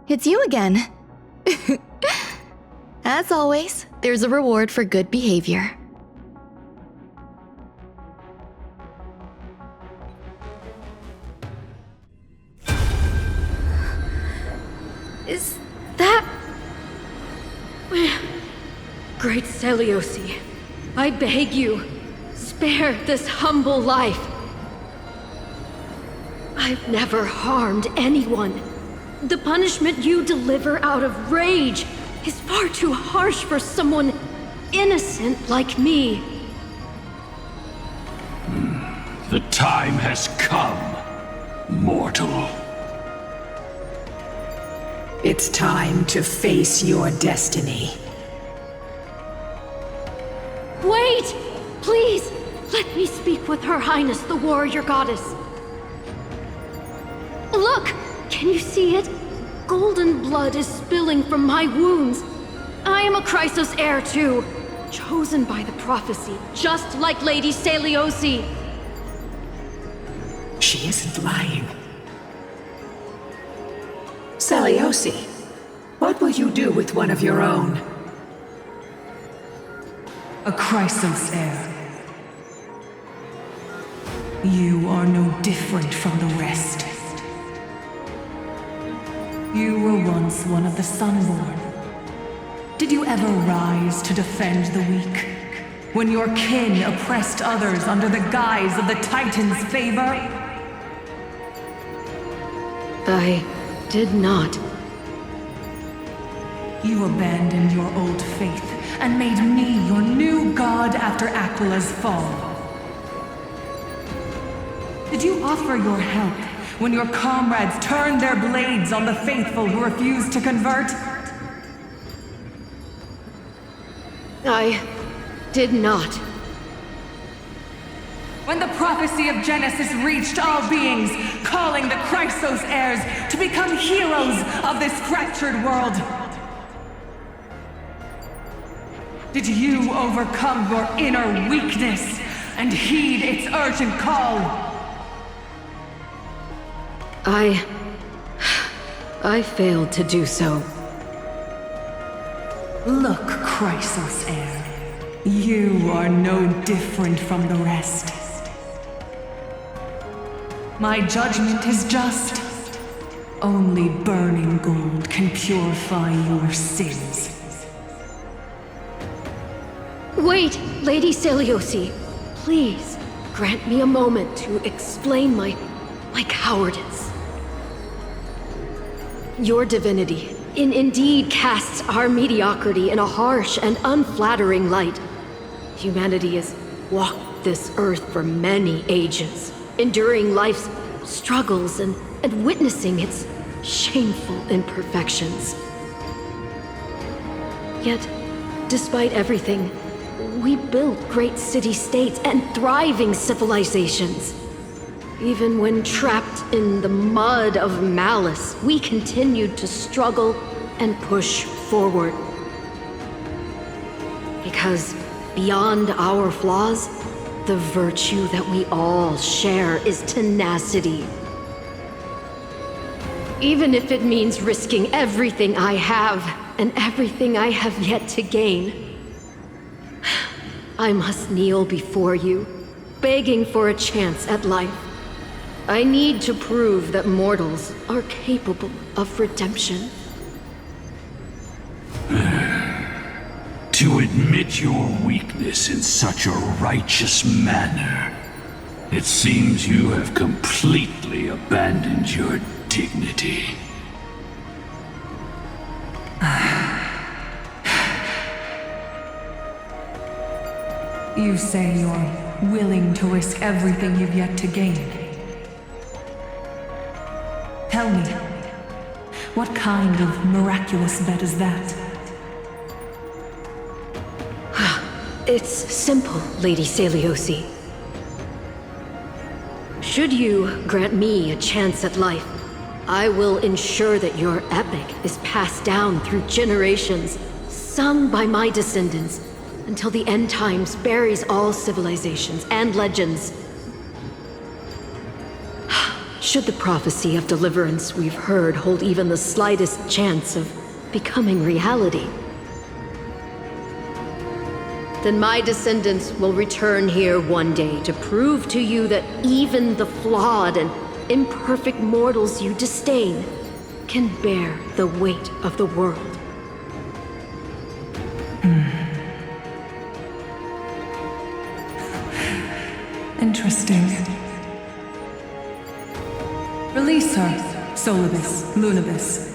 It's you again. As always, there's a reward for good behavior. Is that... Great Seliosi, I beg you, spare this humble life. I've never harmed anyone. The punishment you deliver out of rage is far too harsh for someone innocent like me. The time has come, mortal. It's time to face your destiny. Wait! Please, let me speak with Her Highness, the warrior goddess. Look! Can you see it? Golden blood is spilling from my wounds. I am a Chrysos heir too, chosen by the prophecy, just like Lady Seliosi. She isn't lying. Seliosi, what will you do with one of your own? A Chrysos heir. You are no different from the rest. You were once one of the Sunborn. Did you ever rise to defend the weak? When your kin oppressed others under the guise of the Titan's favor? I did not. You abandoned your old faith and made me your new god after Aquila's fall. Did you offer your help when your comrades turned their blades on the faithful who refused to convert? I did not. When the prophecy of Genesis reached all beings, calling the Chrysos heirs to become heroes of this fractured world, did you overcome your inner weakness and heed its urgent call? I failed to do so. Look, Chrysos heir, you are no different from the rest. My judgment is just. Only burning gold can purify your sins. Wait, Lady Seliosi. Please, grant me a moment to explain my cowardice. Your divinity indeed casts our mediocrity in a harsh and unflattering light. Humanity has walked this earth for many ages, enduring life's struggles and witnessing its shameful imperfections. Yet, despite everything, we built great city-states and thriving civilizations. Even when trapped in the mud of malice, we continued to struggle and push forward. Because beyond our flaws, the virtue that we all share is tenacity. Even if it means risking everything I have and everything I have yet to gain, I must kneel before you, begging for a chance at life. I need to prove that mortals are capable of redemption. To admit your weakness in such a righteous manner, it seems you have completely abandoned your dignity. You say you're willing to risk everything you've yet to gain. Tell me, what kind of miraculous bet is that? It's simple, Lady Seliosi. Should you grant me a chance at life, I will ensure that your epic is passed down through generations, sung by my descendants, until the end times buries all civilizations and legends. Should the prophecy of deliverance we've heard hold even the slightest chance of becoming reality, then my descendants will return here one day to prove to you that even the flawed and imperfect mortals you disdain can bear the weight of the world. Interesting. Release her, Solibus, Lunibus.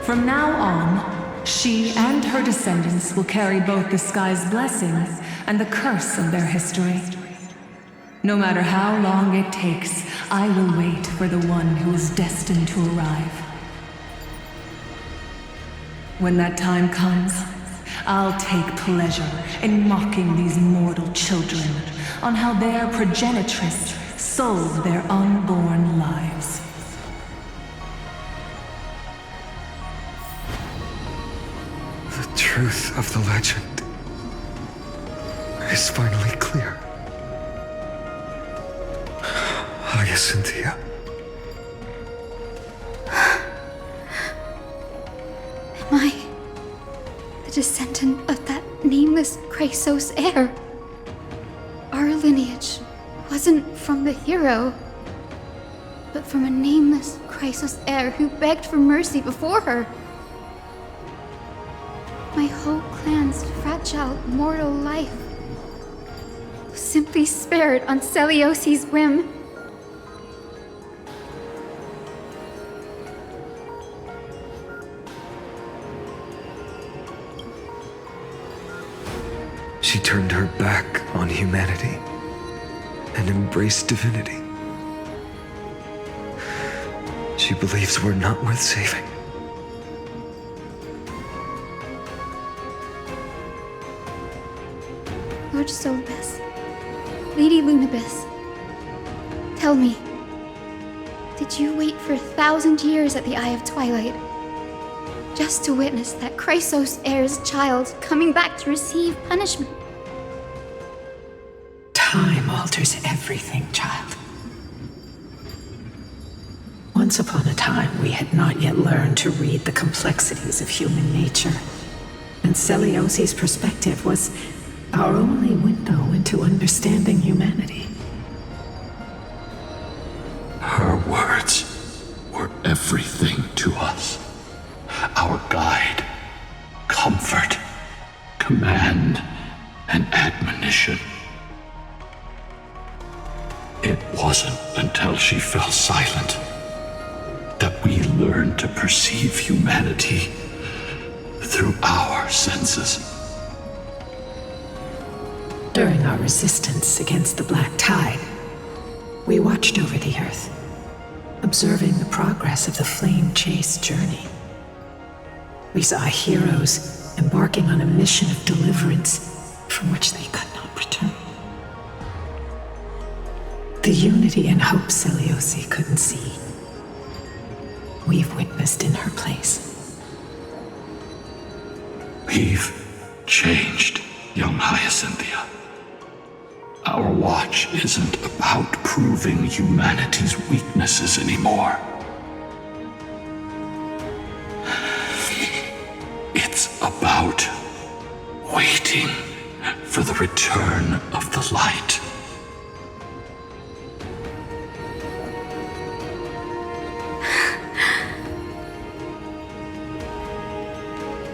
From now on, she and her descendants will carry both the sky's blessings and the curse of their history. No matter how long it takes, I will wait for the one who is destined to arrive. When that time comes, I'll take pleasure in mocking these mortal children on how their progenitress sold their unborn lives. The truth of the legend is finally clear. Hyacinthia. Am I the descendant of that nameless Chrysos heir? Our lineage wasn't from the hero, but from a nameless Chrysos heir who begged for mercy before her. My whole clan's fragile mortal life was simply spared on Seliosi's whim. She turned her back on humanity and embraced divinity. She believes we're not worth saving. Lord Solibus, Lady Lunibus, tell me, did you wait for 1,000 years at the Eye of Twilight just to witness that Chrysos heir's child coming back to receive punishment? Time alters everything, child. Once upon a time, we had not yet learned to read the complexities of human nature, and Seliosi's perspective was our only window into understanding humanity. Her words were everything to us. Our guide, comfort, command, and admonition. It wasn't until she fell silent that we learned to perceive humanity through our senses. During our resistance against the Black Tide, we watched over the Earth, observing the progress of the Flame Chase journey. We saw heroes embarking on a mission of deliverance from which they could not return. The unity and hope Seliosi couldn't see, we've witnessed in her place. We've changed, young Hyacinthia. Our watch isn't about proving humanity's weaknesses anymore. It's about waiting for the return of the light.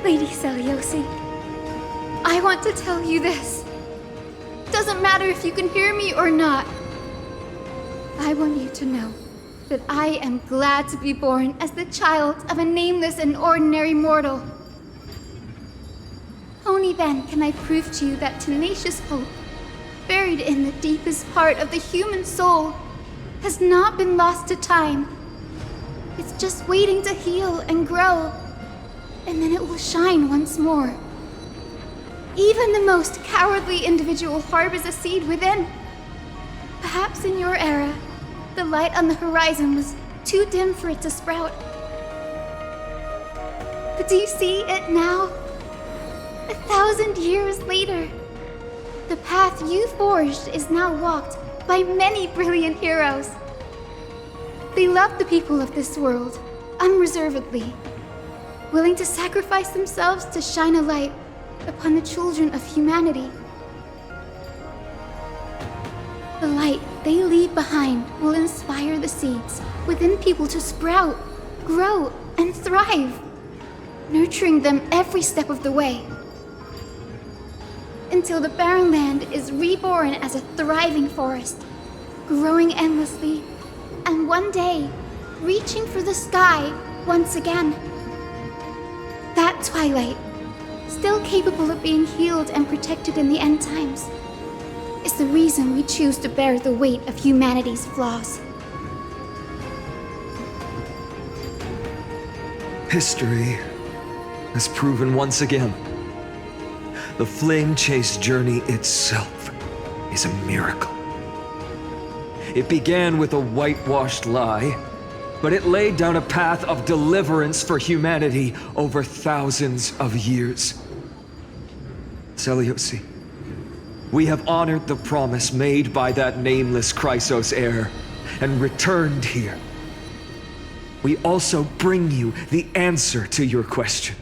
Lady Seliosi, I want to tell you this. Doesn't matter if you can hear me or not. I want you to know that I am glad to be born as the child of a nameless and ordinary mortal. Only then can I prove to you that tenacious hope, buried in the deepest part of the human soul, has not been lost to time. It's just waiting to heal and grow, and then it will shine once more. Even the most cowardly individual harbors a seed within. Perhaps in your era, the light on the horizon was too dim for it to sprout. But do you see it now? 1,000 years later, the path you forged is now walked by many brilliant heroes. They love the people of this world, unreservedly, willing to sacrifice themselves to shine a light upon the children of humanity. The light they leave behind will inspire the seeds within people to sprout, grow, and thrive, nurturing them every step of the way. Until the barren land is reborn as a thriving forest, growing endlessly, and one day, reaching for the sky once again. That twilight, still capable of being healed and protected in the end times, is the reason we choose to bear the weight of humanity's flaws. History has proven once again, the Flame Chase journey itself is a miracle. It began with a whitewashed lie, but it laid down a path of deliverance for humanity over thousands of years. Seliosi, we have honored the promise made by that nameless Chrysos heir and returned here. We also bring you the answer to your question.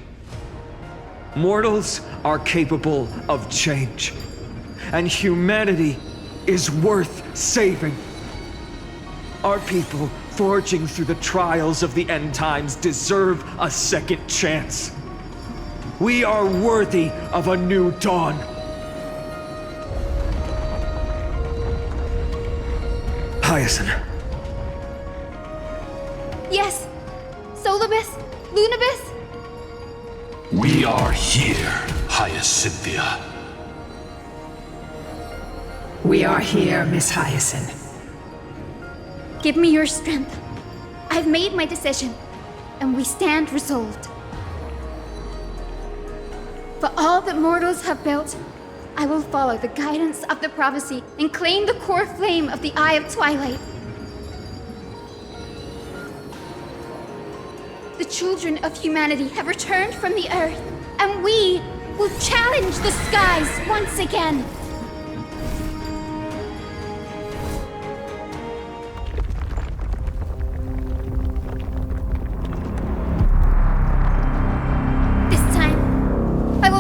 Mortals are capable of change, and humanity is worth saving. Our people, forging through the trials of the end times, deserve a second chance. We are worthy of a new dawn. Hyacinth. Yes! Solibus? Lunibus? We are here, Hyacinthia. We are here, Miss Hyacinth. Give me your strength. I've made my decision, and we stand resolved. For all that mortals have built, I will follow the guidance of the prophecy and claim the core flame of the Eye of Twilight. The children of humanity have returned from the earth, and we will challenge the skies once again.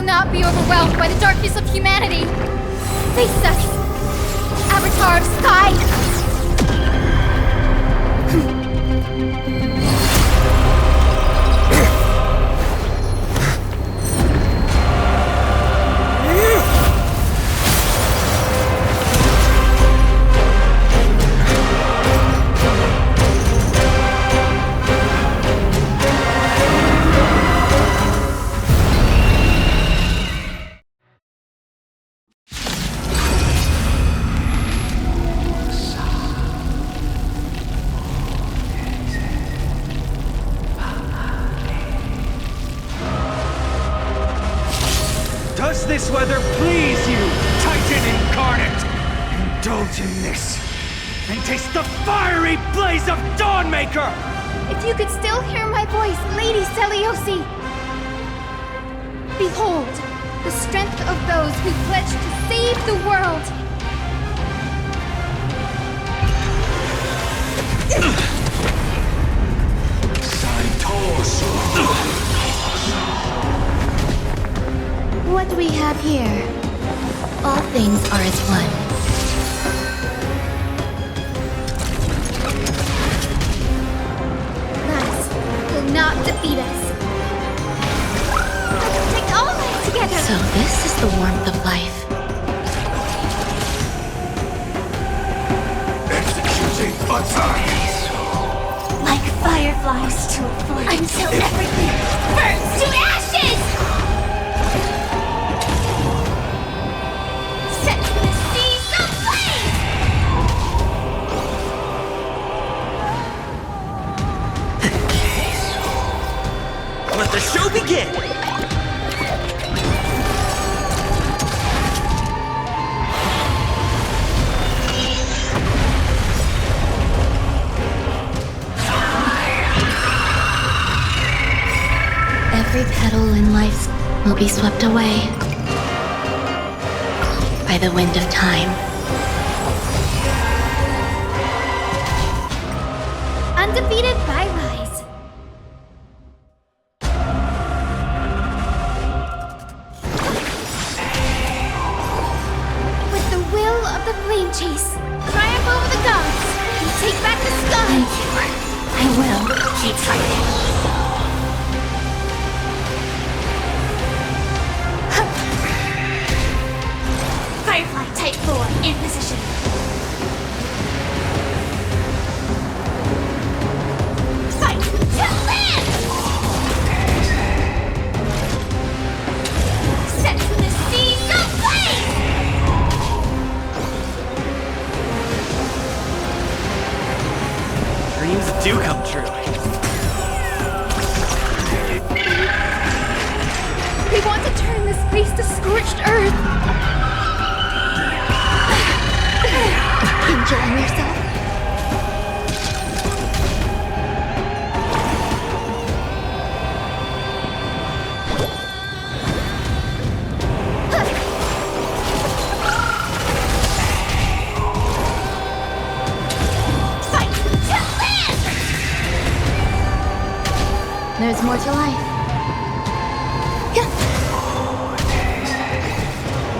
Not be overwhelmed by the darkness of humanity. Face us, Avatar of Sky! Does this weather please you, Titan incarnate? Indulge in this, and taste the fiery blaze of Dawnmaker! If you could still hear my voice, Lady Seliosi! Behold, the strength of those who pledged to save the world! What do we have here? All things are as one. Lies will not defeat us. Let's protect all life together! So this is the warmth of life. Executing attack! Like fireflies to a flame. Until everything burns to ashes! Let the show begin! Every petal in life will be swept away by the wind of time. Undefeated by lies. With the will of the Flame Chase, triumph over the will keep fighting. Firefly Type 4 in position. Fight to land! Set the seas ablaze! Dreams do come true. We want to turn this place to scorched earth. Enjoying yourself? Fight to land! There's more to life.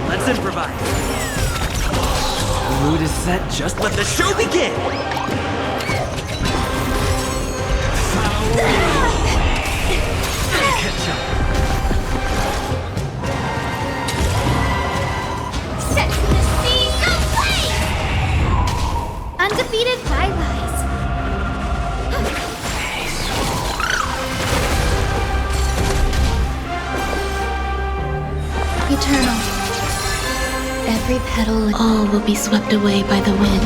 Let's improvise. The mood is set, just let the show begin! Catch up. Set the seas ablaze! Undefeated Fireflies. Eternal. Every petal, all will be swept away by the wind.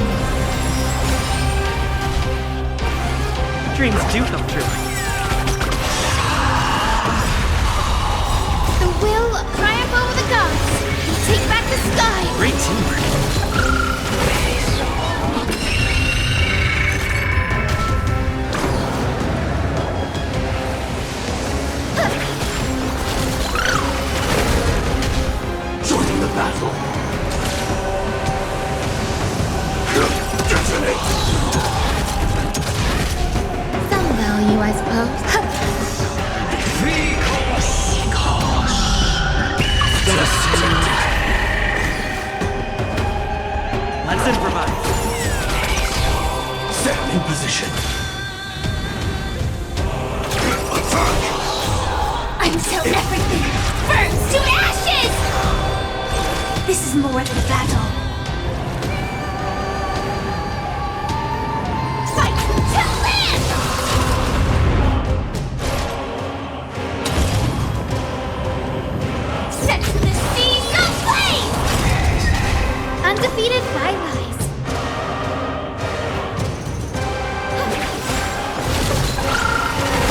Dreams do come true. The will triumph over the gods. Take back the sky. Great teamwork. Joining the battle. Detonate. Some value, I suppose. Let's improvise. Set in position. Until everything burns to ashes! This is more than a battle. Fight to land! Set the seas ablaze! Undefeated Fireflies.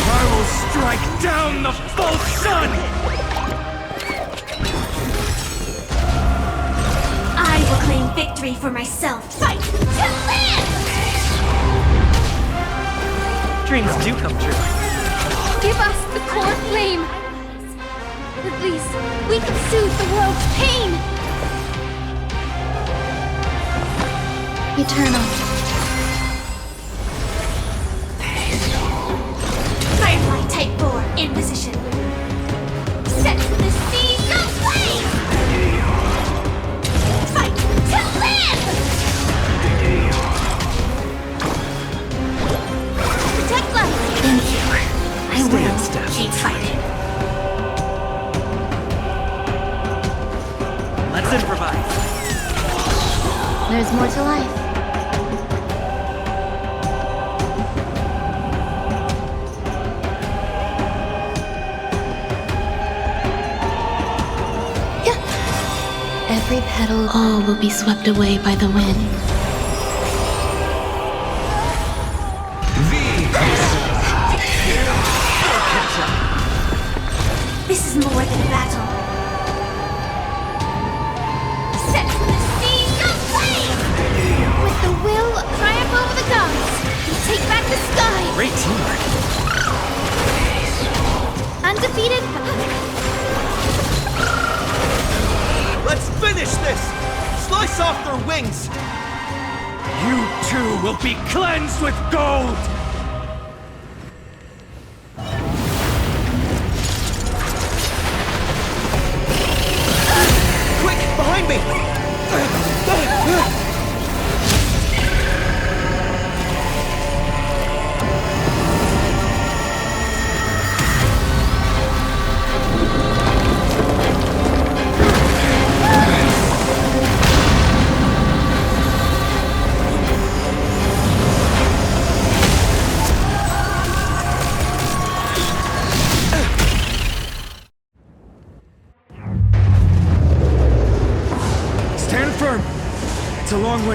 I will strike down the false sun! I will claim victory for myself. Fight to land! Dreams do come true. Give us the core flame. At least we can soothe the world's pain. Eternal. Firefly Type 4 in position. Set the seas ablaze! Fight to land! Protect life! Thank you. I Stay in will step. keep fighting. Let's improvise. There's more to life. Every petal, all will be swept away by the wind. This is more than a battle. Set the seas ablaze! With the will triumph over the gods. Take back the sky. Great teamwork. Undefeated. Let's finish this! Slice off their wings! You too will be cleansed with gold! Quick, behind me!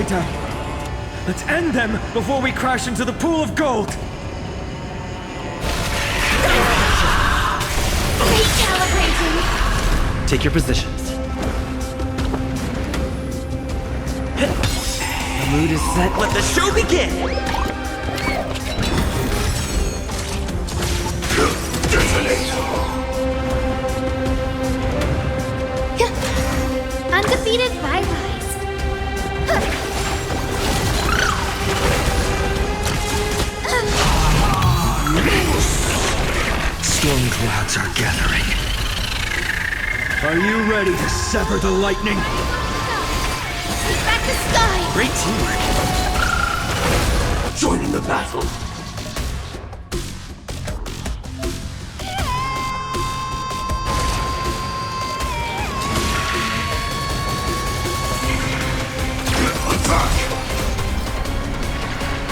done. Let's end them before we crash into the pool of gold! Recalibrating! Take your positions. The mood is set. Let the show begin! Undefeated by rise. Storm clouds are gathering. Are you ready to sever the lightning? Back to sky! Great teamwork. Joining the battle.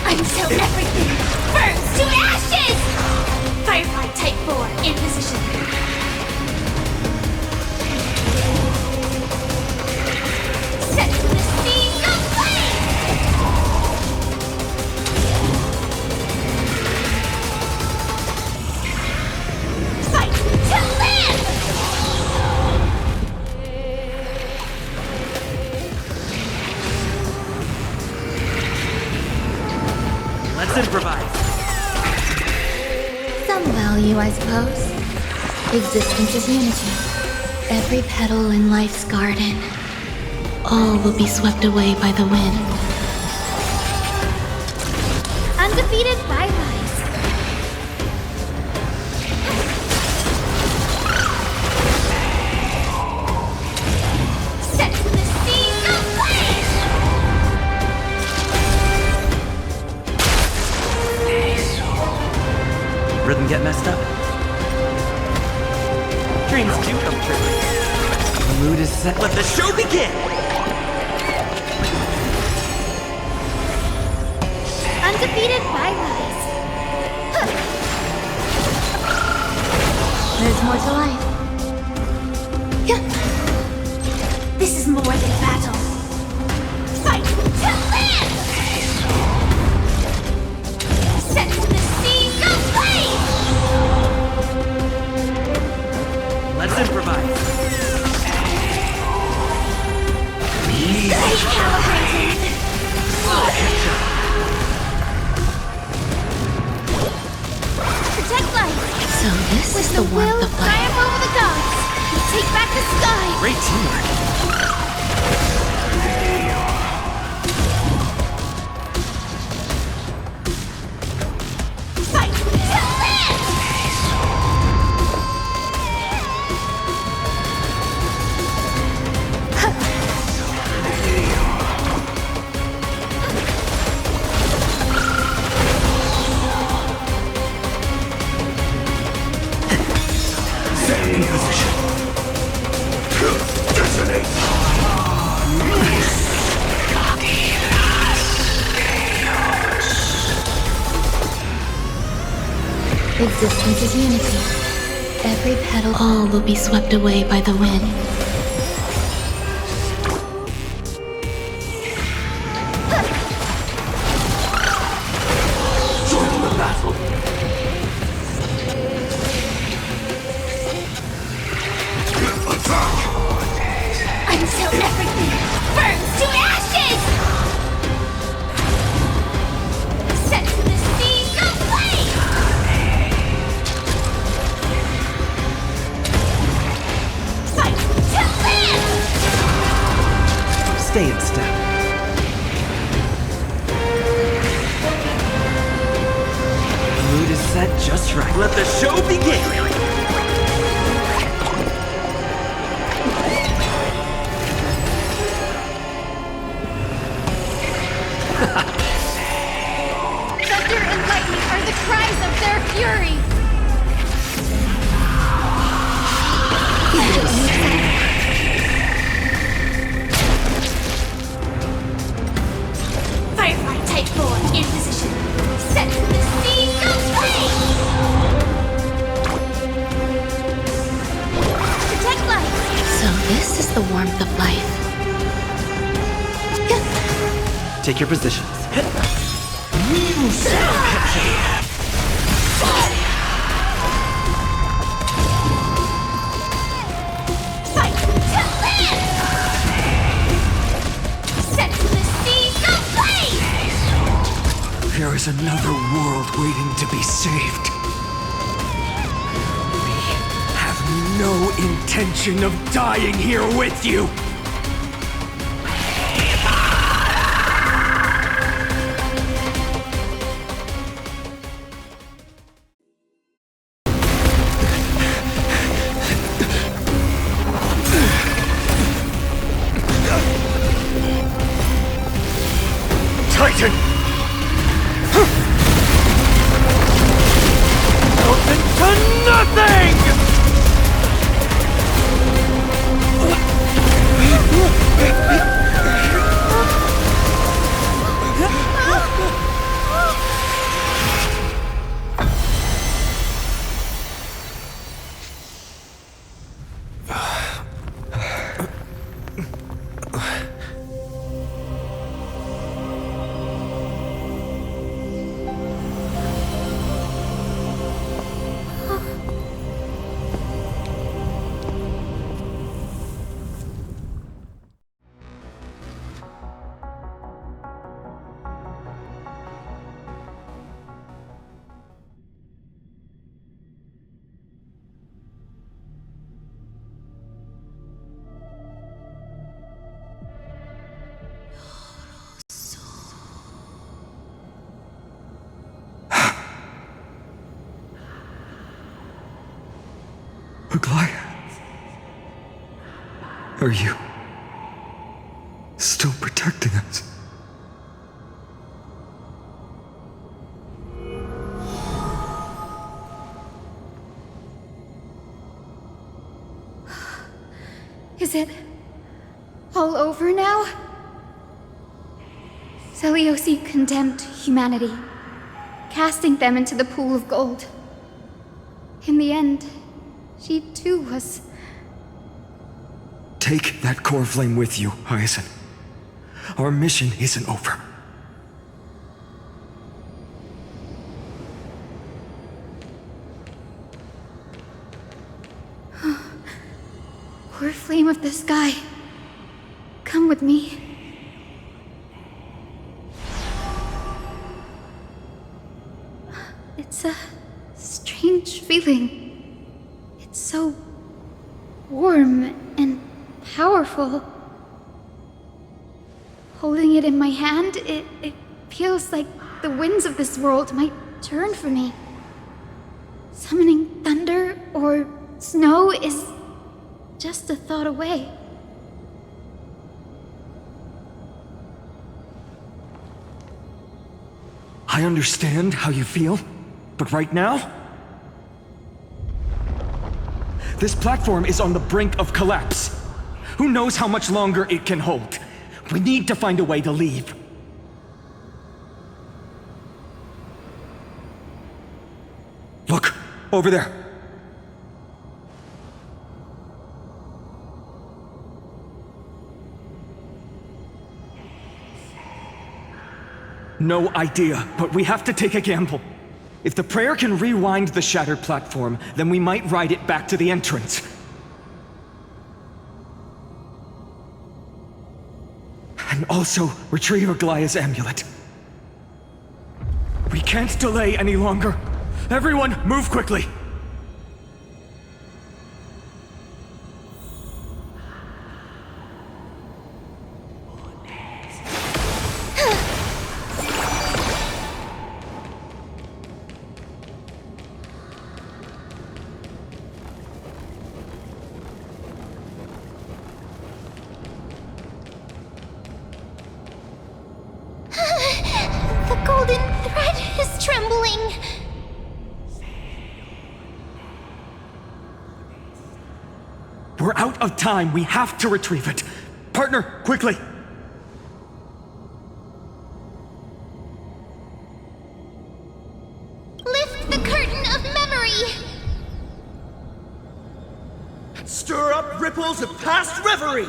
Until everything burns to ashes! Firefly Type 4 in position. Set to the speed of flame! Fight to live! Let's improvise. Some value, I suppose. Existence is unity. Every petal in life's garden. All will be swept away by the wind. Undefeated by rise. Set to the speed of flame! Rhythm get messed up? Dreams do come true. The mood is set. Let the show begin! Undefeated by rise. There's more to life. This is more than battle. Fight to live! Set to the speed of flame! Let's improvise. Recalibrating! Protect life. So this is the warmth of life. Triumph over the gods. We take back the sky. Great teamwork. Fight to live! Stay in position. Detonate. Existence is unity. Every petal, all will be swept away by the wind. Join the battle. Attack! Until everything burns to ashes! Set to the speed of flame! Fight to live! Stay in step. The mood is set just right. Let the show begin! Thunder and lightning are the cries of their fury. Firefly Type 4 in position. Set to the speed of flame! Protect life. So this is the warmth of life. Take your positions. There is another world waiting to be saved. We have no intention of dying here with you. Titan! To nothing! Goliath, are you still protecting us? Is it all over now? Seleuci condemned humanity, casting them into the pool of gold. In the end, she too was... Take that core flame with you, Hyacinth. Our mission isn't over. Core flame of the sky, come with me. It's a strange feeling. It's so warm and powerful. Holding it in my hand, it feels like the winds of this world might turn for me. Summoning thunder or snow is just a thought away. I understand how you feel, but right now, this platform is on the brink of collapse. Who knows how much longer it can hold? We need to find a way to leave. Look, over there. No idea, but we have to take a gamble. If the prayer can rewind the shattered platform, then we might ride it back to the entrance. And also retrieve Aglaya's amulet. We can't delay any longer. Everyone, move quickly! The golden thread is trembling. We're out of time. We have to retrieve it. Partner, quickly! Lift the curtain of memory. Stir up ripples of past reverie!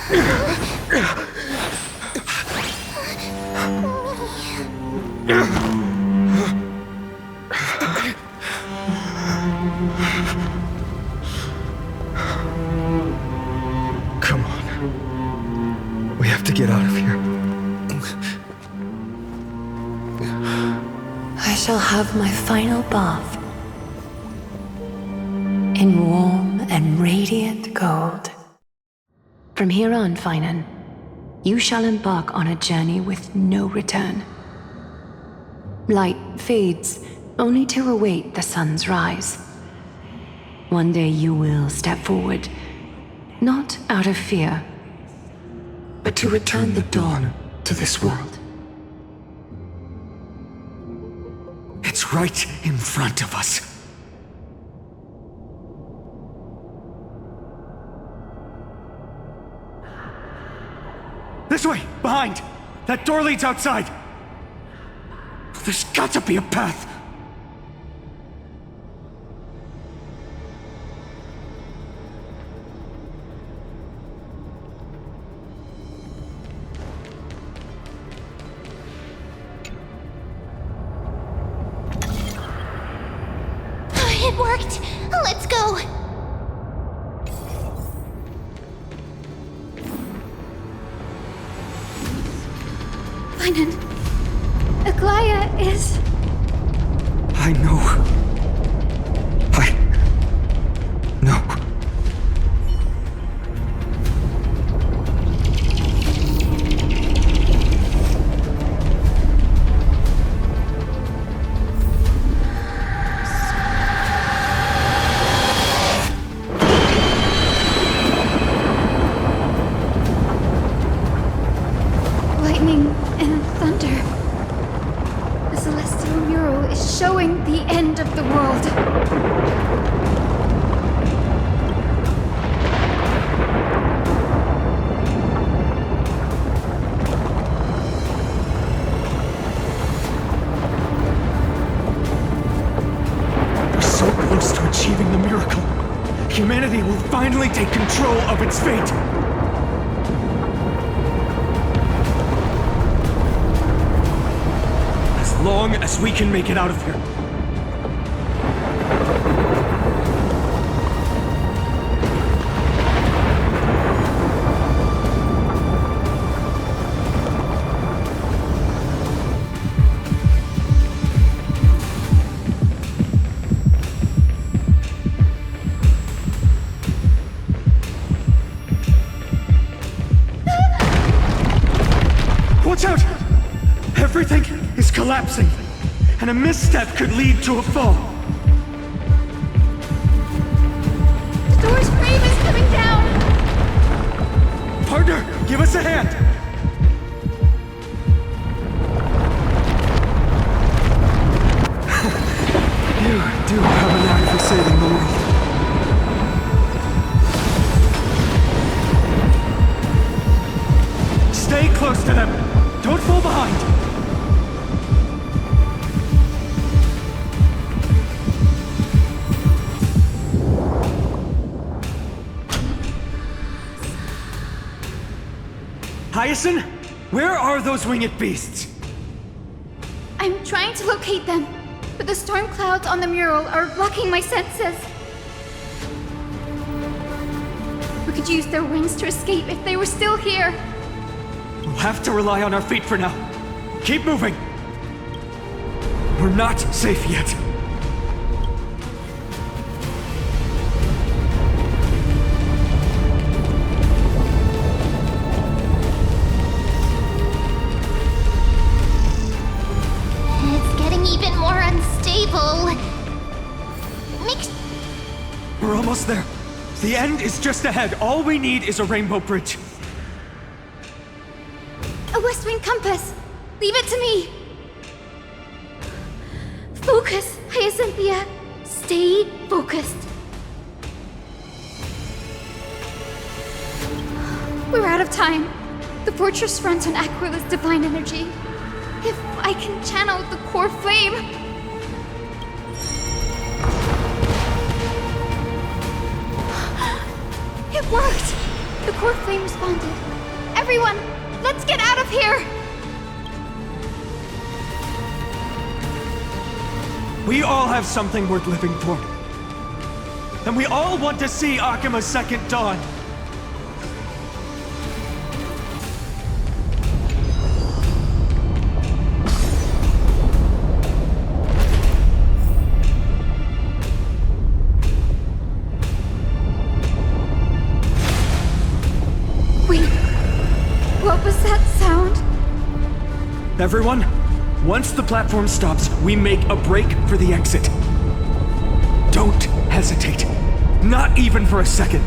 Come on. We have to get out of here. I shall have my final bath in warm and radiant gold. From here on, Finan, you shall embark on a journey with no return. Light fades, only to await the sun's rise. One day you will step forward, not out of fear, but to return the dawn to this world. It's right in front of us. This way! Behind! That door leads outside! There's got to be a path! It worked! Let's go! Finan, Aglaya is... I know. lightning and thunder. The celestial mural is showing the end of the world. Close to achieving the miracle. Humanity will finally take control of its fate. As long as we can make it out of here. Watch out! Everything is collapsing, and a misstep could lead to a fall. The door's frame is coming down! Partner, give us a hand! You do have a knack for saving the world. Stay close to them! Don't fall behind! Hyacinth, where are those winged beasts? I'm trying to locate them, but the storm clouds on the mural are blocking my senses. We could use their wings to escape if they were still here. We'll have to rely on our feet for now. Keep moving. We're not safe yet. It's getting even more unstable. We're almost there. The end is just ahead. All we need is a rainbow bridge. A West Wing compass! Leave it to me! Focus, Hyacinthia! Stay focused! We're out of time. The fortress runs on Aquila's divine energy. If I can channel the core flame... It worked! The core flame responded. Everyone, let's get out of here! We all have something worth living for. And we all want to see Akima's second dawn. What was that sound? Everyone, once the platform stops, we make a break for the exit. Don't hesitate. Not even for a second.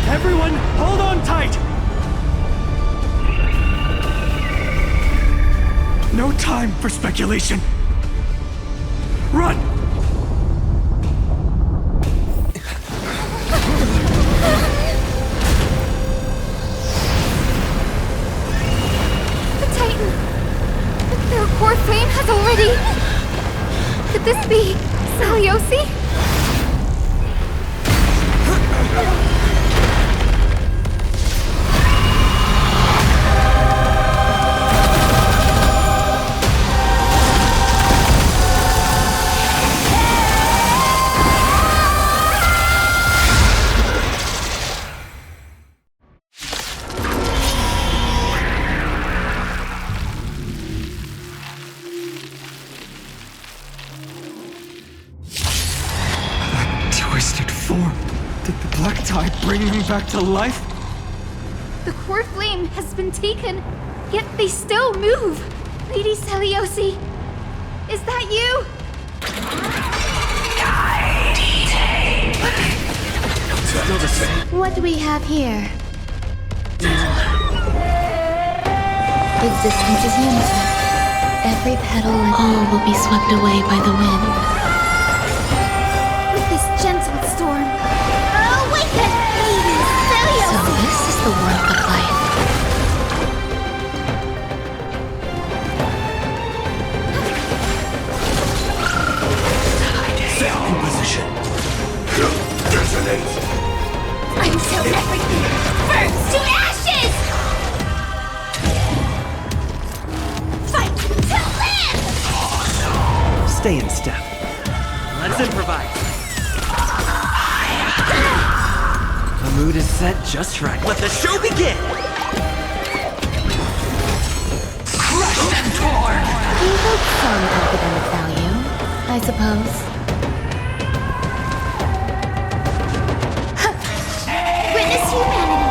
Everyone, hold on tight! No time for speculation. Run! The Titan! Their core flame has already... Could this be Seliosi? Twisted form. Did the black tide bring them back to life? The core flame has been taken, yet they still move. Lady Seliosi, is that you? Still the same. What do we have here? Existence is unity. Every petal and all will be swept away by the wind. With this gentle storm. Awaken, Lady Seliosi! So this is the warmth of life. Set in position. Resonate. Until everything burns to ashes! Fight to live! Stay in step. Let's improvise. The mood is set just right. Let the show begin! Crushed and torn! You hold some academic value, I suppose. Witness humanity!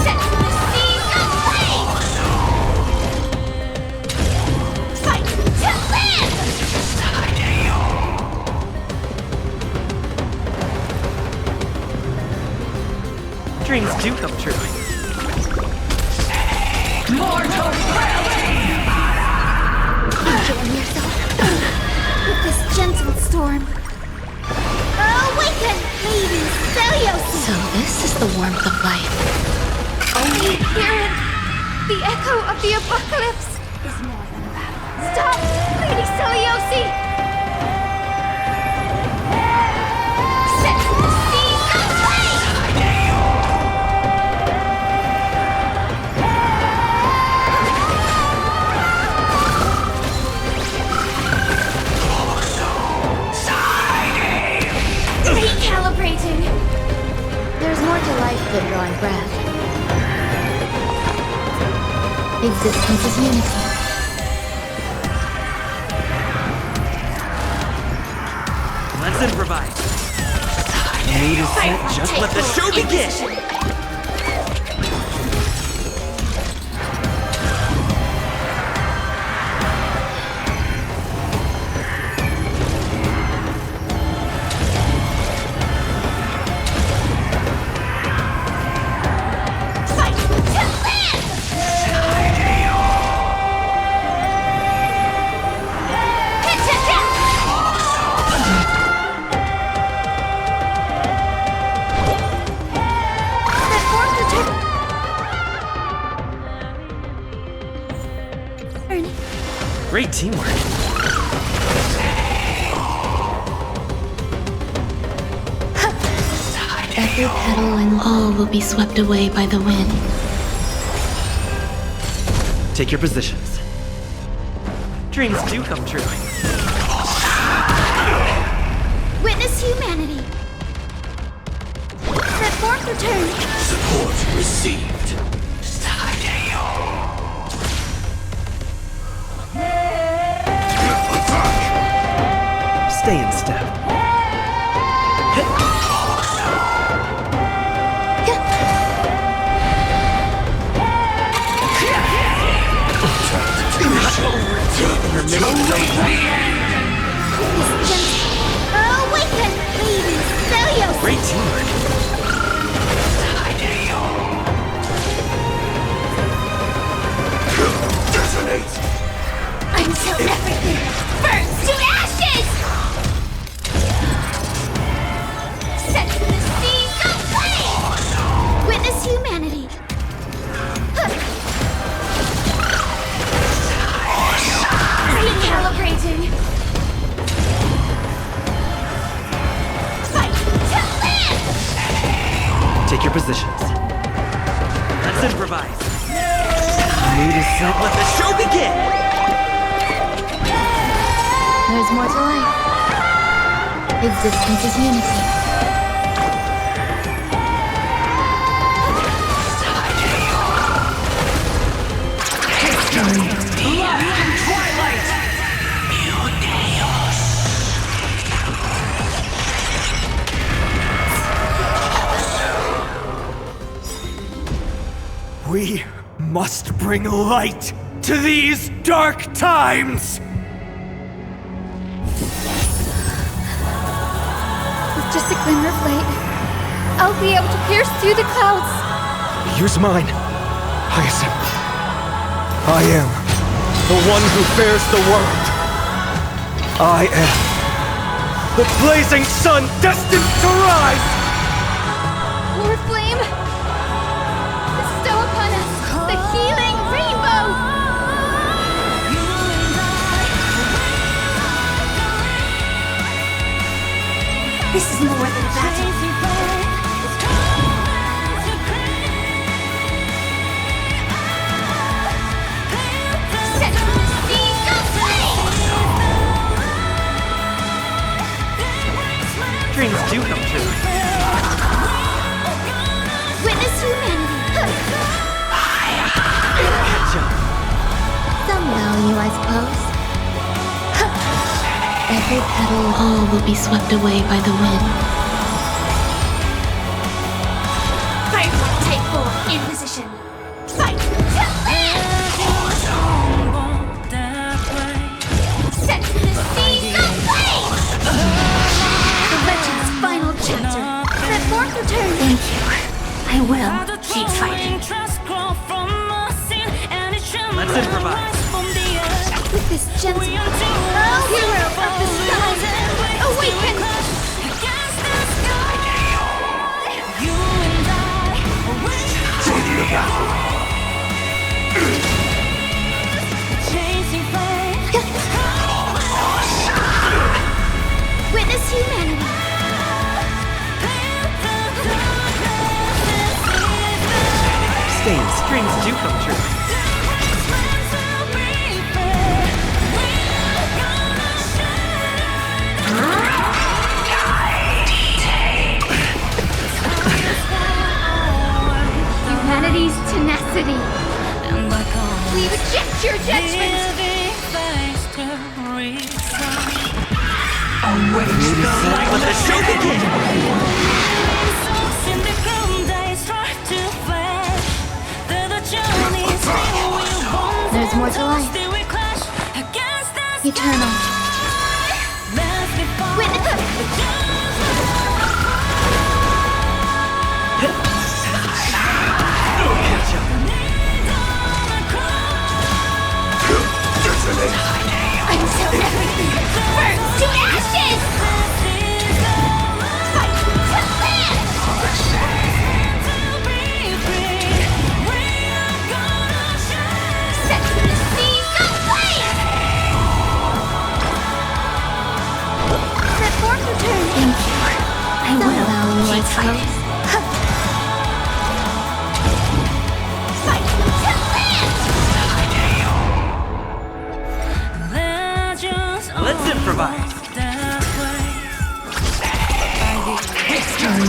Set the seas ablaze! Fight to live! Dreams do come true. Mortal frailty! Enjoy yourself with this gentle storm. Awaken, Lady Seliosi! So this is the warmth of life. Only hearing the echo of the apocalypse is more than a battle. Stop, Lady Seliosi! Set the seas ablaze! Recalibrating. There's more to life than drawing breath. Existence is unity. Let's improvise. The mood is set. Just let the show begin! Fight to live! Hit to death! Great teamwork. Every petal and all will be swept away by the wind. Take your positions. Dreams do come true. Witness humanity. Set forth return. Support received. Stay in step. Awaken! Leave Celios! Great teamwork. Detonate! Until everything burns to ashes! Set to the seas of flame! Witness humanity. Recalibrating. Fight to live! Take your positions. Let's improvise. Mood is set. Let the show begin! There's more to life. Existence is unity. History! Love and twilight! We must bring light to these dark times! With just a glimmer of light, I'll be able to pierce through the clouds. Use mine, Hyacinth. I am the one who bears the world. I am The blazing sun destined to rise! Lord Flame, bestow upon us the healing rainbow! This is more than a battle. Set to the seas of flame! Dreams do come true. Witness humanity. Catch up. Some value, I suppose. Every petal, all will be swept away by the wind. Fight! Take form in position. Fight to live! Set to the seas of flame! The legend's final chapter. Set forth return. Thank you. I will keep fighting. Let's improvise. With this gentle hero of the skies, awaken! Witness humanity. Stay in. Dreams do come true. Humanity's tenacity. We reject your judgment. Away to the light. Let the show begin! There's more to life. Eternal. Catch up. Until everything burns to ashes! Fight to live! Set to the seas of flame! Thank you. I will allow you to fight. Let's improvise. History!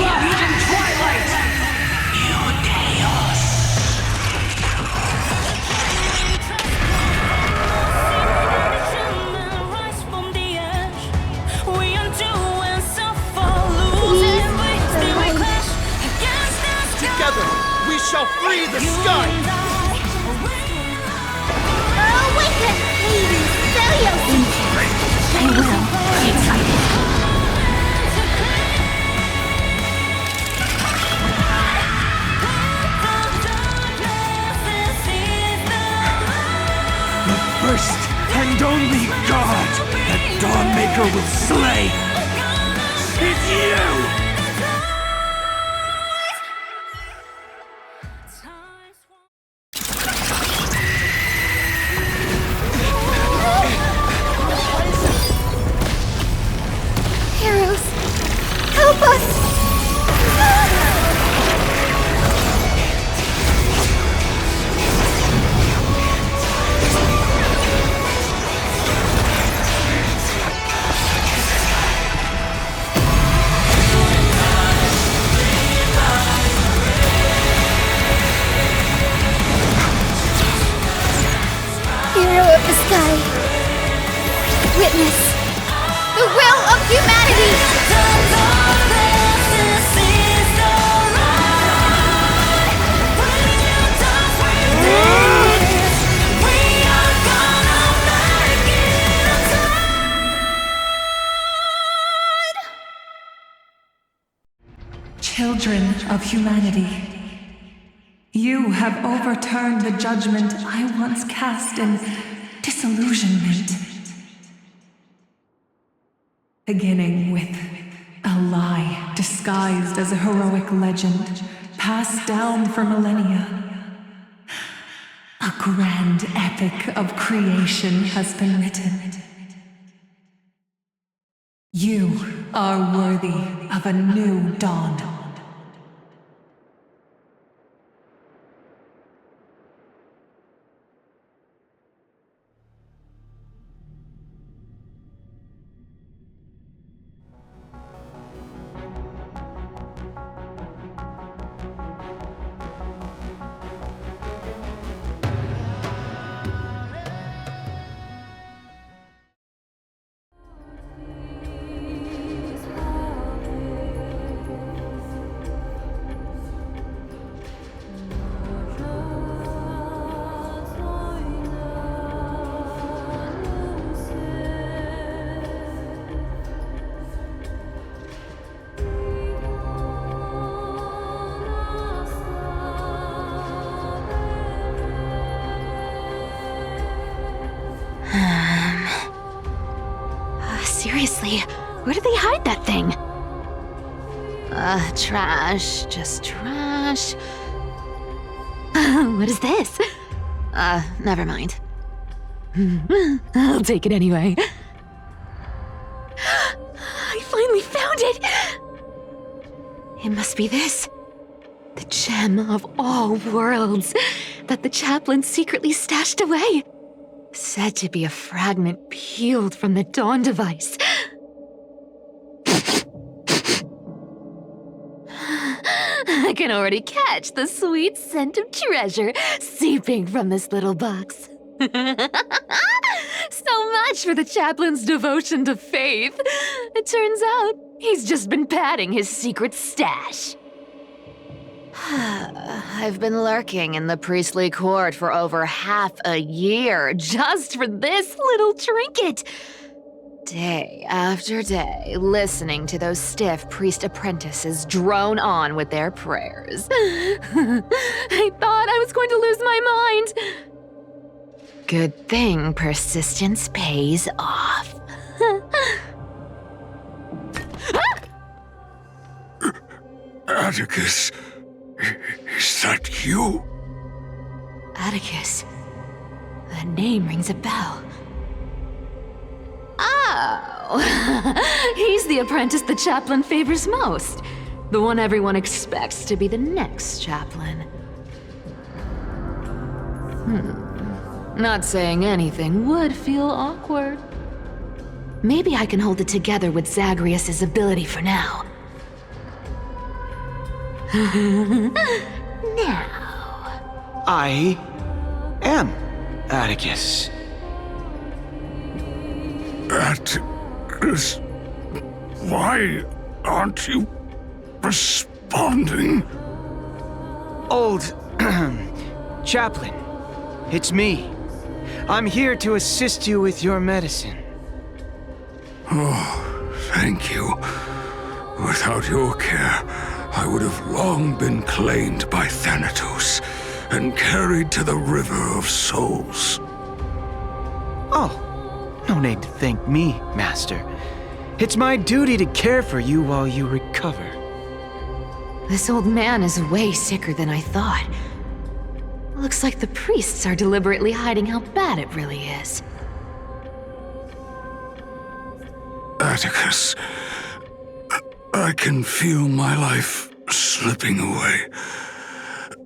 Light and twilight! New chaos! Together, we shall free the sky! Awaken, Lady Celios! I will. Keep fighting. The first and only god that Dawnmaker will slay is you! Heroes, help us! Hero of the sky, witness the will of humanity! Children of humanity, you have overturned the judgment I once cast in disillusionment. Beginning with a lie disguised as a heroic legend, passed down for millennia. A grand epic of creation has been written. You are worthy of a new dawn. Seriously, where did they hide that thing? Trash. Just trash. What is this? Never mind. I'll take it anyway. I finally found it! It must be this. The gem of all worlds that the chaplain secretly stashed away. Said to be a fragment peeled from the Dawn device. I can already catch the sweet scent of treasure seeping from this little box. So much for the chaplain's devotion to faith. It turns out he's just been padding his secret stash. I've been lurking in the priestly court for over half a year just for this little trinket. Day after day, listening to those stiff priest apprentices drone on with their prayers. I thought I was going to lose my mind. Good thing persistence pays off. Atticus, is that you? Atticus. That name rings a bell. Oh, He's the apprentice the chaplain favors most. The one everyone expects to be the next chaplain. Not saying anything would feel awkward. Maybe I can hold it together with Zagreus' ability for now. Now. I am Atticus. Atticus, why aren't you responding? Old chaplain, it's me. I'm here to assist you with your medicine. Oh, thank you. Without your care, I would have long been claimed by Thanatos and carried to the River of Souls. Oh, no need to thank me, Master. It's my duty to care for you while you recover. This old man is way sicker than I thought. Looks like the priests are deliberately hiding how bad it really is. Atticus, I can feel my life slipping away,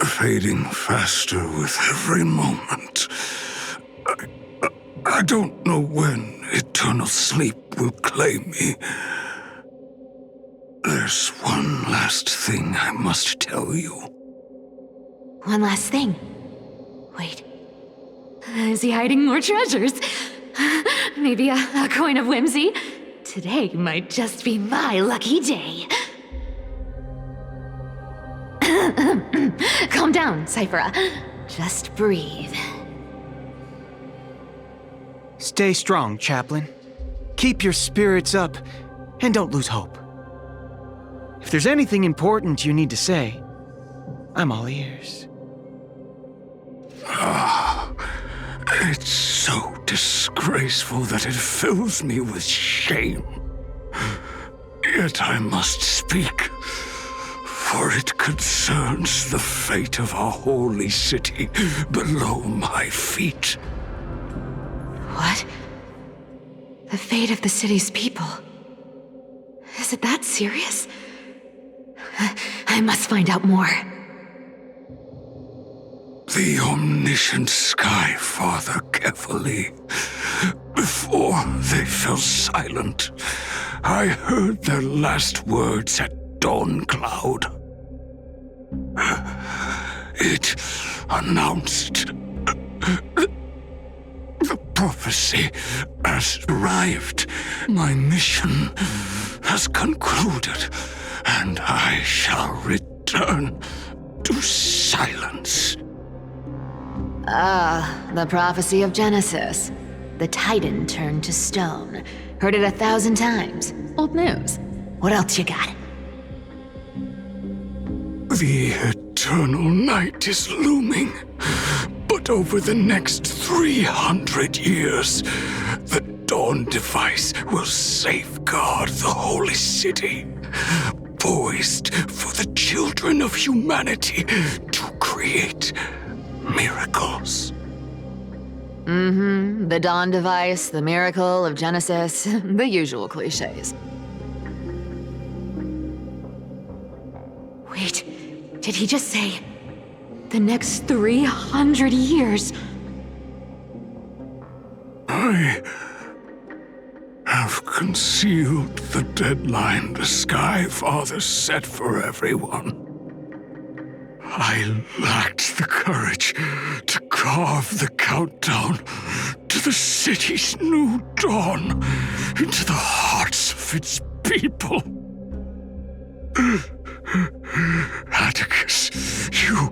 fading faster with every moment. I don't know when eternal sleep will claim me. There's one last thing I must tell you. One last thing. Wait. Is he hiding more treasures? Maybe a coin of whimsy? Today might just be my lucky day. Calm down, Cyphera. Just breathe. Stay strong, Chaplain. Keep your spirits up, and don't lose hope. If there's anything important you need to say, I'm all ears. It's so disgraceful that it fills me with shame. Yet I must speak, for it concerns the fate of our holy city below my feet. What? The fate of the city's people? Is it that serious? I must find out more. The omniscient Sky Father carefully. Before they fell silent, I heard their last words at dawn cloud. It announced the prophecy has arrived. My mission has concluded, and I shall return to silence. The prophecy of Genesis. The Titan turned to stone. Heard it 1,000 times. Old news. What else you got? The eternal night is looming. But over the next 300 years, the Dawn device will safeguard the holy city, poised for the children of humanity to create miracles. The Dawn device, the miracle of Genesis, the usual cliches. Wait, did he just say the next 300 years? I have concealed the deadline the Sky Father set for everyone. I lacked the courage to carve the countdown to the city's new dawn into the hearts of its people. Atticus, you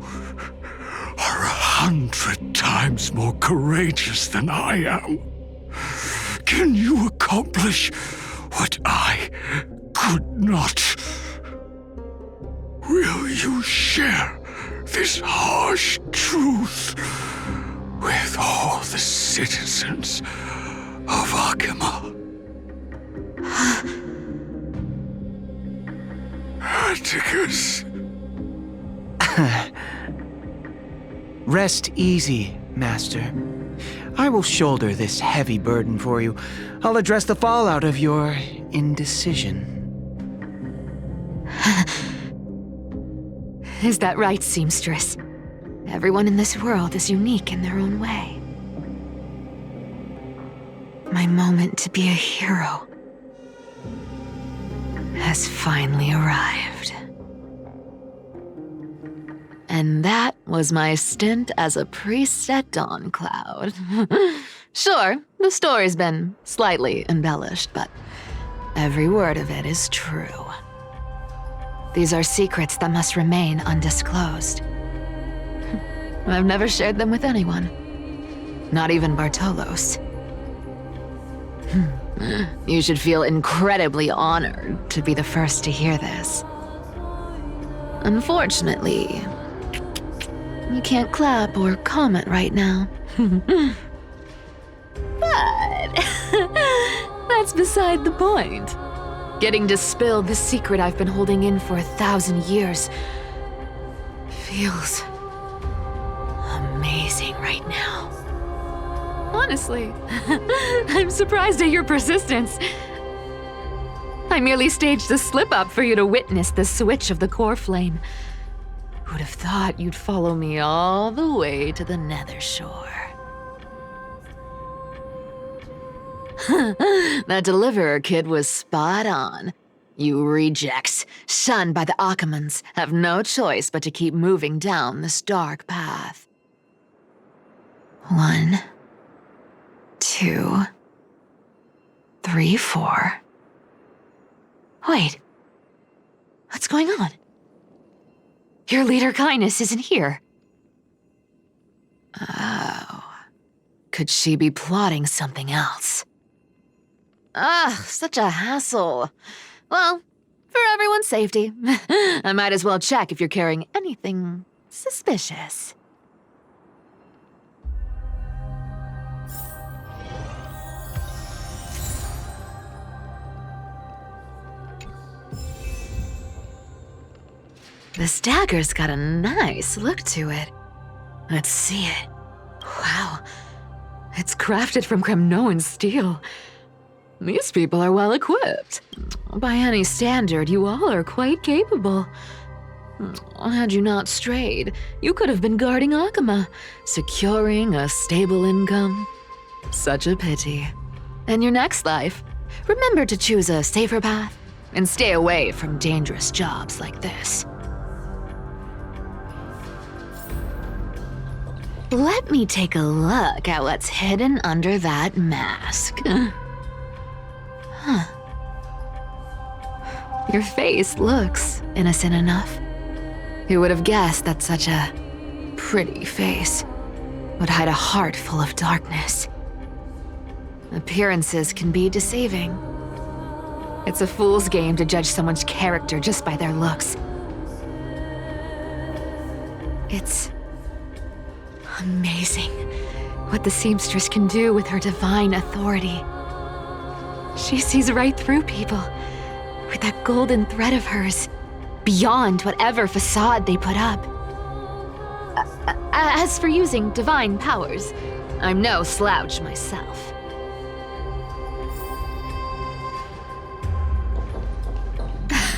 are 100 times more courageous than I am. Can you accomplish what I could not? Will you share this harsh truth with all the citizens of Akima? Atticus. Rest easy, Master. I will shoulder this heavy burden for you. I'll address the fallout of your indecision. Is that right, seamstress? Everyone in this world is unique in their own way. My moment to be a hero has finally arrived. And that was my stint as a priest at Dawncloud. Sure, the story's been slightly embellished, but every word of it is true. These are secrets that must remain undisclosed. I've never shared them with anyone. Not even Bartolos. You should feel incredibly honored to be the first to hear this. Unfortunately, you can't clap or comment right now. But that's beside the point. Getting to spill the secret I've been holding in for 1,000 years feels amazing right now. Honestly, I'm surprised at your persistence. I merely staged a slip-up for you to witness the switch of the core flame. Who'd have thought you'd follow me all the way to the Nether Shore? That deliverer kid was spot on. You rejects, shunned by the Akamans, have no choice but to keep moving down this dark path. 1, 2, 3, 4. Wait. What's going on? Your leader Kindness isn't here. Oh. Could she be plotting something else? Such a hassle. Well, for everyone's safety, I might as well check if you're carrying anything suspicious. This dagger's got a nice look to it. Let's see it. Wow. It's crafted from Kremnoan steel. These people are well equipped. By any standard, you all are quite capable. Had you not strayed, you could have been guarding Akama, securing a stable income. Such a pity. In your next life, remember to choose a safer path and stay away from dangerous jobs like this. Let me take a look at what's hidden under that mask. Huh. Your face looks innocent enough. Who would have guessed that such a pretty face would hide a heart full of darkness? Appearances can be deceiving. It's a fool's game to judge someone's character just by their looks. It's amazing what the seamstress can do with her divine authority. She sees right through people with that golden thread of hers, beyond whatever facade they put up. As for using divine powers, I'm no slouch myself.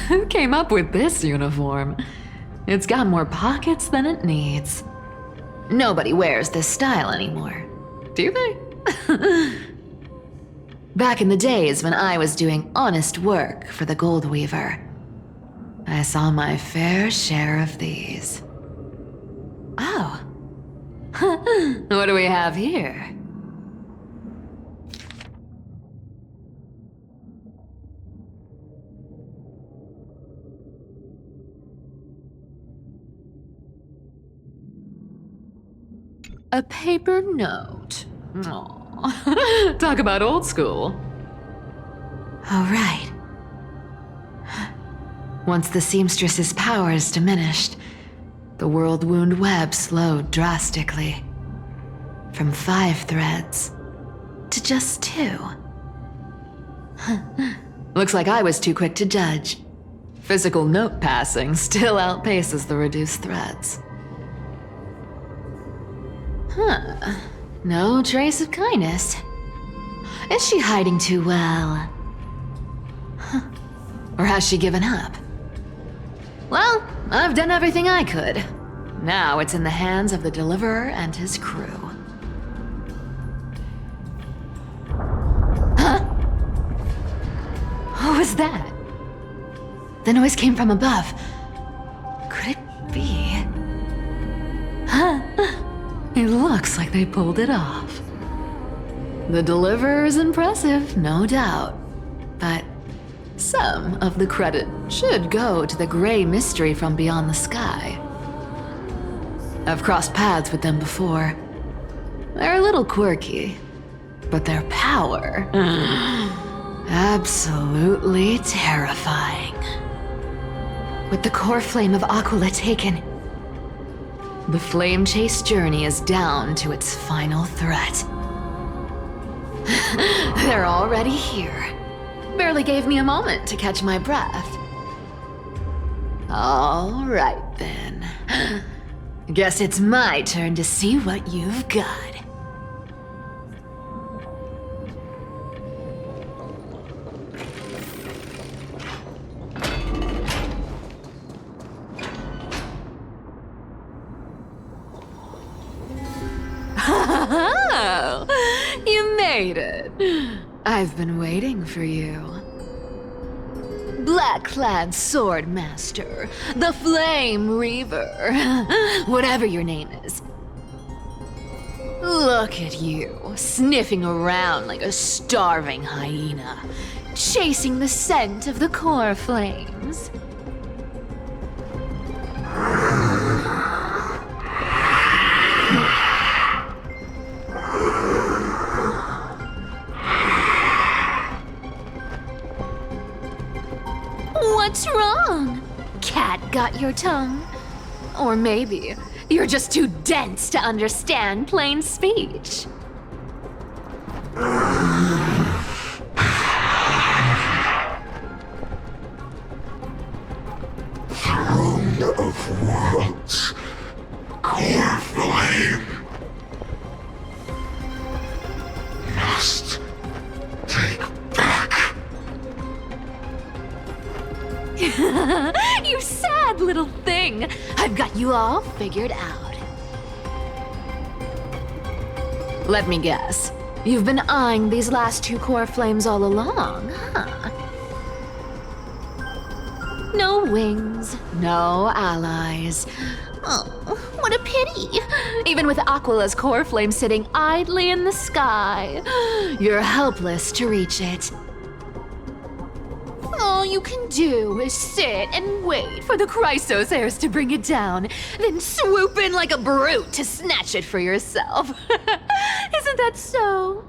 Who came up with this uniform? It's got more pockets than it needs. Nobody wears this style anymore, do they? Back in the days when I was doing honest work for the Gold Weaver, I saw my fair share of these. Oh. What do we have here? A paper note. Aww. Talk about old school. All right. Once the seamstress's powers diminished, the world wound web slowed drastically. From 5 threads to just 2. Looks like I was too quick to judge. Physical note passing still outpaces the reduced threads. Huh. No trace of kindness. Is she hiding too well? Huh. Or has she given up? Well, I've done everything I could. Now it's in the hands of the Deliverer and his crew. Huh? What was that? The noise came from above. Could it be? Huh? It looks like they pulled it off. The Deliverer is impressive, no doubt. But some of the credit should go to the gray mystery from beyond the sky. I've crossed paths with them before. They're a little quirky, but their power... absolutely terrifying. With the core flame of Aquila taken, the flame chase journey is down to its final threat. They're already here. Barely gave me a moment to catch my breath. All right then. Guess it's my turn to see what you've got. Oh, you made it. I've been waiting for you. Black-clad sword master, the Flame Reaver, whatever your name is. Look at you, sniffing around like a starving hyena, chasing the scent of the core flames. What's wrong? Cat got your tongue? Or maybe you're just too dense to understand plain speech. Throne of worlds, core flame. Must take back. You sad little thing. I've got you all figured out. Let me guess. You've been eyeing these last two core flames all along, huh? No wings, no allies. Oh, what a pity. Even with Aquila's core flame sitting idly in the sky, you're helpless to reach it. All you can do is sit and wait for the Chrysos heirs to bring it down, then swoop in like a brute to snatch it for yourself. Isn't that so?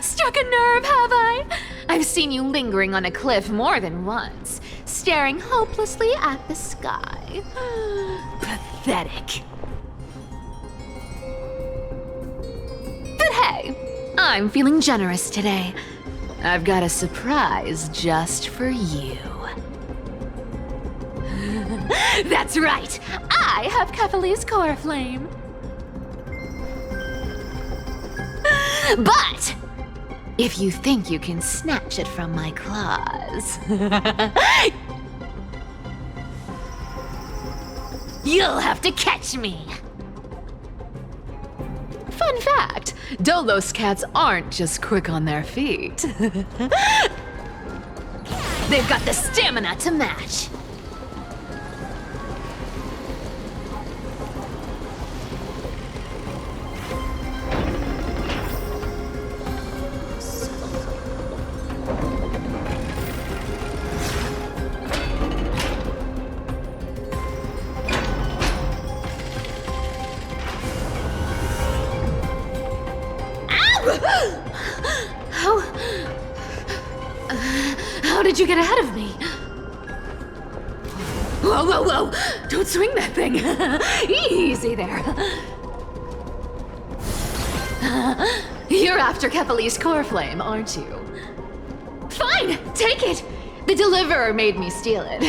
Struck a nerve, have I? I've seen you lingering on a cliff more than once, staring hopelessly at the sky. Pathetic. But hey, I'm feeling generous today. I've got a surprise just for you. That's right, I have Kefali's core flame. But if you think you can snatch it from my claws, you'll have to catch me. Fun fact, Dolos cats aren't just quick on their feet. They've got the stamina to match. How did you get ahead of me? Whoa, whoa, whoa! Don't swing that thing! Easy there! You're after Kefali's core flame, aren't you? Fine! Take it! The deliverer made me steal it.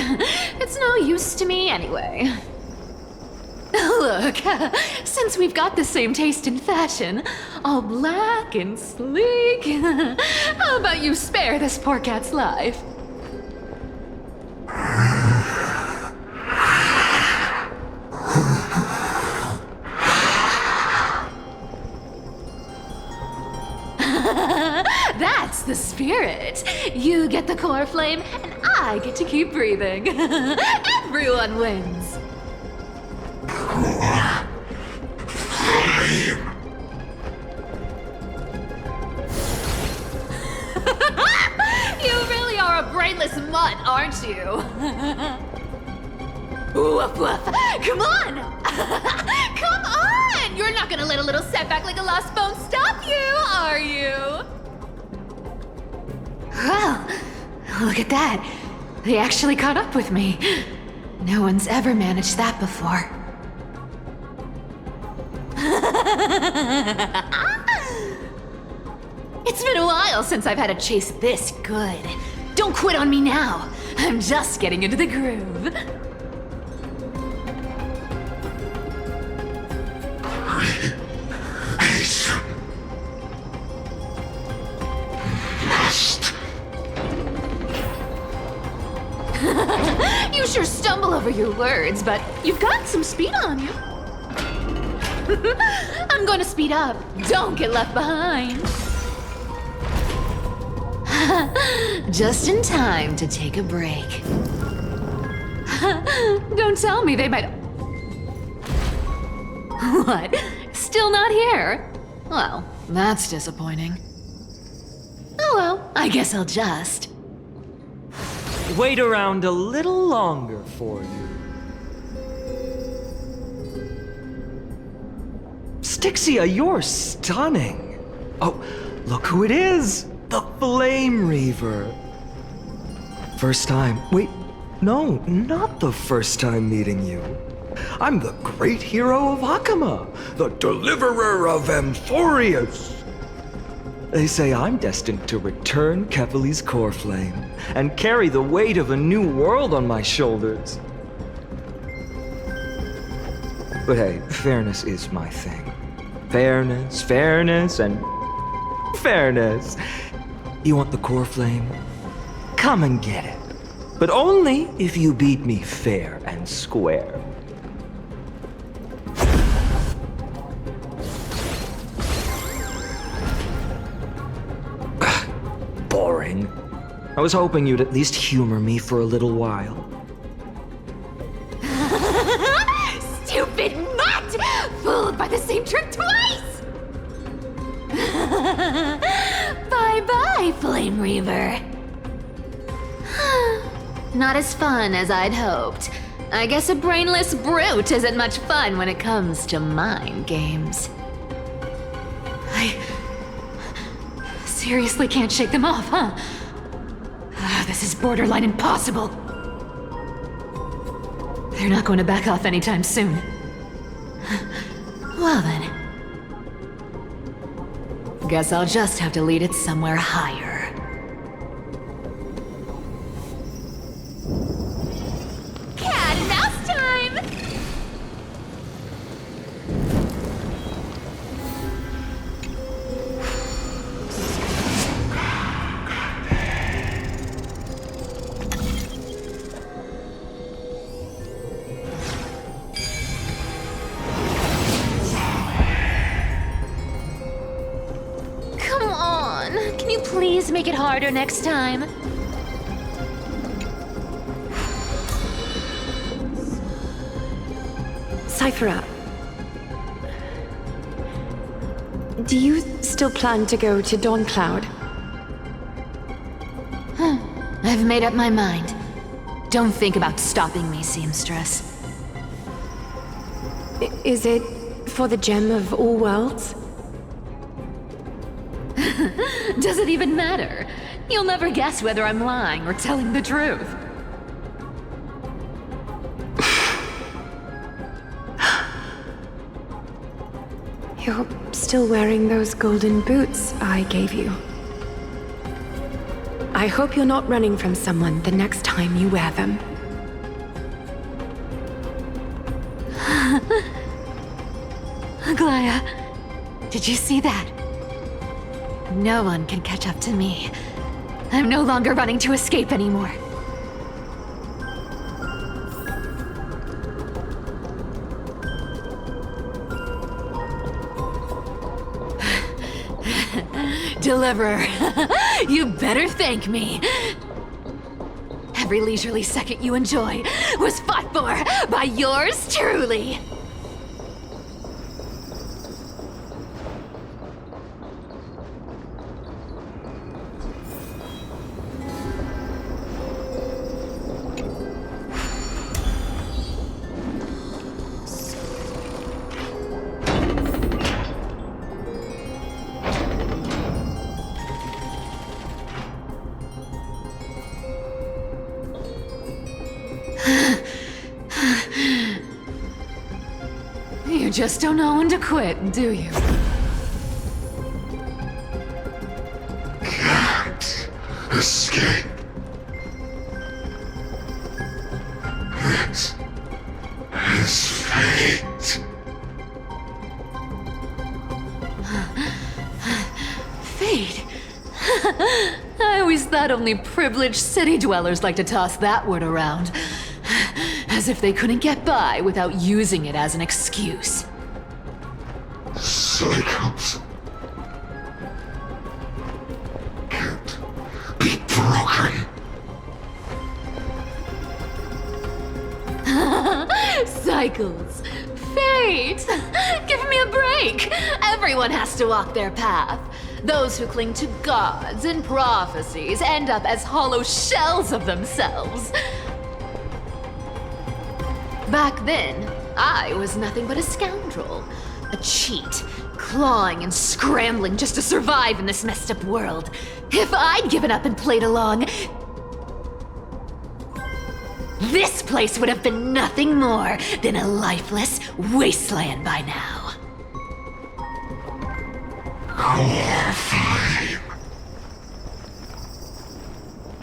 It's no use to me anyway. Look, since we've got the same taste in fashion, all black and sleek, how about you spare this poor cat's life? That's the spirit. You get the core flame, and I get to keep breathing. Everyone wins. You really are a brainless mutt, aren't you? Woof woof. Come on! Come on! You're not gonna let a little setback like a lost bone stop you, are you? Well, look at that. They actually caught up with me. No one's ever managed that before. It's been a while since I've had a chase this good. Don't quit on me now. I'm just getting into the groove. You sure stumble over your words, but you've got some speed on you. I'm going to speed up. Don't get left behind. Just in time to take a break. Don't tell me they might... What? Still not here? Well, that's disappointing. Oh well, I guess I'll just... Wait around a little longer for you. Styxia, you're stunning. Oh, look who it is! The Flame Reaver. First time. Wait, no, not the first time meeting you. I'm the great hero of Hakama, the deliverer of Amphorius. They say I'm destined to return Kefali's core flame and carry the weight of a new world on my shoulders. But hey, fairness is my thing. Fairness, and fairness. You want the core flame? Come and get it. But only if you beat me fair and square. Boring. I was hoping you'd at least humor me for a little while. Stupid mutt! Fooled by the same trick twice! Bye-bye, Flame Reaver. Not as fun as I'd hoped. I guess a brainless brute isn't much fun when it comes to mind games. I seriously can't shake them off, huh? This is borderline impossible. They're not going to back off anytime soon. Well then. Guess I'll just have to lead it somewhere higher. Cat and mouse time! Come on, can you please make it harder next time? Cyphera, do you still plan to go to Dawncloud? I've made up my mind. Don't think about stopping me, seamstress. Is it for the gem of all worlds? Does it even matter? You'll never guess whether I'm lying or telling the truth. You're still wearing those golden boots I gave you. I hope you're not running from someone the next time you wear them. Aglaya, did you see that? No one can catch up to me. I'm no longer running to escape anymore. Deliverer, you better thank me. Every leisurely second you enjoy was fought for by yours truly. You just don't know when to quit, do you? Can't escape. It is fate. Fate? I always thought only privileged city dwellers like to toss that word around. As if they couldn't get by without using it as an excuse. Cycles can't be broken. Cycles. Fate! Give me a break! Everyone has to walk their path. Those who cling to gods and prophecies end up as hollow shells of themselves. Back then, I was nothing but a scoundrel. A cheat, clawing and scrambling just to survive in this messed up world. If I'd given up and played along, this place would have been nothing more than a lifeless wasteland by now. Fine.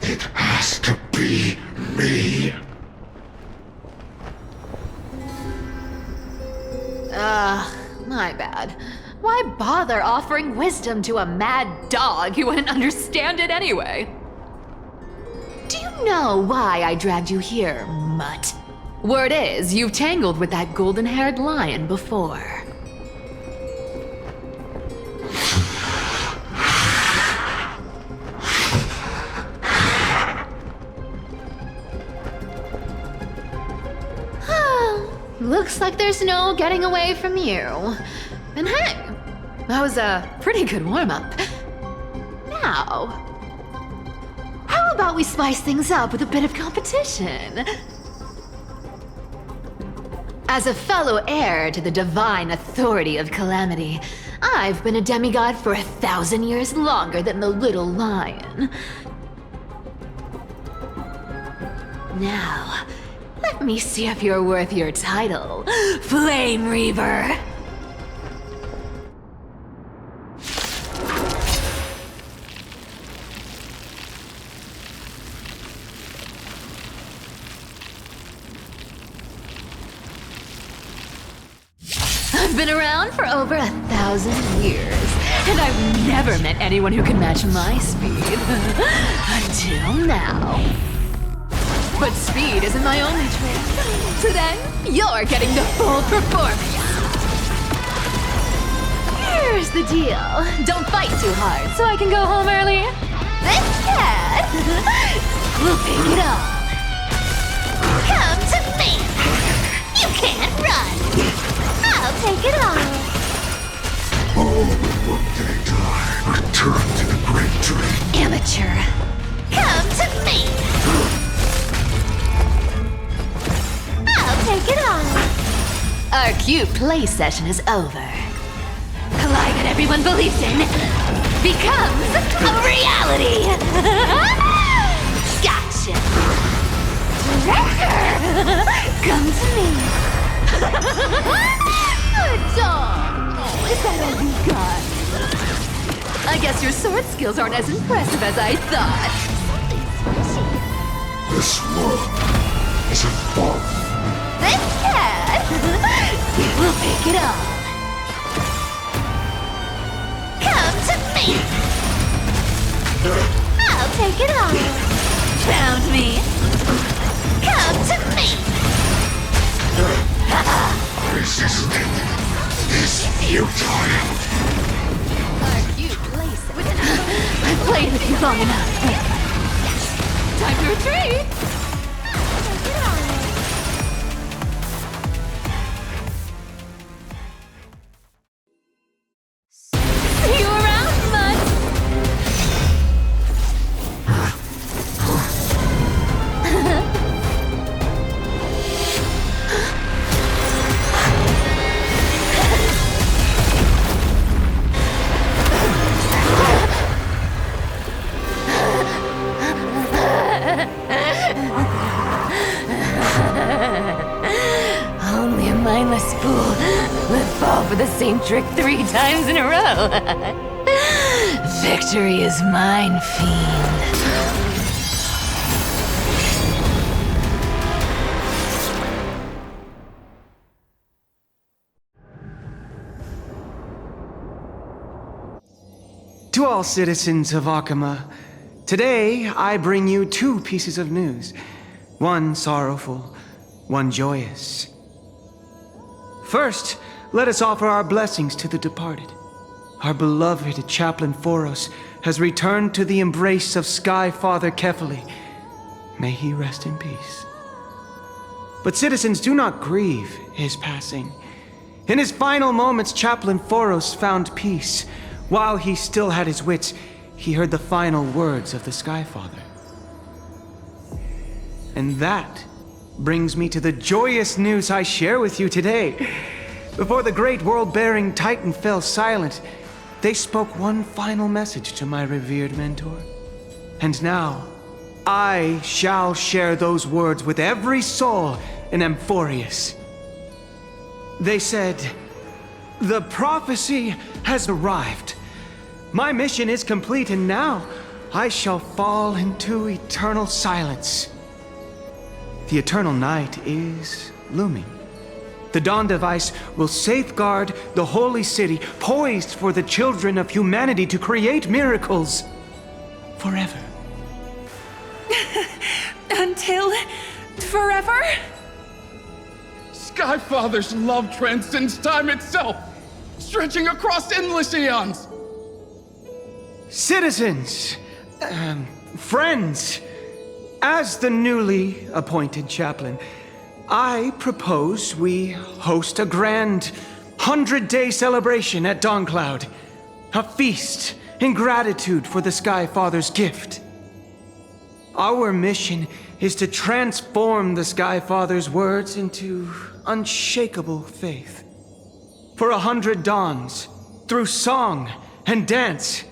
It has to be me. My bad. Why bother offering wisdom to a mad dog who wouldn't understand it anyway? Do you know why I dragged you here, mutt? Word is, you've tangled with that golden-haired lion before. Looks like there's no getting away from you. And hey, that was a pretty good warm-up. Now, how about we spice things up with a bit of competition? As a fellow heir to the divine authority of Calamity, I've been a demigod for 1,000 years longer than the little lion. Now, let me see if you're worth your title, Flame Reaver. I've been around for over 1,000 years, and I've never met anyone who can match my speed. Until now. But speed isn't my only trait. Today, you're getting the full performance. Here's the deal. Don't fight too hard so I can go home early. Instead, we'll take it all. Come to me. You can't run. I'll take it all. All but one day die. Return to the great dream. Amateur. Come to me. I'll take it all. Our cute play session is over. The lie that everyone believes in becomes a reality. Gotcha. Come to me. Good dog. Oh, is that all you got? I guess your sword skills aren't as impressive as I thought. This world is a bomb. This cat will pick it up. Come to me. I'll take it all. Found me. Come to me. Resistance is futile. Are you placing? I've played with you long enough. Time to retreat. See you around, bud. Only a mindless fool would fall for the same trick 3 times in a row. Victory is mine, fiend. To all citizens of Akama, today I bring you 2 pieces of news. One sorrowful, one joyous. First, let us offer our blessings to the departed. Our beloved Chaplain Foros has returned to the embrace of Sky Father Kefali. May he rest in peace. But citizens, do not grieve his passing. In his final moments, Chaplain Foros found peace. While he still had his wits, he heard the final words of the Sky Father. And that brings me to the joyous news I share with you today. Before the great world-bearing Titan fell silent, they spoke one final message to my revered mentor. And now, I shall share those words with every soul in Amphorius. They said, "The prophecy has arrived. My mission is complete, and now I shall fall into eternal silence." The eternal night is looming. The Dawn Device will safeguard the holy city, poised for the children of humanity to create miracles forever. Until forever? Skyfather's love transcends time itself, stretching across endless eons. Citizens, friends, as the newly appointed chaplain, I propose we host a grand 100-day celebration at Dawncloud. A feast in gratitude for the Sky Father's gift. Our mission is to transform the Sky Father's words into unshakable faith. For 100 dawns, through song and dance,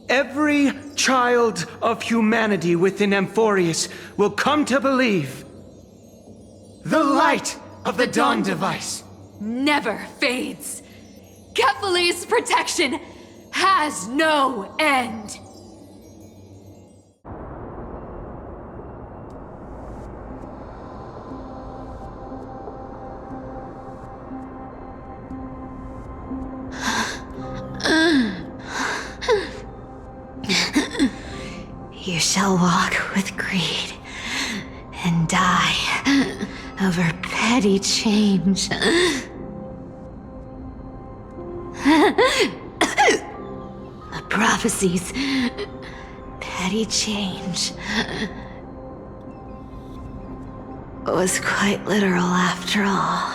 every child of humanity within Amphorius will come to believe the light of the Dawn Device Never fades. Kefali's protection has no end. You shall walk with greed and die over petty change. The prophecies, petty change, was quite literal after all.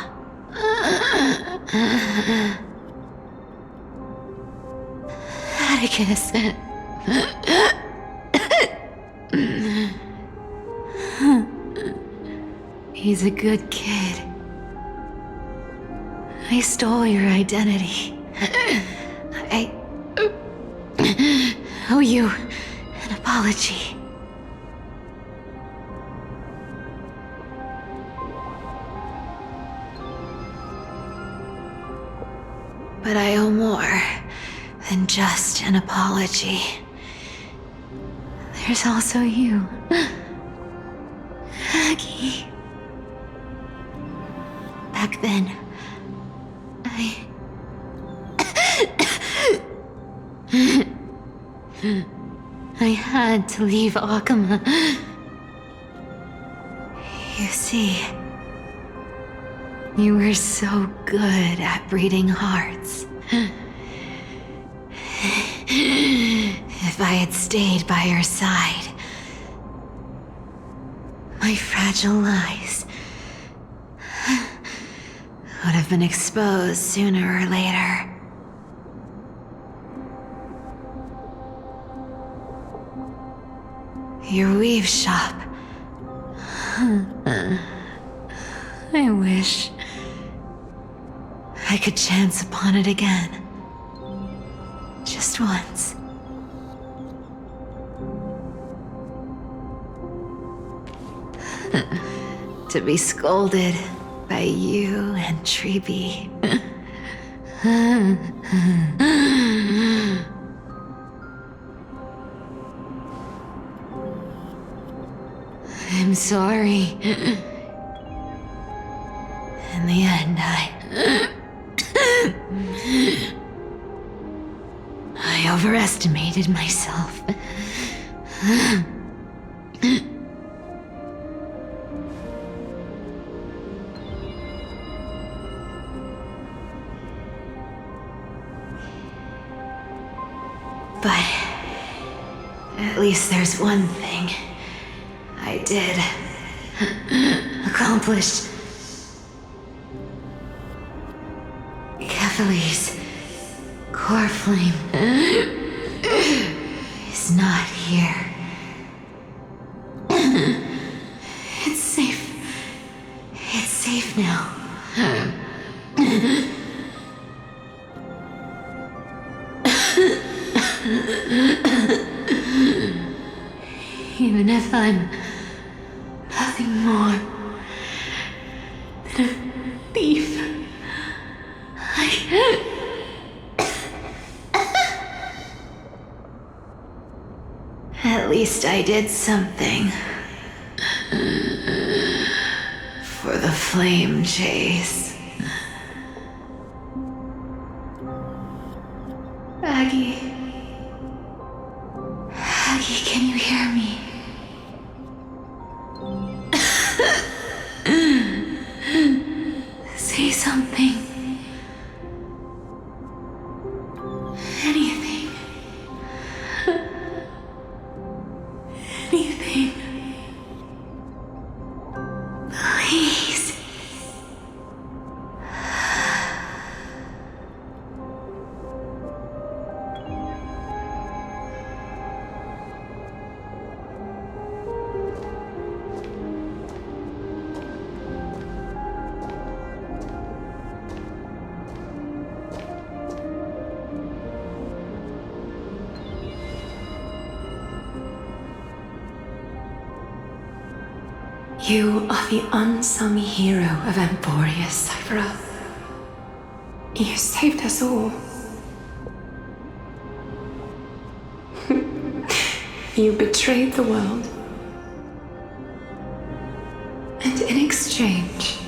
Atticus. He's a good kid. I stole your identity. I owe you an apology. But I owe more than just an apology. There's also you. Aggie. Back then, I had to leave Akama. You see, you were so good at breeding hearts. If I had stayed by your side, my fragile lies would have been exposed sooner or later. Your weave shop. I wish I could chance upon it again. Just once. To be scolded by you and Treeby. I'm sorry. In the end, I overestimated myself. But at least there's one thing I did accomplish. Kefali's core flame is not here. It's safe. It's safe now. Even if I'm nothing more than a thief, at least I did something for the flame chase. Aggie, can you hear me? Say something. Anything. Anything. Please. You are the unsung hero of Emporia, Cypher. You saved us all. You betrayed the world. And in exchange,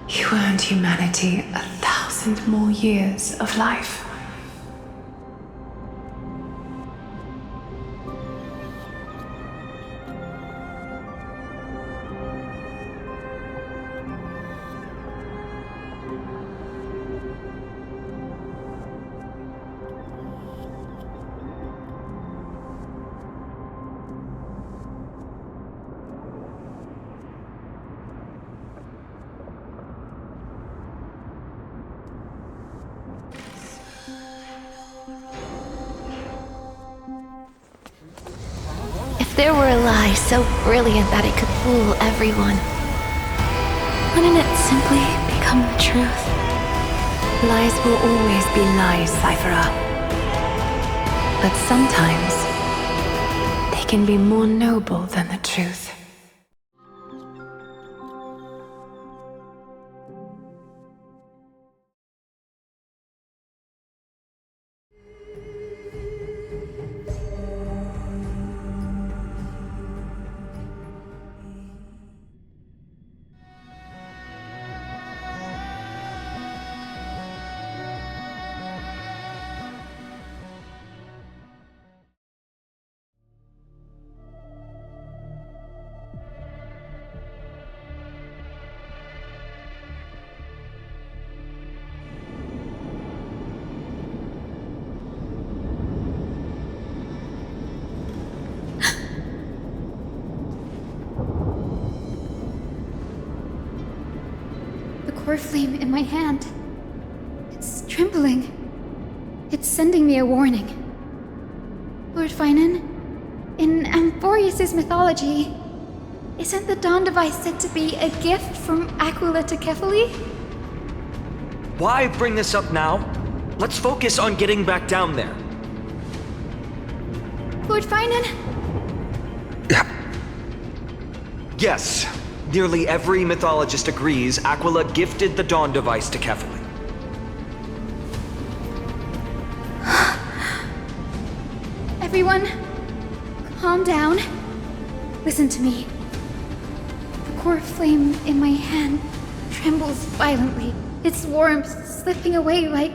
you earned humanity 1,000 more years of life. If there were a lie so brilliant that it could fool everyone, wouldn't it simply become the truth? Lies will always be lies, Cypher. But sometimes, they can be more noble than the truth. core flame in my hand. It's trembling. It's sending me a warning. Lord Finan, in Amphorius' mythology, isn't the Dawn device said to be a gift from Aquila to Kefali? Why bring this up now? Let's focus on getting back down there. Lord Finan? Yes. Nearly every mythologist agrees Aquila gifted the Dawn device to Kefali. Everyone, calm down. Listen to me. The core flame in my hand trembles violently, its warmth slipping away like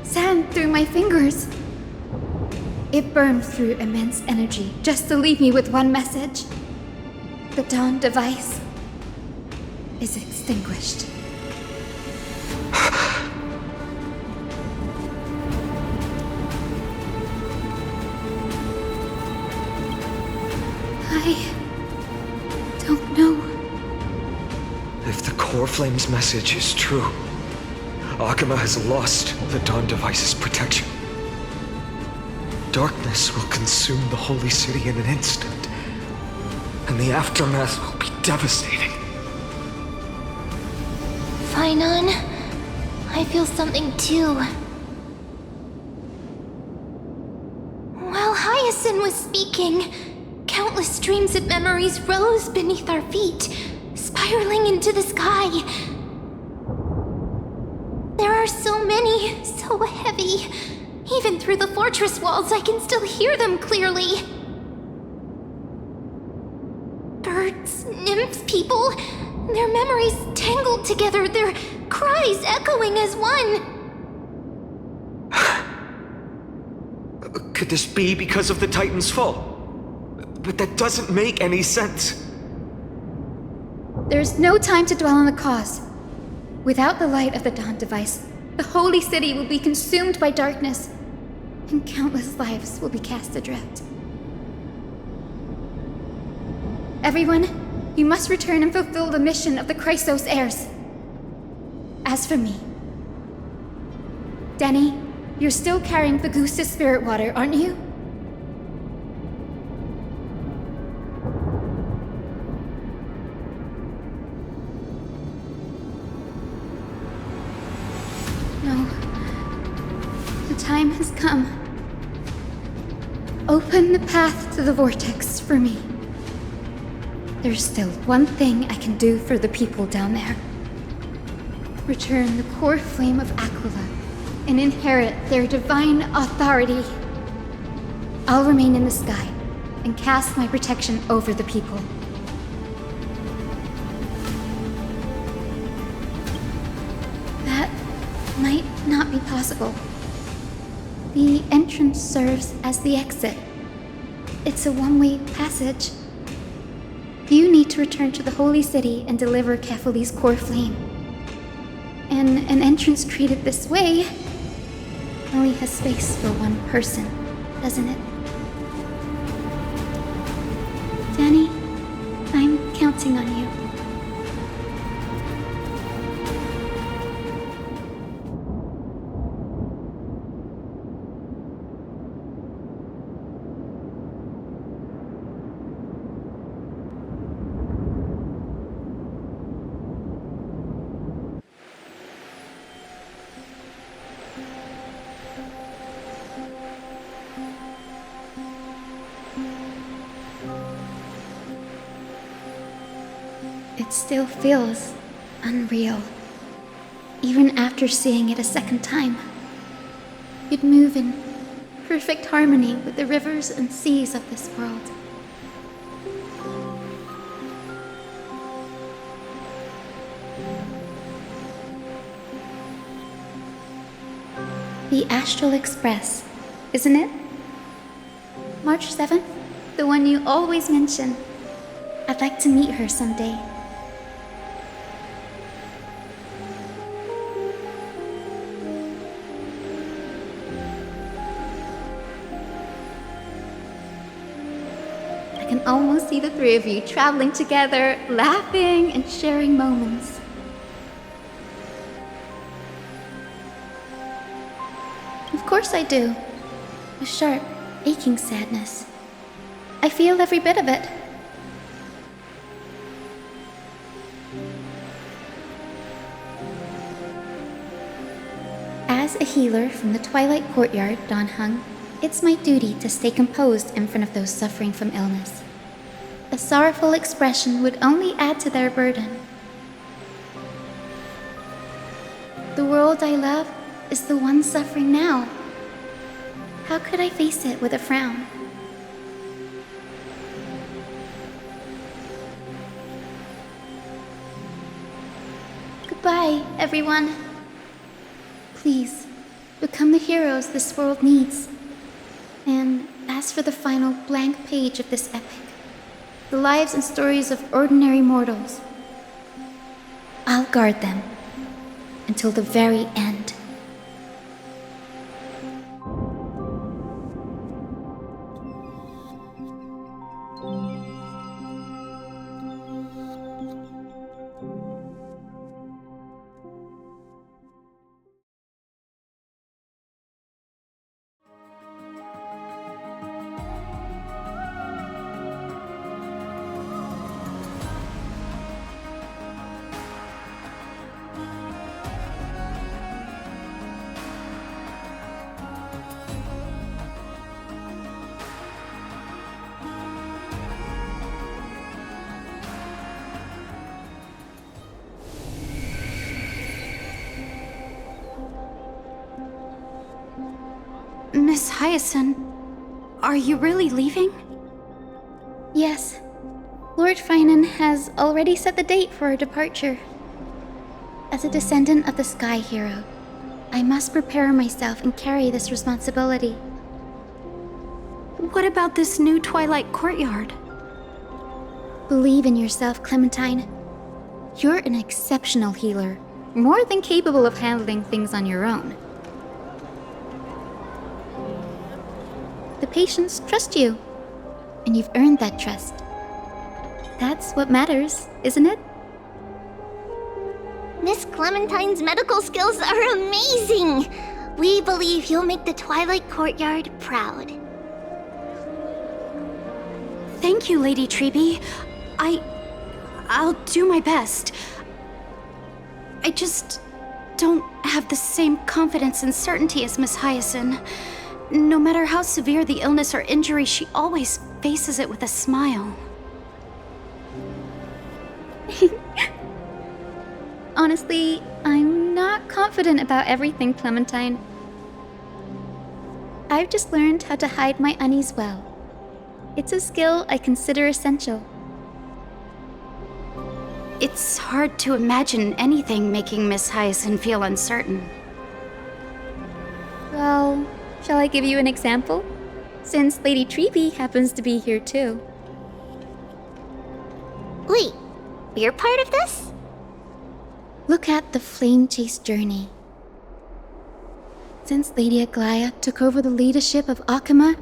sand through my fingers. It burns through immense energy just to leave me with one message. The Dawn device is extinguished. I don't know. If the core flame's message is true, Akama has lost the Dawn device's protection. Darkness will consume the holy city in an instant, and the aftermath will be devastating. Finan, I feel something too. While Hyacinth was speaking, countless streams of memories rose beneath our feet, spiraling into the sky. There are so many, so heavy. Even through the fortress walls, I can still hear them clearly. Birds, nymphs, people, their memories tangled together, their cries echoing as one. Could this be because of the Titan's fall? But that doesn't make any sense. There's no time to dwell on the cause. Without the light of the Dawn device, the holy city will be consumed by darkness, and countless lives will be cast adrift. Everyone, you must return and fulfill the mission of the Chrysos heirs. As for me, Denny, you're still carrying the Goose's spirit water, aren't you? No. The time has come. Open the path to the vortex for me. There's still one thing I can do for the people down there. Return the core flame of Aquila and inherit their divine authority. I'll remain in the sky and cast my protection over the people. That might not be possible. The entrance serves as the exit. It's a one-way passage. You need to return to the holy city and deliver Kefali's core flame. And an entrance treated this way only has space for one person, doesn't it? Danny, I'm counting on you. It still feels unreal, even after seeing it a second time. You'd move in perfect harmony with the rivers and seas of this world. The Astral Express, isn't it? March 7th, the one you always mention. I'd like to meet her someday. I can almost see the three of you traveling together, laughing and sharing moments. course I do. A sharp, aching sadness. I feel every bit of it. As a healer from the Twilight Courtyard, Dan Heng, it's my duty to stay composed in front of those suffering from illness. A sorrowful expression would only add to their burden. The world I love is the one suffering now. How could I face it with a frown? Goodbye, everyone. Please, become the heroes this world needs. And as for the final blank page of this epic, the lives and stories of ordinary mortals, I'll guard them until the very end. Miss Hyacinth, are you really leaving? Yes. Lord Finan has already set the date for our departure. As a descendant of the Sky Hero, I must prepare myself and carry this responsibility. What about this new Twilight Courtyard? Believe in yourself, Clementine. You're an exceptional healer, more than capable of handling things on your own. The patients trust you, and you've earned that trust. That's what matters, isn't it? Miss Clementine's medical skills are amazing! We believe you'll make the Twilight Courtyard proud. Thank you, Lady Treeby. I'll do my best. I just don't have the same confidence and certainty as Miss Hyacinth. No matter how severe the illness or injury, she always faces it with a smile. Honestly, I'm not confident about everything, Clementine. I've just learned how to hide my unease well. It's a skill I consider essential. It's hard to imagine anything making Miss Hyacinth feel uncertain. Well, shall I give you an example? Since Lady Treeby happens to be here too. Wait, you're part of this? Look at the Flame Chase journey. Since Lady Aglaya took over the leadership of Akama,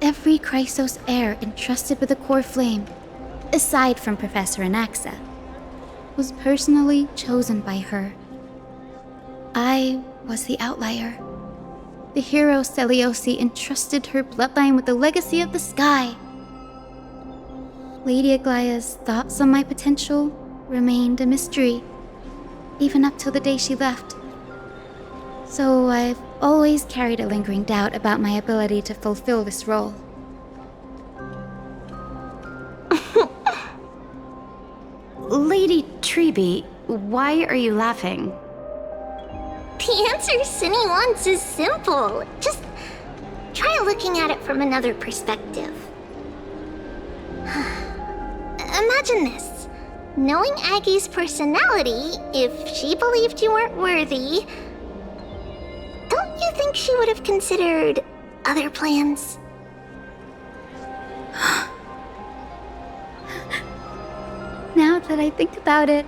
every Chrysos heir entrusted with the core flame, aside from Professor Anaxa, was personally chosen by her. I was the outlier. The hero Seliosi entrusted her bloodline with the legacy of the sky. Lady Aglaya's thoughts on my potential remained a mystery, even up till the day she left. So I've always carried a lingering doubt about my ability to fulfill this role. Lady Treeby, why are you laughing? The answer Cindy wants is simple. Just try looking at it from another perspective. Imagine this. Knowing Aggie's personality, if she believed you weren't worthy, don't you think she would have considered other plans? Now that I think about it,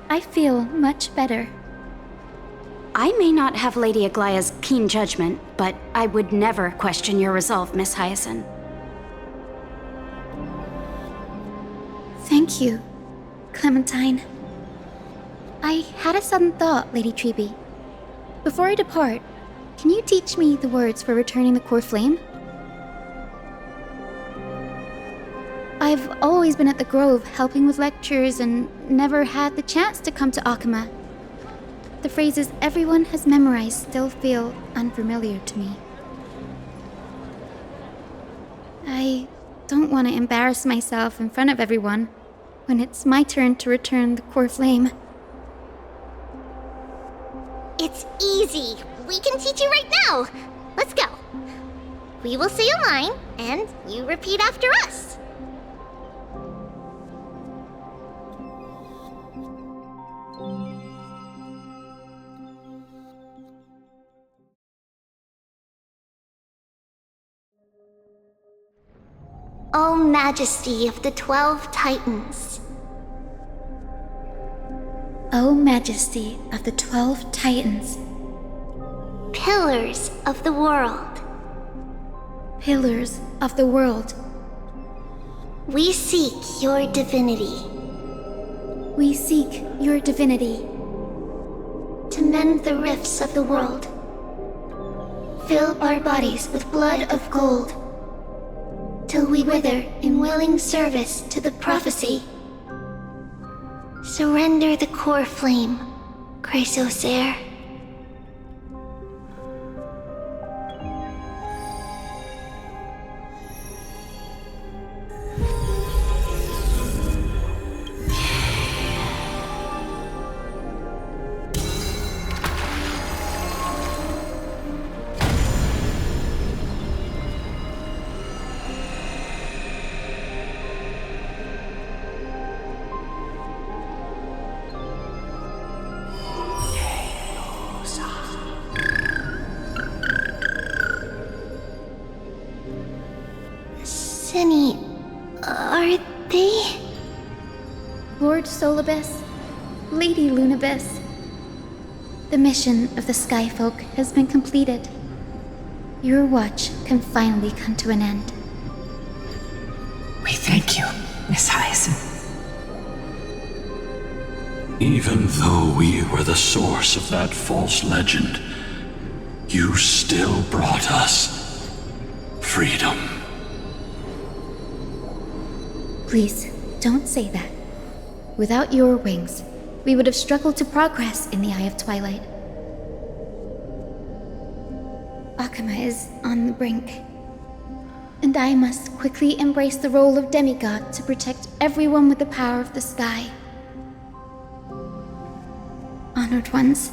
I feel much better. I may not have Lady Aglaya's keen judgment, but I would never question your resolve, Miss Hyacinth. Thank you, Clementine. I had a sudden thought, Lady Treeby. Before I depart, can you teach me the words for returning the core flame? I've always been at the Grove helping with lectures and never had the chance to come to Akama. The phrases everyone has memorized still feel unfamiliar to me. I don't want to embarrass myself in front of everyone when it's my turn to return the core flame. It's easy. We can teach you right now. Let's go. We will say a line, and you repeat after us. O Majesty of the 12 Titans. O Majesty of the 12 Titans. Pillars of the world. Pillars of the world. We seek your divinity. We seek your divinity. To mend the rifts of the world. Fill our bodies with blood of gold. Till we wither in willing service to the prophecy. Surrender the core flame, Chrysosair. Senny, are they? Lord Solibus, Lady Lunibus, the mission of the Skyfolk has been completed. Your watch can finally come to an end. We thank you, Miss Hyacinth. Even though we were the source of that false legend, you still brought us freedom. Please, don't say that. Without your wings, we would have struggled to progress in the Eye of Twilight. Akama is on the brink, and I must quickly embrace the role of demigod to protect everyone with the power of the sky. Honored ones,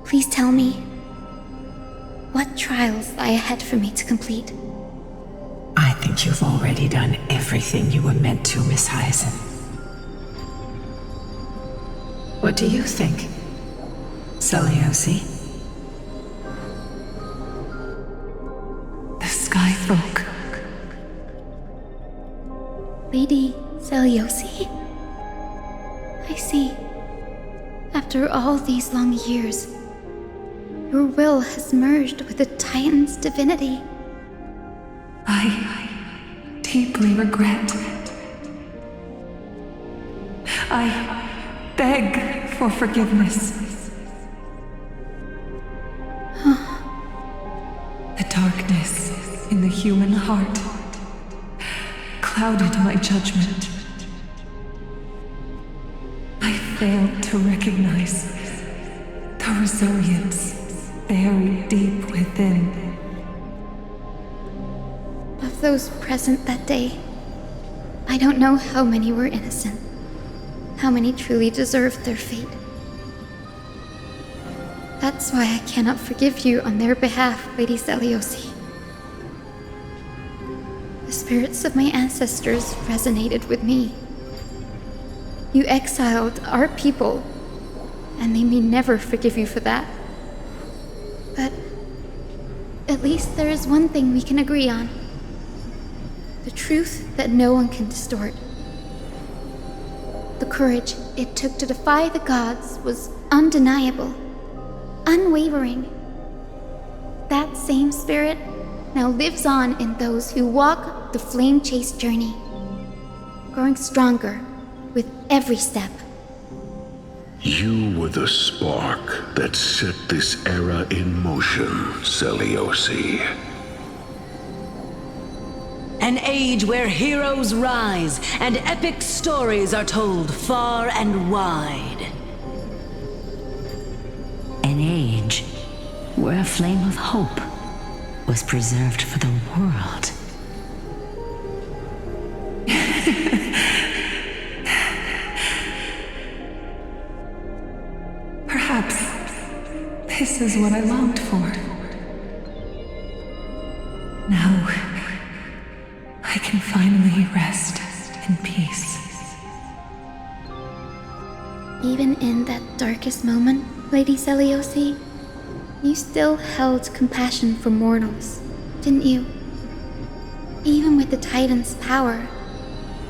please tell me, what trials lie ahead for me to complete? I think you've already done everything you were meant to, Miss Hyacinth. What do you think, Seliosi? The Skyfolk. Lady Seliosi? I see. After all these long years, your will has merged with the Titan's divinity. I deeply regret. I beg for forgiveness. The darkness in the human heart clouded my judgment. I failed to recognize the resilience buried deep within. Of those present that day, I don't know how many were innocent, how many truly deserved their fate. That's why I cannot forgive you on their behalf, Lady Seliosi. The spirits of my ancestors resonated with me. You exiled our people, and they may never forgive you for that. But at least there is one thing we can agree on. The truth that no one can distort. The courage it took to defy the gods was undeniable, unwavering. That same spirit now lives on in those who walk the flame-chased journey, growing stronger with every step. You were the spark that set this era in motion, Seliosi. An age where heroes rise and epic stories are told far and wide. An age where a flame of hope was preserved for the world. Perhaps this is what I longed for. Now, I can finally rest in peace. Even in that darkest moment, Lady Seliosi, you still held compassion for mortals, didn't you? Even with the Titan's power,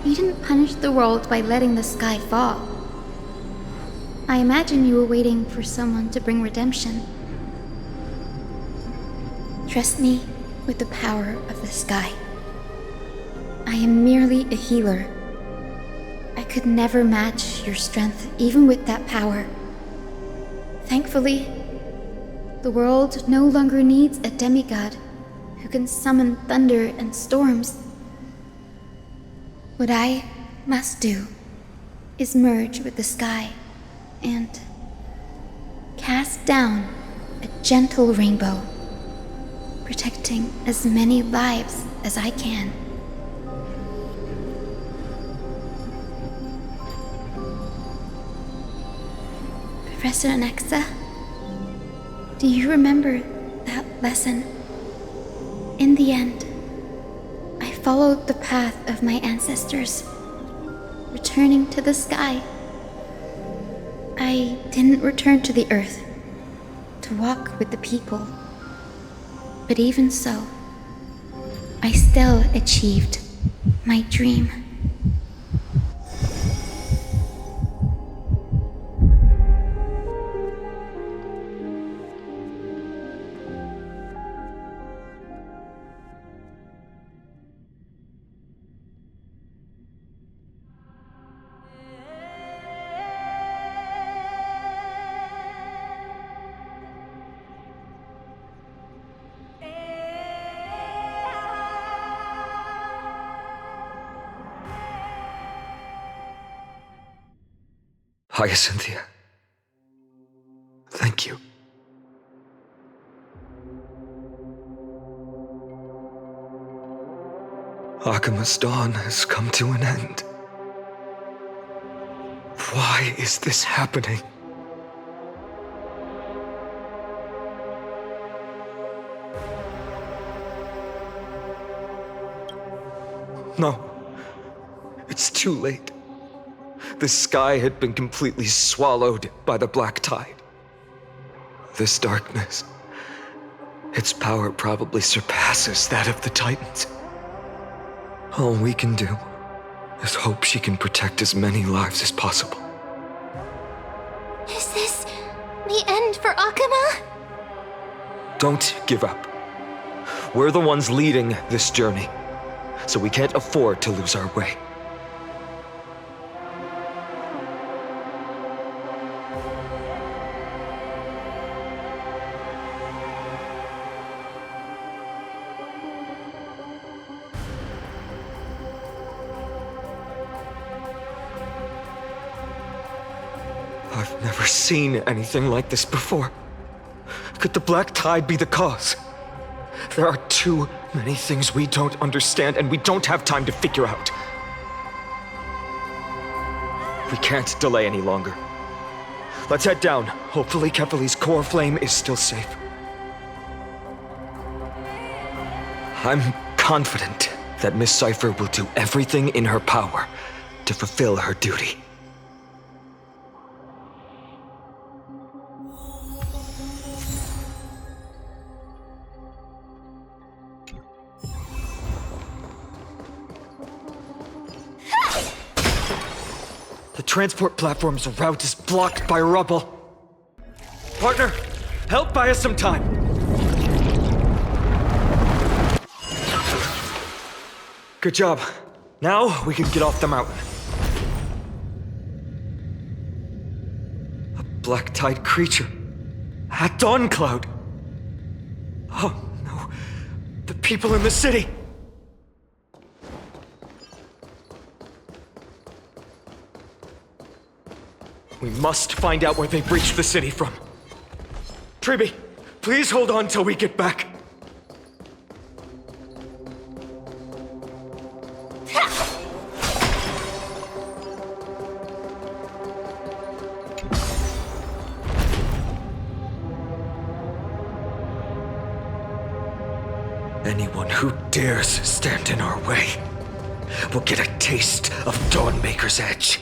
you didn't punish the world by letting the sky fall. I imagine you were waiting for someone to bring redemption. Trust me with the power of the sky. I am merely a healer. I could never match your strength, even with that power. Thankfully, the world no longer needs a demigod who can summon thunder and storms. What I must do is merge with the sky and cast down a gentle rainbow, protecting as many lives as I can. Professor Nexa, do you remember that lesson? In the end, I followed the path of my ancestors, returning to the sky. I didn't return to the earth to walk with the people, but even so, I still achieved my dream. Hyacinthia. Thank you. Akima's dawn has come to an end. Why is this happening? No. It's too late. The sky had been completely swallowed by the black tide. This darkness, its power probably surpasses that of the Titans. All we can do is hope she can protect as many lives as possible. Is this the end for Akuma? Don't give up. We're the ones leading this journey, so we can't afford to lose our way. I've never seen anything like this before. Could the black tide be the cause? There are too many things we don't understand, and we don't have time to figure out. We can't delay any longer. Let's head down. Hopefully Kefali's core flame is still safe. I'm confident that Miss Cypher will do everything in her power to fulfill her duty. The transport platform's route is blocked by rubble. Partner, help buy us some time. Good job. Now we can get off the mountain. black-tide creature. At Dawncloud. Oh, no. The people in the city. We must find out where they breached the city from. Tribby, please hold on till we get back. Anyone who dares stand in our way will get a taste of Dawnmaker's edge.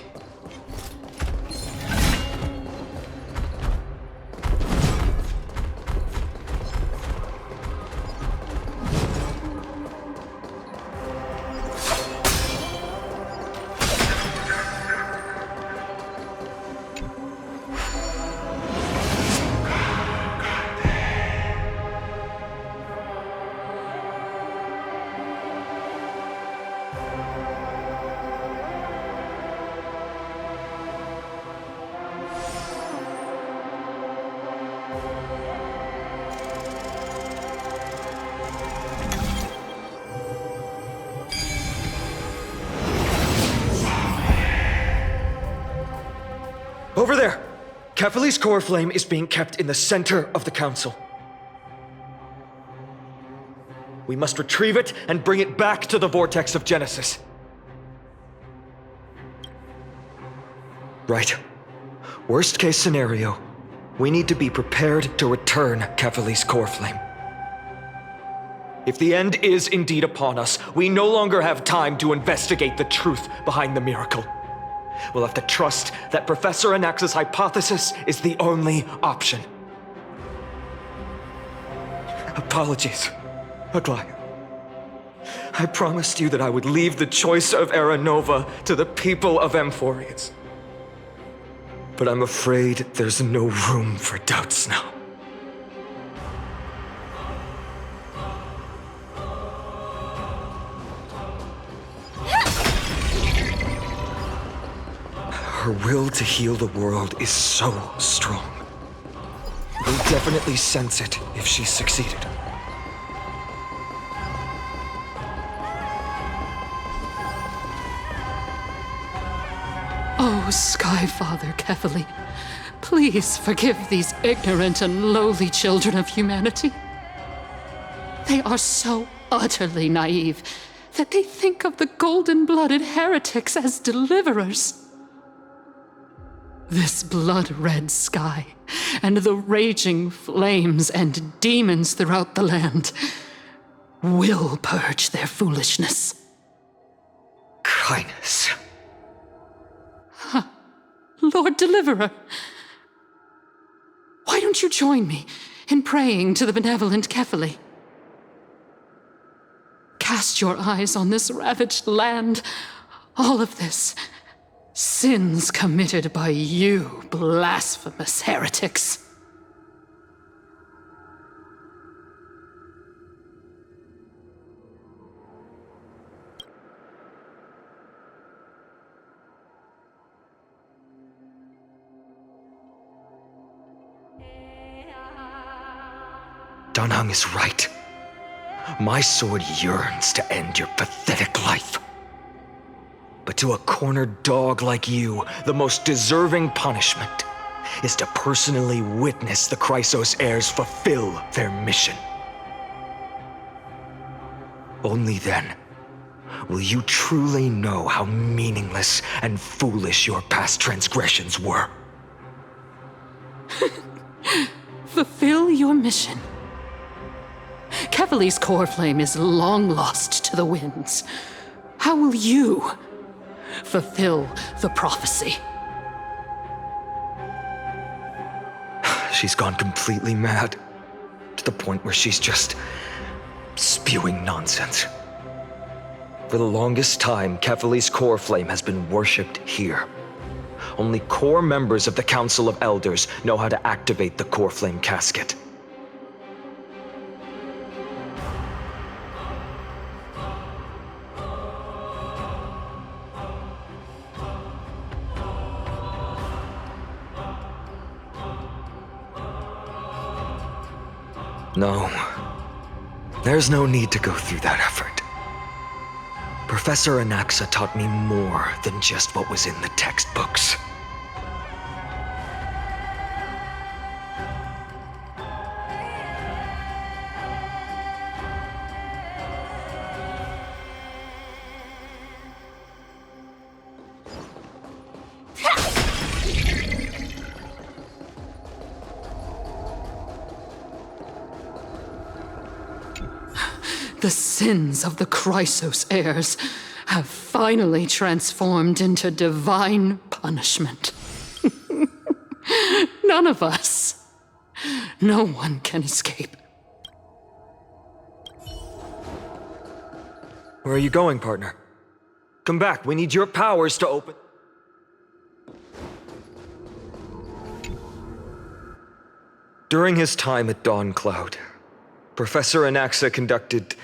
Over there! Kefali's core flame is being kept in the center of the council. We must retrieve it and bring it back to the vortex of Genesis. Right. Worst case scenario, we need to be prepared to return Kefali's core flame. If the end is indeed upon us, we no longer have time to investigate the truth behind the miracle. We'll have to trust that Professor Anax's hypothesis is the only option. Apologies, Aglaia. I promised you that I would leave the choice of Era Nova to the people of Amphorius. But I'm afraid there's no room for doubts now. Her will to heal the world is so strong. We'll definitely sense it if she's succeeded. Oh, Skyfather Kefali, please forgive these ignorant and lowly children of humanity. They are so utterly naive that they think of the golden-blooded heretics as deliverers. This blood-red sky, and the raging flames and demons throughout the land will purge their foolishness. Kindness. Huh. Lord Deliverer, why don't you join me in praying to the benevolent Kefali? Cast your eyes on this ravaged land. All of this, sins committed by you, blasphemous heretics. Dunhung is right. My sword yearns to end your pathetic life. But to a cornered dog like you, the most deserving punishment is to personally witness the Chrysos heirs fulfill their mission. Only then will you truly know how meaningless and foolish your past transgressions were. Fulfill your mission. Kefali's core flame is long lost to the winds. How will you fulfill the prophecy? She's gone completely mad, to the point where she's just spewing nonsense. For the longest time, Kefali's core flame has been worshipped here. Only core members of the Council of Elders know how to activate the core flame casket. No. There's no need to go through that effort. Professor Anaxa taught me more than just what was in the textbooks. The sins of the Chrysos heirs have finally transformed into divine punishment. None of us. No one can escape. Where are you going, partner? Come back, we need your powers to open... During his time at Dawn Cloud, Professor Anaxa conducted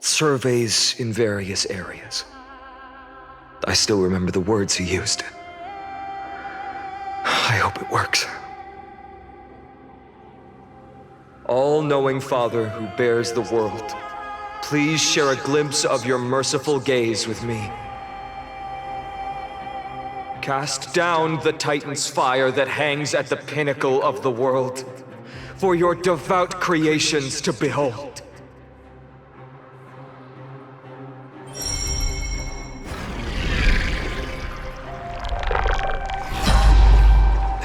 surveys in various areas. I still remember the words he used. I hope it works. All-knowing Father who bears the world, please share a glimpse of your merciful gaze with me. Cast down the Titan's fire that hangs at the pinnacle of the world, for your devout creations to behold.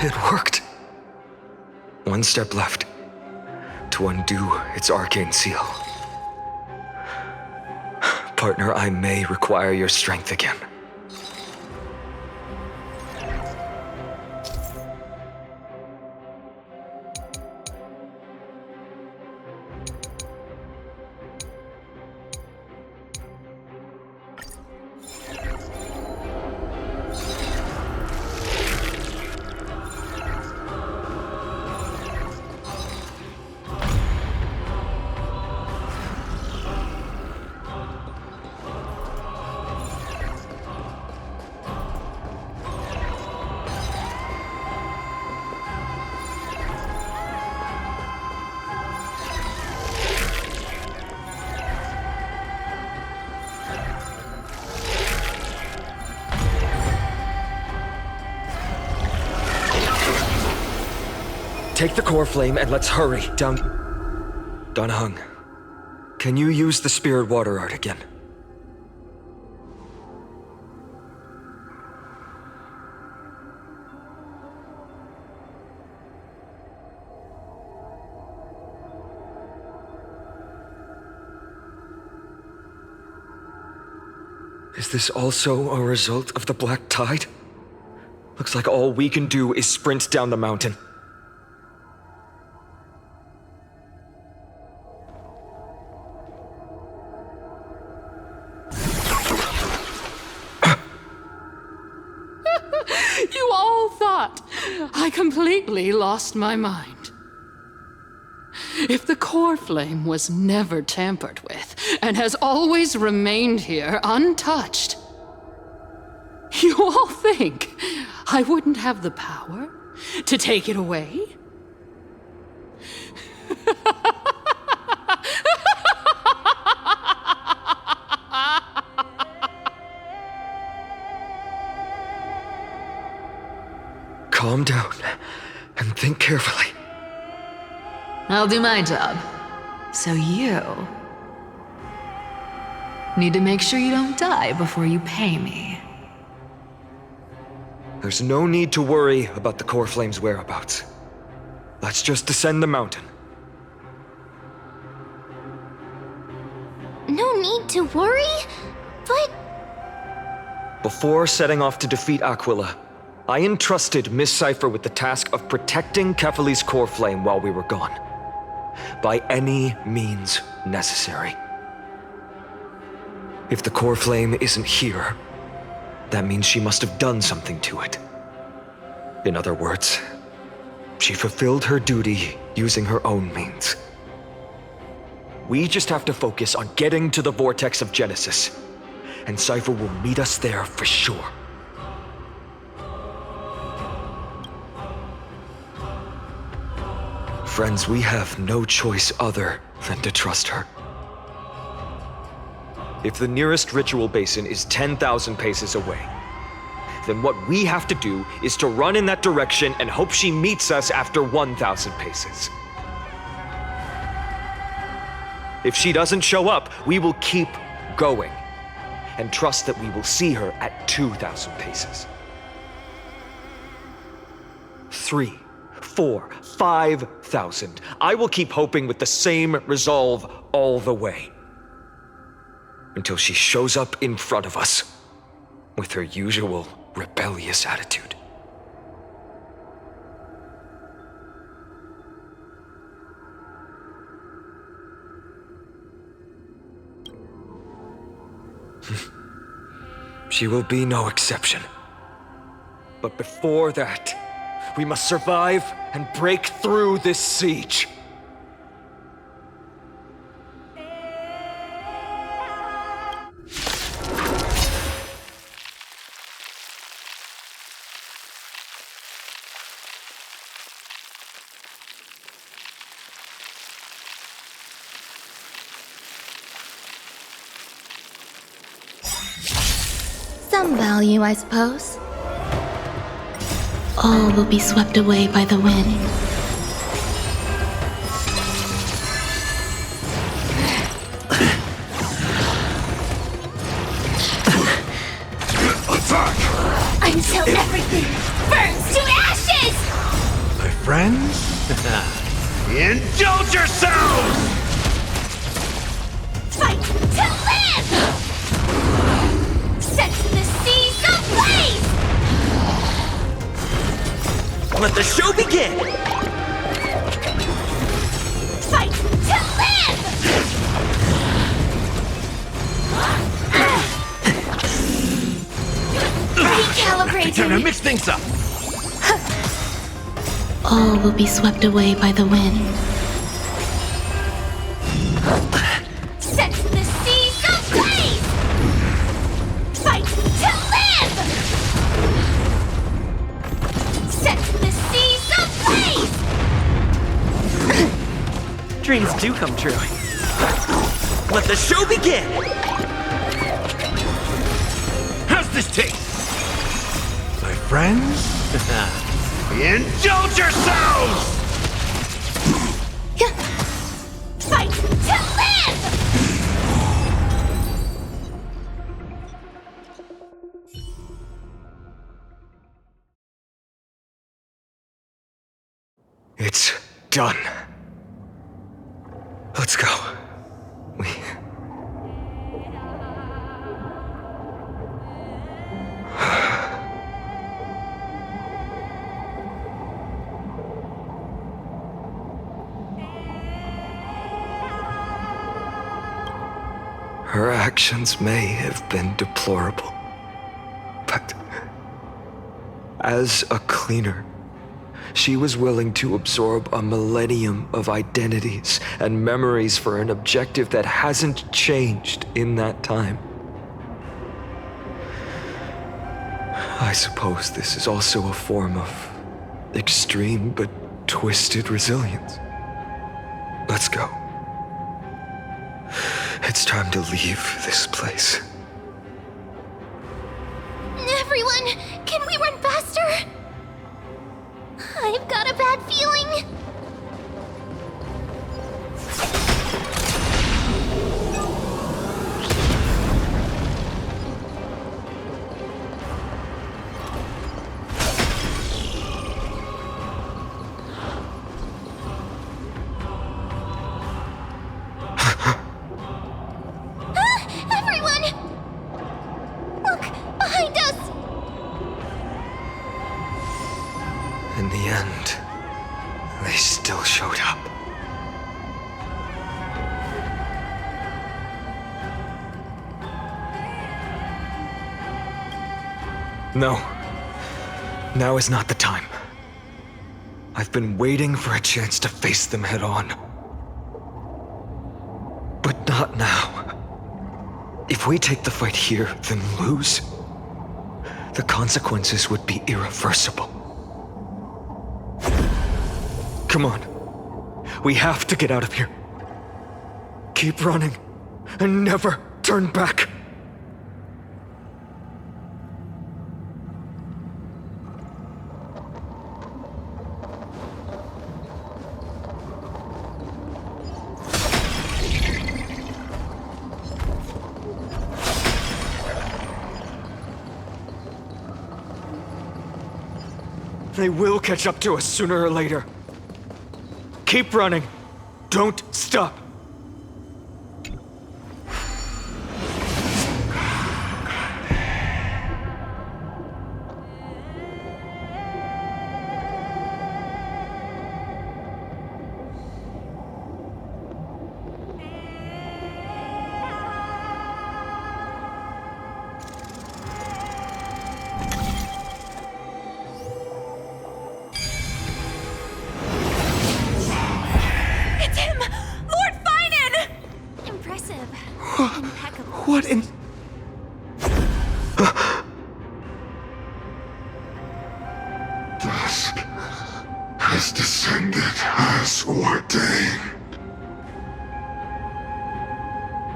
It worked. One step left to undo its arcane seal. Partner, I may require your strength again. Take the core flame and let's hurry down... Donahung, can you use the spirit water art again? Is this also a result of the black tide? Looks like all we can do is sprint down the mountain. You all thought I completely lost my mind. If the core flame was never tampered with and has always remained here untouched, you all think I wouldn't have the power to take it away? Calm down and think carefully. I'll do my job. So you need to make sure you don't die before you pay me. There's no need to worry about the core flame's whereabouts. Let's just descend the mountain. No need to worry, but... Before setting off to defeat Aquila, I entrusted Miss Cypher with the task of protecting Kefali's core flame while we were gone. By any means necessary. If the core flame isn't here, that means she must have done something to it. In other words, she fulfilled her duty using her own means. We just have to focus on getting to the vortex of Genesis, and Cypher will meet us there for sure. Friends, we have no choice other than to trust her. If the nearest ritual basin is 10,000 paces away, then what we have to do is to run in that direction and hope she meets us after 1,000 paces. If she doesn't show up, we will keep going and trust that we will see her at 2,000 paces. 3, 4, 5,000. I will keep hoping with the same resolve all the way. Until she shows up in front of us with her usual rebellious attitude. She will be no exception. But before that, we must survive and break through this siege. Some value, I suppose. All will be swept away by the wind. Until everything burns to ashes! My friends? Indulge yourselves! Fight to live! Set the seas ablaze! Let the show begin! Fight to live! Recalibrating! Time to mix things up! All will be swept away by the wind. Set the seas ablaze! Fight to live! Set the seas ablaze! Dreams do come true. Let the show begin! How's this taste? My friends? Indulge yourselves! Fight to live! It's done. Let's go. Her actions may have been deplorable, but as a cleaner, she was willing to absorb a millennium of identities and memories for an objective that hasn't changed in that time. I suppose this is also a form of extreme but twisted resilience. Let's go. It's time to leave this place. Everyone, can we run faster? I've got a bad feeling. Everyone! Look, behind us! In the end, they still showed up. No. Now is not the time. I've been waiting for a chance to face them head on. But not now. If we take the fight here, then lose, the consequences would be irreversible. Come on. We have to get out of here. Keep running, and never turn back. They will catch up to us sooner or later. Keep running. Don't stop. What in... Dusk has descended as ordained.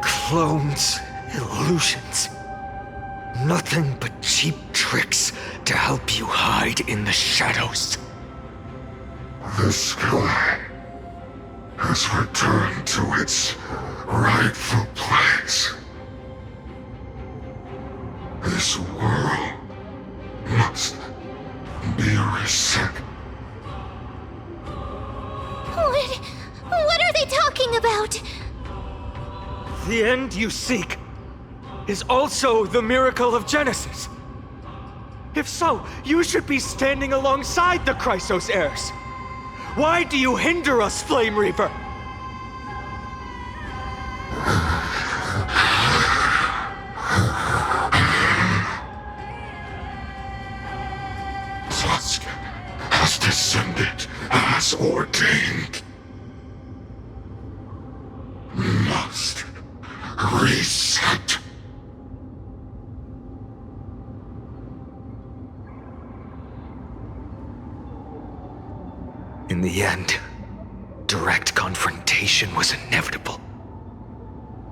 Clones, illusions. Nothing but cheap tricks to help you hide in the shadows. The sky has returned to its rightful place. This world must be reset. What are they talking about? The end you seek is also the miracle of Genesis. If so, you should be standing alongside the Chrysos heirs. Why do you hinder us, Flame Reaper? Dusk has descended as ordained. Must reset. In the end, direct confrontation was inevitable.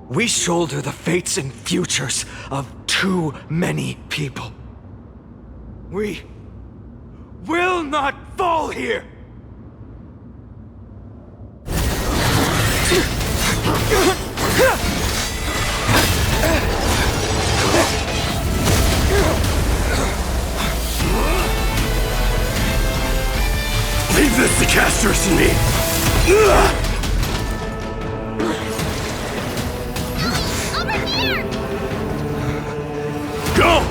We shoulder the fates and futures of too many people. We will not fall here! Leave this to Castros and me! Over here! Go!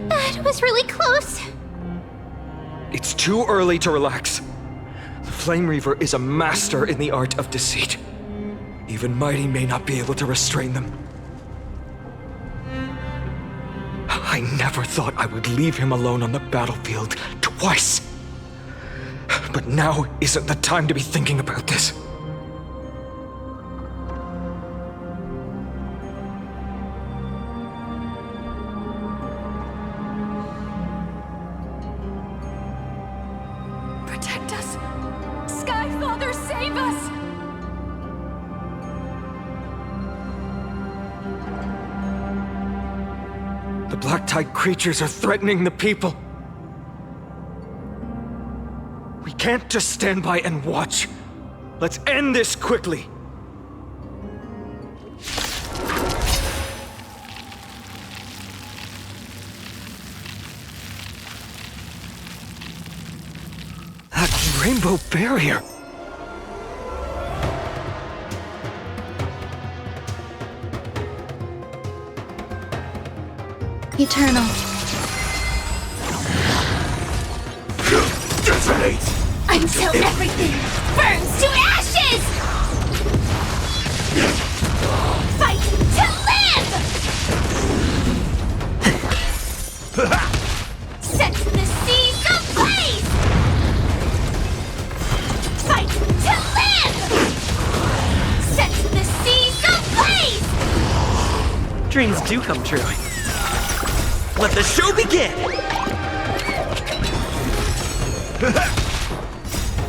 That was really close. It's too early to relax. The Flame Reaver is a master in the art of deceit. Even Mighty may not be able to restrain them. I never thought I would leave him alone on the battlefield twice. But now isn't the time to be thinking about this. Protect us! Sky Father, save us! The Black Tide creatures are threatening the people. We can't just stand by and watch. Let's end this quickly. That rainbow barrier. Eternal. Until everything burns to ashes! Fight to live! Set the seas ablaze! Fight to live! Set the seas ablaze! Dreams do come true. Let the show begin!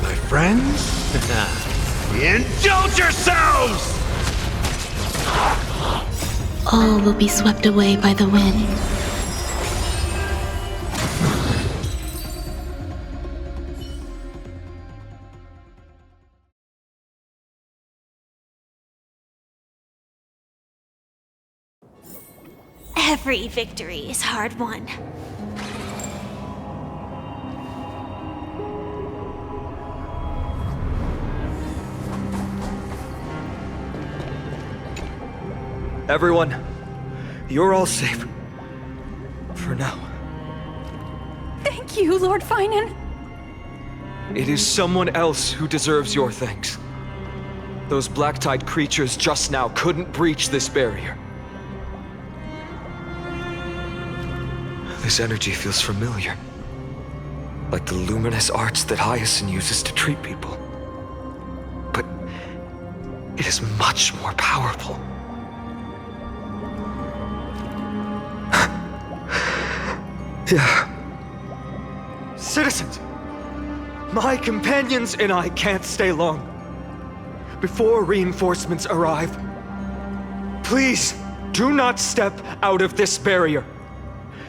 My friends, indulge yourselves! All will be swept away by the wind. Every victory is hard won. Everyone, you're all safe. For now. Thank you, Lord Finan. It is someone else who deserves your thanks. Those black-tide creatures just now couldn't breach this barrier. This energy feels familiar. Like the luminous arts that Hyacinth uses to treat people. But it is much more powerful. Yeah. Citizens! My companions and I can't stay long. Before reinforcements arrive, please do not step out of this barrier.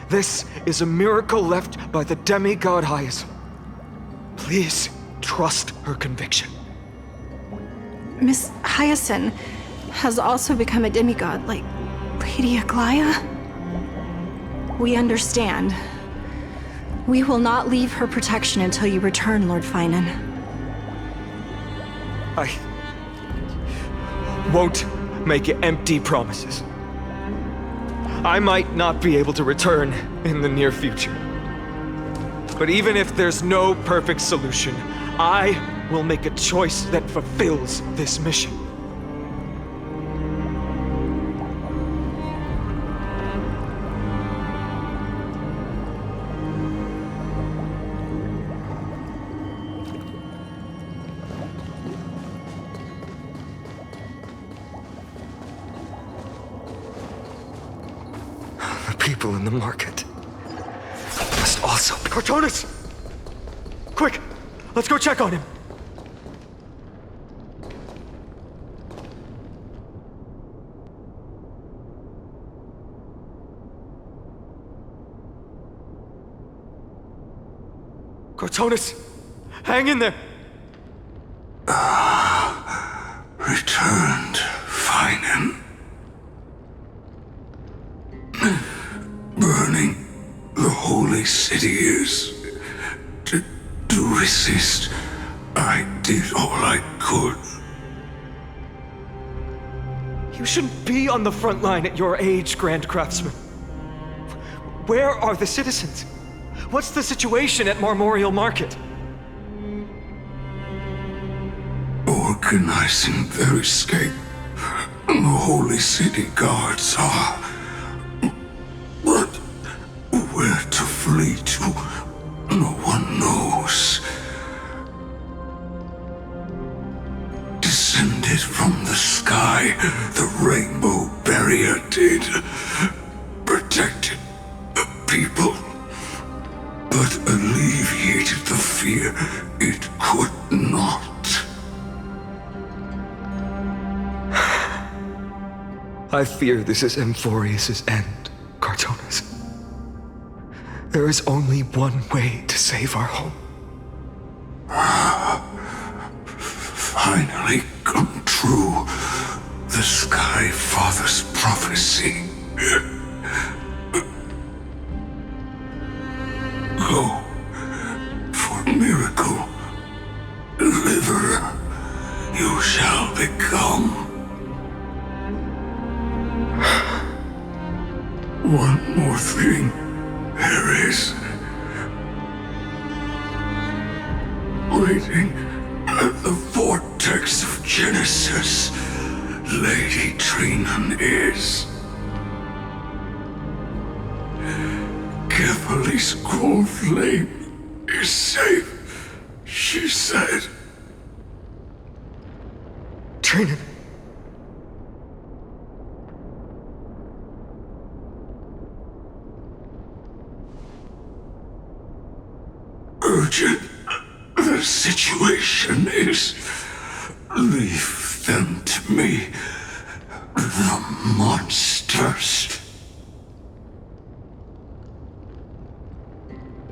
This is a miracle left by the demigod Hyacinth. Please trust her conviction. Miss Hyacinth has also become a demigod, like Lady Aglaya? We understand. We will not leave her protection until you return, Lord Finan. I won't make empty promises. I might not be able to return in the near future. But even if there's no perfect solution, I will make a choice that fulfills this mission. People in the market must also be— Cortonis! Quick! Let's go check on him! Cortonis! Hang in there! Returned, Finan. Burning the holy city is... To resist, I did all I could. You shouldn't be on the front line at your age, Grand Craftsman. Where are the citizens? What's the situation at Marmorial Market? Organizing their escape. The holy city guards are... But where to flee to, no one knows. Descended from the sky, the rainbow barrier did. Protected the people, but alleviated the fear it could not. I fear this is Amphorius' end, Cortonis. There is only one way to save our home. Finally come true. The Sky Father's prophecy. Go for miracle. Deliverer you shall become. One more thing, Ares. vibrating at the vortex of Genesis, Lady Trinan is. Carefully scrolled flame is safe, she said. Trinan. Urgent. The situation is... Leave them to me. The monsters.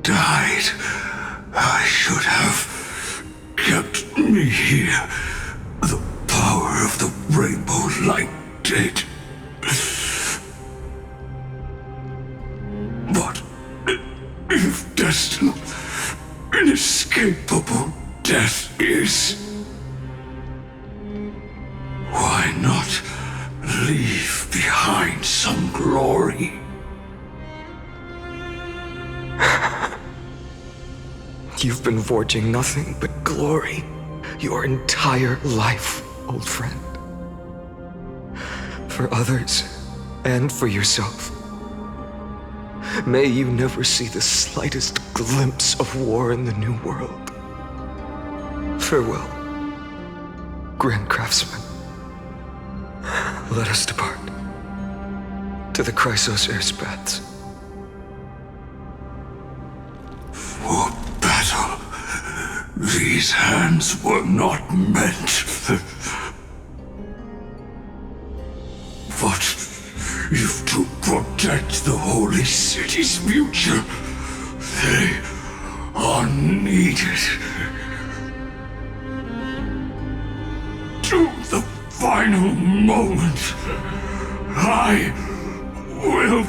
Died. I should have kept me here. The power of the rainbow light did. But if destined, inescapable death is, why not leave behind some glory? You've been forging nothing but glory your entire life, old friend. For others, and for yourself. May you never see the slightest glimpse of war in the New World. Farewell, Grand Craftsman. Let us depart to the Chrysos airspaths. For battle, these hands were not meant. But if to protect the Holy City's future, they are needed. To the final moment, I will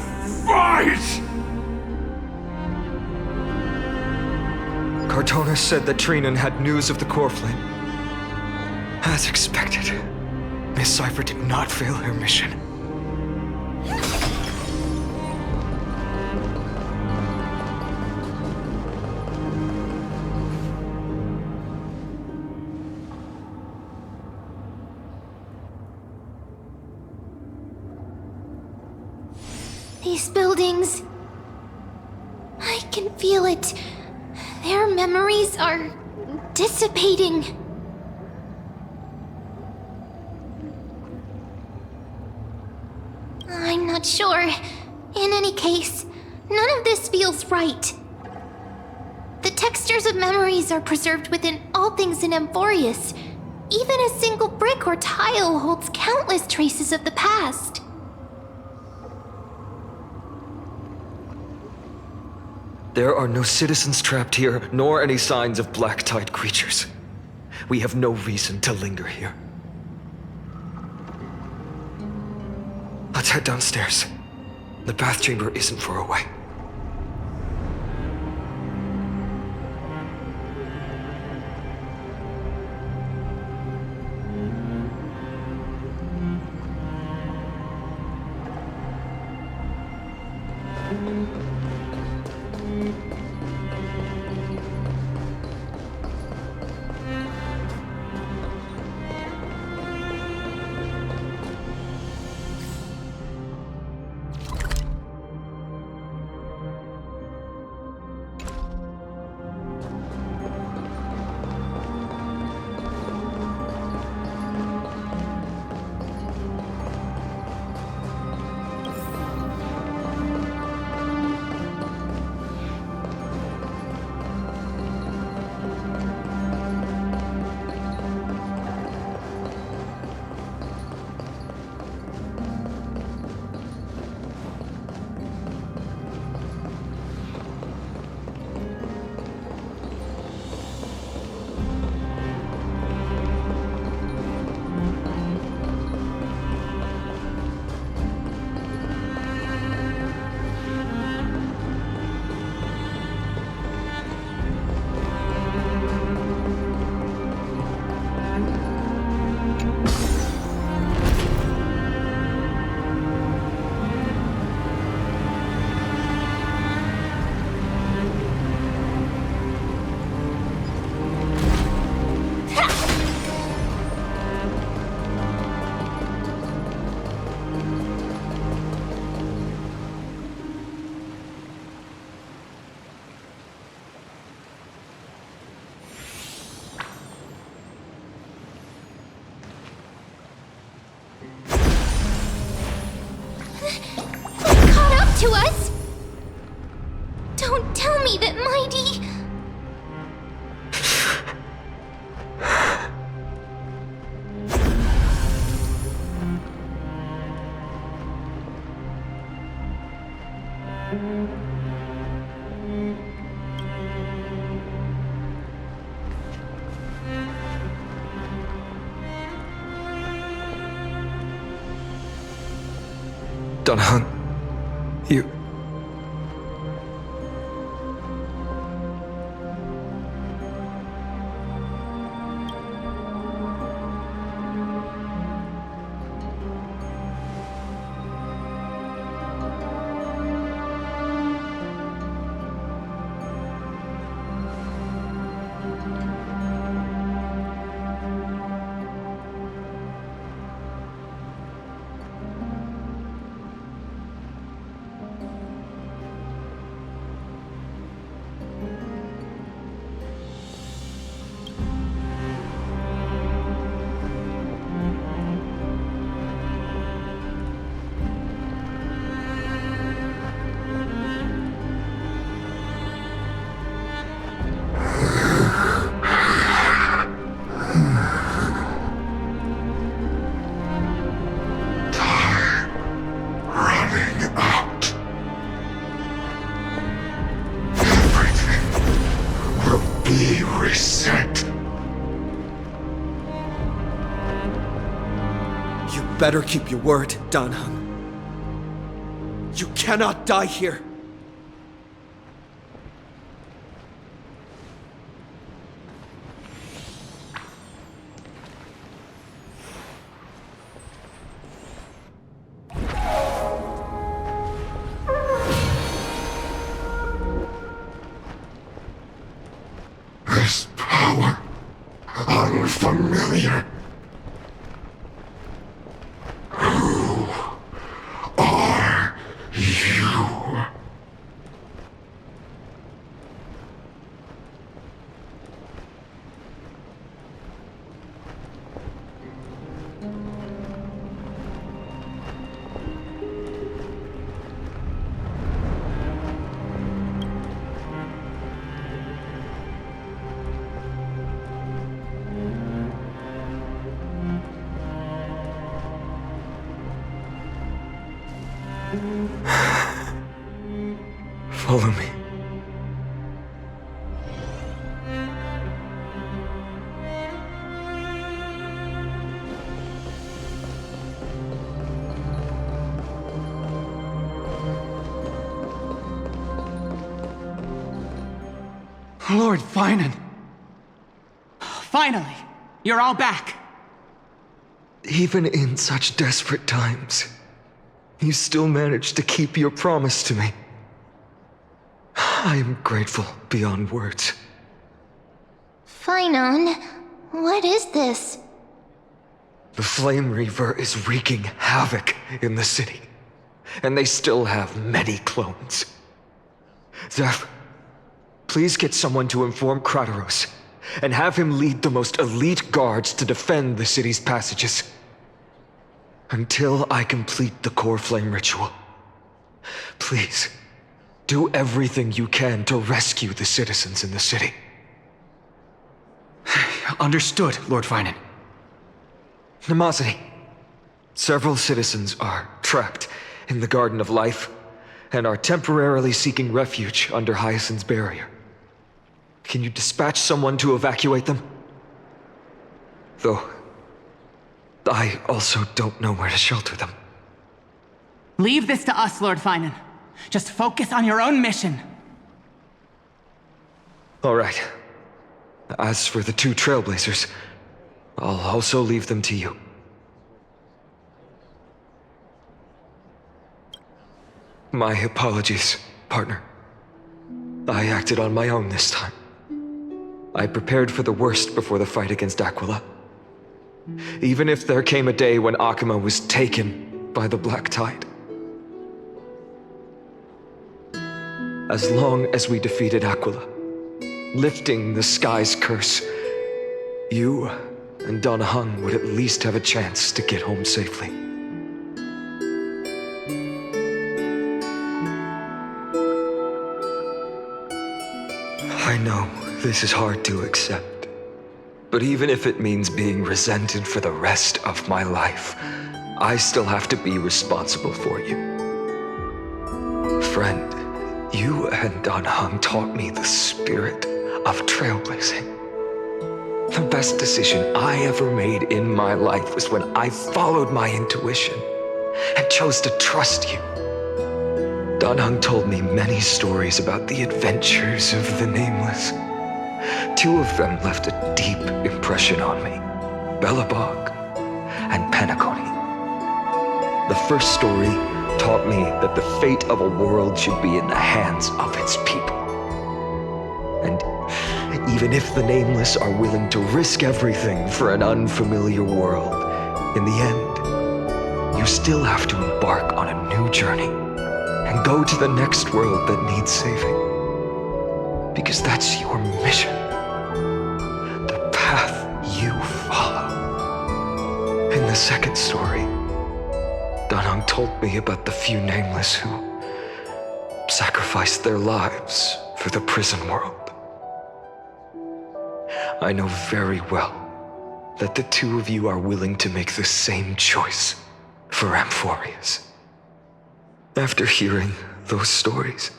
fight! Cartona said that Trinan had news of the core flame. As expected, Miss Cypher did not fail her mission. These buildings... I can feel it. Their memories are dissipating. I'm not sure. In any case, none of this feels right. The textures of memories are preserved within all things in Amphorius. Even a single brick or tile holds countless traces of the past. There are no citizens trapped here, nor any signs of black tide creatures. We have no reason to linger here. Let's head downstairs. The bath chamber isn't far away. to us? Don't tell me that Mighty... Dunhung, you... Better keep your word, Danhung. You cannot die here. This power, unfamiliar. Follow me. Lord Finan. Finally, you're all back. Even in such desperate times, you still managed to keep your promise to me. I am grateful beyond words. Finan, what is this? The Flame Reaver is wreaking havoc in the city, and they still have many clones. Zeph, please get someone to inform Kratos, and have him lead the most elite guards to defend the city's passages. Until I complete the core flame ritual. Please, do everything you can to rescue the citizens in the city. Understood, Lord Finan. Nemazity, several citizens are trapped in the Garden of Life and are temporarily seeking refuge under Hyacinth's barrier. Can you dispatch someone to evacuate them? Though, I also don't know where to shelter them. Leave this to us, Lord Finan. Just focus on your own mission. All right. As for the two Trailblazers, I'll also leave them to you. My apologies, partner. I acted on my own this time. I prepared for the worst before the fight against Aquila. Even if there came a day when Akuma was taken by the Black Tide. As long as we defeated Aquila, lifting the sky's curse, you and Danhung would at least have a chance to get home safely. know this is hard to accept, but even if it means being resented for the rest of my life, I still have to be responsible for you. Friend, you and Dan Heng taught me the spirit of trailblazing. The best decision I ever made in my life was when I followed my intuition and chose to trust you. Dan Heng told me many stories about the adventures of the Nameless. 2 of them left a deep impression on me, Belobog and Penacony. The first story taught me that the fate of a world should be in the hands of its people. And even if the Nameless are willing to risk everything for an unfamiliar world, in the end, you still have to embark on a new journey and go to the next world that needs saving. Because that's your mission. The path you follow. In the second story, Dan Heng told me about the few Nameless who sacrificed their lives for the prison world. I know very well that the 2 of you are willing to make the same choice for Amphorius. After hearing those stories,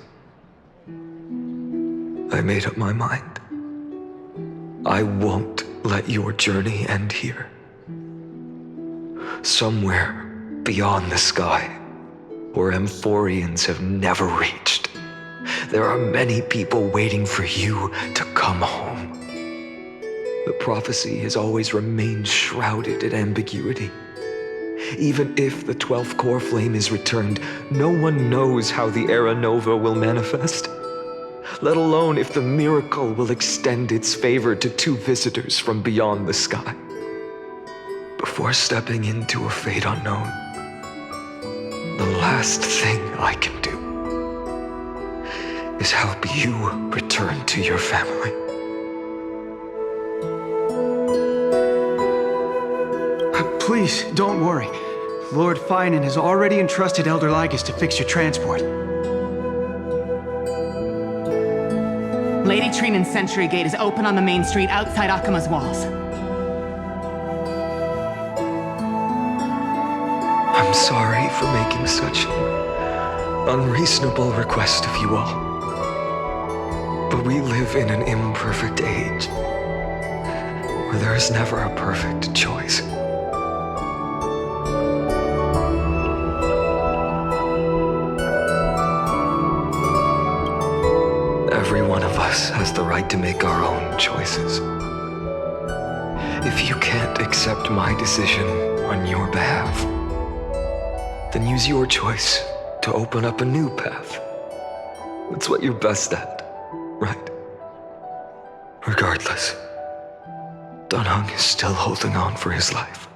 I made up my mind. I won't let your journey end here. Somewhere beyond the sky, where Amphorians have never reached, there are many people waiting for you to come home. The prophecy has always remained shrouded in ambiguity. Even if the 12th core flame is returned, no one knows how the Era Nova will manifest, let alone if the miracle will extend its favor to 2 visitors from beyond the sky. Before stepping into a fate unknown, the last thing I can do is help you return to your family. Please, don't worry. Lord Finan has already entrusted Elder Lygus to fix your transport. Lady Trinan's Sentry Gate is open on the main street outside Akima's walls. I'm sorry for making such an unreasonable request of you all. But we live in an imperfect age, where there is never a perfect choice. Every one of us has the right to make our own choices. If you can't accept my decision on your behalf, then use your choice to open up a new path. That's what you're best at, right? Regardless, Dan Heng is still holding on for his life.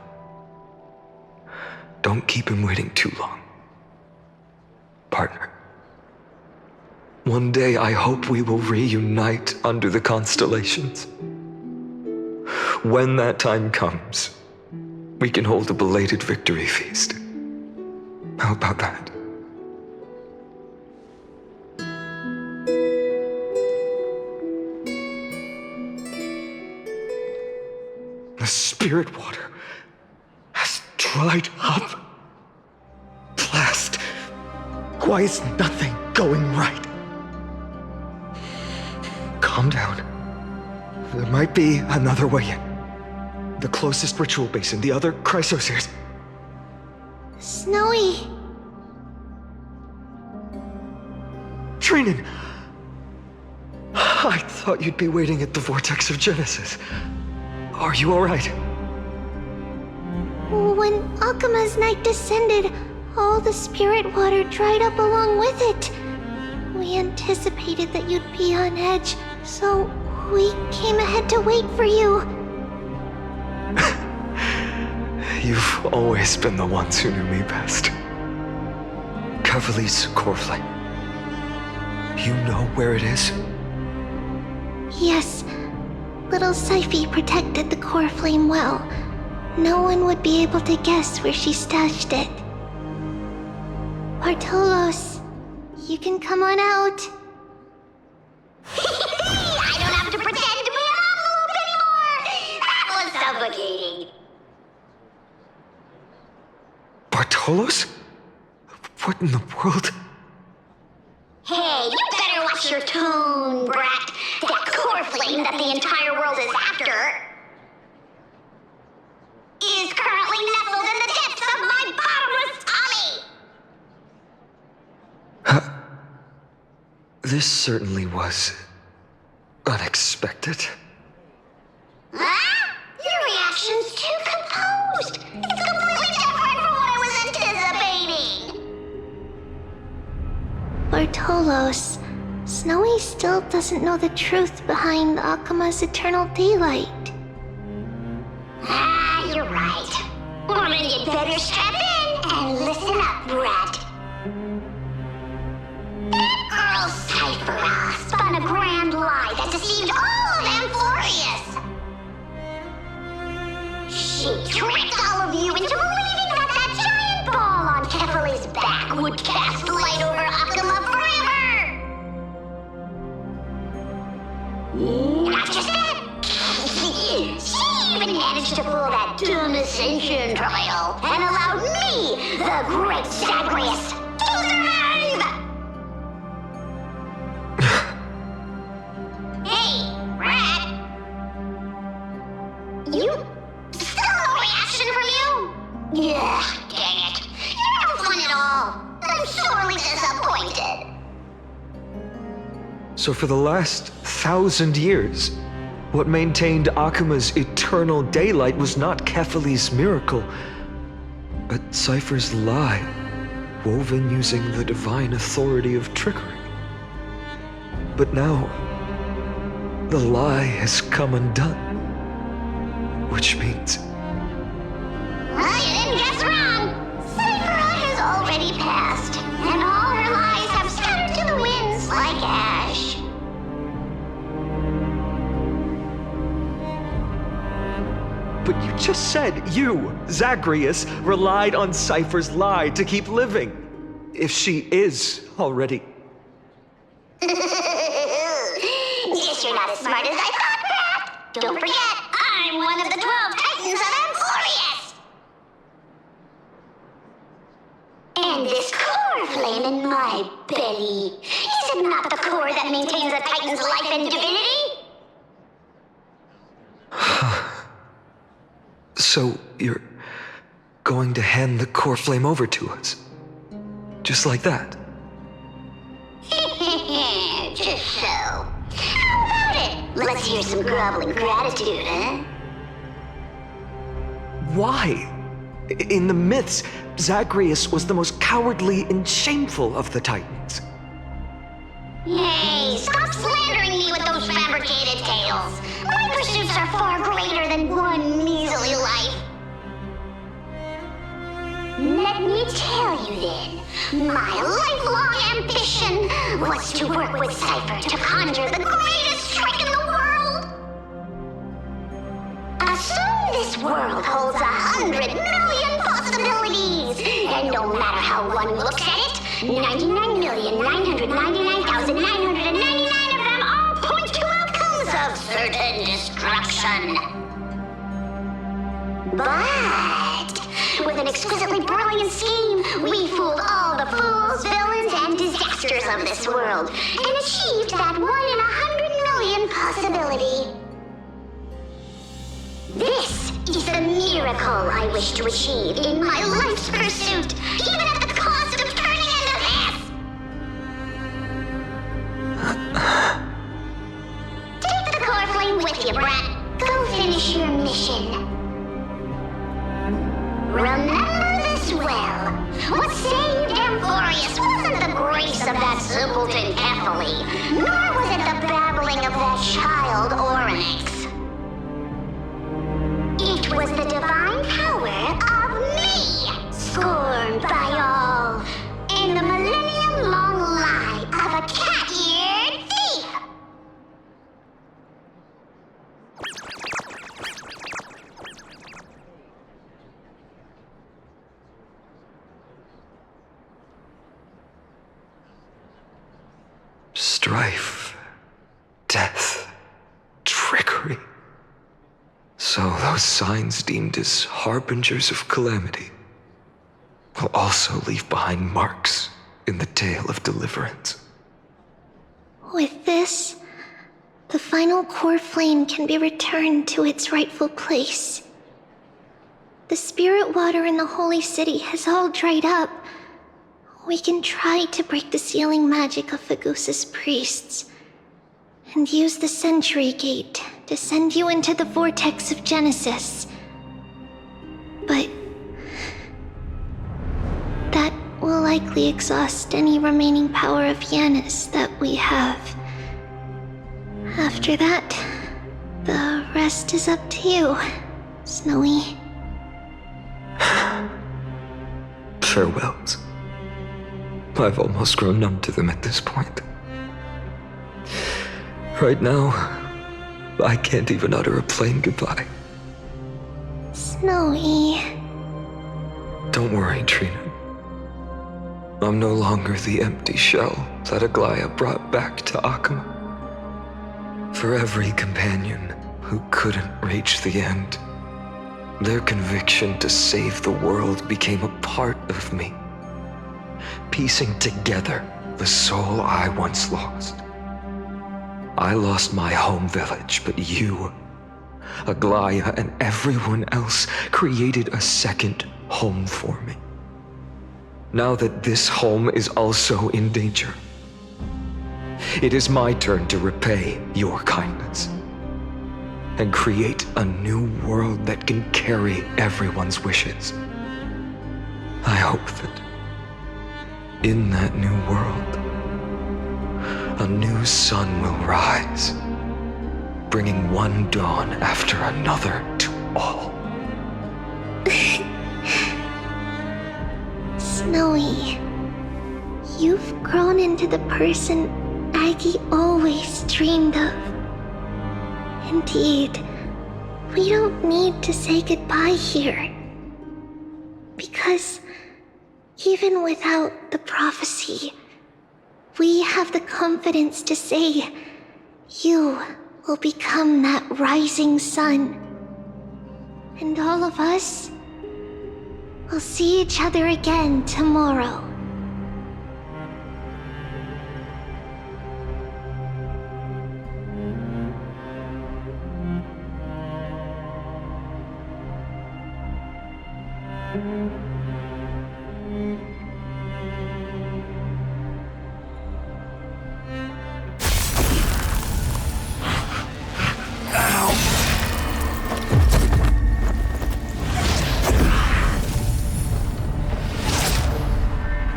Don't keep him waiting too long, partner. One day I hope we will reunite under the constellations. When that time comes, we can hold a belated victory feast. How about that? The spirit water has dried up. Blast. Why is nothing going right? Calm down. There might be another way in. The closest ritual basin, the other chrysospheres. Snowy. Trinan! I thought you'd be waiting at the vortex of Genesis. Are you alright? When Akima's night descended, all the spirit water dried up along with it. We anticipated that you'd be on edge, so we came ahead to wait for you. You've always been the ones who knew me best. Cavali's core flame. You know where it is? Yes. Little Syphi protected the core flame well. No one would be able to guess where she stashed it. Bartolos, you can come on out. I Bartolos? What in the world? Hey, you better watch your tone, brat. That core flame that the entire world is after is currently nestled in the depths of my bottomless tummy! This certainly was unexpected. Huh? Your reaction's too composed. It's completely different from what I was anticipating. Bartolos, Snowy still doesn't know the truth behind Akuma's eternal daylight. You're right. Well, then you'd better strap in and listen up, brat. That girl Cyphera spun a grand lie that deceived all of Amphorius. She tricked all of you into believing that that giant ball on Kefali's back would cast light over Akuma forever. Not just that. She even managed to fool that dumb Ascension trial and allowed me, the great Zagreus, to survive! Hey, Rat! You... still no reaction from you? Yeah, dang it. You're no fun at all. I'm sorely disappointed. So for the last 1,000 years, what maintained Akuma's eternal daylight was not Kefali's miracle, but Cypher's lie, woven using the divine authority of trickery. But now, the lie has come undone. Which means... Well, you didn't guess wrong. Cyphera has already passed, and all her lies have scattered to the winds like ash. But you just said you, Zagreus, relied on Cypher's lie to keep living. If she is already... Guess you're not as smart as I thought, Brat. Don't forget, I'm one of the 12 Titans of Amphorius. And this core flame in my belly, is it not the core that maintains a Titan's life and divinity? So you're going to hand the core flame over to us? Just like that? Just so. How about it? Let's hear some groveling gratitude, huh? Why? In the myths, Zagreus was the most cowardly and shameful of the Titans. Hey, stop slandering me with those fabricated tales. My pursuits are far greater than one measly life. Let me tell you then, my lifelong ambition was to work with Cypher to conjure the greatest trick in the world. Assume this world holds 100 million possibilities, and no matter how one looks at it, 99,999,999 of them all point to outcomes of certain destruction. But with an exquisitely brilliant scheme, we fooled all the fools, villains, and disasters of this world, and achieved that 1 in 100 million possibility. This is the miracle I wish to achieve in my life's pursuit, even at the cost of turning into this! Take the core flame with you, Brat. Go finish your mission. Remember this well. What saved Amphorius wasn't the grace of that simpleton Kefali, nor was it the babbling of that child Oryx. It was the divine power of me, scorned by all, and the millennium-long lie of a cat-eared thief. Strife, death, trickery. So those signs deemed as harbingers of calamity will also leave behind marks in the tale of deliverance. With this, the final core flame can be returned to its rightful place. The spirit water in the holy city has all dried up. We can try to break the sealing magic of Fagusa's priests, and use the Century Gate to send you into the vortex of Genesis. But that will likely exhaust any remaining power of Yanis that we have. After that, the rest is up to you, Snowy. Farewells. I've almost grown numb to them at this point. Right now, I can't even utter a plain goodbye. Snowy. Don't worry, Trina. I'm no longer the empty shell that Aglaya brought back to Akama. For every companion who couldn't reach the end, their conviction to save the world became a part of me, piecing together the soul I once lost. I lost my home village, but you, Aglaya, and everyone else created a second home for me. Now that this home is also in danger, it is my turn to repay your kindness and create a new world that can carry everyone's wishes. I hope that in that new world, a new sun will rise, bringing one dawn after another to all. Snowy, you've grown into the person Aggie always dreamed of. Indeed, we don't need to say goodbye here. Because even without the prophecy, we have the confidence to say you will become that rising sun. And all of us will see each other again tomorrow.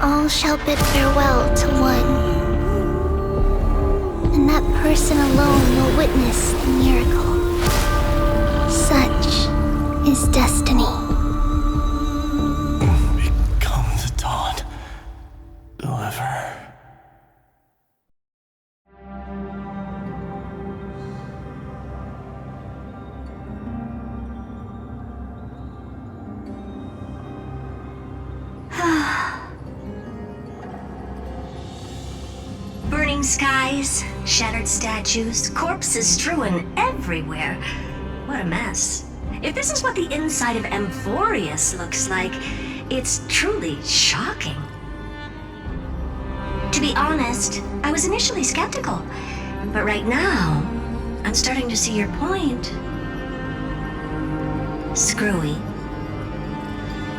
All shall bid farewell to one, and that person alone will witness the miracle. Such is destiny. Become the dawn. Deliver. Burning skies, shattered statues, corpses strewn everywhere. What a mess. If this is what the inside of Amphorius looks like, it's truly shocking. To be honest, I was initially skeptical, but right now, I'm starting to see your point. Screwy.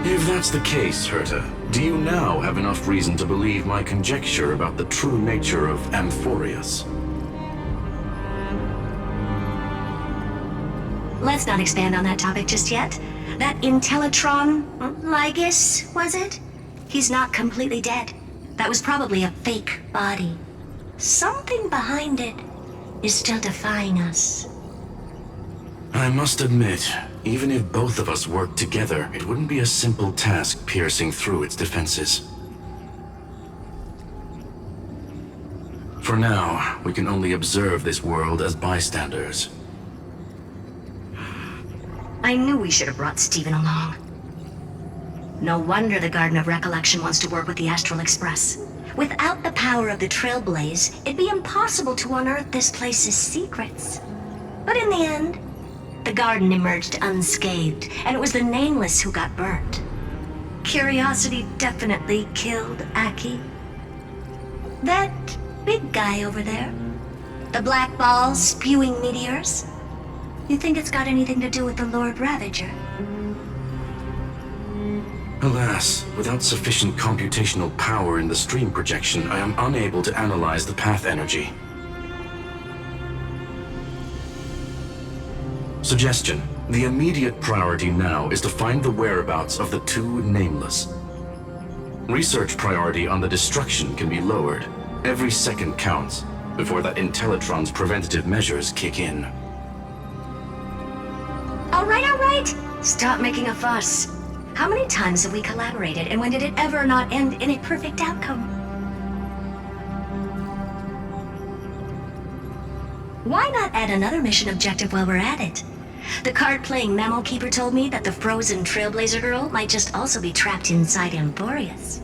If that's the case, Herta, do you now have enough reason to believe my conjecture about the true nature of Amphorius? Let's not expand on that topic just yet. That Intellitron, Lygus, was it? He's not completely dead. That was probably a fake body. Something behind it is still defying us. I must admit, even if both of us worked together, it wouldn't be a simple task piercing through its defenses. For now, we can only observe this world as bystanders. I knew we should have brought Stephen along. No wonder the Garden of Recollection wants to work with the Astral Express. Without the power of the Trailblaze, it'd be impossible to unearth this place's secrets. But in the end, the garden emerged unscathed, and it was the Nameless who got burnt. curiosity definitely killed Aki. That big guy over there, the black ball spewing meteors, you think it's got anything to do with the Lord Ravager? Alas, without sufficient computational power in the stream projection, I am unable to analyze the path energy. Suggestion. The immediate priority now is to find the whereabouts of the two Nameless. Research priority on the destruction can be lowered. Every second counts before that Intellitron's preventative measures kick in. All right. Stop making a fuss. How many times have we collaborated, and when did it ever not end in a perfect outcome? Why not add another mission objective while we're at it? The card-playing Mammal Keeper told me that the frozen Trailblazer girl might just also be trapped inside Emporius.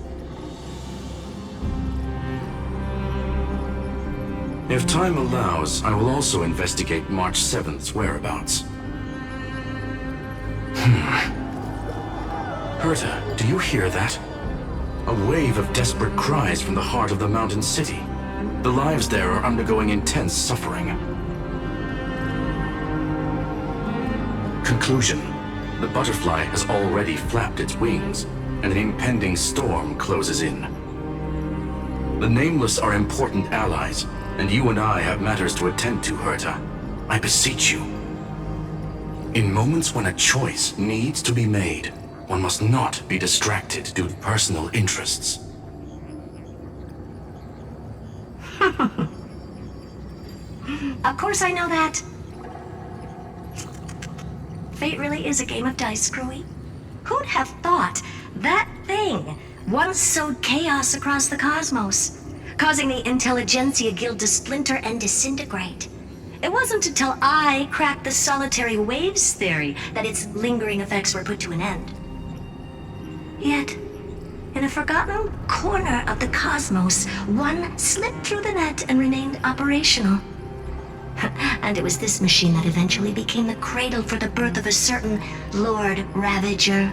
If time allows, I will also investigate March 7th's whereabouts. Herta, do you hear that? A wave of desperate cries from the heart of the mountain city. The lives there are undergoing intense suffering. Conclusion. The butterfly has already flapped its wings, and an impending storm closes in. The Nameless are important allies, and you and I have matters to attend to, Herta. I beseech you. In moments when a choice needs to be made, one must not be distracted due to personal interests. Of course I know that. Fate really is a game of dice, Screwy. Who'd have thought that thing once sowed chaos across the cosmos, causing the Intelligentsia Guild to splinter and disintegrate? It wasn't until I cracked the solitary waves theory that its lingering effects were put to an end. Yet, in a forgotten corner of the cosmos, one slipped through the net and remained operational. And it was this machine that eventually became the cradle for the birth of a certain Lord Ravager.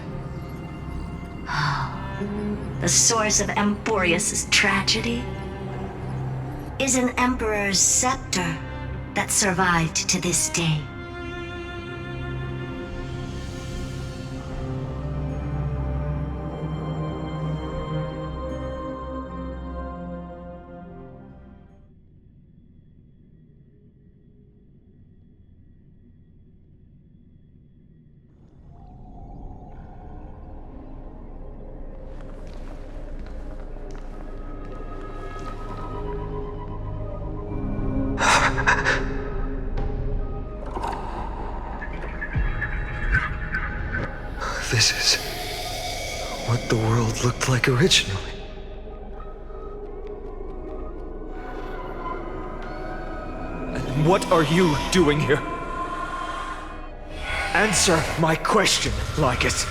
The source of Emporius' tragedy is an Emperor's scepter that survived to this day. This is what the world looked like originally. And what are you doing here? Answer my question, Lycus.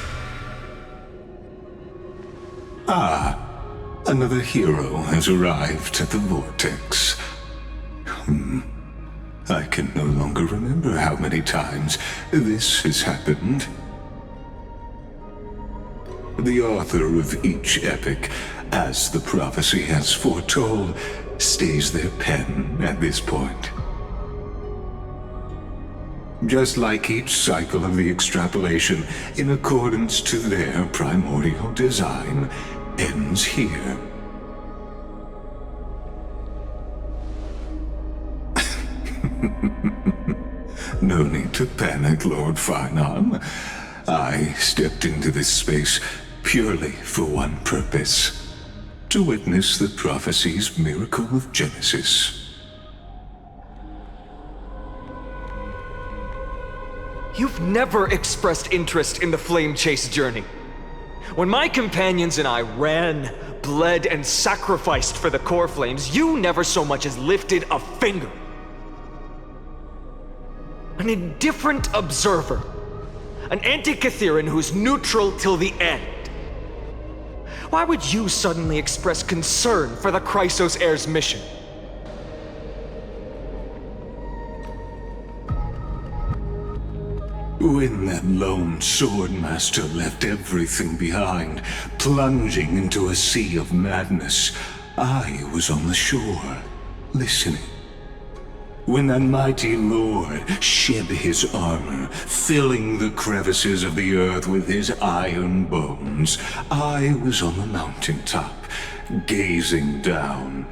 Another hero has arrived at the Vortex. I can no longer remember how many times this has happened. The author of each epic, as the prophecy has foretold, stays their pen at this point. Just like each cycle of the extrapolation, in accordance to their primordial design, ends here. No need to panic, Lord Finearm. I stepped into this space purely for one purpose: to witness the prophecy's miracle of Genesis. You've never expressed interest in the Flame Chase journey. When my companions and I ran, bled, and sacrificed for the core flames, you never so much as lifted a finger. An indifferent observer. An anti-Catheran who's neutral till the end. Why would you suddenly express concern for the Chrysos Heir's mission? When that lone swordmaster left everything behind, plunging into a sea of madness, I was on the shore, listening. When that mighty lord shed his armor, filling the crevices of the earth with his iron bones, I was on the mountaintop, gazing down.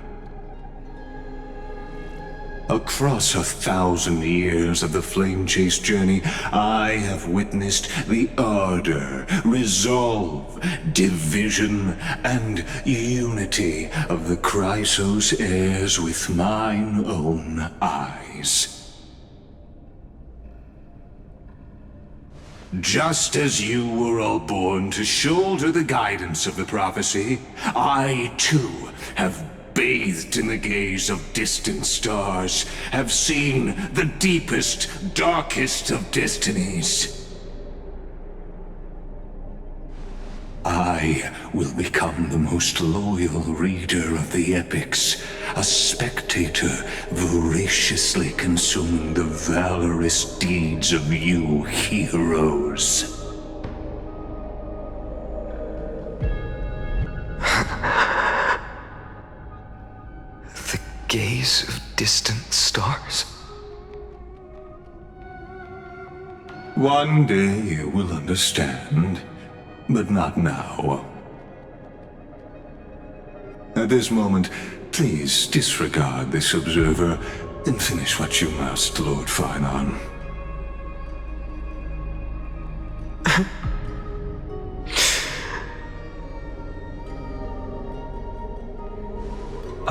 Across 1,000 years of the flame-chase journey, I have witnessed the ardor, resolve, division, and unity of the Chrysos heirs with mine own eyes. Just as you were all born to shoulder the guidance of the prophecy, I too have bathed in the gaze of distant stars, have seen the deepest, darkest of destinies. I will become the most loyal reader of the epics, a spectator voraciously consuming the valorous deeds of you heroes. Gaze of distant stars. One day you will understand, but not now. At this moment, please disregard this observer and finish what you must, Lord Finon.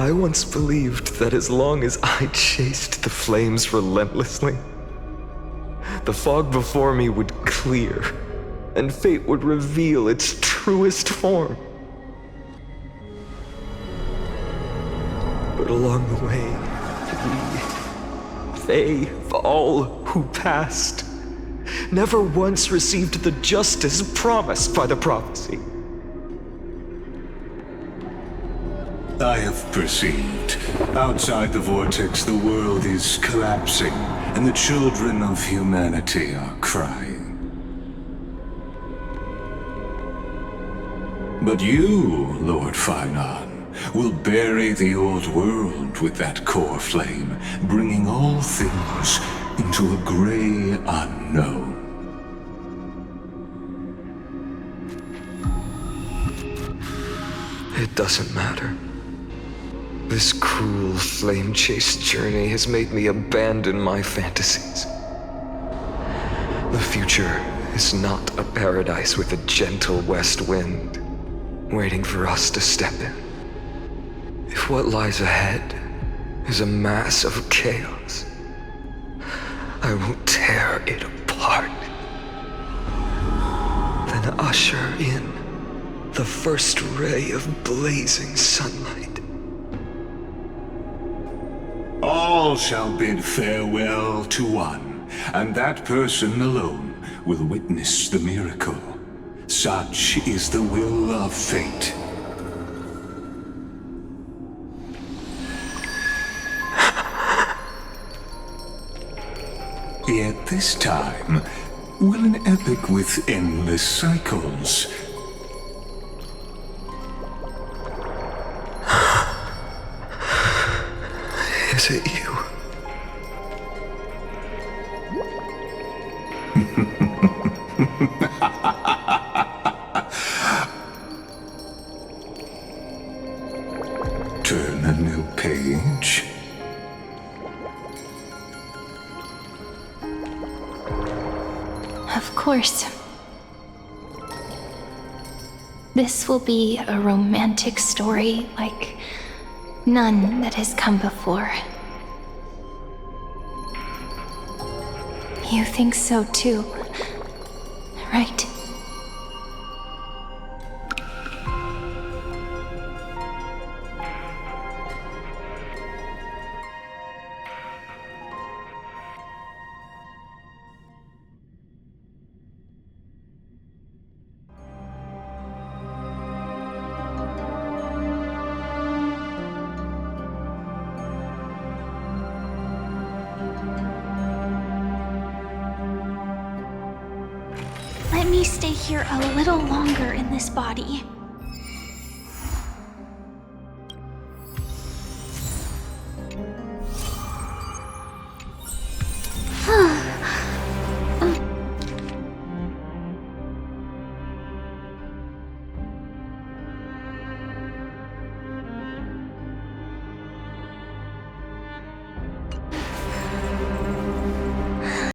I once believed that as long as I chased the flames relentlessly, the fog before me would clear, and fate would reveal its truest form. But along the way, they, all who passed, never once received the justice promised by the prophecy. I have perceived. Outside the vortex, the world is collapsing, and the children of humanity are crying. But you, Lord Finon, will bury the old world with that core flame, bringing all things into a gray unknown. It doesn't matter. This cruel flame-chase journey has made me abandon my fantasies. The future is not a paradise with a gentle west wind, waiting for us to step in. If what lies ahead is a mass of chaos, I will tear it apart. Then usher in the first ray of blazing sunlight. All shall bid farewell to one, and that person alone will witness the miracle. Such is the will of fate. Yet this time, will an epic with endless cycles Is it you? Turn a new page. Of course. This will be a romantic story like none that has come before. You think so too, right? me stay here a little longer in this body.